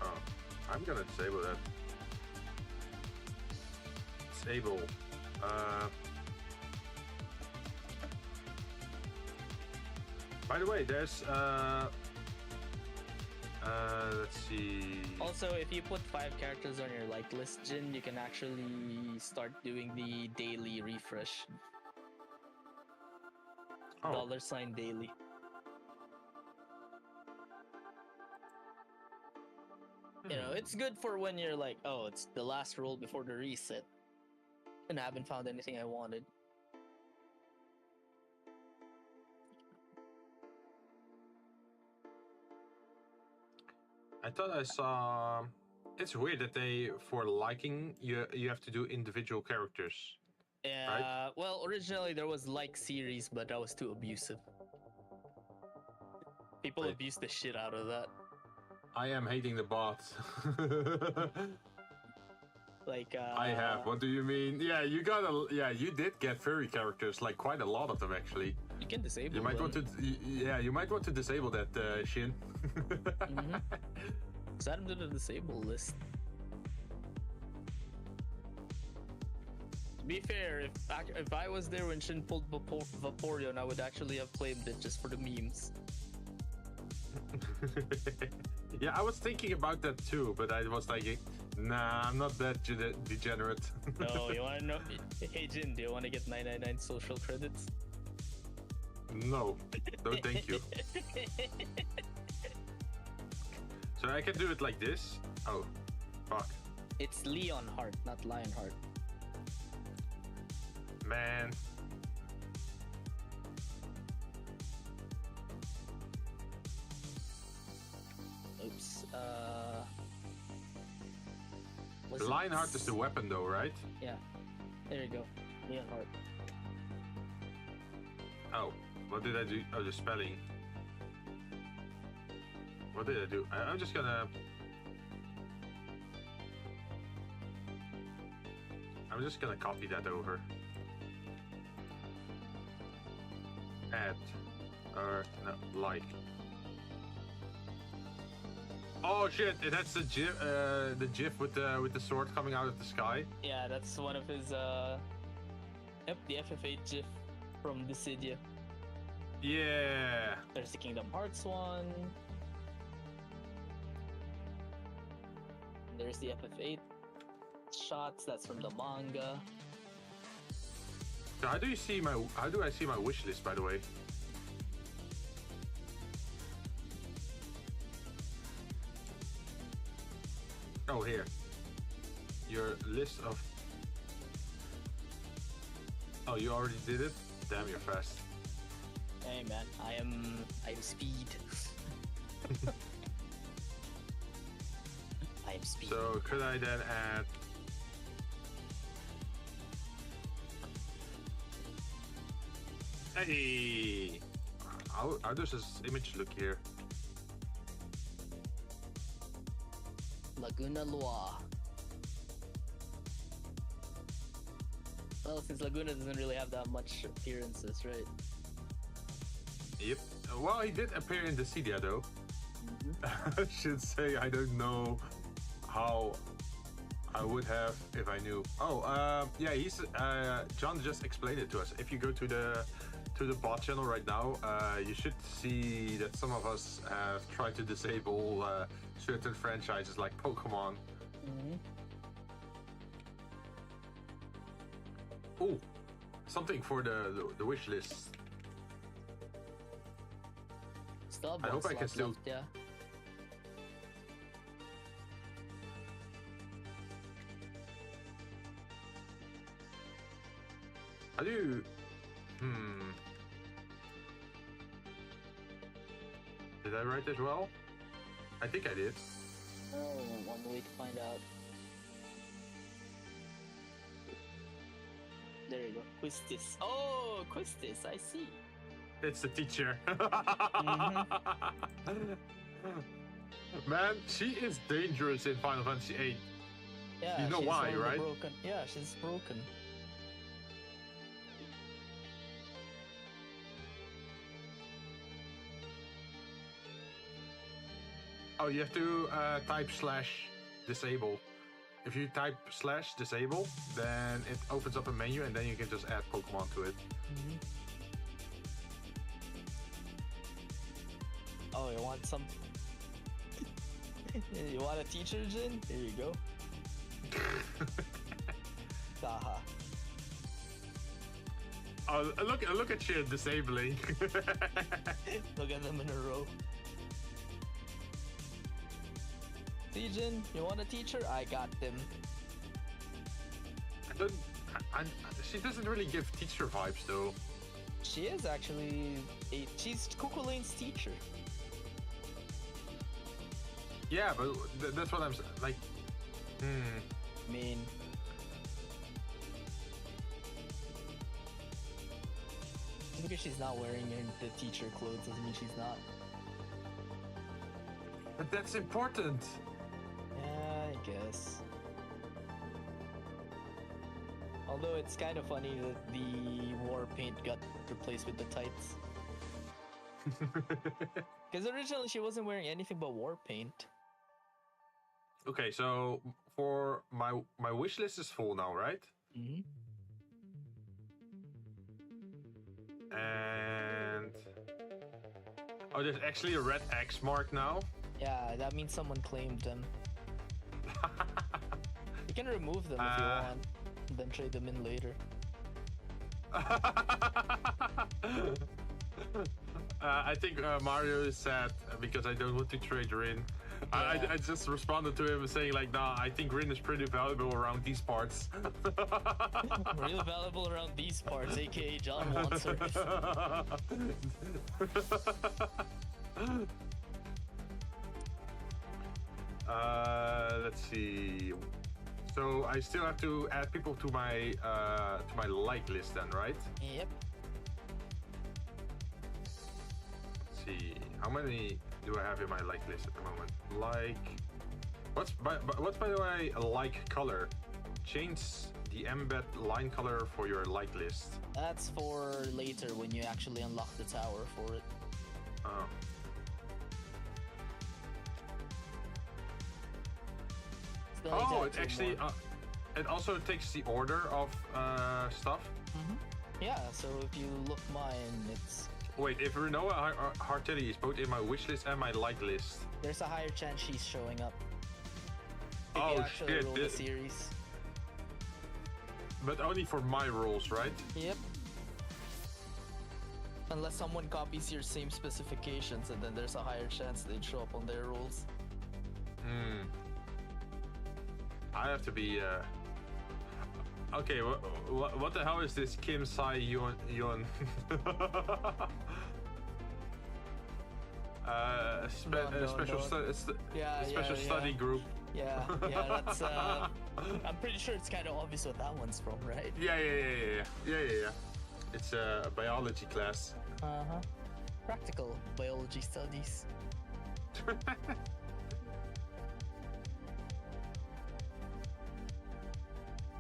Oh, I'm gonna disable that. Disable. By the way, there's Let's see. Also, if you put 5 characters on your like list, Jin, you can actually start doing the daily refresh. Oh. $sign daily. You know, it's good for when you're like, oh, it's the last roll before the reset, and I haven't found anything I wanted. I thought I saw. It's weird that they, for liking, you have to do individual characters. Yeah. Right? Well, originally there was like series, but that was too abusive. People Wait. abuse the shit out of that. I am hating the bots. Like. I have. What do you mean? Yeah, you got a. Yeah, you did get furry characters, like quite a lot of them actually. You can disable. You might them. want to. Yeah, you might want to disable that, Shin. Add them to the disable list. To be fair, if I was there when Shin pulled Vaporeon, I would actually have claimed it just for the memes. Yeah, I was thinking about that too, but I was thinking, nah, I'm not that degenerate. No, you wanna know? Hey Jin, do you wanna get 999 social credits? No, no, thank you. So I can do it like this. Oh, fuck, It's Leonheart, not Lionheart. man. Oops. Lionheart is the weapon, though, right? Yeah. There you go. Leonheart. Oh, what did I do? Oh, the spelling. What did I do? I'm just gonna. I'm just gonna copy that over. Add, or no, like. Oh shit! That's the GIF with the sword coming out of the sky. Yeah, that's one of his. Yep, the FF8 GIF from Dissidia. Yeah. There's the Kingdom Hearts one. There's the FF8 shots. That's from the manga. So how do I see my wish list, by the way? Oh, here. Your list of. Oh, you already did it? Damn, you're fast. Hey man, I am speed. I am speed. So could I then add? Hey, how does this image look here? Laguna Loire. Well, since Laguna doesn't really have that much appearances, right? Yep. Well, he did appear in the Cydia, though. I should say I don't know how I would have if I knew. Oh, yeah. John just explained it to us. If you go to the bot channel right now, you should see that some of us have tried to disable certain franchises like Pokemon. Oh, something for the wish list. Still have I one hope I can slot still. left, yeah. How do you? Did I write as well? I think I did. Oh, one way to find out. There you go. Quistis. Oh, Quistis, I see. It's the teacher. Man, she is dangerous in Final Fantasy VIII. Yeah, You know she's why, one of the right? Broken. Yeah, she's broken. Oh, you have to type /disable. If you type /disable, then it opens up a menu and then you can just add Pokemon to it. Oh, you want some? You want a teacher, Jin? Here you go. Haha. Oh, look at you disabling. Look at them in a row. See, Jin, you want a teacher? I got them. She doesn't really give teacher vibes though. She is actually she's Kukulane's teacher. Yeah, but that's what I'm like. I mean, because she's not wearing the teacher clothes doesn't mean she's not. But that's important. Yeah, I guess. Although it's kind of funny that the war paint got replaced with the tights. Because originally she wasn't wearing anything but war paint. Okay, so for my wish list is full now, right? Mm-hmm. And oh, there's actually a red X mark now. Yeah, that means someone claimed them. You can remove them if you want, and then trade them in later. I think Mario is sad because I don't want to trade Rin. Yeah. I just responded to him saying like, nah, I think Rin is pretty valuable around these parts. Real valuable around these parts, aka John wants her. Let's see. So I still have to add people to my like list then, right? Yep. Let's see. How many do I have in my like list at the moment? Like, what's by the way a like color? Change the embed line color for your like list. That's for later when you actually unlock the tower for it. Oh. Still need to Oh, add it two actually more. it also takes the order of stuff. Yeah, so if you look mine, it's Wait, if Renoa Hartelli is both in my wish list and my like list. there's a higher chance she's showing up. If Oh you actually shit! roll the series. But only for my rolls, right? Yep. Unless someone copies your same specifications, and then there's a higher chance they'd show up on their rolls. I have to be. Okay, what the hell is this Kim Sai Yun? Special study group. Yeah, that's. I'm pretty sure it's kind of obvious what that one's from, right? Yeah. It's a biology class. Practical biology studies.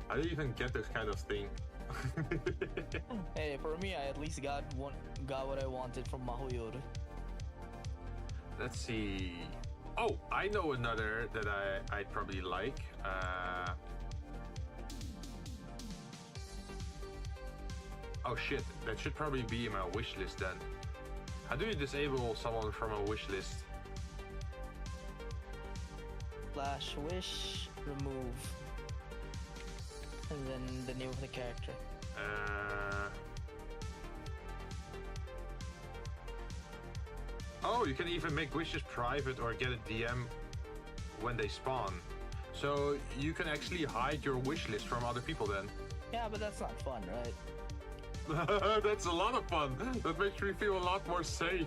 I didn't even get this kind of thing. Hey, for me, I at least got what I wanted from Mahoyoru. Let's see. Oh, I know another that I'd probably like. Oh shit, that should probably be in my wish list then. How do you disable someone from a wish list? Flash wish, remove. And then the name of the character. Oh, you can even make wishes private or get a DM when they spawn. So you can actually hide your wish list from other people then. Yeah, but that's not fun, right? That's a lot of fun. That makes me feel a lot more safe.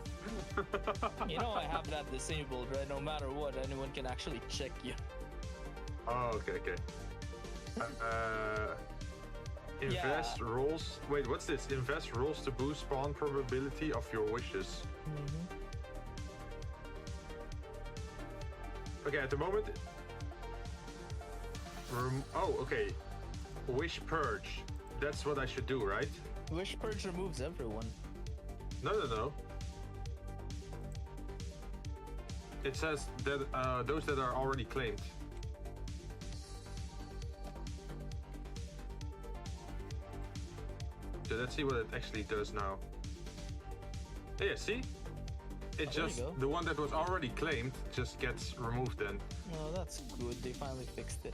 You know I have that disabled, right? No matter what, anyone can actually check you. Oh, okay. Invest rolls. Wait, what's this? Invest rolls to boost spawn probability of your wishes. Okay, at the moment. Oh, okay. Wish purge. That's what I should do, right? Wish purge removes everyone. No. It says that those that are already claimed. So let's see what it actually does now. Yeah, see? It there you just go. the one that was already claimed just gets removed then. Oh, that's good. They finally fixed it.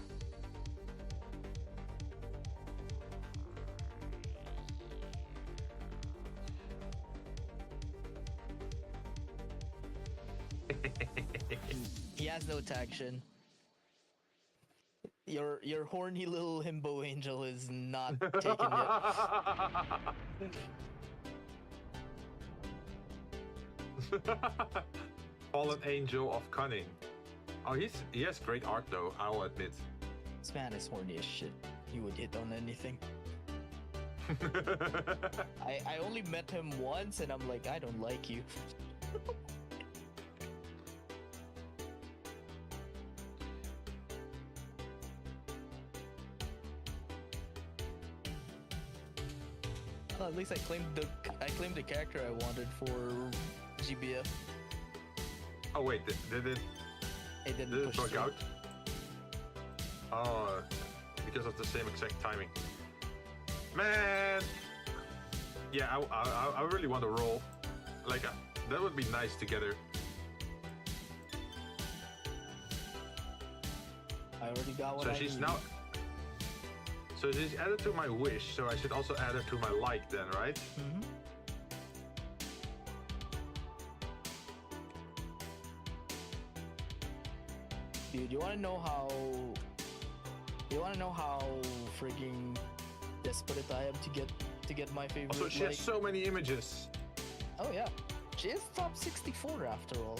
He has no traction. Your horny little himbo angel is not taking it. Fallen angel of cunning. Oh, he has great art though, I'll admit. This man is horny as shit. He would hit on anything. I only met him once and I'm like, I don't like you. Well, at least I claimed the character I wanted for GBF. Oh wait, did it It didn't did it push bug through. out? Oh, because of the same exact timing. Man! Yeah, I really want to roll. Like, that would be nice together. I already got what So I she's need. now... So she's added to my wish, so I should also add her to my like then, right? Mhm. Dude, you wanna know how freaking desperate I am to get my favorite Also, she like... has so many images. Oh yeah. She is top 64 after all.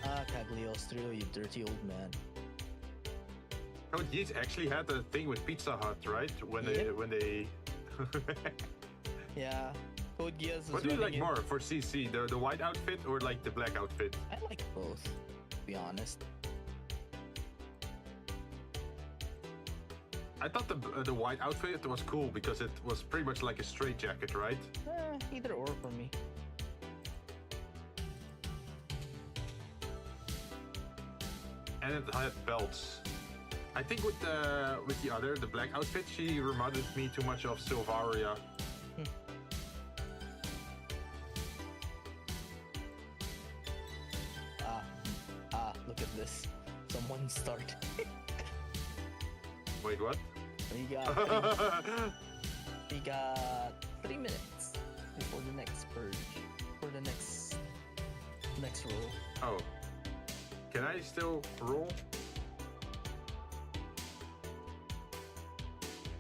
Ah, Cagliostro, you dirty old man. Oh, he's actually had a thing with Pizza Hut, right? When Yep. they... Yeah. Code Geass is What do you like running it. more for CC? The white outfit or like the black outfit? I like both, to be honest. I thought the white outfit was cool because it was pretty much like a straight jacket, right? Either or for me. And it had belts. I think with the black outfit, she reminded me too much of Silvaria. Look at this. Someone start. Wait, what? We got 3 minutes before the next purge. For the next roll. Oh. Can I still roll?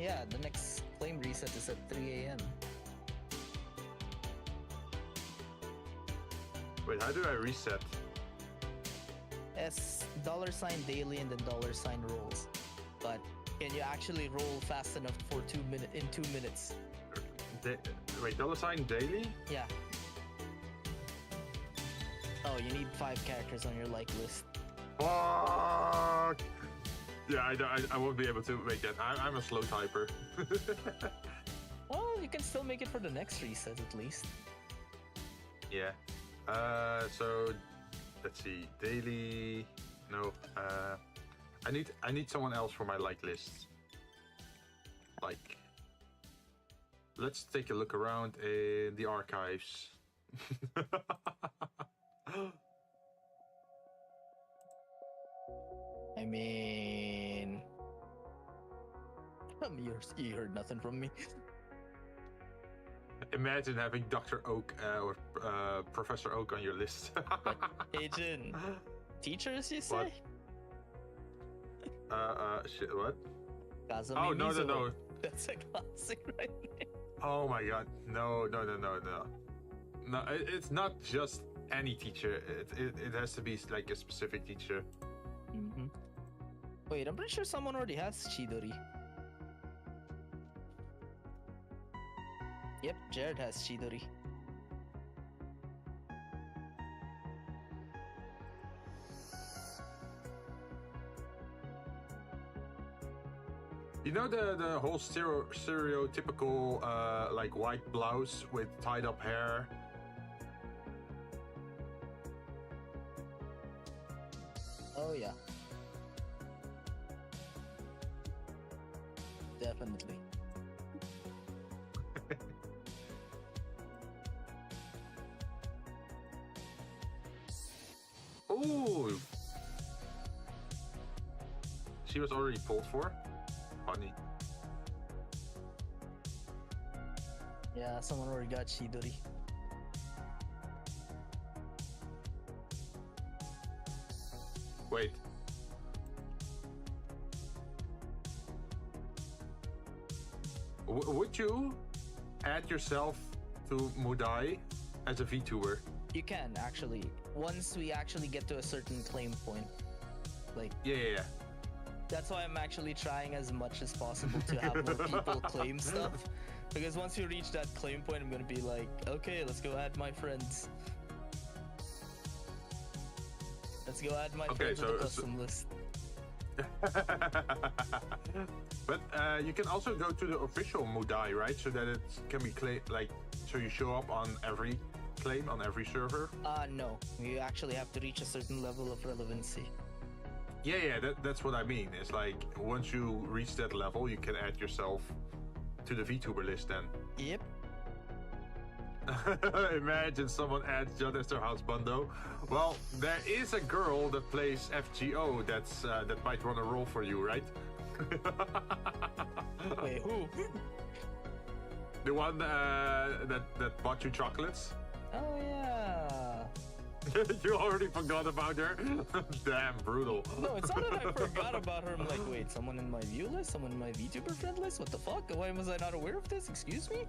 Yeah, the next flame reset is at 3 a.m. Wait, how do I reset? S $ daily and then $ rolls. But can you actually roll fast enough for 2 minutes in 2 minutes? Wait, $ daily? Yeah. Oh, you need 5 characters on your like list. Fuck! Yeah, I won't be able to make that. I'm a slow typer. Well, you can still make it for the next reset at least. Yeah. So let's see. Daily. No. I need someone else for my like list. Like. Let's take a look around in the archives. I mean, you heard nothing from me. Imagine having Dr. Oak or Professor Oak on your list. Hey Jinn, teachers, you say? What? Shit, what? Kazumi Oh, no. Mizo. That's a classic right there. Oh my god. No. No, it's not just any teacher. It has to be like a specific teacher. Mm-hmm. Wait, I'm pretty sure someone already has Chidori. Yep, Jared has Chidori. You know the whole stereotypical like white blouse with tied up hair. Oh yeah. Definitely. Ooh. She was already pulled for? Funny. Yeah, someone already got Shidori. Wait. Would you add yourself to Mudai as a VTuber? You can actually, once we actually get to a certain claim point. Like, Yeah. that's why I'm actually trying as much as possible to have more people claim stuff. Because once you reach that claim point, I'm gonna be like, okay, let's go add my friends. Let's go add my friends to the custom list. But you can also go to the official Mudai, right? So that it can be so you show up on every claim on every server. No, you actually have to reach a certain level of relevancy. Yeah, that's what I mean. It's like once you reach that level, you can add yourself to the VTuber list then. Yep. Imagine someone adds John as their house bundo. Well, there is a girl that plays FGO that might run a role for you, right? Wait, who? The one that bought you chocolates? Oh yeah. You already forgot about her? Damn, brutal. No, it's not that I forgot about her. I'm like, wait, someone in my view list? Someone in my VTuber friend list? What the fuck? Why was I not aware of this? Excuse me?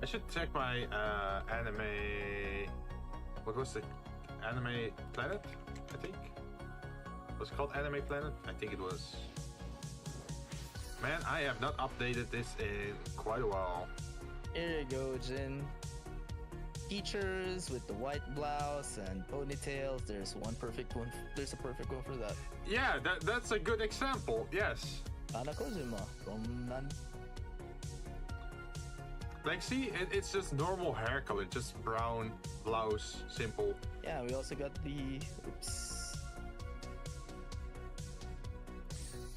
I should check my anime. What was the Anime Planet? I think. Was it called Anime Planet? I think it was. Man, I have not updated this in quite a while. Here you go, Jinn. Teachers with the white blouse and ponytails. There's one perfect one. There's a perfect one for that. Yeah, that's a good example. Yes. Ana Kojima from Nan. Like, see, it's just normal hair color, just brown blouse, simple. Yeah, we also got the. Oops.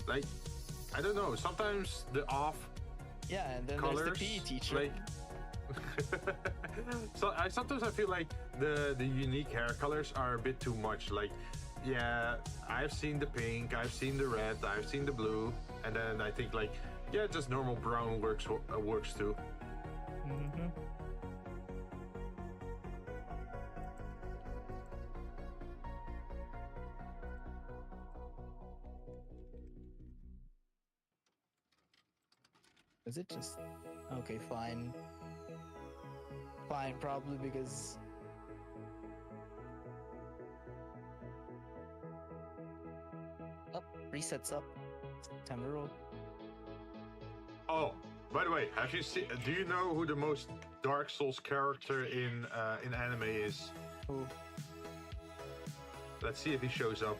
Like, I don't know. Sometimes the off. Yeah, and then colors, there's the PE teacher. Like, so sometimes I feel like the unique hair colors are a bit too much. Like, yeah, I've seen the pink, I've seen the red, I've seen the blue, and then I think like, yeah, just normal brown works too. Mm-hmm. Is it just okay? Fine, probably because resets up. Time to roll. Oh, by the way, have you seen? Do you know who the most Dark Souls character in anime is? Who? Let's see if he shows up.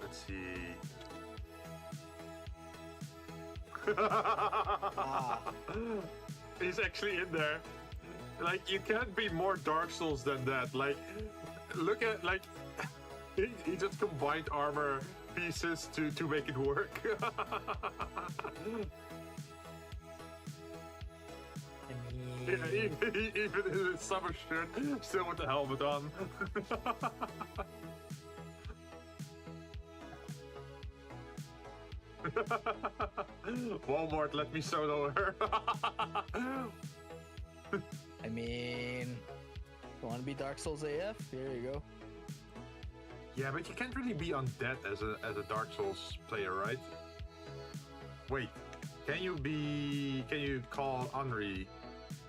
Let's see. He's actually in there. Like, you can't be more Dark Souls than that. Like, look at like he just combined armor pieces to make it work. Yeah, even in his summer shirt, still with the helmet on. Walmart, let me solo her. I mean, you want to be Dark Souls AF? Here you go. Yeah, but you can't really be undead as a Dark Souls player, right? Wait, can you call Henri?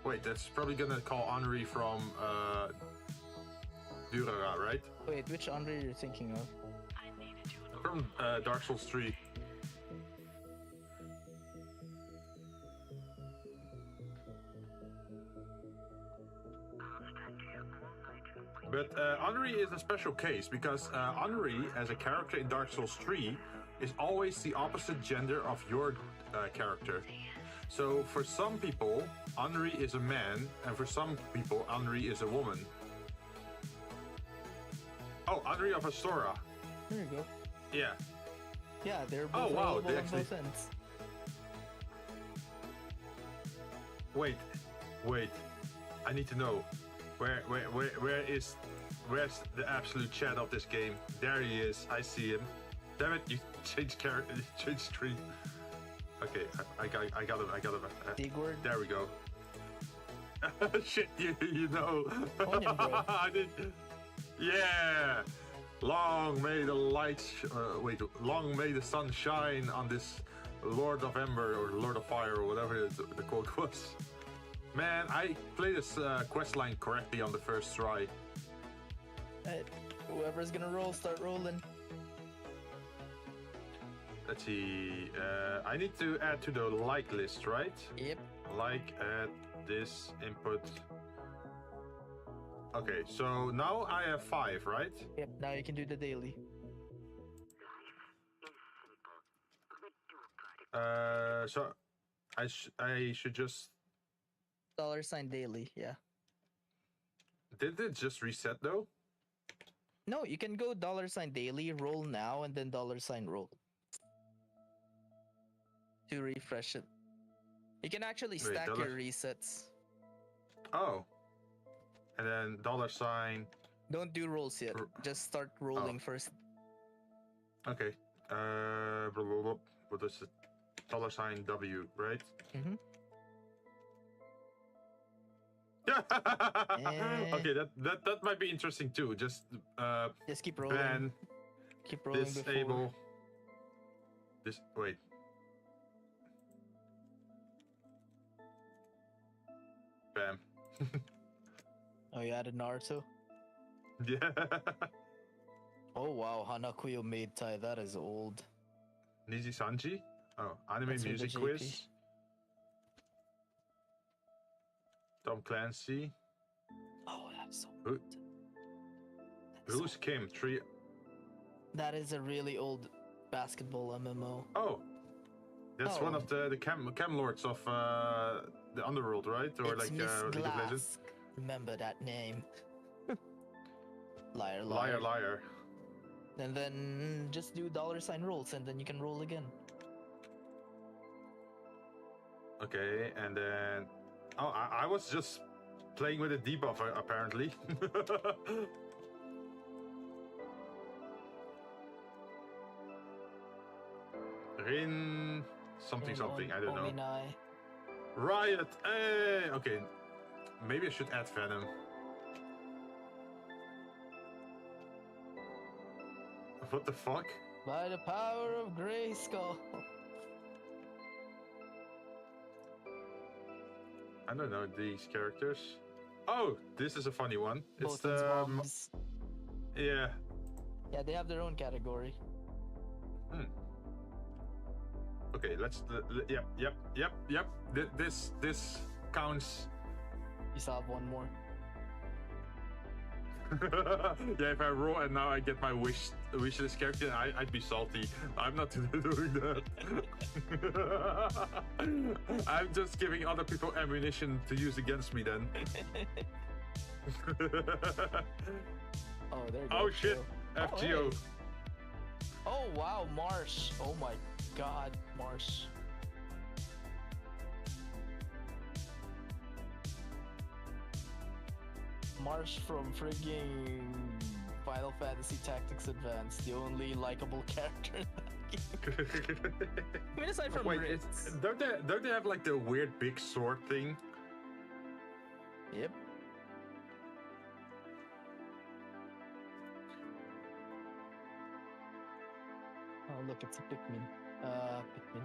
Wait, that's probably gonna call Henri from Durara, right? Wait, which Andre you're thinking of? From Dark Souls 3. But Henri is a special case because Henri, as a character in Dark Souls 3, is always the opposite gender of your character. So for some people, Henri is a man, and for some people, Henri is a woman. Oh, Henri of Astora. There you go. Yeah. Yeah, they're Oh, both wow, available they on actually- both ends. Wait. I need to know. Where's the absolute chat of this game? There he is. I see him. Damn it! You changed character. You changed screen. Okay, I got him. Digward. There we go. Shit, you know. Onion bread. I did. Yeah. Long may the lights. Long may the sun shine on this Lord of Ember or Lord of Fire or whatever the quote was. Man, I played this quest line correctly on the first try. Alright, whoever's gonna roll, start rolling. Let's see. I need to add to the like list, right? Yep. Like, add this input. Okay, so now I have 5, right? Yep, now you can do the daily. So I should just. $ daily, yeah. Did it just reset though? No, you can go $ daily, roll now, and then $ roll. To refresh it. You can actually Wait, stack dollar- your resets. Oh. And then $. Don't do rolls yet. Just start rolling first. Okay. Blah, blah, blah. What is it? $W, right? Mhm. Okay, that might be interesting too. Just Just keep rolling. ban, Keep rolling disable. This wait. Bam. Oh, you added Naruto? Yeah. Oh wow, Hanakuyo made Tai. That is old. Niji Sanji? Oh, anime That's from the music JP. quiz. Tom Clancy. Oh, that's so. Who- that's Who's so- Kim? Tree. That is a really old basketball MMO. Oh, that's one Oh. of the cam lords of the underworld, right? Or It's like Miss League of Legends. Glass. Remember that name. Liar, Liar, liar. And then just do $ rolls, and then you can roll again. Okay, and then I was just playing with a debuff apparently. Rin something And something, I don't know. Ominai. Riot! Hey! Okay, maybe I should add Venom. What the fuck? By the power of Grayskull. I don't know these characters. Oh, this is a funny one. It's Both ends the bombs. yeah. Yeah, they have their own category. Okay, let's. Yep. This counts. You still have one more. Yeah, if I roll and now I get my wishlist character, I'd be salty. I'm not doing that. I'm just giving other people ammunition to use against me then. Oh, there you go. Oh shit, Oh, FGO. hey. Oh wow, Marsh. Oh my god, Marsh. Marsh from frigging Final Fantasy Tactics Advance, the only likable character in that game. I mean, aside from Wait, Ritz. don't they have like the weird big sword thing? Yep. Oh look, it's a Pikmin. Pikmin.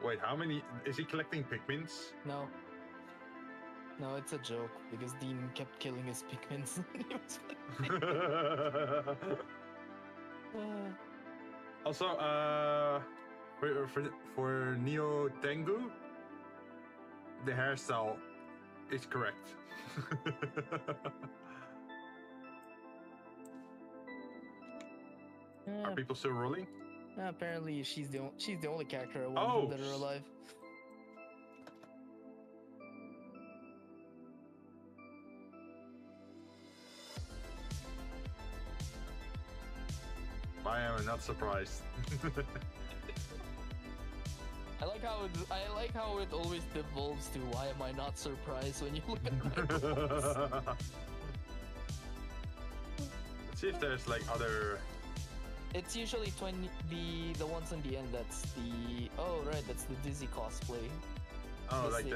Wait, how many? Is he collecting Pikmins? No. No, it's a joke because Dean kept killing his Pikmins. He was Also, for Neo Tengu, the hairstyle is correct. Are people still rolling? apparently she's the only character I want Oh, that are alive. not surprised? I like how it always devolves to why am I not surprised when you look at my goals. Let's see if there's like other. It's usually 20 the ones on the end. That's the that's the Dizzy cosplay. Oh, Let's like see.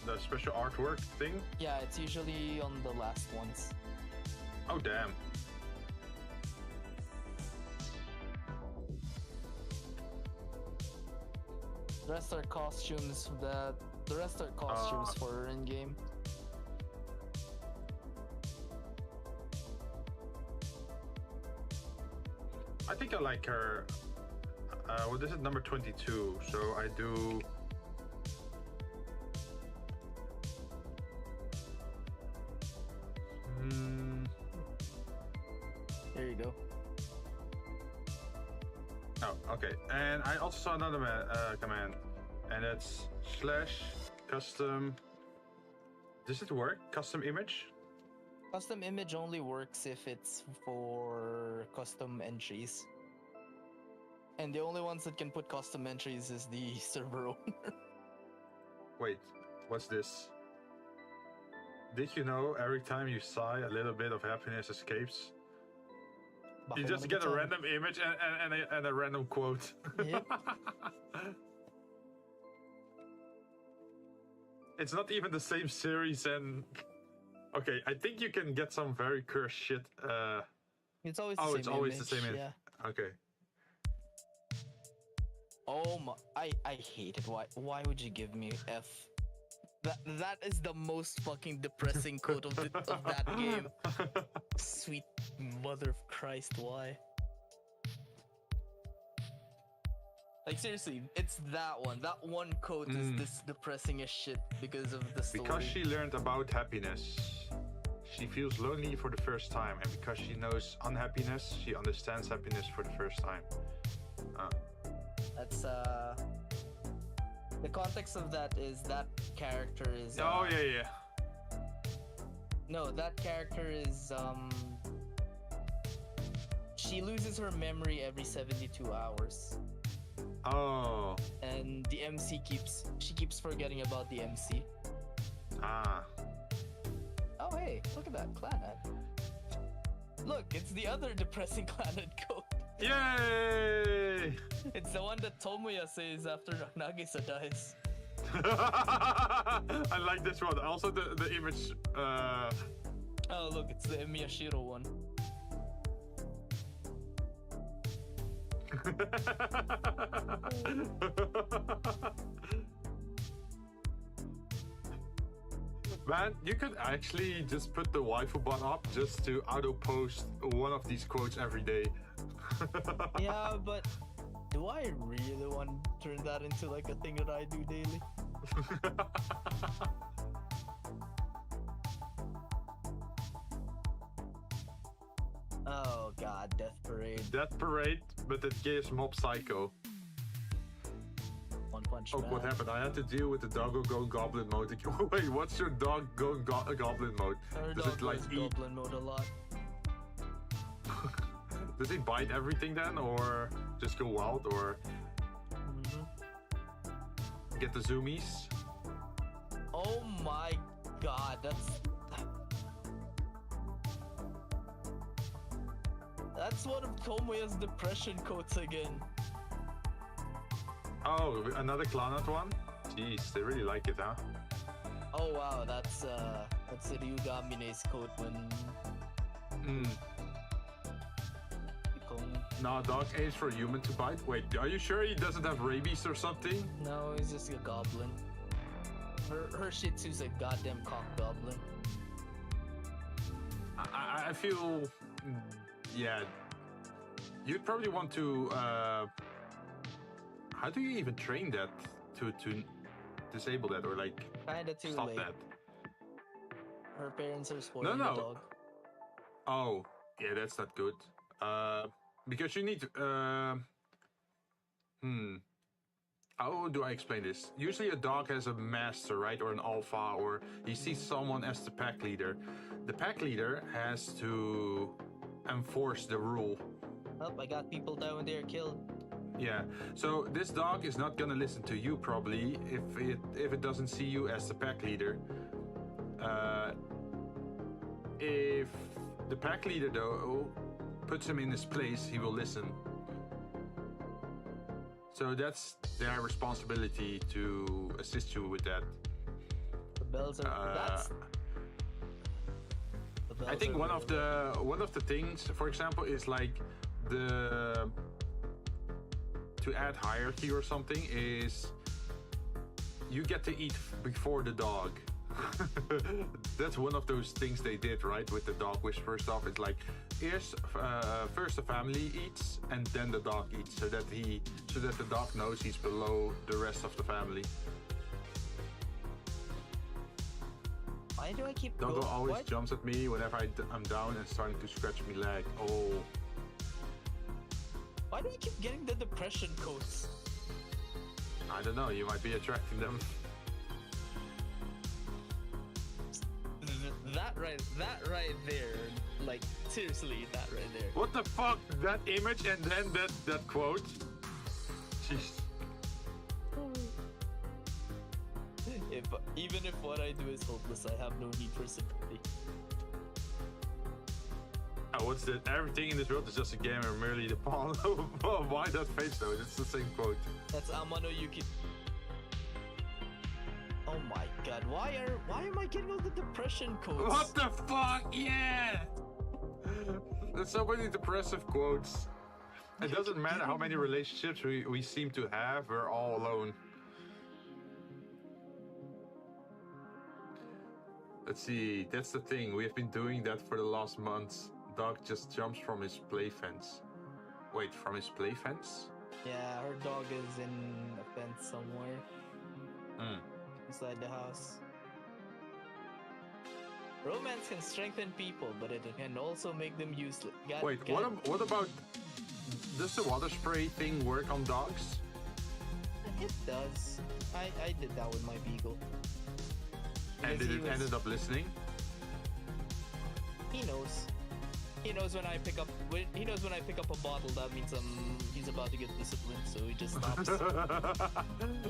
the special artwork thing. Yeah, it's usually on the last ones. Oh damn. The rest are costumes. The rest are costumes for in game. I think I like her. Well, this is number 22, so I do. There you go. Oh, okay. And I also saw another command, and it's /custom. Does it work? Custom image? Custom image only works if it's for custom entries. And the only ones that can put custom entries is the server owner. Wait, what's this? Did you know every time you sigh, a little bit of happiness escapes? You just get a random image and a random quote. Yep. It's not even the same series and... Okay, I think you can get some very cursed shit. It's always the same it's always image. the same image. Yeah. Okay. Oh my, I hate it. Why would you give me F? That is the most fucking depressing quote of that game. Sweet mother of Christ, why? Like seriously, it's that one. That one quote is this depressing as shit because of the story. Because she learned about happiness, she feels lonely for the first time, and because she knows unhappiness, she understands happiness for the first time. That's the context of that is that character is Oh yeah. no, that character is she loses her memory every 72 hours. Oh. And the MC keeps forgetting about the MC. Ah. Oh hey, look at that Clannad. Look, it's the other depressing Clannad code. Yay! It's the one that Tomoya says after Nagisa dies. I like this one. Also the image. Oh look, it's the Miyashiro one. Man, you could actually just put the waifu bot up just to auto post one of these quotes every day. Yeah, but do I really want to turn that into like a thing that I do daily? Oh god, Death Parade. Death Parade, but it gives Mob Psycho. One Punch Oh, Man. what happened? I had to deal with the doggo go goblin mode. Wait, what's your dog go goblin mode? Our Does dog it like goes eat? Goblin mode a lot. Does he bite everything then, or just go wild, or get the zoomies? Oh my god, that's one of Tomoya's depression quotes again. Oh, another Clannad one? Jeez, they really like it, huh? Oh wow, that's Ryugamine's quote when No, a dog aims for a human to bite. Wait, are you sure he doesn't have rabies or something? No, he's just a goblin. Her Shih Tzu's a goddamn cock goblin. I feel, yeah. You'd probably want to. How do you even train that to disable that or like Kinda too stop late. that? Her parents are spoiling No. the dog. Oh, yeah, that's not good. Because you need to. How do I explain this? Usually a dog has a master, right? Or an alpha, or he sees someone as the pack leader. The pack leader has to enforce the rule. Oh, I got people die when they are killed. Yeah. So this dog is not gonna listen to you probably if it doesn't see you as the pack leader. If the pack leader though puts him in his place, he will listen. So that's their responsibility to assist you with that. The bells are. That's. The bells I think are one of the things, for example, is like the to add hierarchy or something is you get to eat before the dog. That's one of those things they did, right, with the dog whisperer stuff. It's like first the family eats and then the dog eats, so that the dog knows he's below the rest of the family. Why do I keep? Doggo always what? jumps at me whenever I'm down and starting to scratch me leg. Oh. Why do I keep getting the depression codes? I don't know, you might be attracting them. That right there, like seriously, that right there. What the fuck? That image and then that quote? Jeez. Even if what I do is hopeless, I have no need for sympathy. Oh, what's that? Everything in this world is just a game and merely the pawn. Why that face though? It's the same quote. That's Amano Yuki. Oh my god, why am I getting all the depression codes? What the fuck? Yeah! There's so many depressive quotes. It doesn't matter how many relationships we seem to have, we're all alone. Let's see, that's the thing. We have been doing that for the last months. Dog just jumps from his play fence. Wait, from his play fence? Yeah, her dog is in a fence somewhere. Inside the house. Romance can strengthen people, but it can also make them useless. Wait, what about... Does the water spray thing work on dogs? It does. I did that with my beagle. And Because did it ended up listening? He knows. He knows when I pick up a bottle, that means he's about to get disciplined, so he just stops.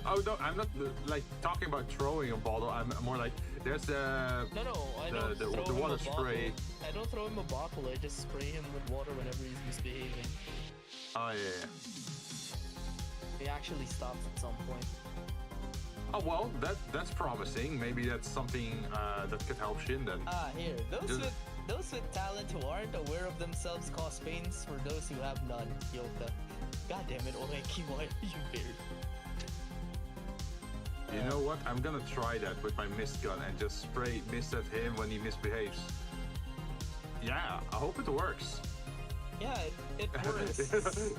Oh no, I'm not like talking about throwing a bottle. I'm more like there's the I don't the throw him water a spray. bottle. I don't throw him a bottle. I just spray him with water whenever he's misbehaving. Oh yeah. He actually stops at some point. Oh well, that's promising. Maybe that's something that could help Jinn then. Here, those with talent who aren't aware of themselves cause pains for those who have none. Yota. God damn it, Olenki, why are you weird? You know what? I'm gonna try that with my mist gun and just spray mist at him when he misbehaves. Yeah, I hope it works. Yeah, it works.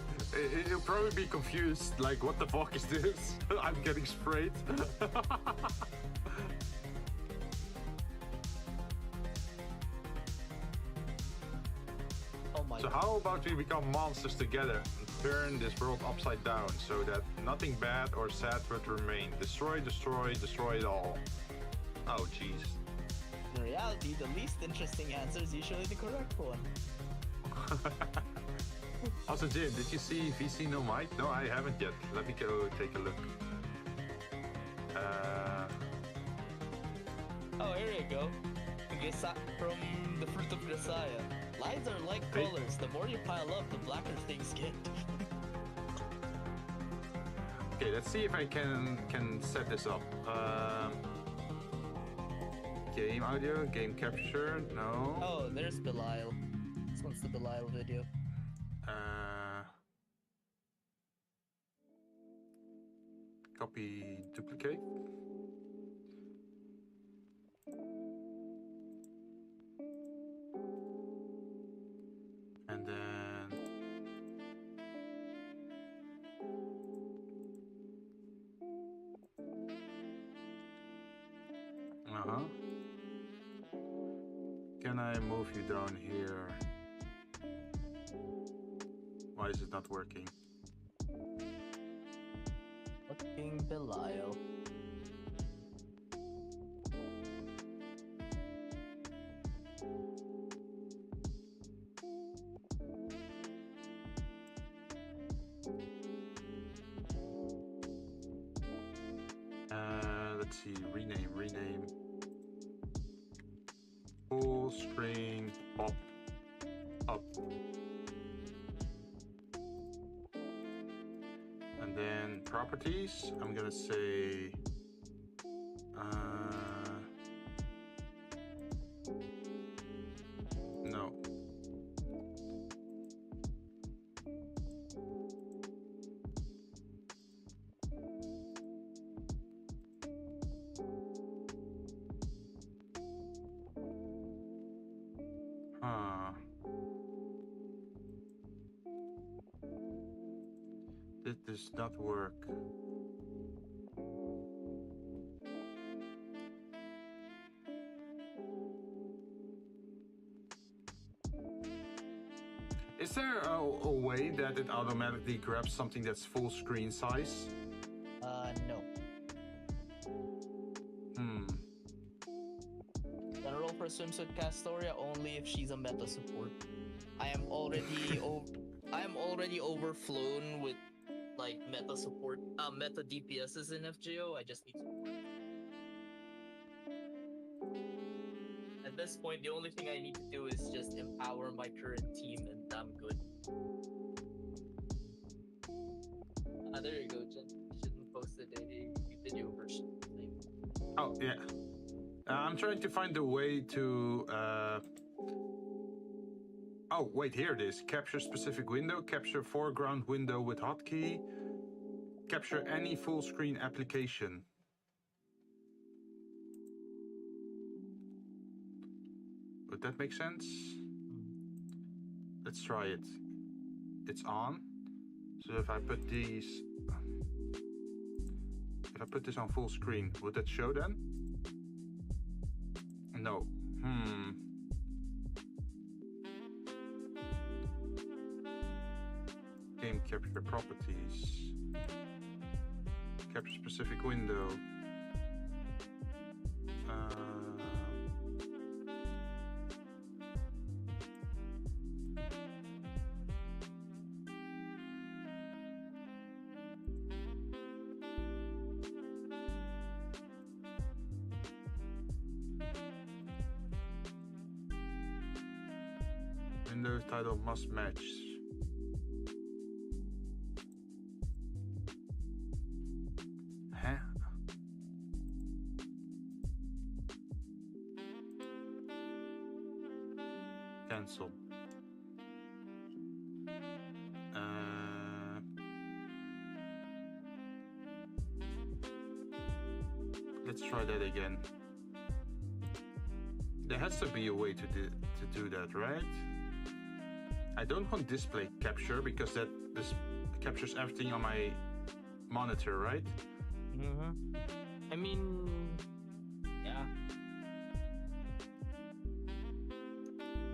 He'll probably be confused, like, what the fuck is this? I'm getting sprayed. Oh my So god. how about we become monsters together and turn this world upside down so that nothing bad or sad would remain? Destroy, destroy, destroy it all. Oh jeez. In reality, the least interesting answer is usually the correct one. Also, Jim, did you see VC No Might? No, I haven't yet. Let me go take a look. Oh, here you go. From the Fruit of Grisaya. Lies are like Hey. colors. The more you pile up, the blacker things get. Okay, let's see if I can set this up. Game audio, game capture, no. Oh, there's Belial. This one's the Belial video. Copy, duplicate. And then can I move you down here? Why is it not working? Fucking Belial. let's see, rename. Full screen pop up. And then properties, I'm gonna say no. This does not work. Is there a way that it automatically grabs something that's full screen size? No. General for swimsuit Castoria only if she's a meta support. I am already overflown with like meta support, meta DPSs in FGO. I just need support. At this point, the only thing I need to do is just empower my current team, and I'm good. There you go, Jen. You shouldn't post a video version. Oh yeah. I'm trying to find a way to. Oh wait, here it is. Capture specific window. Capture foreground window with hotkey. Capture any full screen application. Would that make sense? Let's try it. It's on. So if I put these, if I put this on full screen, would that show then? No. Game capture properties. Capture specific window. Window title must match. Huh? Cancel. Let's try that again. There has to be a way to do that, right? I don't want display capture because this captures everything on my monitor, right? I mean, yeah.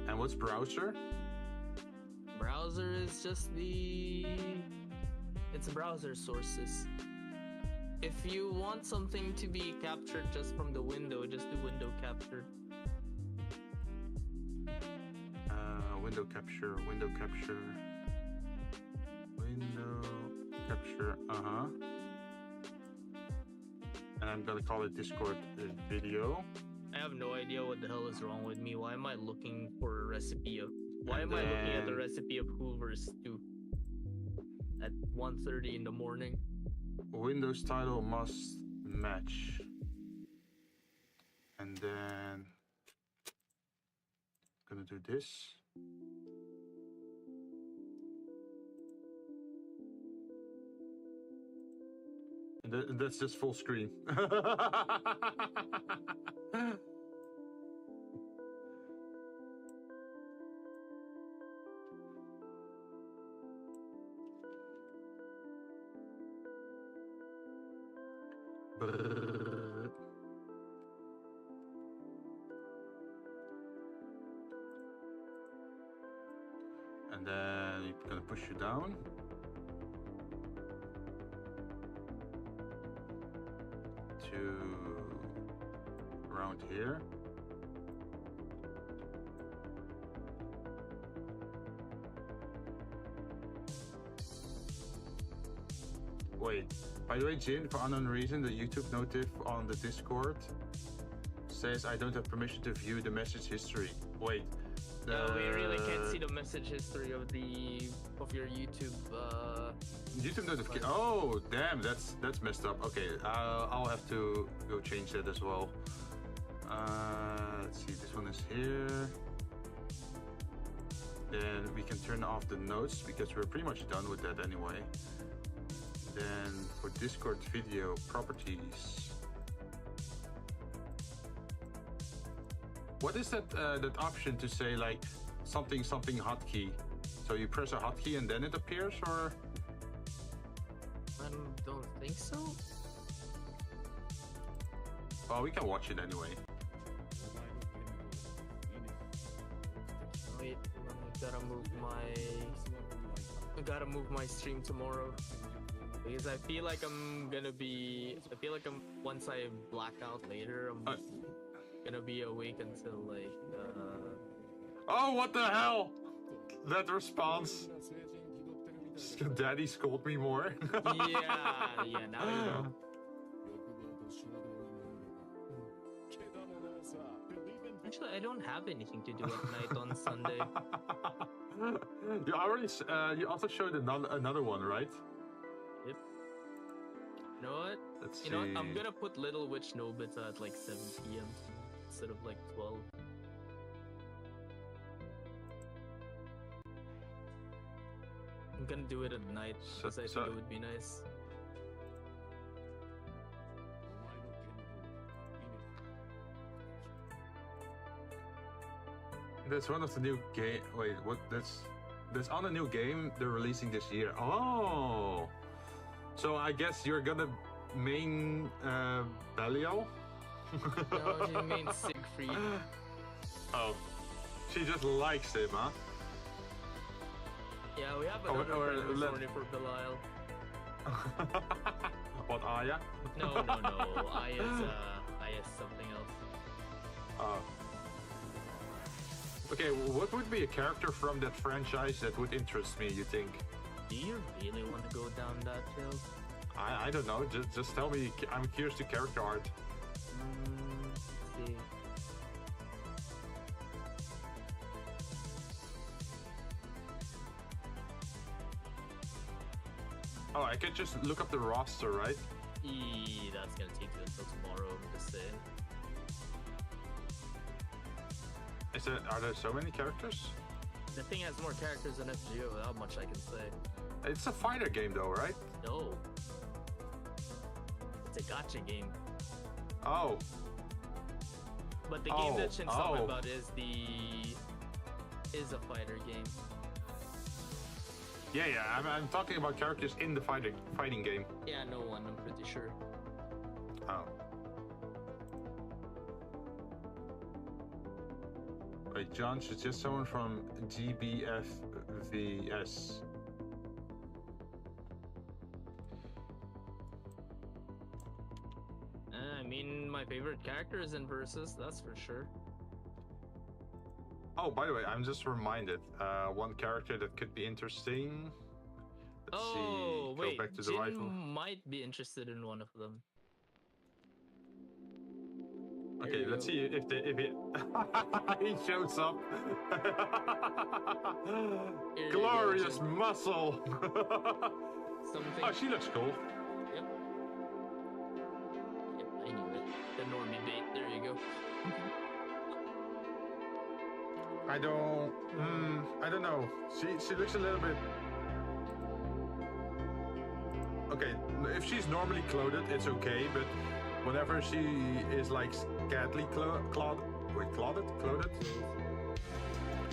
And what's browser? Browser is just it's browser sources. If you want something to be captured just from the window, just do window capture. Window capture. And I'm gonna call it Discord video. I have no idea what the hell is wrong with me. Why am I looking for a recipe of? Why am I looking at the recipe of Hoover's stew at 1:30 in the morning? Windows title must match. And then gonna do this. And that's just full screen. Brrr. And then it's gonna push you down. To around here. Wait. By the way, Jinn, for unknown reason, the YouTube notif on the Discord says I don't have permission to view the message history. Wait. We really can't see the message history of your YouTube. YouTube notification. Oh, damn, that's messed up. Okay, I'll have to go change that as well. Let's see, this one is here. Then we can turn off the notes because we're pretty much done with that anyway. Then for Discord video properties. What is that that option to say like something hotkey? So you press a hotkey and then it appears, or? I don't think so. Well, we can watch it anyway. Wait, I gotta move my stream tomorrow because I feel like once I black out later, I'm gonna be awake until like. Oh, what the hell? That response. Daddy scold me more. yeah, now you know. Actually, I don't have anything to do at night on Sunday. You also showed another one, right? Yep. You know what? Let's see. You know what? I'm gonna put Little Witch Nobita at like 7 p.m. instead of like 12. I'm gonna do it at night because I think it would be nice. That's one of the new game. Wait, what? That's on a new game they're releasing this year. Oh, so I guess you're gonna main Belial. No, she means Siegfried. Oh, she just likes him, huh? Yeah, we have another friend who's horny for Belial. What, Aya? No. Aya's something else. Oh. Okay, what would be a character from that franchise that would interest me, you think? Do you really want to go down that hill? I don't know, just tell me. I'm curious to character art. Let's see. Oh, I could just look up the roster, right? That's gonna take you until tomorrow, I'm just saying. Are there so many characters? The thing has more characters than FGO, how much I can say. It's a fighter game though, right? No. It's a gacha game. Oh. But the game that Shin's talking about is a fighter game. Yeah, I'm talking about characters in the fighting game. Yeah, no one, I'm pretty sure. Oh. Wait, John, suggest someone from GBFVS. I mean, my favorite character is in Versus, that's for sure. Oh, by the way, I'm just reminded, one character that could be interesting. Let's see. Wait, Go back to the Jinn rifle. might be interested in one of them. Okay, let's see if he he shows up. Glorious muscle. Something. Oh, she looks cool. Yep, I knew it. The normie bait. There you go. I don't know. She looks a little bit. Okay, if she's normally clothed, it's okay, but whenever she is like scantily clothed,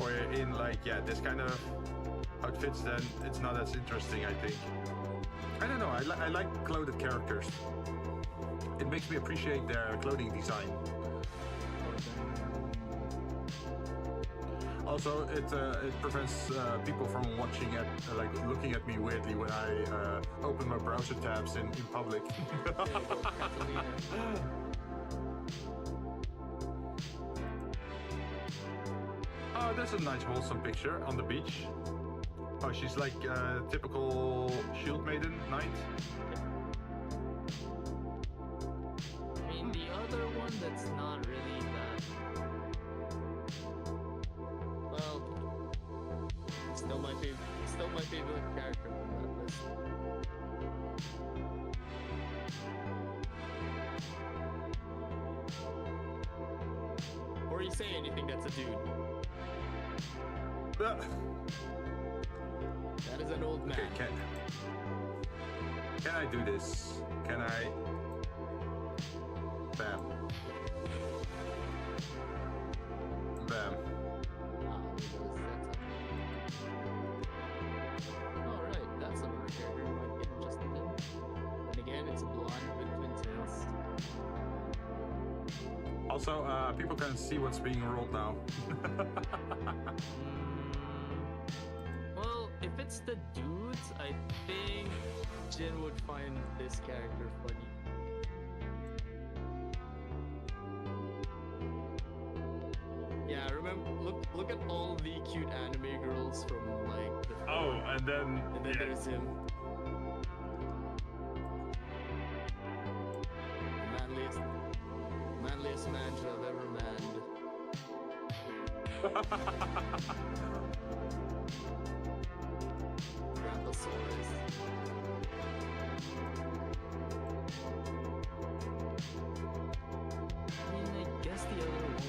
or in like this kind of outfits, then it's not as interesting, I think. I don't know. I like clothed characters. It makes me appreciate their clothing design. Also, it prevents people from watching looking at me weirdly when I open my browser tabs in public. Oh, that's a nice wholesome picture on the beach. Oh, she's like a typical shield maiden knight. my favorite character from that list. Or you say anything that's a dude. Ah. That is an old man. Okay, can I do this? Can I? Bam. Bam. Alright, that's another character who might get interested in. And again, it's a blonde with twin tails. Also, people can see what's being rolled now. Well, if it's the dudes, I think Jinn would find this character funny. Yeah, remember, look at all the cute anime girls from like the Oh, and then yeah. there's him. Manliest man to have ever manned. Graphosaurus. I mean, I guess the other one.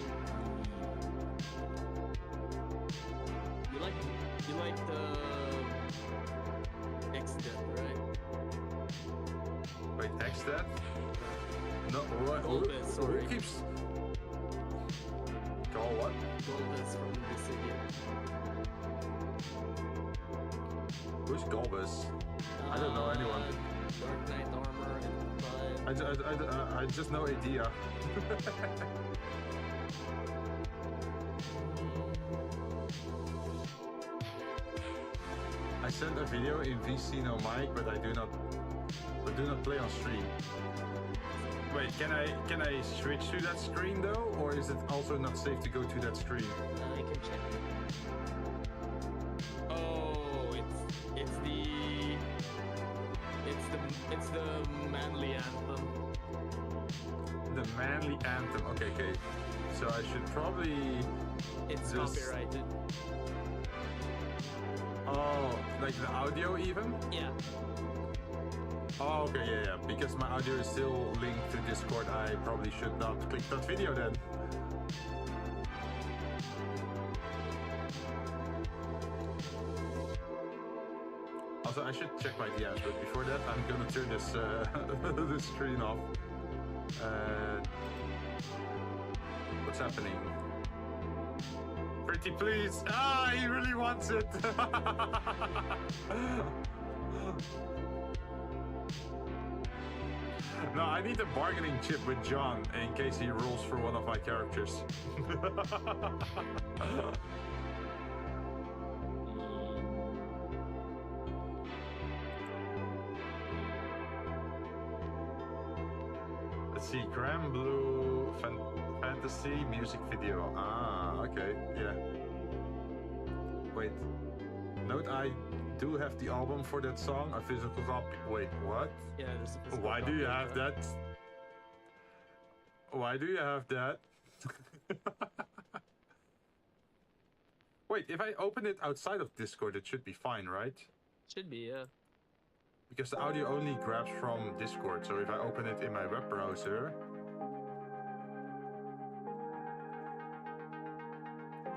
You like the X-Death, right? Wait, X that? No, what? Golbez, sorry. Who keeps? Call what? Golbez from Dissidia. Who's Golbez? I don't know anyone. Dark Knight armor and 5. I just know idea. I sent a video in VC no mic, but I do not play on stream. Wait, can I switch to that screen though, or is it also not safe to go to that screen? I can check. Oh, it's the manly anthem. The manly anthem. Okay. So I should probably. It's just... copyrighted. Oh, like the audio even? Yeah. Oh, okay, yeah. Because my audio is still linked to Discord, I probably should not click that video then. Also, I should check my DMs, but before that, I'm gonna turn this this screen off. What's happening? Pretty please! Ah, he really wants it! No, I need a bargaining chip with John in case he rolls for one of my characters. Let's see, Grand Blue Fantasy music video. Ah, okay, yeah. Wait. Note I do have the album for that song, a physical copy. Wait, what? Yeah, there's a physical Why do copy you of have that? Why do you have that? Wait, if I open it outside of Discord, it should be fine, right? Should be, yeah. Because the audio only grabs from Discord, so if I open it in my web browser...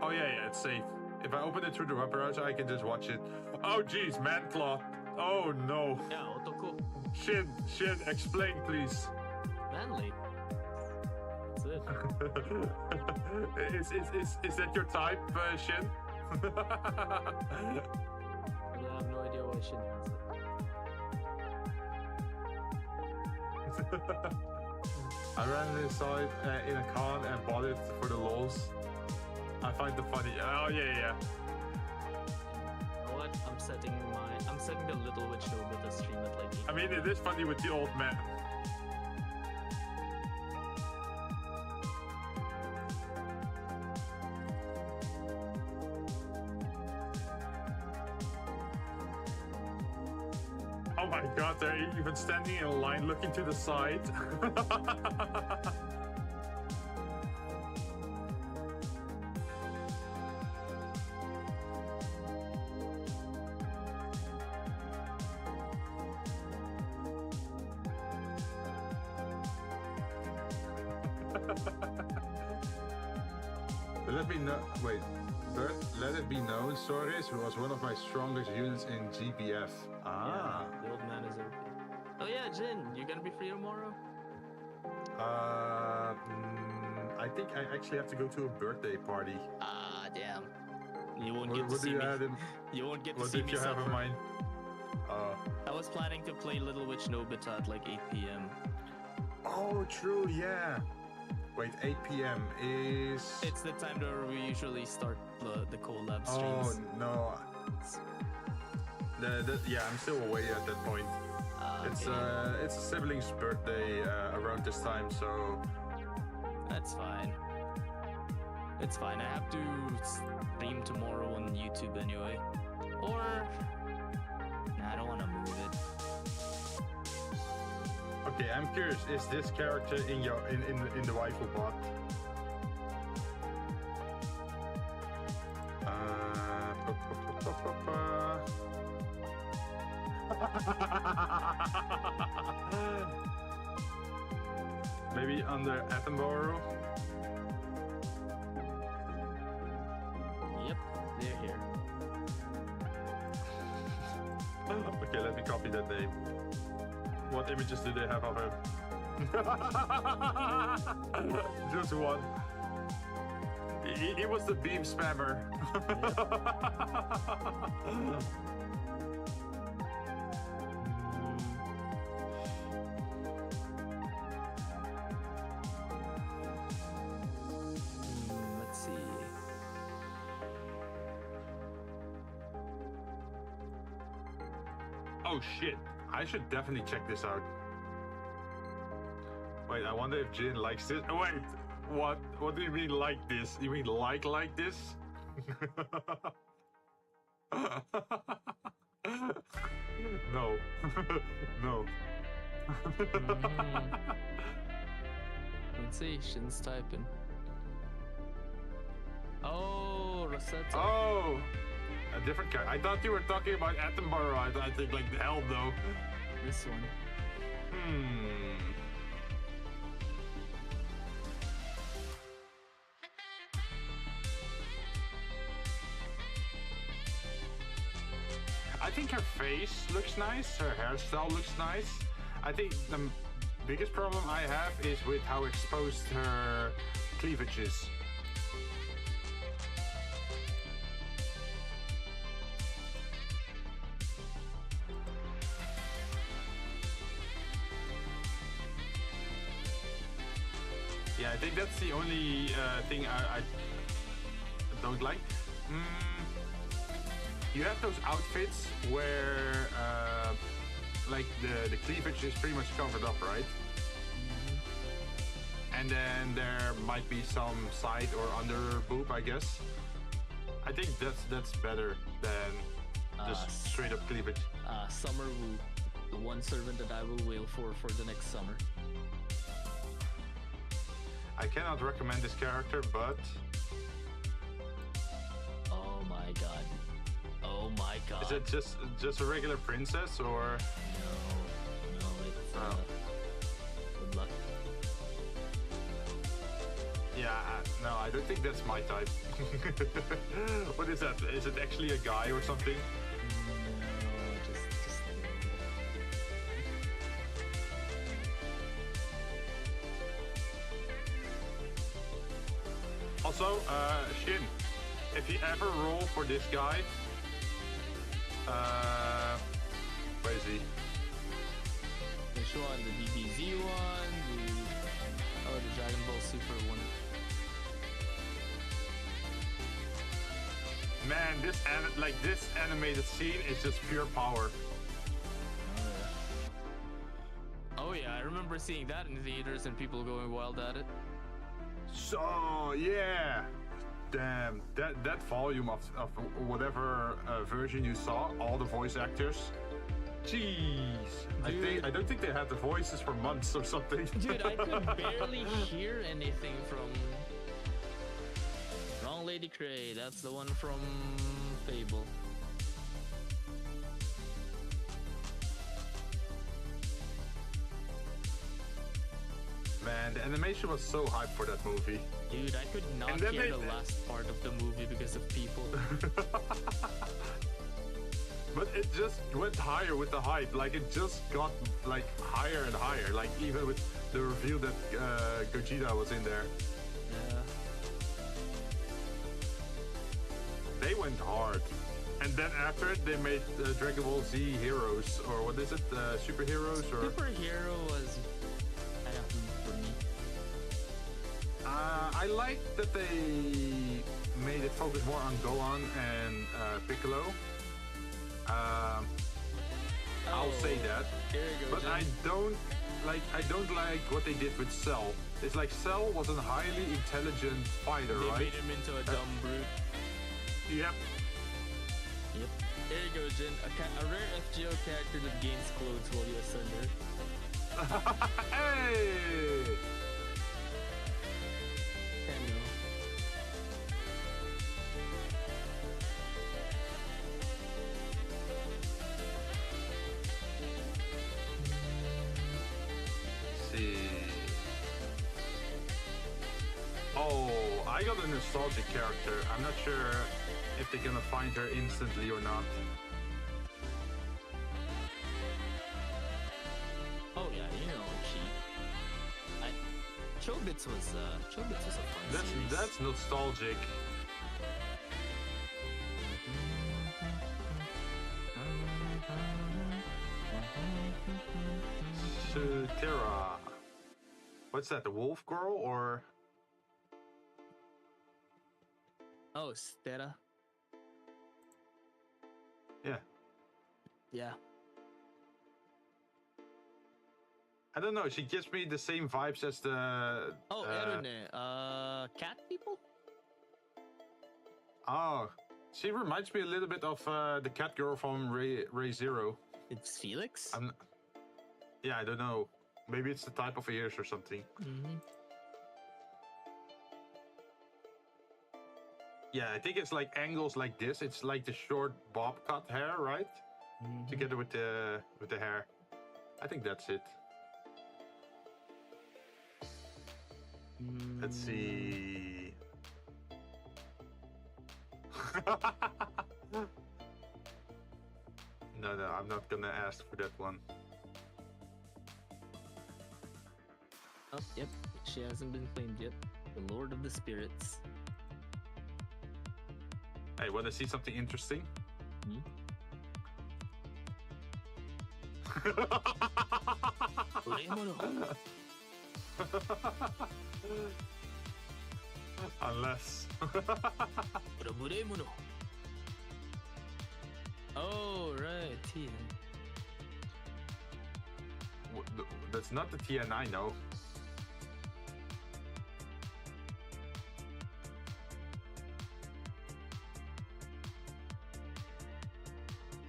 Oh yeah, it's safe. If I open it through the web browser, I can just watch it. Oh jeez, Manclaw. Oh no. Yeah, otoko. Shin, explain please. Manly. That's it. is that your type, Shin? I have no idea why Shin has it. I randomly saw it in a con and bought it for the lols. I find it funny. Oh yeah. You know what? I'm setting the Little Witch Obita stream at like 8. I mean, it is funny with the old man. Oh my god, they're even standing in a line looking to the side. Let me know. Wait. Let it be known, Soris was one of my strongest units in GBF. Ah. Yeah, the old man is OP. Oh yeah, Jin, you gonna be free tomorrow? I think I actually have to go to a birthday party. Ah, damn. You won't get to What do see you me. have in? You won't get to What see did me you have in suffer. mind? I was planning to play Little Witch Nobita at like 8 p.m. Oh, true. Yeah. Wait, 8 p.m. is. It's the time where we usually start the collab Oh streams. no. Yeah, I'm still away at that point. It's a sibling's birthday around this time, so That's fine. It's fine. I have to stream tomorrow on YouTube anyway. Or nah, I don't want to move it. okay. I'm curious. Is this character in your in the waifu bot? Maybe under Attenborough. Yep, they're here. Okay, let me copy that name. What images do they have of him? Just one. He was the beam spammer. Let's see. Oh shit, I should definitely check this out. Wait, I wonder if Jin likes this. Oh, wait, what do you mean like this? You mean like this? No. No. Let's see. Shin's typing. Oh, Rosetta. Oh, a different guy. I thought you were talking about Attenborough. I think like hell though. This one. I think her face looks nice. Her hairstyle looks nice. I think the biggest problem I have is with how exposed her cleavage is. Yeah, I think that's the only thing I don't like. You have those outfits where like the cleavage is pretty much covered up, right? And then there might be some side or under boob, I guess. I think that's better than just straight up cleavage. Summer Woo, the one servant that I will wail for the next summer. I cannot recommend this character, but Oh my god. Oh my god. is it just a regular princess or? No, it's good luck. Yeah, no, I don't think that's my type. What is that? Is it actually a guy or something? No, just Also, Shin, if you ever roll for this guy, where is he? Which one? The DBZ one? The Dragon Ball Super one. Man, this animated scene is just pure power. Oh yeah, I remember seeing that in theaters and people going wild at it. So yeah, damn, that volume of whatever version you saw, all the voice actors. Jeez, I don't think they had the voices for months or something. Dude, I could barely hear anything from Wrong Lady Cray. That's the one from Fable. Man, the animation was so hyped for that movie. Dude, I could not And then hear they- the last part of the movie because of people. But it just went higher with the hype. Like it just got like higher and higher. Like even with the reveal that Gogeta was in there, Yeah. they went hard. And then after it, they made Dragon Ball Z Heroes, or what is it, Superheroes, or Superhero was kind of for me. I like that they made it focus more on Gohan and Piccolo. I'll say that. Here you go, But Jinn. I don't like what they did with Cell. It's like Cell was a highly intelligent fighter, They right? made him into a dumb brute. Yep. Yep. There you go, Jin. A rare FGO character that gains clothes while you asunder. Hey! I know. See. Oh, I got a nostalgic character. I'm not sure if they're gonna find her instantly or not. Oh yeah, you know she. Chobits was a fun series. That's nostalgic. Sutera. What's that? The wolf girl or? Oh, Stera. Yeah. Yeah. I don't know. She gives me the same vibes as the. Oh, Erune. Cat people? Oh, she reminds me a little bit of the cat girl from Ray Zero. It's Felix? Yeah, I don't know. Maybe it's the type of ears or something. Mm-hmm. Yeah, I think it's like angles like this. It's like the short bob cut hair, right? Together with the hair. I think that's it. Let's see. No, I'm not gonna ask for that one. Oh, yep. She hasn't been claimed yet. The Lord of the Spirits. Hey, wanna see something interesting? Unless. Oh, right. Tien. That's not the TN I know.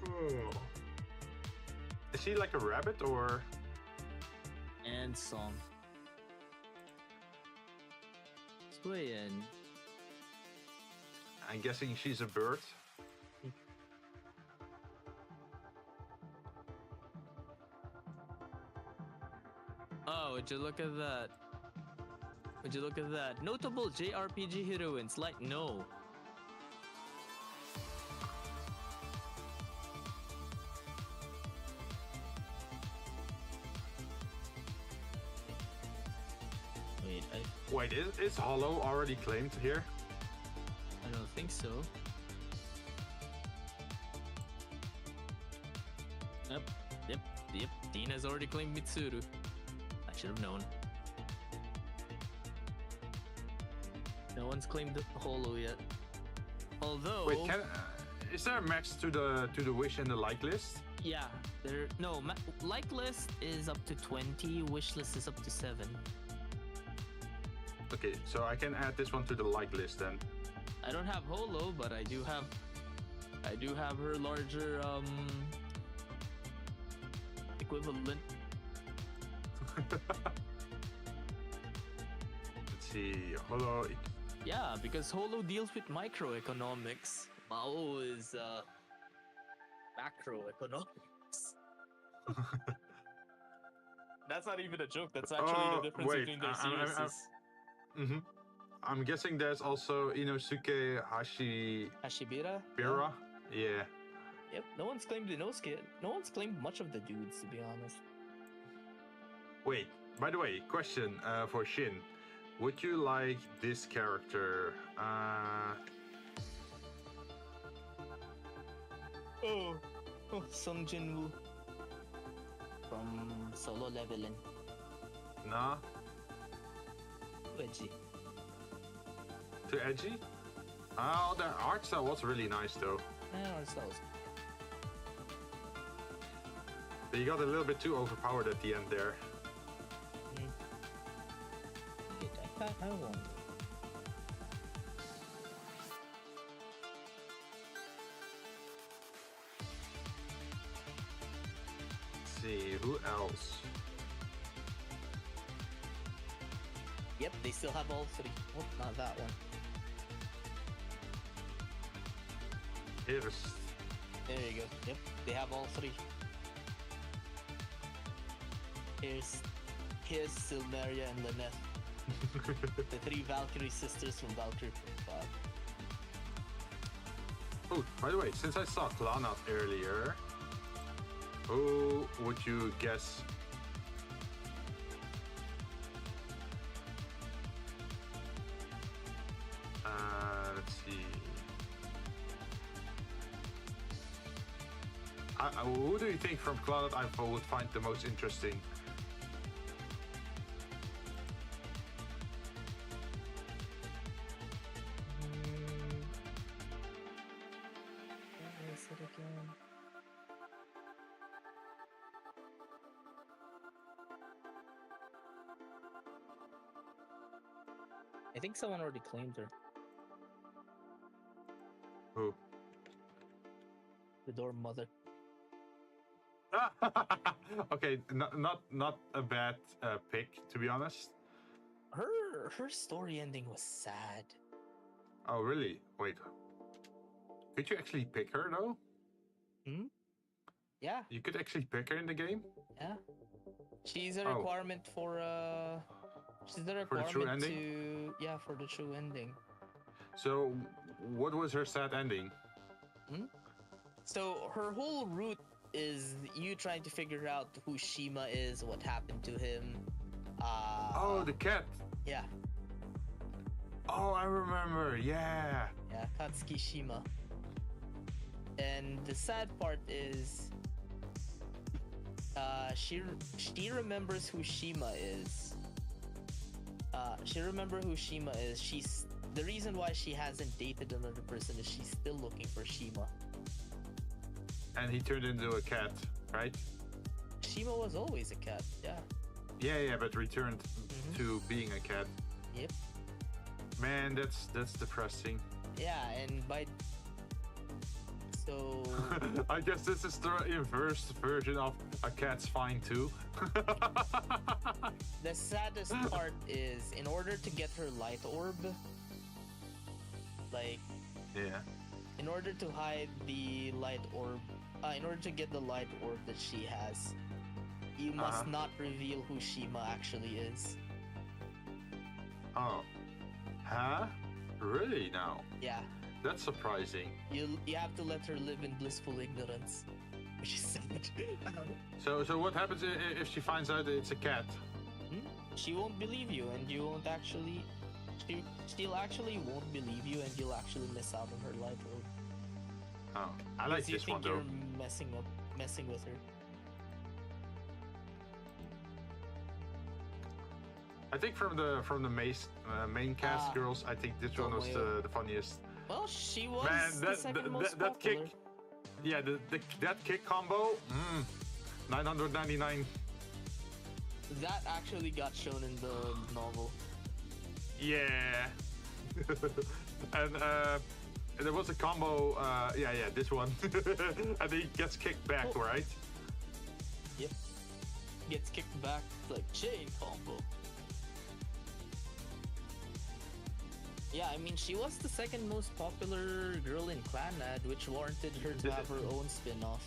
Oh. Is she like a rabbit or? And song. Suyen. I'm guessing she's a bird. Oh, would you look at that? Would you look at that? Notable JRPG heroines, like no. Wait, is Hollow already claimed here? I don't think so. Yep. Dina's already claimed Mitsuru. I should have known. No one's claimed Holo yet. Although, Wait, is there a max to the wish and the like list? yeah, like list is up to 20, wish list is up to 7. Okay, so I can add this one to the like list then. I don't have Holo, but I do have her larger equivalent. Let's see, Hollow. Yeah, because Holo deals with microeconomics. Mao is macroeconomics. That's not even a joke. That's actually the difference wait, between their I'm- seriousness. Mm-hmm. I'm guessing there's also Inosuke Hashibira. Hashibira? Yeah. Yep. No one's claimed Inosuke. No one's claimed much of the dudes, to be honest. Wait. By the way, question for Shin. Would you like this character? Oh, Sung Jinwoo from Solo Leveling. Nah. Wedgie. Too edgy? Oh, the art style was really nice though. That was. But you got a little bit too overpowered at the end there. I won't. Let's see, who else? Yep, they still have all three. Oh, not that one. Here's There you go. Yep, they have all three. Here's Silmeria and Lynette, the three Valkyrie sisters from Valkyrie Profile. Oh, by the way, since I saw Clownut earlier, who would you guess? Let's see. Who do you think from Clownut I would find the most interesting? Where is it again? I think someone already claimed her. Who? The Dorm Mother. Okay, not a bad pick, to be honest. Her story ending was sad. Oh, really? Wait. Could you actually pick her though? Yeah, You could actually pick her in the game? yeah. She's a Oh. requirement for she's the For the true requirement ending? to for the true ending. So, what was her sad ending? So her whole route is you trying to figure out who Shima is, what happened to him. Oh, the cat. Yeah, Oh, I remember. Yeah. Katsuki Shima. And the sad part is, she remembers who Shima is. She remember who Shima is. She's the reason why she hasn't dated another person is she's still looking for Shima. And he turned into a cat, right? Shima was always a cat. Yeah. Yeah, but returned to being a cat. Yep. Man, that's depressing. Yeah, and by so I guess this is the inverse version of a cat's fine too. the saddest part is in order to get her light orb, like Yeah. in order to hide the light orb, in order to get the light orb that she has, you must not reveal who Shima actually is. Oh. Huh? Really now? Yeah, That's surprising. you have to let her live in blissful ignorance, which is sad. So what happens if she finds out it's a cat? She won't believe you, and you won't actually. She'll actually won't believe you, and you'll actually miss out on her light orb. Oh, I like Because you this one think though. you're messing with her. I think from the main cast girls, I think this one was Tomoyo. the funniest. Well, she was Man, the second most that kick, popular. yeah, that kick combo, 999. That actually got shown in the novel. Yeah. And there was a combo, yeah, this one. And he gets kicked back, right? Yep. Gets kicked back like chain combo. Yeah, I mean, she was the second most popular girl in Clanad, which warranted her to have her own spin-off.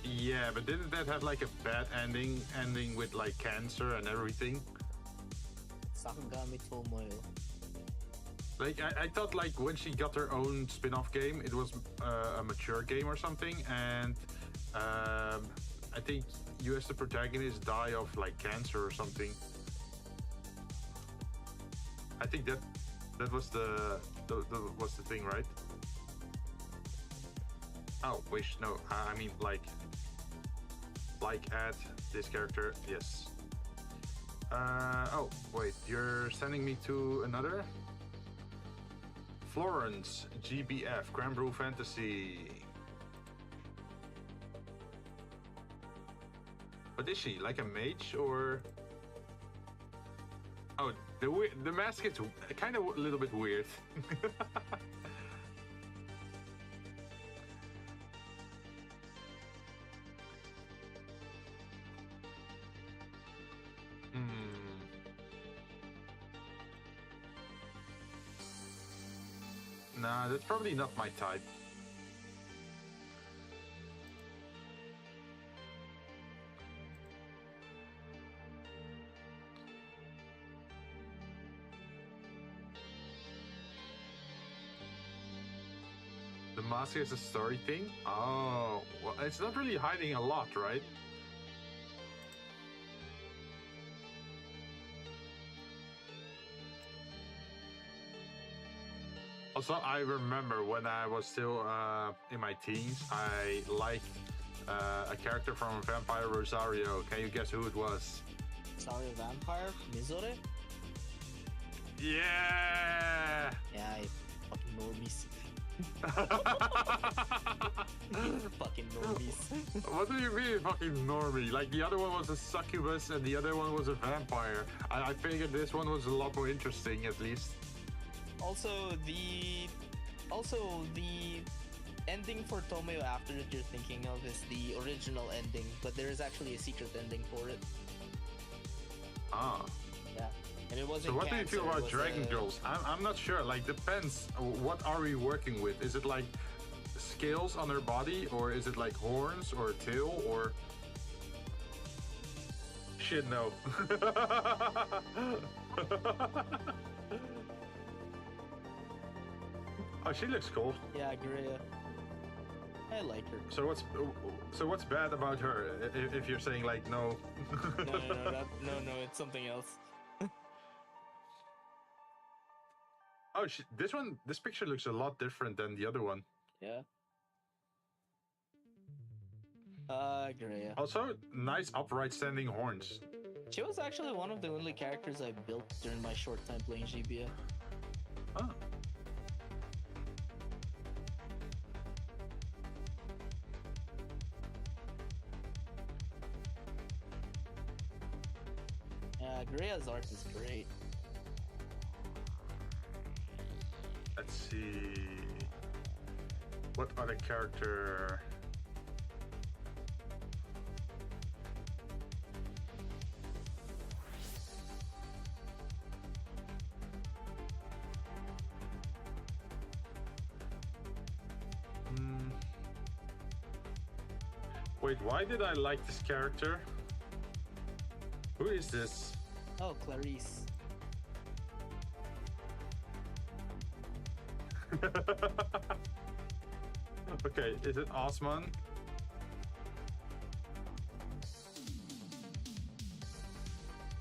Yeah, but didn't that have like a bad ending with like cancer and everything? Sakagami Tomoyo. Like I thought like when she got her own spin-off game, it was a mature game or something, and I think you as the protagonist die of like cancer or something. I think that was the thing, right? Oh, wish no. I mean like add this character. Yes. Oh wait, you're sending me to another. Florence, GBF, Grand Brew Fantasy. What is she? Like a mage or? Oh, the mask is kind of a little bit weird. Nah, that's probably not my type. The mask is a story thing? Oh, well, it's not really hiding a lot, right? Also, I remember when I was still in my teens, I liked a character from Vampire Rosario. Can you guess who it was? Sorry, Vampire? Mizore? Yeah! Yeah, I fucking normies. Fucking normies. What do you mean, fucking normie? Like, the other one was a succubus and the other one was a vampire. I figured this one was a lot more interesting, at least. Also, the ending for Tomoyo After that you're thinking of is the original ending, but there is actually a secret ending for it. Ah. Yeah. And it wasn't So what do you cancer, feel it about was, Dragon Girls? I'm not sure. Like, depends. What are we working with? Is it like scales on her body, or is it like horns or a tail, or shit? No. Oh, she looks cool. Yeah, Greya. I like her. So what's bad about her? If you're saying like no. No, it's something else. Oh, this picture looks a lot different than the other one. Yeah. Greya. Also, nice upright standing horns. She was actually one of the only characters I built during my short time playing GBA. Oh. Yeah, Greya's art is great. Let's see. What other character? Wait, why did I like this character? Who is this? Oh, Clarice. Okay, is it Osman?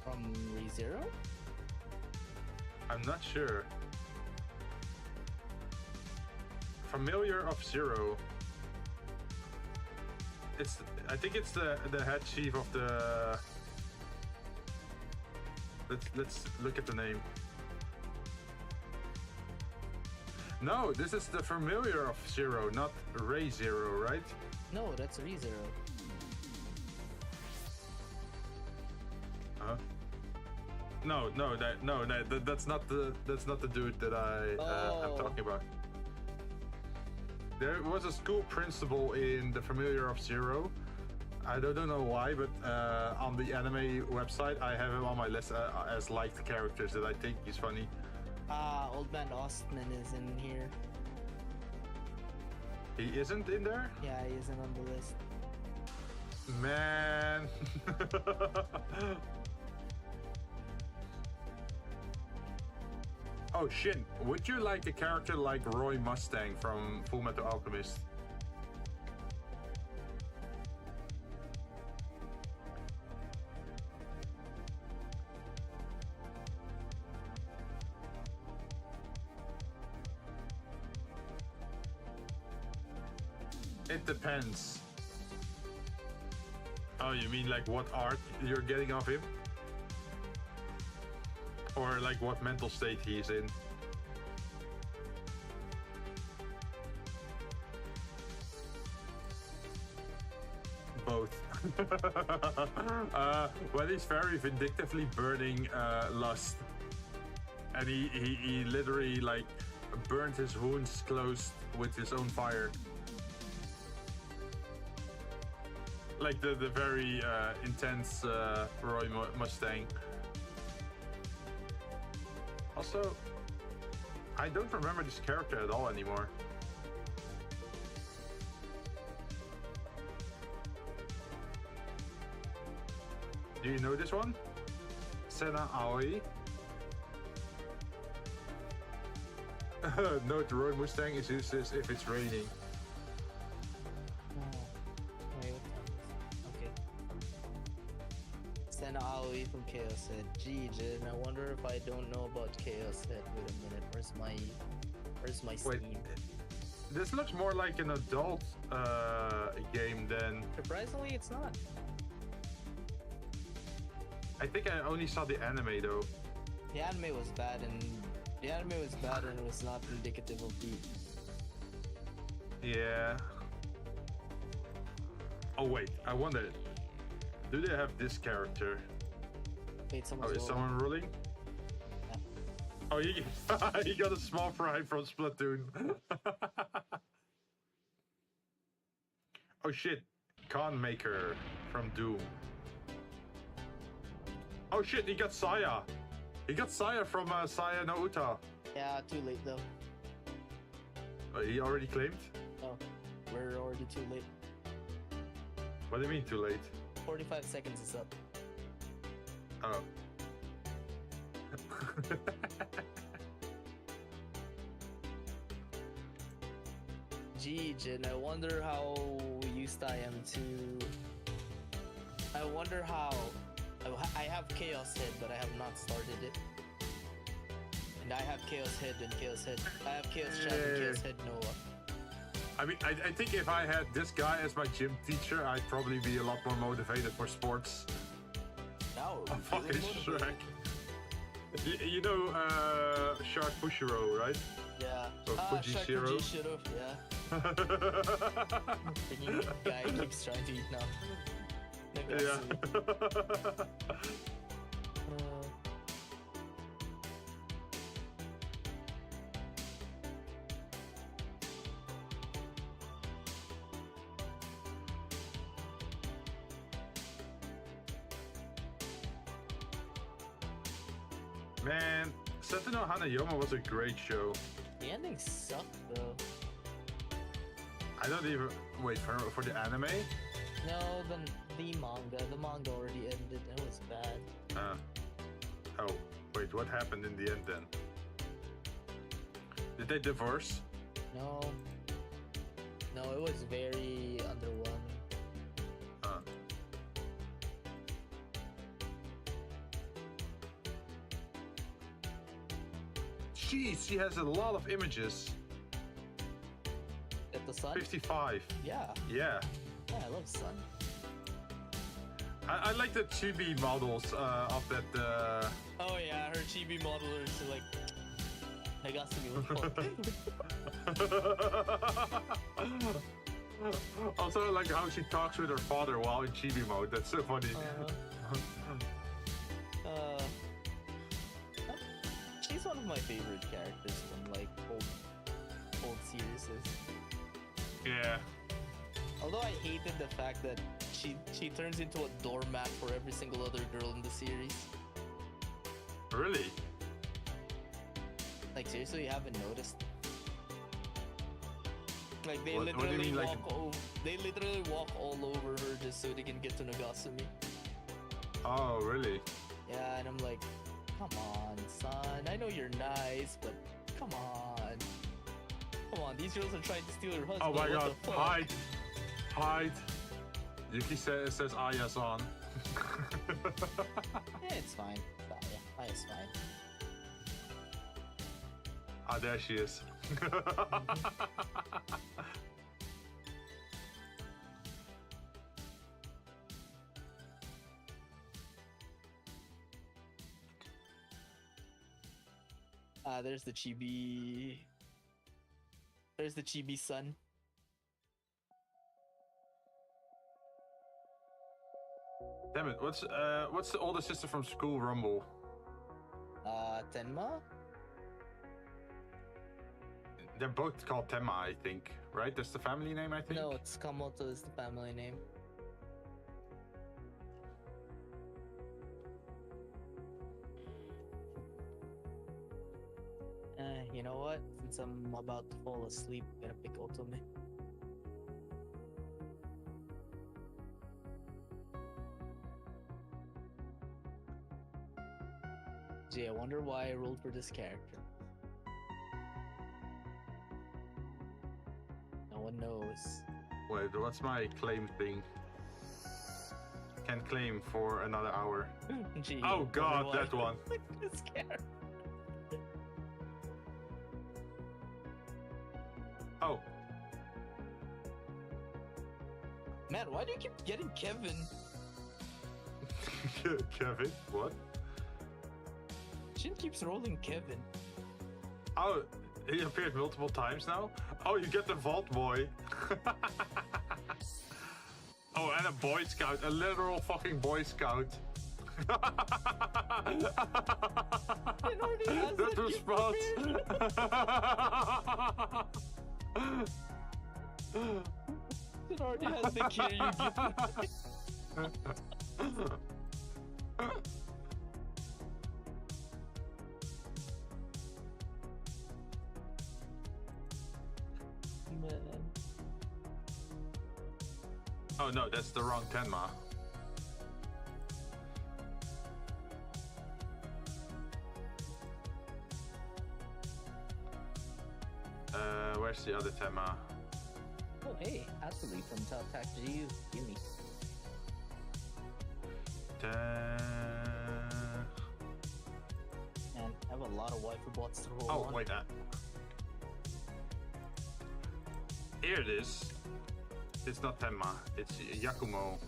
From ReZero? I'm not sure. Familiar of Zero. I think it's the head chief of the. Let's look at the name. No, this is the familiar of Zero, not Ray Zero, right? No, that's ReZero. Huh? No, that's not the dude that I'm talking about. There was a school principal in the Familiar of Zero. I don't know why, but on the anime website, I have him on my list as liked characters that I think is funny. Old Man Ostman is in here. He isn't in there? Yeah, he isn't on the list. Man. Oh shit, would you like a character like Roy Mustang from Full Metal Alchemist? It depends. Oh, you mean like what art you're getting of him? Or like what mental state he's in? Both. When he's very vindictively burning lust. And he literally like burned his wounds closed with his own fire. Like the very intense Roy Mustang. Also, I don't remember this character at all anymore. Do you know this one? Senna Aoi? No, the Roy Mustang is useless if it's raining. Aoi from Chaos Head. Gee, Jinn, I wonder if I don't know about Chaos Head. Wait a minute, where's my Steam? Wait, this looks more like an adult game than... Surprisingly, it's not. I think I only saw the anime though. The anime was bad and it was not indicative of beat. Yeah. Oh wait, I wonder, do they have this character? Wait, Oh, is someone ruling? Yeah. Oh, he got a small fry from Splatoon. Oh shit, Khan Maker from Doom. Oh shit, he got Saya. He got Saya from Saya no Uta. Yeah, too late though. He already claimed? No, we're already too late. What do you mean too late? 45 seconds is up. Oh. Gee, Jinn, I wonder how used I am to... I wonder how... I have Chaos Head, but I have not started it. And I have Chaos Head and Chaos Head. I have Chaos Chat and Chaos Head Noah. I mean, I think if I had this guy as my gym teacher, I'd probably be a lot more motivated for sports. Now I'm fucking Shrek. You know Shark Fushiro, right? Yeah. Or Fujishiro. Fujishiro, yeah. Freaking guy keeps trying to eat now. Yeah. Man, Sentinel Hanayoma was a great show. The ending sucked though. I don't even... Wait, for the anime? No, the manga. The manga already ended. It was bad. Oh, wait, what happened in the end then? Did they divorce? No. No, it was very underwhelming. Jeez, she has a lot of images. At the sun? 55. Yeah. Yeah. Yeah, I love sun. I like the chibi models of that. Oh yeah, her chibi modelers are like... I got to be Also, like how she talks with her father while in chibi mode. That's so funny. She's one of my favorite characters from like old series. Yeah. Although I hated the fact that she turns into a doormat for every single other girl in the series. Really? Like seriously, you haven't noticed? Like they What do you literally mean, like- they literally walk all over her just so they can get to Nagasumi. Oh, really? Yeah, and I'm like, come on, son. I know you're nice, but come on. Come on, these girls are trying to steal your husband. Oh my what god, the fuck? hide! Hide! Yuki says Aya's on. Yeah, it's fine. Yeah, it's fine. Ah, there she is. There's the chibi. There's the chibi son. Damn it, what's the older sister from School Rumble? Tenma? They're both called Tenma, I think. Right? That's the family name, I think? No, it's Kamoto is the family name. You know what? Since I'm about to fall asleep, I'm gonna pick Otome. Gee, I wonder why I rolled for this character. No one knows. Wait, what's my claim thing? Can claim for another hour. Gee, Oh I wonder god, why that I one. picked this character. Oh, Man, why do you keep getting Kevin? Kevin, what? Jin keeps rolling Kevin. Oh, he appeared multiple times now? Oh, you get the Vault Boy. Oh, and a Boy Scout, a literal fucking Boy Scout. It already has That that was gift fast. It already has the Kiryu gift. Man. Oh no, that's the wrong Tenma. Where's the other Tenma? Oh hey, Athlete from Top Attack GU. Gimme. Man, I have a lot of waifu bots to roll Oh, on. wait, here it is. It's not Tenma, it's Yakumo.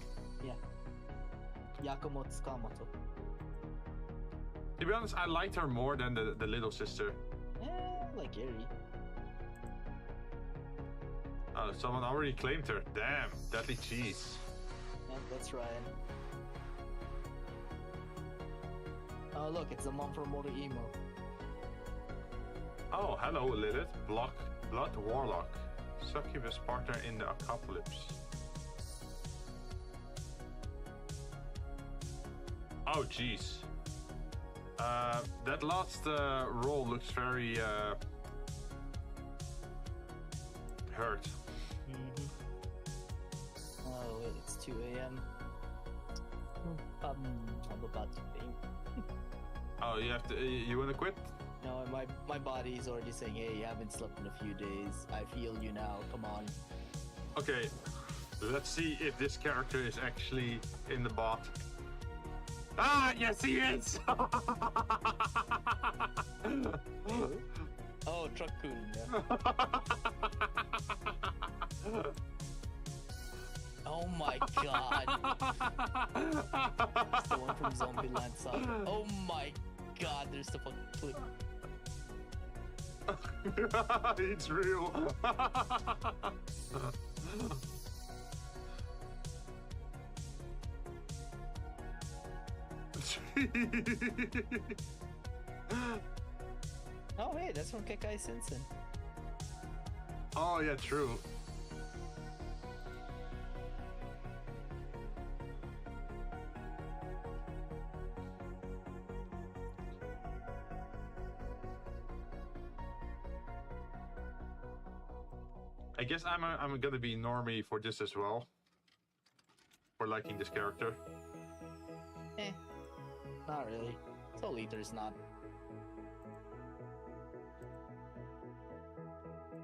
Yeah. Yakumo Tsukamoto. To be honest, I liked her more than the little sister. Like Eri. Oh, someone already claimed her. Damn, deadly cheese. Yeah, that's Ryan. Oh look, it's the mom from Moto Emo. Oh, hello, Lilith. Blood Warlock. Succubus partner in the Apocalypse. Oh, jeez. That last roll looks very hurt. Oh wait, it's 2 a.m. I'm about to faint. Oh, you have to. You wanna quit? No, my body's already saying, hey, you haven't slept in a few days. I feel you now. Come on. Okay, let's see if this character is actually in the bot. Ah, yes, he is. Oh, Truck-kun, yeah. Oh my god. It's the one from Zombieland Saga. Oh my god, there's the fucking clip. It's real. Oh hey, that's from Kekai Sensen. Oh yeah, true. I guess I'm gonna be normie for this as well. For liking this character. Not really. Soul Eater's not.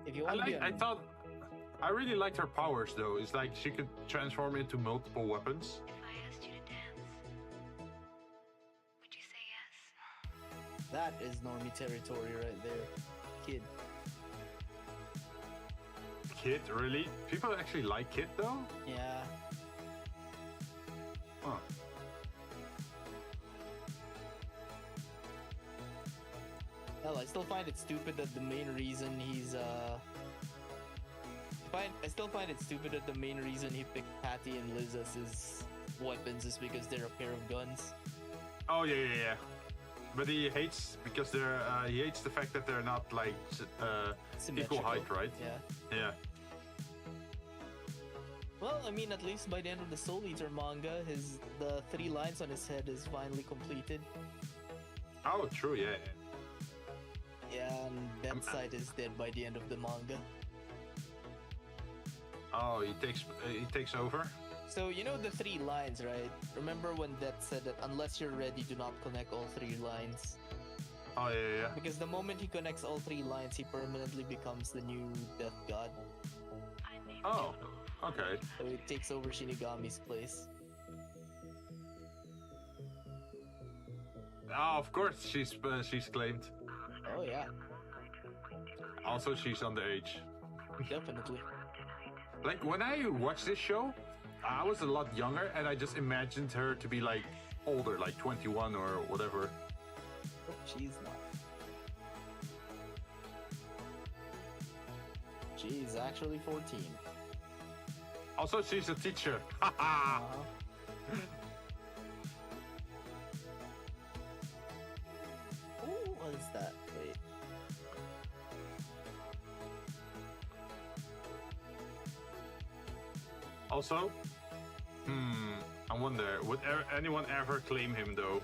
If you want to be I really liked her powers though. It's like she could transform into multiple weapons. If I asked you to dance, would you say yes? that is normie territory right there. Kid. Kid, really? People actually like Kid though? Yeah. Huh. Hell, I still find it stupid that the main reason he's I still find it stupid that the main reason he picked Patty and Liz as his weapons is because they're a pair of guns. Oh yeah. But he hates because they're he hates the fact that they're not like equal Symmetrical. height, right? Yeah. Yeah. Well, I mean, at least by the end of the Soul Eater manga, the 3 lines on his head is finally completed. Oh, true. Yeah. Yeah, and that side is dead by the end of the manga. Oh, he takes over. So you know the 3 lines, right? Remember when Death said that unless you're ready, do not connect all 3 lines. Oh yeah. Because the moment he connects all 3 lines, he permanently becomes the new Death God. Oh, okay. So it takes over Shinigami's place. Oh, of course she's claimed. Oh yeah, Also, she's underage. definitely. Like when I watched this show, I was a lot younger, and I just imagined her to be like older, like 21 or whatever. Oh, she's not. She's actually 14. Also, she's a teacher. Haha. Ooh, what is that? Wait. Also, I wonder, would anyone ever claim him though?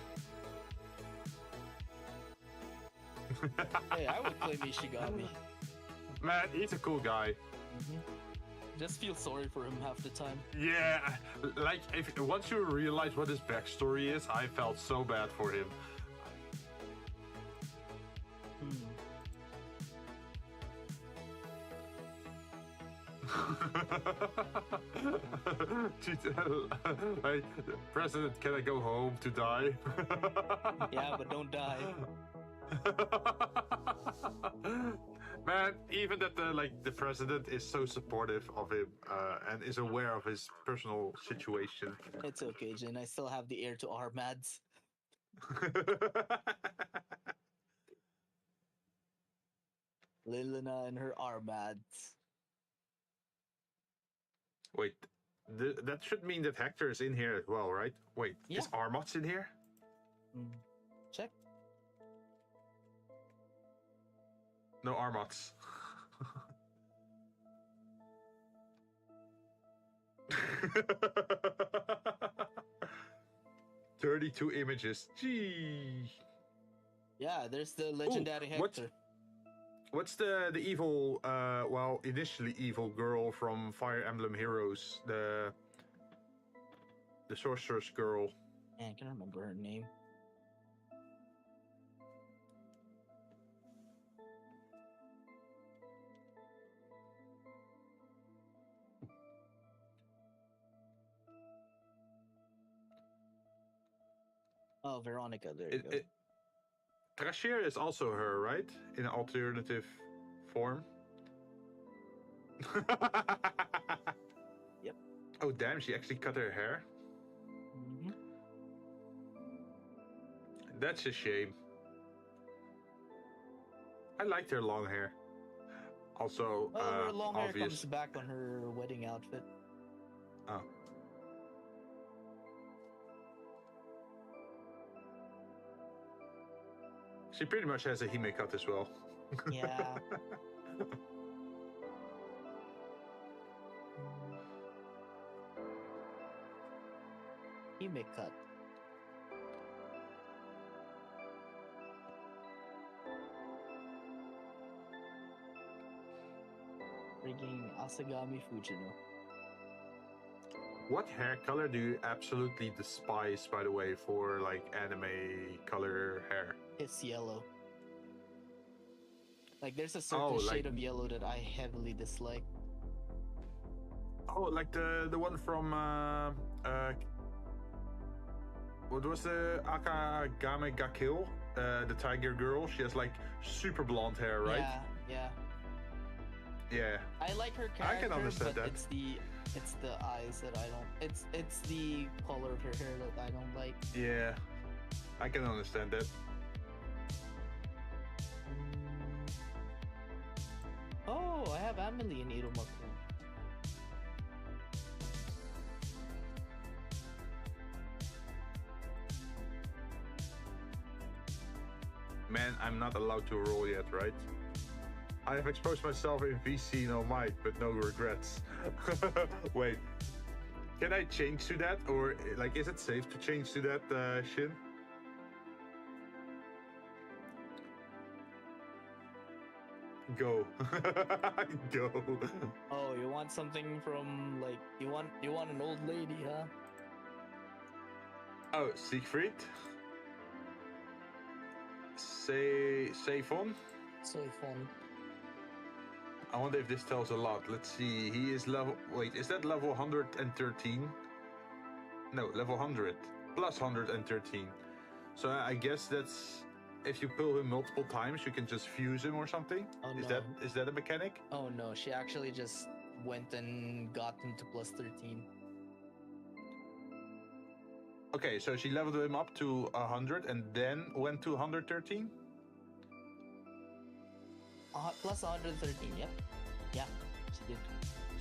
Hey, I would claim Ishigami. Man, he's a cool guy. Just feel sorry for him half the time. Yeah, like once you realize what his backstory is, I felt so bad for him. Like, President, can I go home to die? Yeah, but don't die. Man, even that the president is so supportive of him and is aware of his personal situation. It's okay, Jin. I still have the heir to Armads. Lilina and her Armads. Wait, that should mean that Hector is in here as well, right? Wait, Yeah. is Armots in here? Check. No Armots. 32 images. Gee. Yeah, there's the legendary Hector. What's the evil, well, initially evil girl from Fire Emblem Heroes, the sorceress girl? Man, I can't remember her name. Oh, Veronica, there you go. Trashir is also her, right? In an alternative form. Yep. Oh damn, she actually cut her hair? That's a shame. I liked her long hair. Also, Well, her long hair obvious. comes back on her wedding outfit. Oh. She pretty much has a Hime cut as well. Yeah. He may cut. Freaking Asagami Fujino. What hair color do you absolutely despise, by the way, for like anime color hair? It's yellow. Like there's a certain Oh, like- shade of yellow that I heavily dislike. Oh, like the one from what was the Akagame ga Kill? The tiger girl. She has like super blonde hair, right? Yeah. Yeah. I like her character, I can understand but that. it's the eyes that I don't. It's the color of her hair that I don't like. Yeah. I can understand that. Oh, I have Amelie in Iromaku. Man, I'm not allowed to roll yet, right? I have exposed myself in VC, no mic, but no regrets. Wait, can I change to that, or like, is it safe to change to that, Shin? Go, go. Oh, you want something from like you want an old lady, huh? Oh, Siegfried. Seifon. So fun. I wonder if this tells a lot. Let's see. He is level. Wait, is that level 113? No, level 100 plus 113. So I guess that's if you pull him multiple times, you can just fuse him or something. Oh, Is that a mechanic? Oh no, she actually just went and got him to plus 13. Okay, so she leveled him up to 100 and then went to 113. Plus 113, yep. Yeah, she did.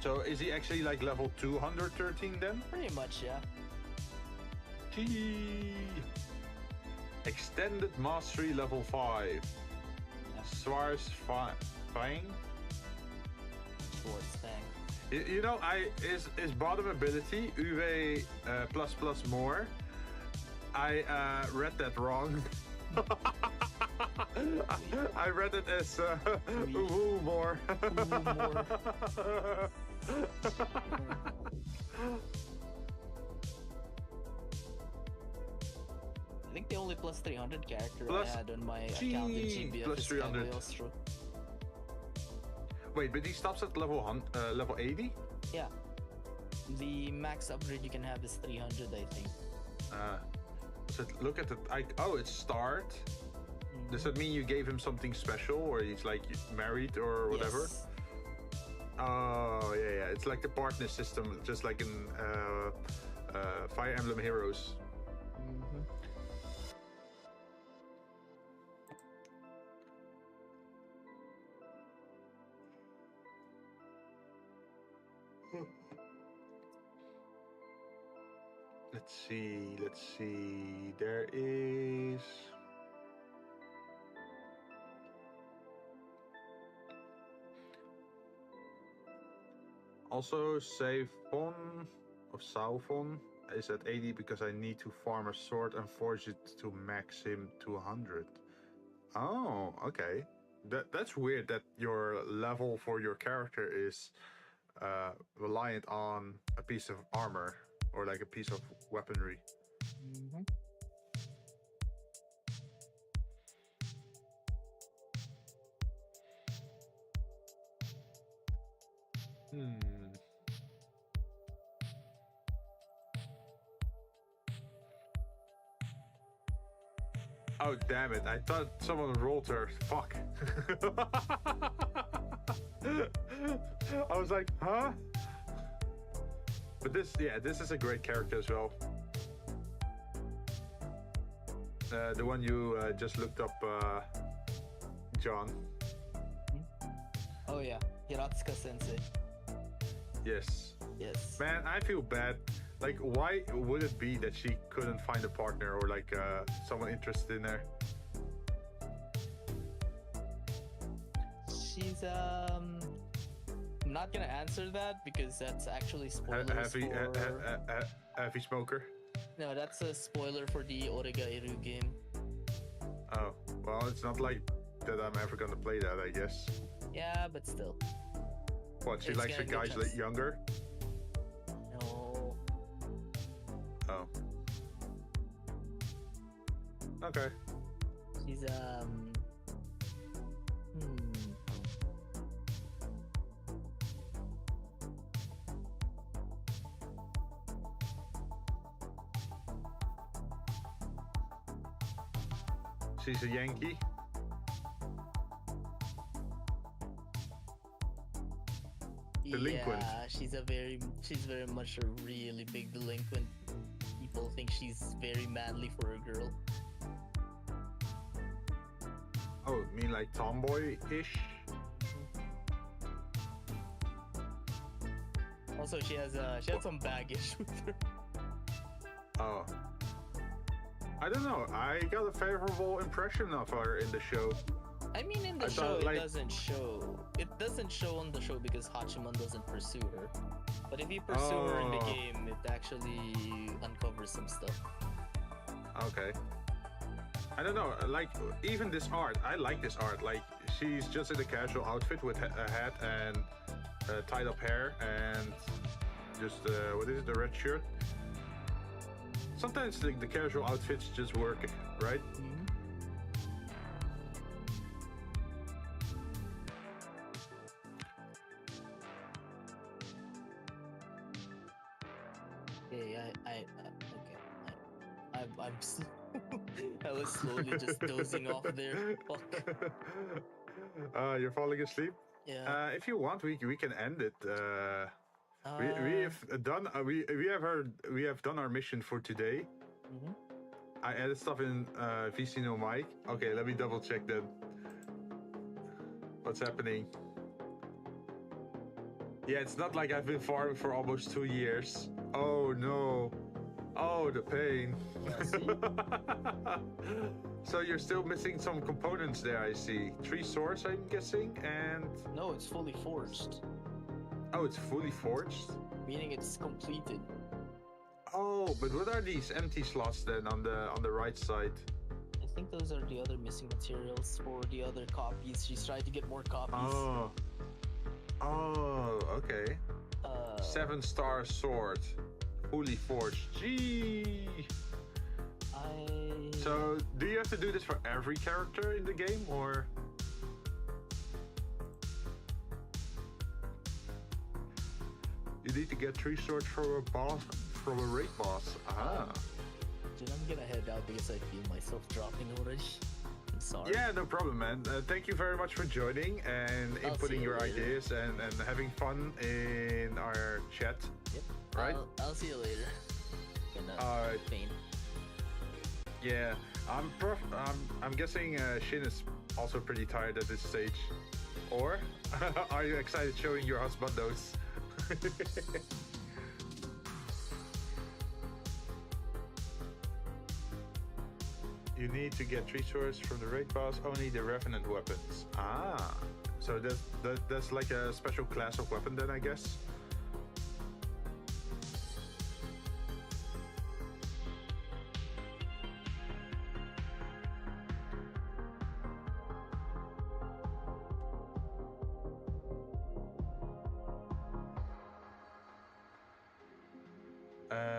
So is he actually like level 213 then? Pretty much, yeah. Gee. Extended Mastery level 5. Swar's Fang. Schwartz thing. You know, his bottom ability, UV plus plus more. I read that wrong. I read it as ooh more. I think the only plus 300 character Plus- I had on my Gee, account in GBF plus is 300. Cagliostro. Wait, but he stops at level 80? Yeah. The max upgrade you can have is 300, I think. So look at the oh, it's start. Does that mean you gave him something special, or he's like married or whatever? Yes. Oh yeah. It's like the partner system, just like in Fire Emblem Heroes. Mhm. Let's see. There is. Also, Saifon of Saufon is at 80 because I need to farm a sword and forge it to max him to 100. Oh, okay. That's weird that your level for your character is reliant on a piece of armor or like a piece of weaponry. Mhm. Oh, damn it. I thought someone rolled her. Fuck. I was like, huh? But this is a great character as well. The one you just looked up, John. Oh yeah, Hiratsuka Sensei. Yes. Yes. Man, I feel bad. Like, why would it be that she couldn't find a partner or like someone interested in her? She's I'm not gonna answer that because that's actually spoilers for. Heavy smoker. No, that's a spoiler for the Orega Iru game. Oh, well, it's not like that I'm ever gonna play that, I guess. Yeah, but still. What, she It's likes her gonna go guys chest. younger? No. Oh. Okay. She's She's a Yankee. Delinquent. Yeah, she's very much a really big delinquent. People think she's very manly for a girl. Oh, you mean like tomboy-ish? Also, she had some baggage with her. Oh. I don't know. I got a favorable impression of her in the show. I mean, in the I show, thought, it like- doesn't show. It doesn't show on the show because Hachiman doesn't pursue her. But if you pursue her in the Oh. game, it actually uncovers some stuff. Okay. I don't know, like, even this art, I like this art. Like, she's just in a casual outfit with a hat and tied up hair and just, what is it, the red shirt? Sometimes the casual outfits just work, right? Okay, I was slowly just dozing off there. Fuck. You're falling asleep? Yeah. If you want, we can end it. We have done we have done our mission for today. Mhm. I added stuff in VC no mic. Okay, let me double check then. What's happening? Yeah, it's not like I've been farming for almost 2 years. Oh no. Oh, the pain. Yeah, see? So you're still missing some components there, I see. 3 swords, I'm guessing, and... No, it's fully forged, Oh, it's fully forged? meaning it's completed. Oh, but what are these empty slots then on the right side? I think those are the other missing materials for the other copies. She's trying to get more copies. Oh. Oh, okay. 7-star sword. Fully forged. Gee! So, do you have to do this for every character in the game, or...? You need to get 3 swords from a boss, from a raid boss. Ah. Dude, I'm gonna head out because I feel myself dropping already. I'm sorry. Yeah, no problem, man. Thank you very much for joining and I'll see inputting you your later. ideas and having fun in our chat. Yep. Right? I'll see you later. Gonna Alright. faint. Yeah, I'm guessing Shin is also pretty tired at this stage. Or are you excited showing your husband those? You need to get 3 swords from the raid boss, only the revenant weapons. Ah, so that's like a special class of weapon then, I guess.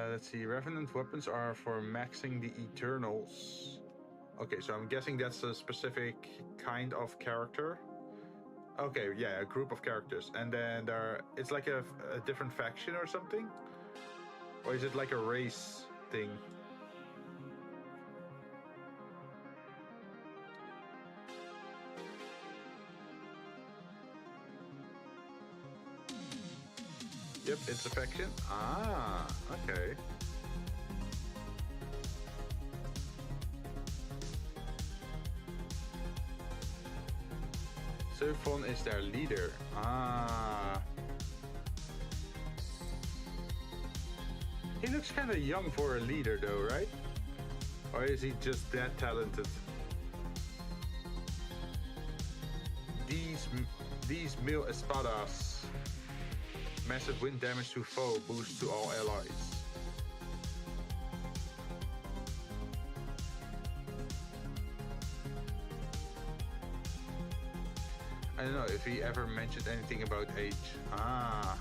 Let's see, revenant weapons are for maxing the Eternals. Okay, so I'm guessing that's a specific kind of character. Okay, yeah, a group of characters. And then it's like a different faction or something? Or is it like a race thing? Yep, it's a faction. Ah, okay. Sufon is their leader. Ah. He looks kind of young for a leader though, right? Or is he just that talented? These mil espadas. Massive wind damage to foe, boost to all allies. I don't know if he ever mentioned anything about age. Ah.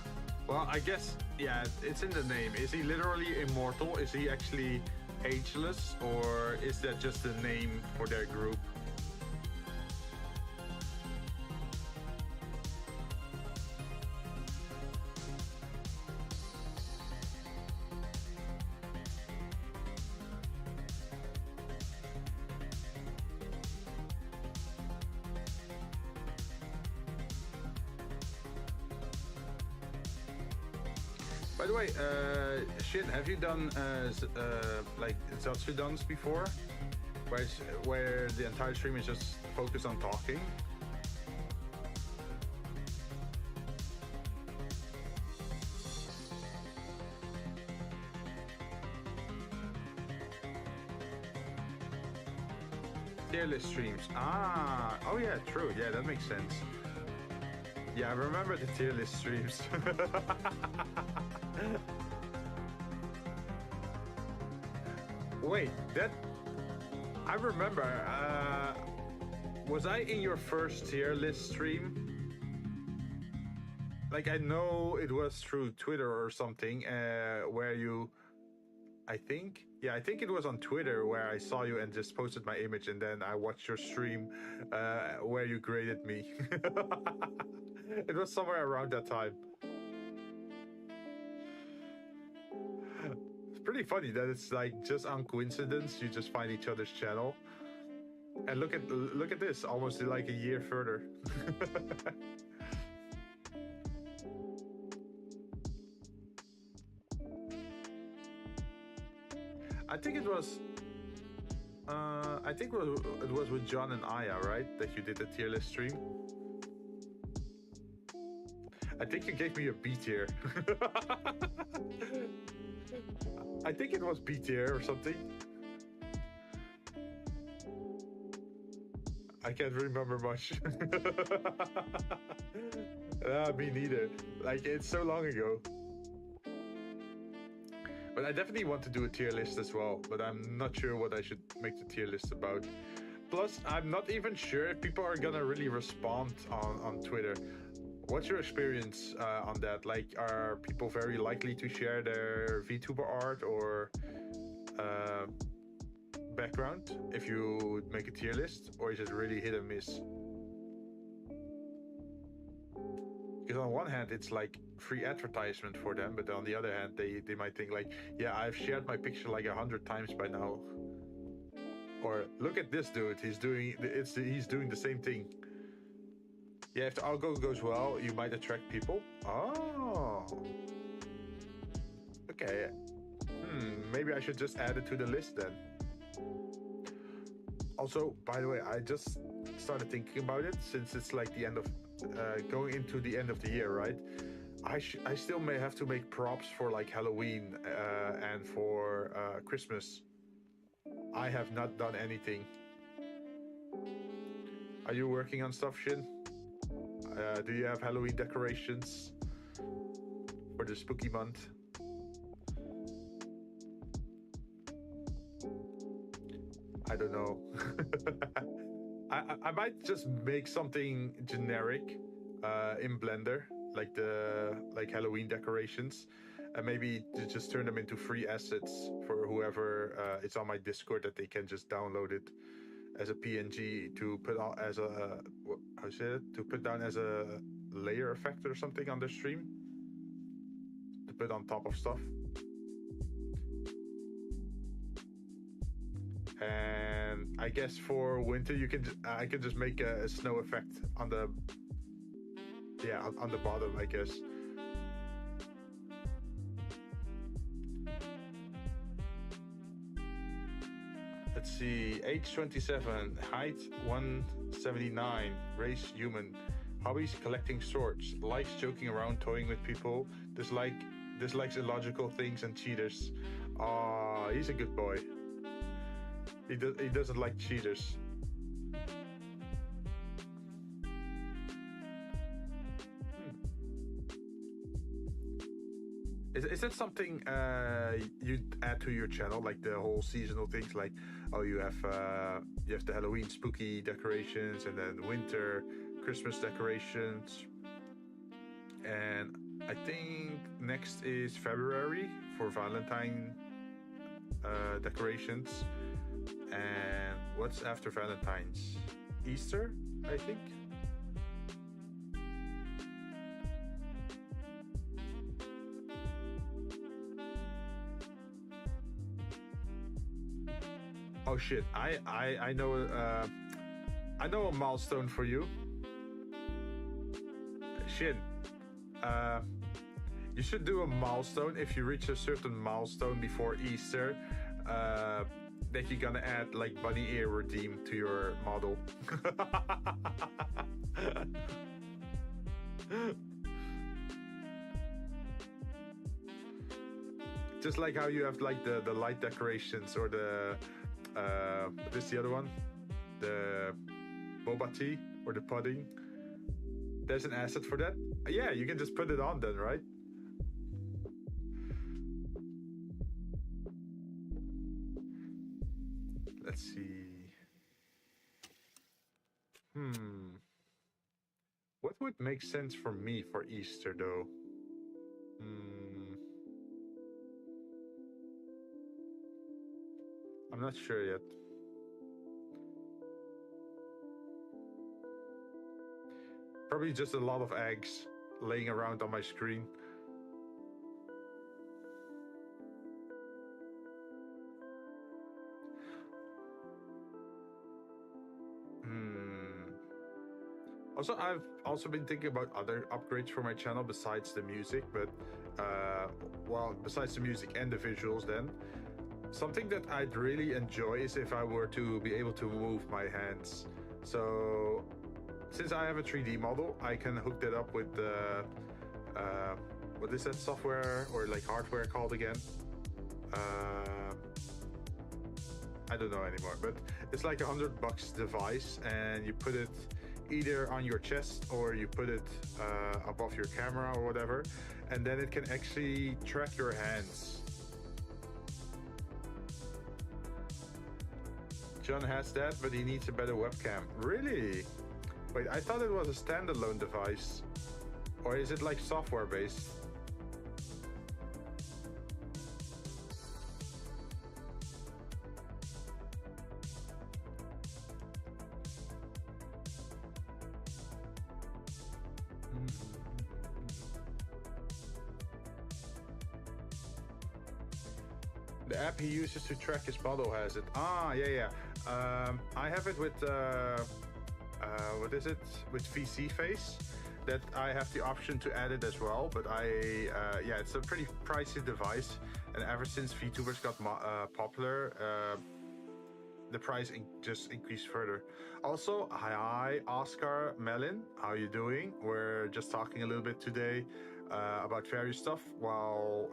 Well, I guess, yeah, it's in the name. Is he literally immortal? Is he actually ageless? Or is that just the name for their group? By the way, Shin, have you done like Zatsudans before? Where the entire stream is just focused on talking? Tier list streams. Ah, oh yeah, true. Yeah, that makes sense. Yeah, I remember the tier list streams. Wait, that... I remember, was I in your first tier list stream? Like, I know it was through Twitter or something, where you... I think? Yeah, I think it was on Twitter where I saw you and just posted my image, and then I watched your stream where you graded me. It was somewhere around that time. It's pretty funny that it's like just on coincidence you just find each other's channel. And look at this, almost like a year further. I think it was it was with John and Aya, right? That you did the tier list stream. I think you gave me a B tier. I think it was B tier or something. I can't remember much. Me neither. Like, it's so long ago. But I definitely want to do a tier list as well, but I'm not sure what I should make the tier list about. Plus, I'm not even sure if people are gonna really respond on Twitter. What's your experience on that? Like, are people very likely to share their VTuber art or background if you make a tier list? Or is it really hit and miss? Because on one hand, it's like free advertisement for them, but on the other hand, they might think like, yeah, I've shared my picture like 100 times by now. Or look at this dude, he's doing the same thing. Yeah, if the algo goes well, you might attract people. Oh. Okay. Maybe I should just add it to the list then. Also, by the way, I just started thinking about it since it's like the end of, going into the end of the year, right? I still may have to make props for like Halloween and for Christmas. I have not done anything. Are you working on stuff, Shin? Do you have Halloween decorations for the spooky month? I don't know. I might just make something generic in Blender, like Halloween decorations, and maybe just turn them into free assets for whoever it's on my Discord, that they can just download it as a PNG to put on as a to put down as a layer effect or something on their stream, to put on top of stuff. And I guess for winter I can just make a snow effect on the on the bottom, I guess. Let's see, age 27, height 179, race human, hobbies collecting swords, likes joking around, toying with people, dislikes illogical things and cheaters. Ah, he's a good boy. He doesn't like cheaters. Is that something you add to your channel, like the whole seasonal things, like you have the Halloween spooky decorations, and then winter Christmas decorations, and I think next is February for Valentine decorations, and what's after Valentine's? Easter, I think. Oh shit! I know a milestone for you. Shit. You should do a milestone if you reach a certain milestone before Easter. That you're gonna add like bunny ear redeem to your model. Just like how you have like the light decorations or the what is the other one? The boba tea or the pudding. There's an asset for that. Yeah, you can just put it on then, right? Let's see. What would make sense for me for Easter though? I'm not sure yet. Probably just a lot of eggs laying around on my screen. Also, I've also been thinking about other upgrades for my channel besides the music, but besides the music and the visuals then. Something that I'd really enjoy is if I were to be able to move my hands. So, since I have a 3D model, I can hook that up with the, what is that software or like hardware called again? I don't know anymore, but it's like $100 device, and you put it either on your chest or you put it above your camera or whatever, and then it can actually track your hands. John has that, but he needs a better webcam. Really? Wait, I thought it was a standalone device. Or is it like software based? The app he uses to track his model has it. Ah, yeah. I have it with, what is it? With VC Face. That I have the option to add it as well, but it's a pretty pricey device. And ever since VTubers got popular, the price just increased further. Also, hi Oscar Melin, how you doing? We're just talking a little bit today about various stuff while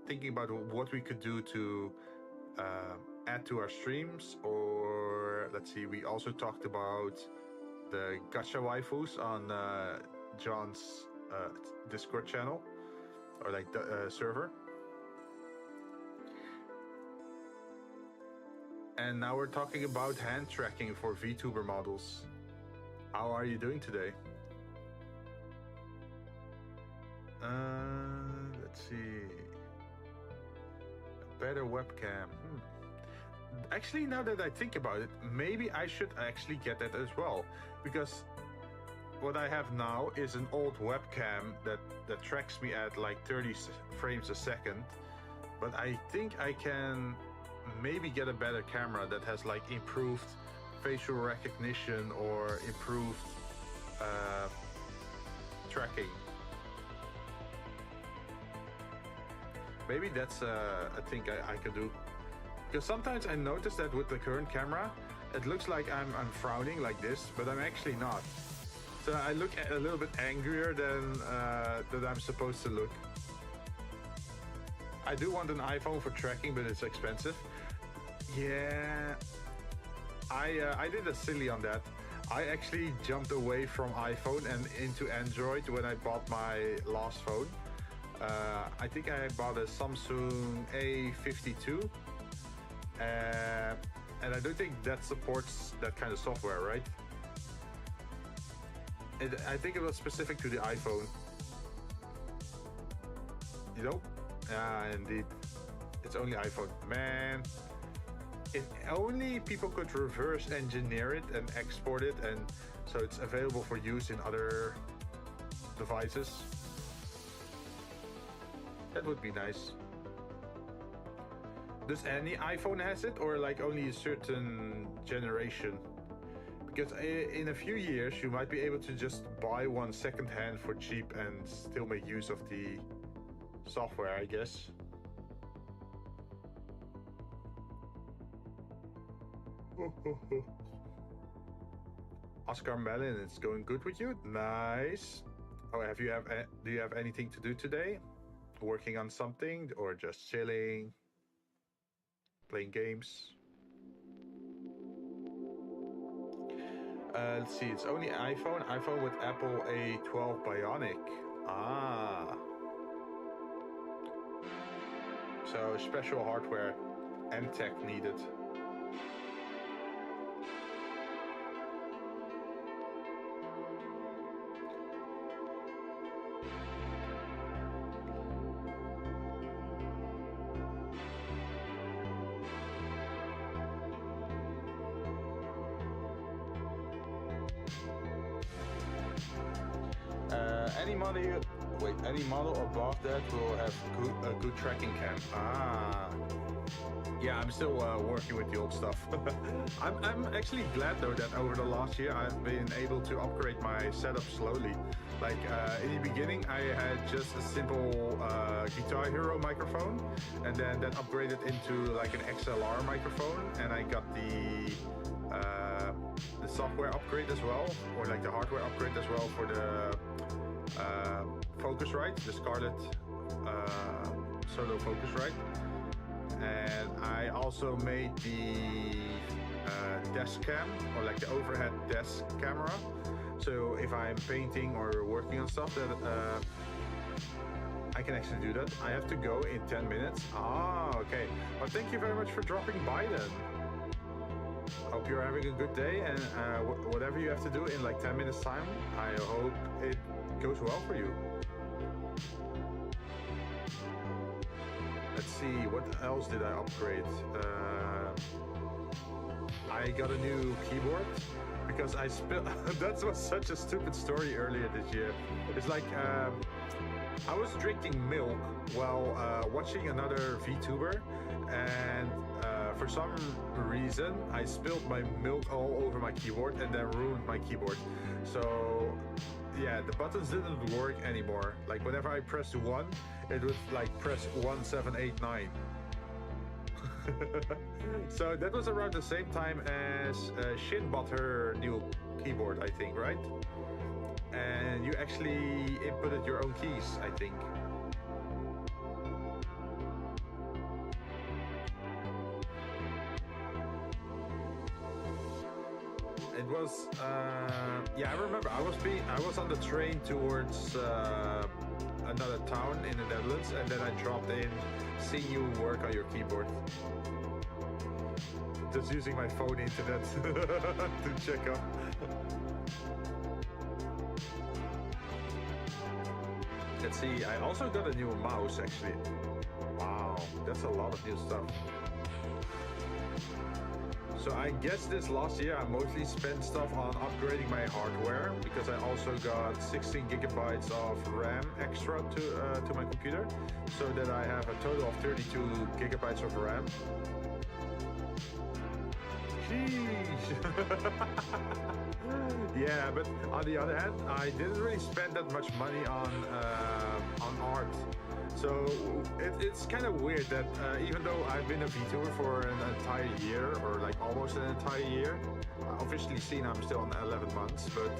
thinking about what we could do to add to our streams, or let's see, we also talked about the gacha waifus on John's Discord channel, or like the server. And now we're talking about hand tracking for VTuber models. How are you doing today? Let's see. A better webcam. Actually, now that I think about it, maybe I should actually get that as well, because what I have now is an old webcam that tracks me at like 30 frames a second, but I think I can maybe get a better camera that has like improved facial recognition or improved tracking. Maybe that's a thing I could do. Because sometimes I notice that with the current camera, it looks like I'm frowning like this, but I'm actually not. So I look a little bit angrier than I'm supposed to look. I do want an iPhone for tracking, but it's expensive. Yeah, I did a silly on that. I actually jumped away from iPhone and into Android when I bought my last phone. I think I bought a Samsung A52, and I don't think that supports that kind of software, right? I think it was specific to the iPhone. You know? Yeah, indeed. It's only iPhone. Man, if only people could reverse engineer it and export it, and so it's available for use in other devices. That would be nice. Does any iPhone has it, or like only a certain generation? Because in a few years you might be able to just buy one secondhand for cheap and still make use of the software, I guess. Oscar Mellon, it's going good with you? Nice. Oh, do you have anything to do today? Working on something, or just chilling, playing games? Let's see, it's only iPhone with Apple A12 Bionic. Ah. So special hardware and tech needed. Any model above that will have a good tracking cam. Ah. Yeah, I'm still working with the old stuff. I'm actually glad though that over the last year I've been able to upgrade my setup slowly. Like in the beginning I had just a simple Guitar Hero microphone, and then that upgraded into like an XLR microphone, and I got the software upgrade as well, or like the hardware upgrade as well for the Focusrite, the Scarlett Solo Focusrite. And I also made the desk cam, or like the overhead desk camera. So if I'm painting or working on stuff, that I can actually do that. I have to go in 10 minutes. Ah, okay. Well, thank you very much for dropping by then. Hope you're having a good day, and whatever you have to do in like 10 minutes time, I hope it goes well for you. Let's see, what else did I upgrade? I got a new keyboard because I spilled. That was such a stupid story earlier this year. It's like I was drinking milk while watching another Vtuber, and for some reason I spilled my milk all over my keyboard and then ruined my keyboard. So yeah, the buttons didn't work anymore. Like whenever I pressed 1, it would like press 1, 7, 8, 9. So that was around the same time as Jinn bought her new keyboard, I think, right? And you actually inputted your own keys, I think. It was, yeah, I remember. I was on the train towards another town in the Netherlands, and then I dropped in, seeing you work on your keyboard. Just using my phone internet to check up. Let's see. I also got a new mouse, actually. Wow, that's a lot of new stuff. So I guess this last year I mostly spent stuff on upgrading my hardware, because I also got 16 gigabytes of RAM extra to my computer, so that I have a total of 32 gigabytes of RAM. Sheesh. Yeah, but on the other hand, I didn't really spend that much money on art. So it's kind of weird that even though I've been a VTuber for an entire year, or like almost an entire year, officially seen I'm still on 11 months, but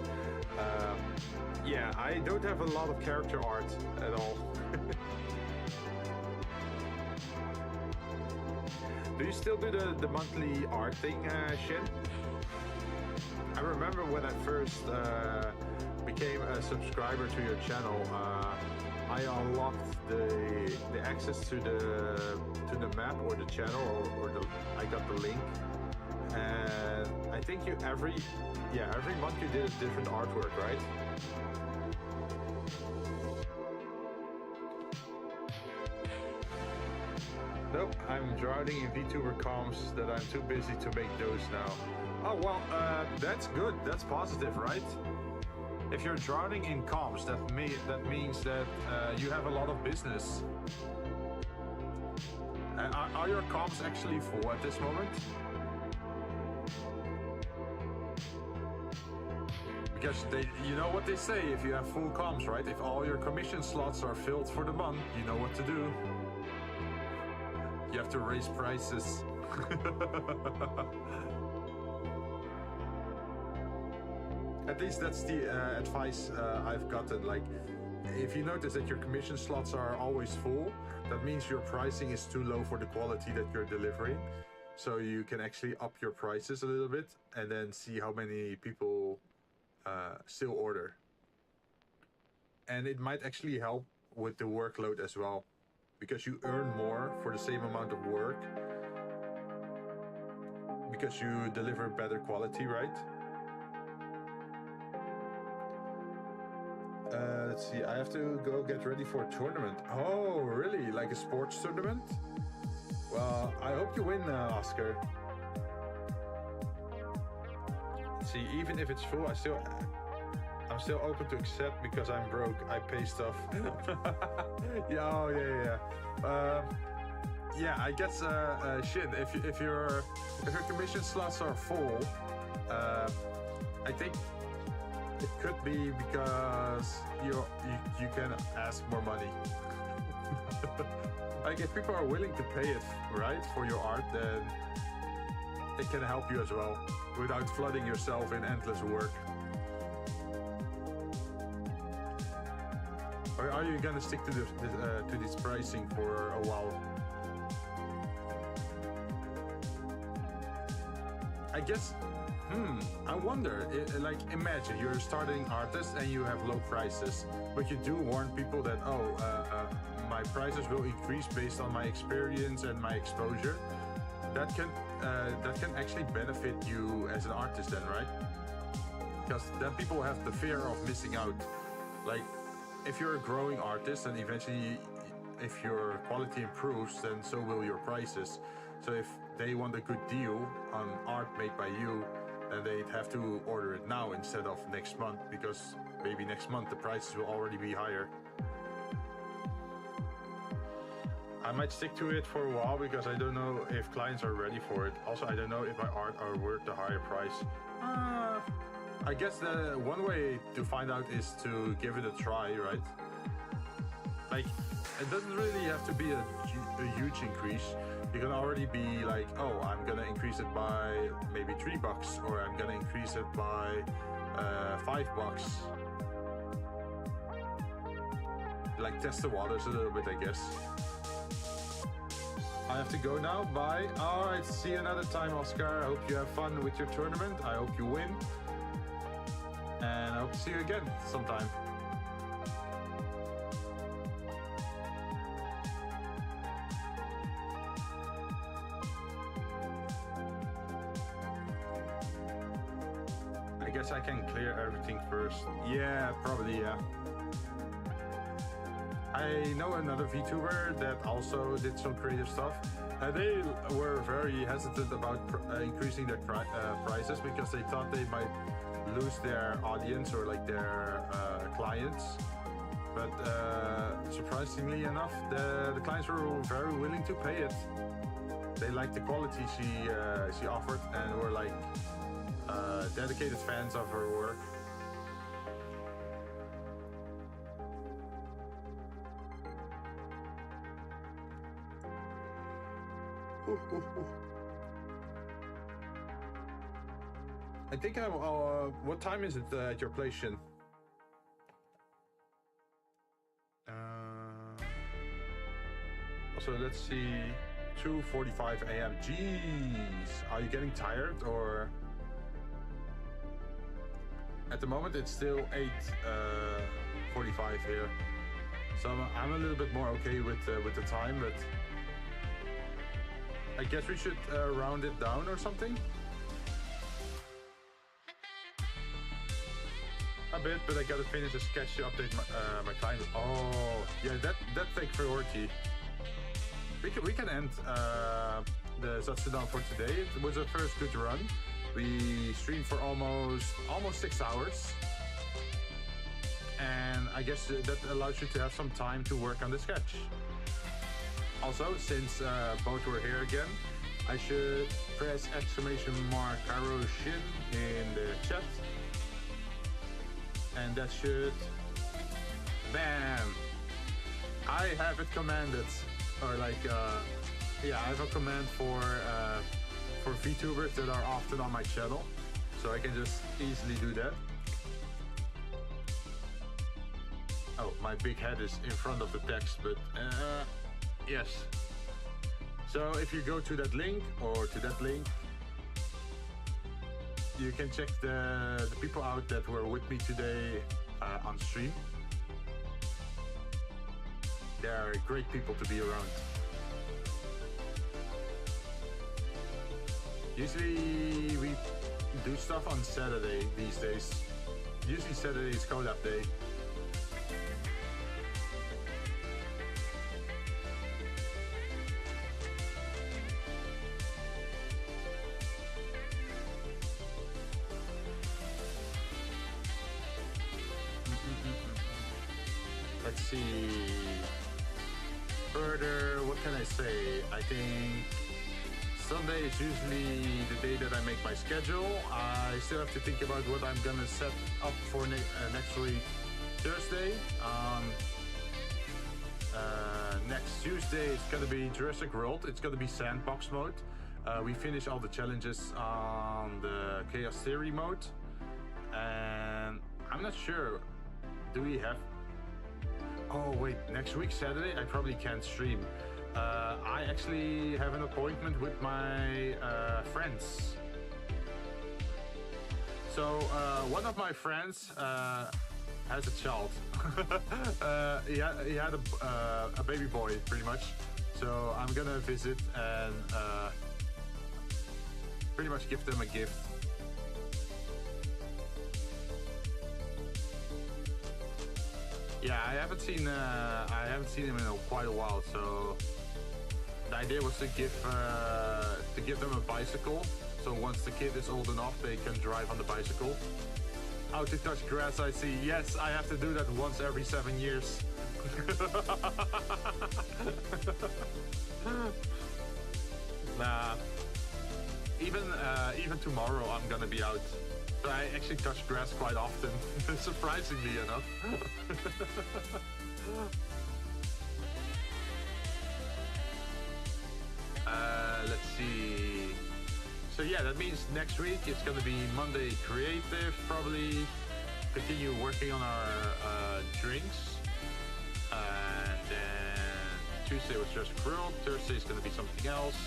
yeah, I don't have a lot of character art at all. Do you still do the monthly art thing, Jinn? I remember when I first became a subscriber to your channel, I unlocked the access to the map or the channel or I got the link, and I think every month you did a different artwork, right? Nope, I'm drowning in Vtuber comms that I'm too busy to make those now. Oh well, that's good. That's positive, right? If you're drowning in comms, that means that you have a lot of business. Are your comms actually full at this moment? Because you know what they say, if you have full comms, right? If all your commission slots are filled for the month, you know what to do. You have to raise prices. At least that's the advice I've gotten. Like, if you notice that your commission slots are always full, that means your pricing is too low for the quality that you're delivering. So you can actually up your prices a little bit and then see how many people still order. And it might actually help with the workload as well, because you earn more for the same amount of work because you deliver better quality, right? Let's see, I have to go get ready for a tournament. Oh, really? Like a sports tournament? Well, I hope you win, Oscar. See, even if it's full, I'm still open to accept because I'm broke. I pay stuff. Yeah, oh yeah. Yeah, I guess Shin, if your commission slots are full, I think it could be because you can ask more money. Like, if people are willing to pay it, right, for your art, then it can help you as well without flooding yourself in endless work. Or are you gonna stick to this pricing for a while? I guess. I wonder. Like, imagine you're a starting artist and you have low prices, but you do warn people that my prices will increase based on my experience and my exposure. That can actually benefit you as an artist, then, right? Because then people have the fear of missing out. Like, if you're a growing artist, and eventually, if your quality improves, then so will your prices. So if they want a good deal on art made by you, then they'd have to order it now instead of next month, because maybe next month the prices will already be higher. I might stick to it for a while because I don't know if clients are ready for it. Also, I don't know if my art are worth the higher price. I guess the one way to find out is to give it a try, right? Like, it doesn't really have to be a huge increase. You can already be like, oh, I'm gonna increase it by maybe $3, or I'm gonna increase it by $5. Like, test the waters a little bit, I guess. I have to go now. Bye. All right. See you another time, Oscar. I hope you have fun with your tournament. I hope you win. And I hope to see you again sometime. I guess I can clear everything first. Yeah, probably, yeah. I know another VTuber that also did some creative stuff. They were very hesitant about increasing their prices because they thought they might lose their audience or like their clients. But surprisingly enough, the clients were very willing to pay it. They liked the quality she offered and were like dedicated fans of her work. I think I'm. What time is it at your place, Shin? Also, let's see. 2:45 a.m. Jeez, are you getting tired or? At the moment, it's still 8:45 here. So I'm a little bit more okay with the time, but I guess we should round it down or something. A bit, but I gotta finish a sketch to update my client. Oh, yeah, that take priority. We can end the Zatsudan for today. It was a first good run. We streamed for almost 6 hours, and I guess that allows you to have some time to work on the sketch. Also, since both were here again, I should press exclamation mark Karoshin in the chat. And that should... Bam! I have it commanded. Or like, yeah, I have a command for Vtubers that are often on my channel. So I can just easily do that. Oh, my big head is in front of the text, but yes. So if you go to that link or to that link, you can check the people out that were with me today on stream. They are great people to be around. Usually we do stuff on Saturday these days. Usually Saturday is collab day. Let's see. Further, what can I say? I think Sunday is usually the day that I make my schedule. I still have to think about what I'm gonna set up for next week, Thursday. Next Tuesday it's gonna be Jurassic World. It's gonna be sandbox mode. We finish all the challenges on the Chaos Theory mode, and I'm not sure. Do we have? Oh wait, next week Saturday I probably can't stream. I actually have an appointment with my friends. So one of my friends has a child. He had a baby boy, pretty much. So I'm gonna visit and pretty much give them a gift. Yeah, I haven't seen him in quite a while. So the idea was to give them a bicycle. So once the kid is old enough, they can drive on the bicycle. How to touch grass? I see. Yes, I have to do that once every 7 years. Nah. Even tomorrow I'm gonna be out. So I actually touch grass quite often, surprisingly enough. Let's see. So yeah, that means next week it's gonna be Monday creative, probably continue working on our drinks. And then Tuesday was just grilled, Thursday is gonna be something else.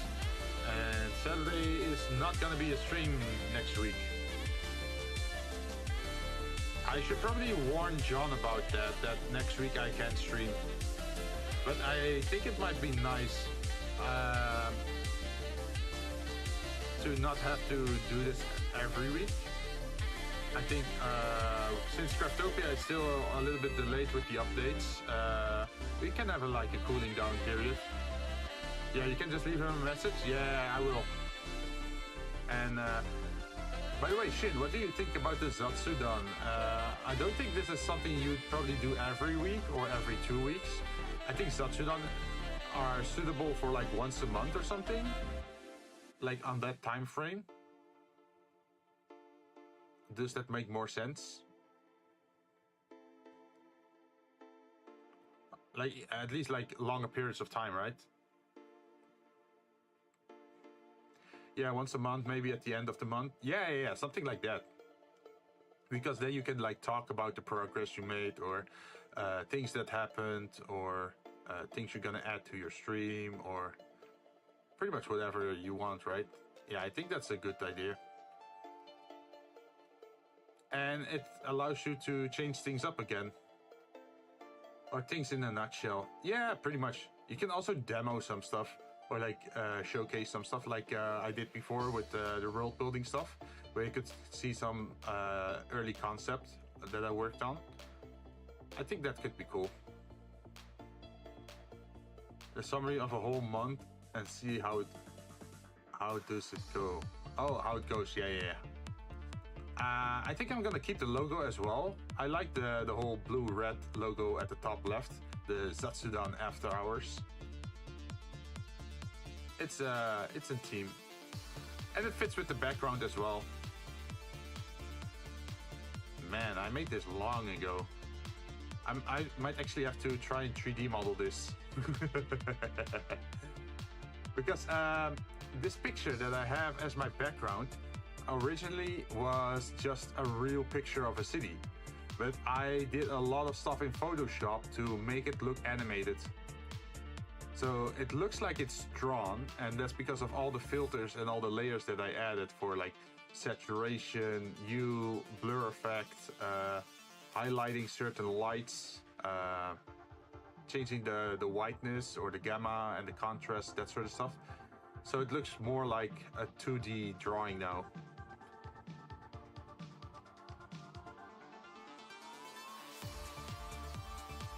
And Saturday is not gonna be a stream next week. I should probably warn John about that next week I can't stream. But I think it might be nice to not have to do this every week. I think since Craftopia is still a little bit delayed with the updates, we can have a cooling down period. Yeah, you can just leave him a message. Yeah, I will. And by the way, Shin, what do you think about the Zatsudan? I don't think this is something you'd probably do every week or every 2 weeks. I think Zatsudan are suitable for once a month or something. On that time frame. Does that make more sense? At least longer periods of time, right? Yeah, once a month, maybe at the end of the month. Yeah, something like that. Because then you can talk about the progress you made, or things that happened, or things you're gonna add to your stream, or pretty much whatever you want, right? Yeah, I think that's a good idea. And it allows you to change things up again. Or things in a nutshell. Yeah, pretty much. You can also demo some stuff or like showcase some stuff like I did before with the world building stuff, where you could see some early concept that I worked on. I think that could be cool. The summary of a whole month and see how does it go. Oh, how it goes. Yeah. I think I'm gonna keep the logo as well. I like the whole blue-red logo at the top left, the Zatsudan Afterhours. It's a theme, and it fits with the background as well. Man, I made this long ago. I might actually have to try and 3D model this. Because this picture that I have as my background originally was just a real picture of a city, but I did a lot of stuff in Photoshop to make it look animated. So it looks like it's drawn, and that's because of all the filters and all the layers that I added for like saturation, hue, blur effect, highlighting certain lights, changing the whiteness or the gamma and the contrast, that sort of stuff. So it looks more like a 2D drawing now.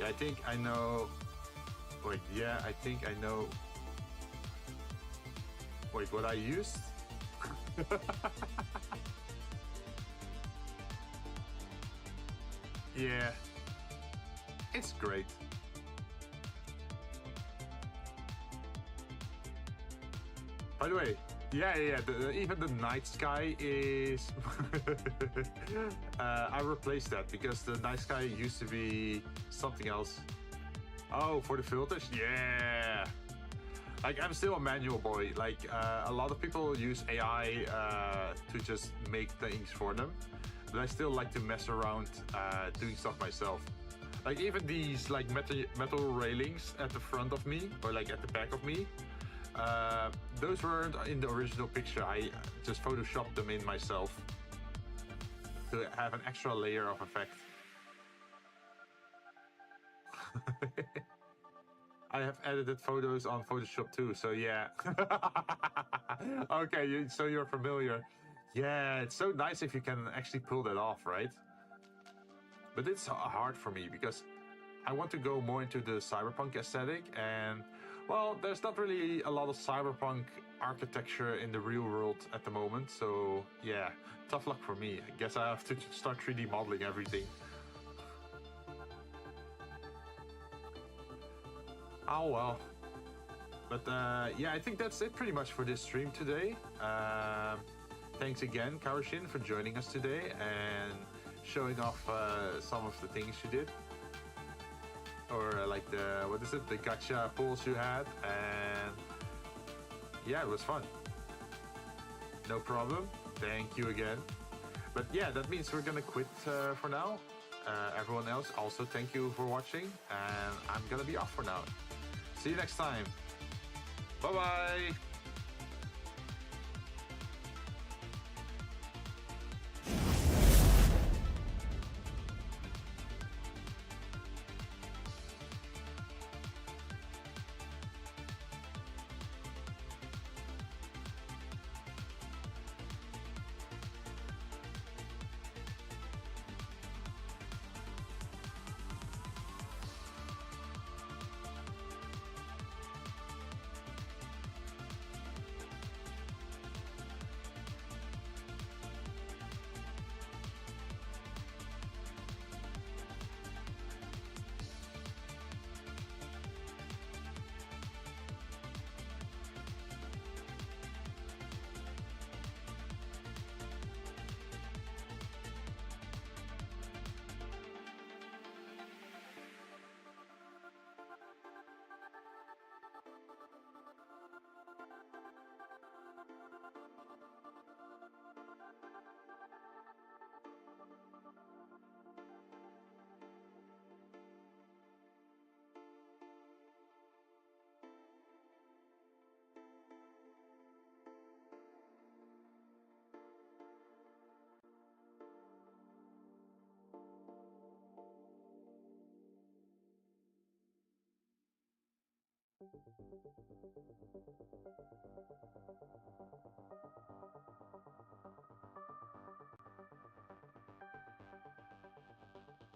Yeah, I think I know. Wait, yeah, I think I know. Wait, what I used? Yeah, it's great. By the way, yeah, even the night sky is... I replaced that because the night sky used to be something else. Oh, for the filters? Yeah! Like, I'm still a manual boy. Like, a lot of people use AI to just make things for them. But I still like to mess around doing stuff myself. Like, even these like metal railings at the front of me, or like at the back of me, those weren't in the original picture. I just photoshopped them in myself to have an extra layer of effect. I have edited photos on Photoshop too, so yeah. Okay, so you're familiar. Yeah, it's so nice if you can actually pull that off, right? But it's hard for me because I want to go more into the cyberpunk aesthetic, and well, there's not really a lot of cyberpunk architecture in the real world at the moment, so yeah, tough luck for me. I guess I have to start 3D modeling everything. Oh well. But yeah, I think that's it pretty much for this stream today. Thanks again, Karoshin, for joining us today and showing off some of the things you did. Or like the, what is it, the gacha pulls you had. And yeah, it was fun. No problem. Thank you again. But yeah, that means we're gonna quit for now. Everyone else, also thank you for watching. And I'm gonna be off for now. See you next time. Bye-bye.